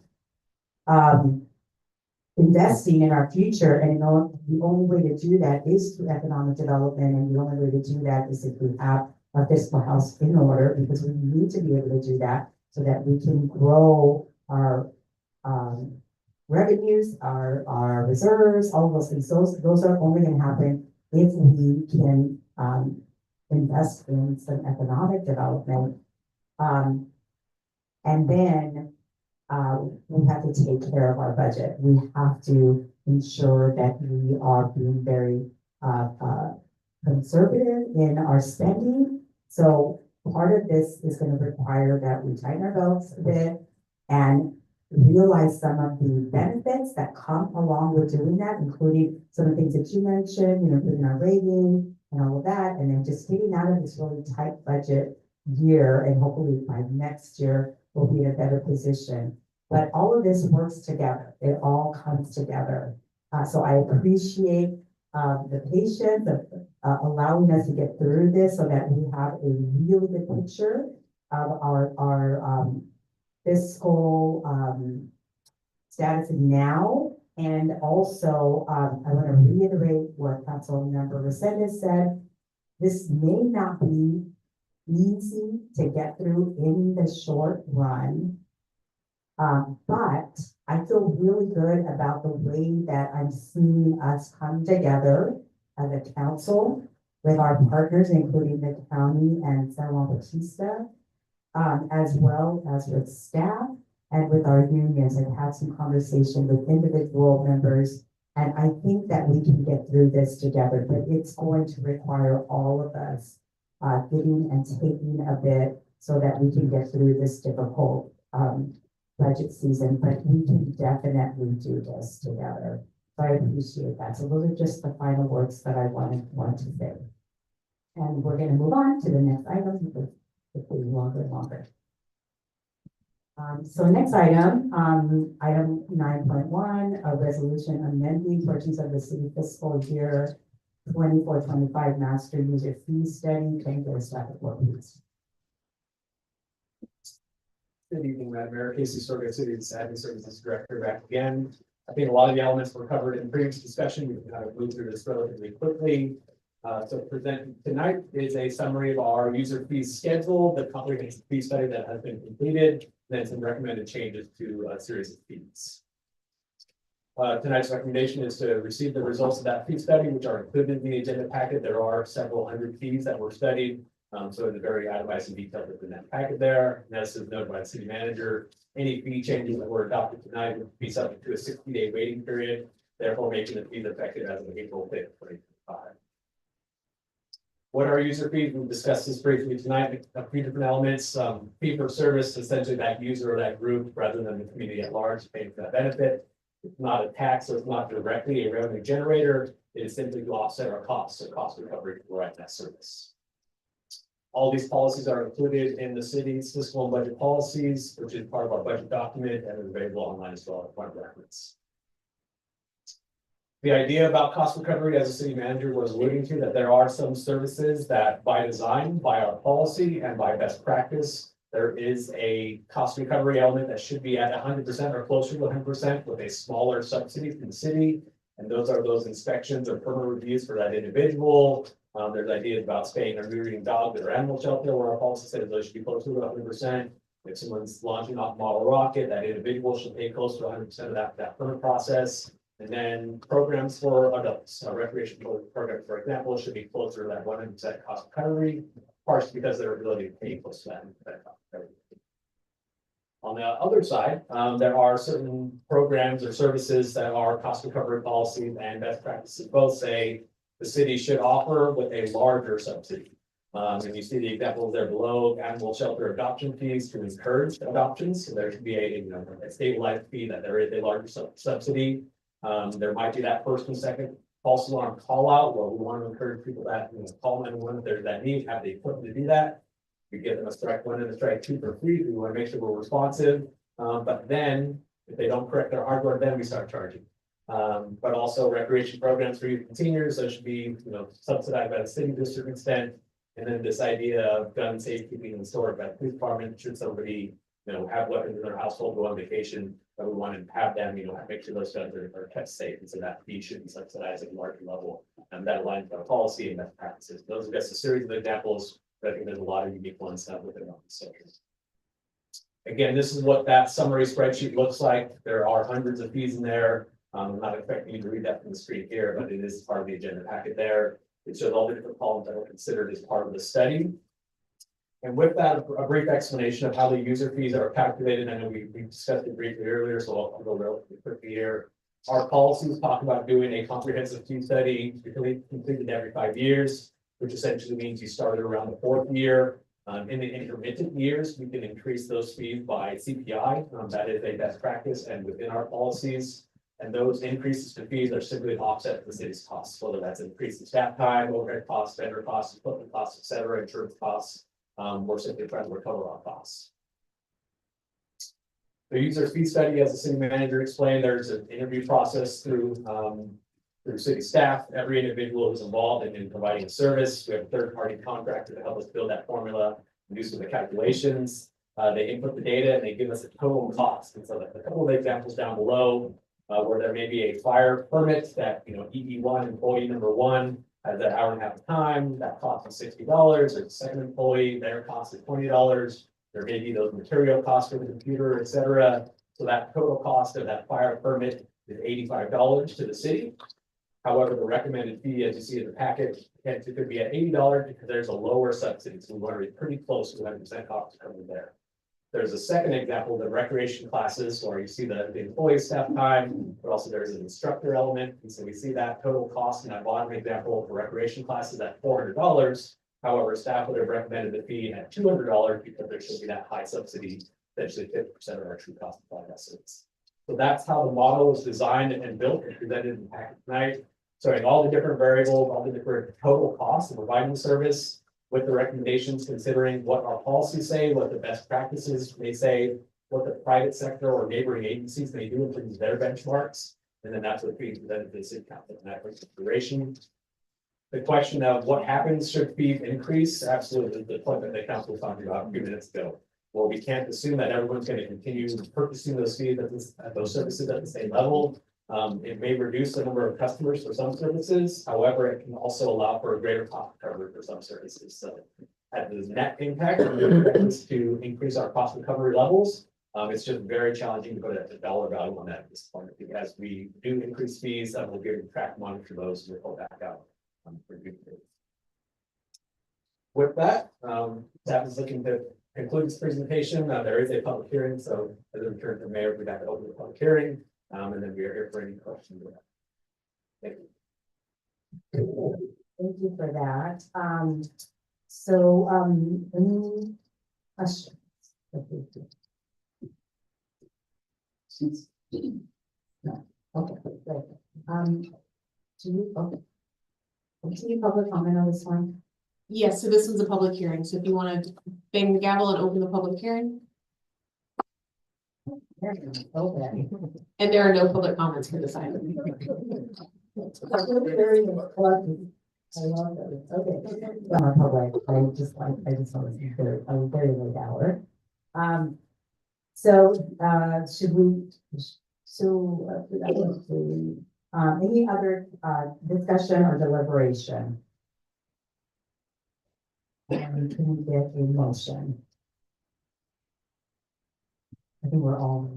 Investing in our future, and the only way to do that is through economic development, and the only way to do that is if we have our fiscal house in order, because we need to be able to do that so that we can grow our revenues, our reserves, all of those things. Those are only going to happen if we can invest in some economic development. And then we have to take care of our budget. We have to ensure that we are being very conservative in our spending. So part of this is going to require that we tighten our belts a bit and realize some of the benefits that come along with doing that, including some of the things that you mentioned, putting our rating and all of that, and then just getting out of this really tight budget year, and hopefully by next year we'll be in a better position. But all of this works together. It all comes together. So I appreciate the patience of allowing us to get through this so that we have a really good picture of our fiscal status now. And also, I want to reiterate what Councilmember Resendez said. This may not be easy to get through in the short run, but I feel really good about the way that I'm seeing us come together as a council with our partners, including the county and San Juan Bautista, as well as with staff and with our unions. I've had some conversation with individual members, and I think that we can get through this together, but it's going to require all of us giving and taking a bit so that we can get through this difficult budget season, but we can definitely do this together. So I appreciate that. So those are just the final words that I want to say. And we're going to move on to the next item because it's getting longer and longer. So next item, item 9.1, a resolution amending portions of the city fiscal year 24-25 master user fee study. Can you get a staff report, please? Good evening, Madam Mayor. Casey Sorga, City's Admin Services Director, back again. I think a lot of the elements were covered in previous discussion. We can kind of move through this relatively quickly. So presented tonight is a summary of our user fees schedule, the comprehensive fee study that has been completed, then some recommended changes to a series of fees. Tonight's recommendation is to receive the results of that fee study, which are included in the agenda packet. There are several hundred fees that were studied. So it's very itemized and detailed within that packet there. And as is noted by the city manager, any fee changes that were adopted tonight would be subject to a 60-day waiting period, therefore making the fees effective as of April 5th, 2025. What are user fees? We've discussed this briefly tonight. A few different elements. Fee for service, essentially that user or that group, rather than the community at large, paying for that benefit. It's not a tax, so it's not directly a revenue generator. It is simply to offset our costs, so cost recovery to provide that service. All these policies are included in the city's fiscal and budget policies, which is part of our budget document and is available online as well as part of reference. The idea about cost recovery, as the city manager was alluding to, that there are some services that by design, by our policy and by best practice, there is a cost recovery element that should be at 100% or closer to 100% with a smaller subsidy from the city. And those are those inspections or permit reviews for that individual. There's ideas about spaying or neutering dogs at our animal shelter, where our policy says those should be close to 100%. If someone's launching off model rocket, that individual should pay close to 100% of that permit process. And then programs for adults, recreational programs, for example, should be closer to that 100% cost recovery, partially because of their ability to pay close to that cost recovery. On the other side, there are certain programs or services that are cost recovery policies and best practices both say the city should offer with a larger subsidy. And you see the examples there below, animal shelter adoption fees to encourage adoptions. So there should be a stabilized fee that there is a larger subsidy. There might be that first and second false alarm call out where we want to encourage people that call 911 if there's that need, have the equipment to do that. We give them a strike 1 and a strike 2 for free. We want to make sure we're responsive. But then if they don't correct their hardware, then we start charging. But also recreation programs for youth and seniors, those should be subsidized by the city to a certain extent. And then this idea of gun safekeeping and storage by the police department, should somebody have weapons in their household, go on vacation, but we want to have them, make sure those guns are kept safe. And so that fee should be subsidized at a larger level. And that aligns with our policy and best practices. Those are just a series of examples, but I think there's a lot of unique ones within our sectors. Again, this is what that summary spreadsheet looks like. There are hundreds of fees in there. I'm not expecting you to read that from the screen here, but it is part of the agenda packet there. It shows all the different columns that were considered as part of the study. And with that, a brief explanation of how the user fees are calculated. I know we discussed it briefly earlier, so I'll go relatively quickly here. Our policies talk about doing a comprehensive fee study completed every 5 years, which essentially means you started around the 4th year. In the intermittent years, we can increase those fees by CPI. That is a best practice and within our policies. And those increases to fees are simply an offset to the city's costs, whether that's increase in staff time, overhead costs, vendor costs, equipment costs, et cetera, insurance costs. We're simply trying to recover our costs. The user fee study, as the city manager explained, there's an interview process through city staff. Every individual who's involved in providing a service. We have a third-party contractor to help us build that formula and do some of the calculations. They input the data and they give us a total cost. And so a couple of examples down below, where there may be a fire permit that EE1 employee number 1 has that hour and a half of time, that costs $60. Or the second employee, their cost is $20. There may be those material costs for the computer, et cetera. So that total cost of that fire permit is $85 to the city. However, the recommended fee, as you see in the package, it could be at $80 because there's a lower subsidy. So we want to be pretty close to 100% cost covered there. There's a second example, the recreation classes, where you see the employee staff time, but also there's an instructor element. And so we see that total cost in that bottom example for recreation classes at $400. However, staff would have recommended the fee at $200 because there should be that high subsidy, essentially 50% of our true cost of flight estimates. So that's how the model was designed and built and presented in the packet tonight. Showing all the different variables, all the different total costs of providing the service, with the recommendations, considering what our policies say, what the best practices may say, what the private sector or neighboring agencies may do in terms of their benchmarks. And then that's what fees presented to the city council in that consideration. The question of what happens should fees increase, absolutely the point that the council was talking about a few minutes ago. Well, we can't assume that everyone's going to continue purchasing those fees at those services at the same level. It may reduce the number of customers for some services. However, it can also allow for a greater cost recovery for some services. So at the net impact, is to increase our cost recovery levels. It's just very challenging to put a dollar value on that at this point. As we do increase fees, we'll be able to track, monitor those, and report back out for good. With that, staff is looking to conclude this presentation. There is a public hearing, so as a return to mayor, we'd have to open the public hearing. And then we are here for any questions. Thank you. Thank you for that. Any questions? No. Okay, great. Continue public comment on this one? Yes, so this was a public hearing. So if you want to bang the gavel and open the public hearing. Okay. And there are no public comments for this item. I love that. Okay. Public. I just want to be clear. I'm very late hour. Should we? Any other, discussion or deliberation? And can we get a motion? I think we're all.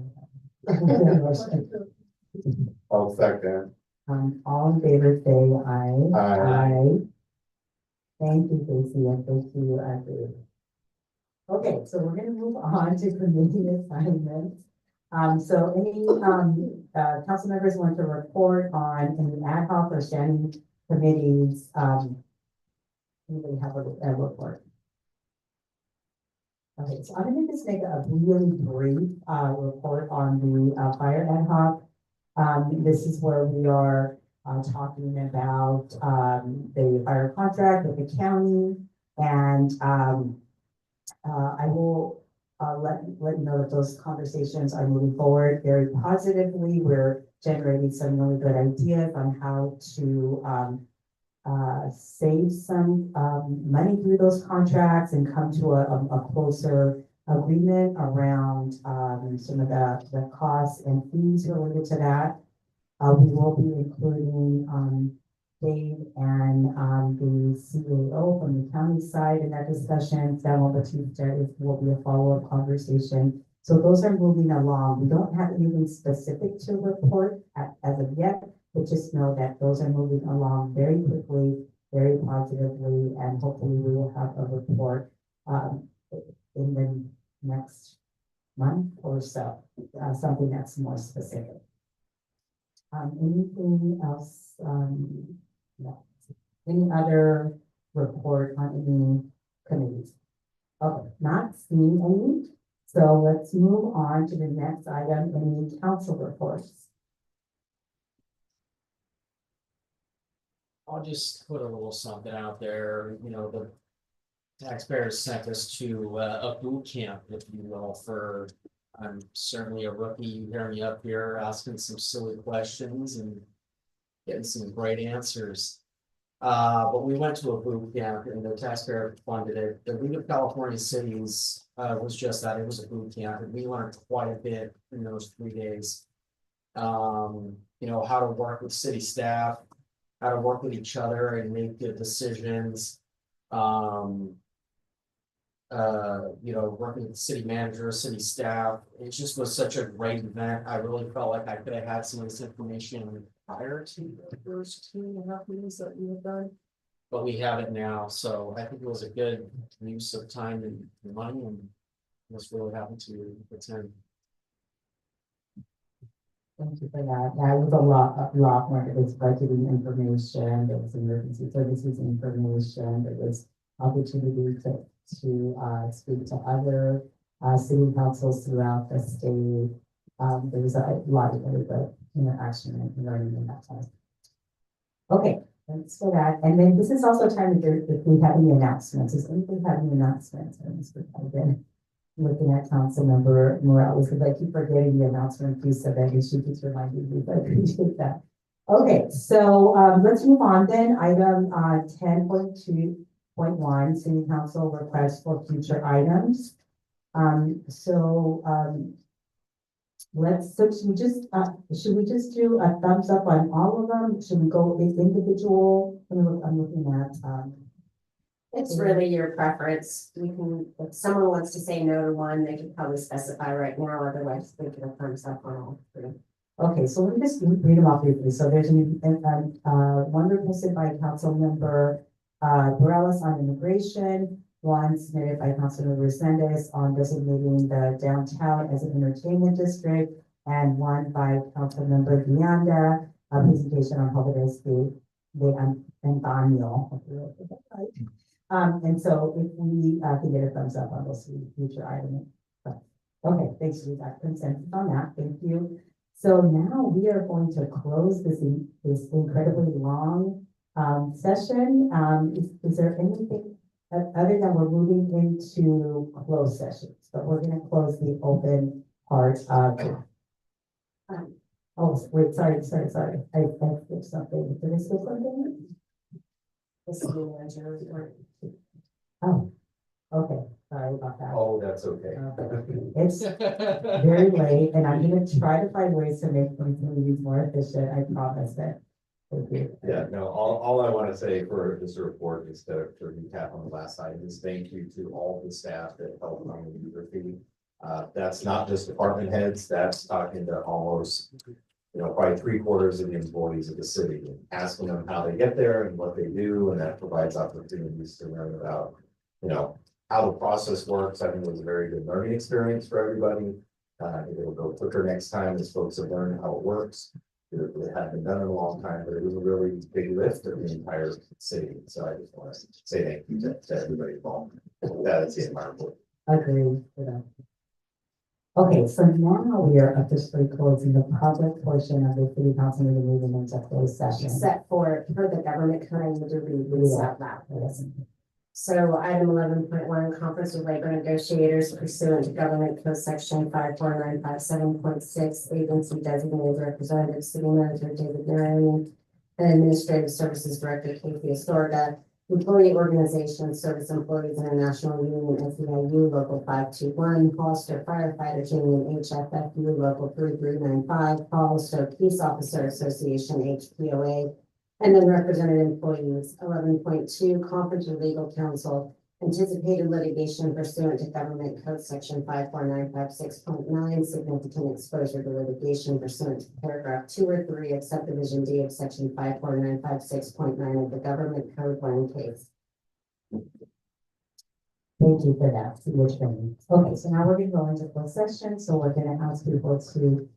I'll second. All in favor, say aye. Aye. Thank you, Casey, and thank you, Andrew. Okay, so we're gonna move on to committee assignments. So any, council members want to report on any ad hoc or standing committees, anybody have a report? Okay, so I'm gonna just make a really brief, report on the, fire ad hoc. This is where we are, talking about, the fire contract with the county, and, I will let you know that those conversations are moving forward very positively. We're generating some really good ideas on how to save some money through those contracts and come to a closer agreement around some of the costs and fees related to that. We will be including Dave and the CAO from the county side in that discussion. Samuel Batista will be a follow-up conversation. So those are moving along. We don't have anything specific to report as of yet, but just know that those are moving along very quickly, very positively, and hopefully we will have a report in the next month or so, something that's more specific. Anything else? No. Any other report on any committees? Okay, not seeing any. So let's move on to the next item, any council reports. I'll just put a little something out there, you know, the taxpayers sent us to a boot camp, if you will, for, I'm certainly a rookie, you hear me up here asking some silly questions and getting some great answers. But we went to a boot camp and the taxpayer funded it. The League of California Cities was just that, it was a boot camp, and we learned quite a bit in those 3 days. You know, how to work with city staff, how to work with each other and make good decisions. You know, working with the city manager, city staff, it just was such a great event. I really felt like I could have had some of this information prior to the first 2.5 meetings that we have done. But we have it now, so I think it was a good use of time and money, and I was really happy to attend. Thank you for that. That was a lot more. It was budgeting information, there was emergency services information, there was opportunity to speak to other city councils throughout the state. There was a lot of really good interaction and learning in that time. Okay, thanks for that. And then this is also time if we have any announcements. Does anybody have any announcements? I've been looking at Councilmember Morales because I keep forgetting the announcement piece of it, and she keeps reminding me, but I appreciate that. Okay, so let's move on then. Item 10.2.1, City Council request for future items. Should we just do a thumbs up on all of them? Should we go individual? I'm looking at It's really your preference. We can, if someone wants to say no to one, they could probably specify right now, otherwise they can thumbs up on all three. Okay, so let me just read them off briefly. So there's one requested by Councilmember Morales on immigration, one submitted by Councilmember Resendez on designating the downtown as an entertainment district, and one by Councilmember Vianda, a presentation on Holidays de Antaño. And so if we can get a thumbs up on those future items. Okay, thanks for that consensus on that. Thank you. So now we are going to close this incredibly long session. Is there anything other than we're moving into closed sessions, but we're going to close the open part of. Oh, wait, sorry. I skipped something. Did I skip something? The city manager report. Oh, okay. Sorry about that. Oh, No, that's okay. It's very late, and I'm gonna try to find ways to make these meetings more efficient, I promise it. Thank you. Yeah, no, all I want to say for this report is to recap on the last item is thank you to all the staff that helped on the user fee. That's not just department heads, that's talking to almost, probably 3/4 of the employees of the city, and asking them how they get there and what they do, and that provides opportunities to learn about, how the process works. I think it was a very good learning experience for everybody. I think it'll go quicker next time as folks have learned how it works. It hadn't been done in a long time, but it was a really big lift of the entire city. So I just want to say thank you to everybody involved. That's it, my report. Agreed. Okay, so now we are officially closing the public portion of the city council meeting, moving into closed session. Except for the government code, I need to read out loud. Yes. So item 11.1, conference with labor negotiators pursuant to government code section 54957.6, agency designated representative, city manager David Marion, and administrative services director Kathy Astorga, employee organization, Service Employees International Union, SEIU, local 521, Hollister Firefighters Union, HFFU, local 3395, Hollister Peace Officer Association, HPOA, and then represented employees. 11.2, conference with legal counsel, anticipated litigation pursuant to government code section 54956.9, significant exposure to litigation pursuant to paragraph 2 or 3 of subdivision D of section 54956.9 of the government code when case. Thank you for that, your training. Okay, so now we're gonna go into closed session, so we're gonna ask people to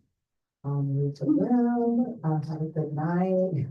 leave the room, have a good night.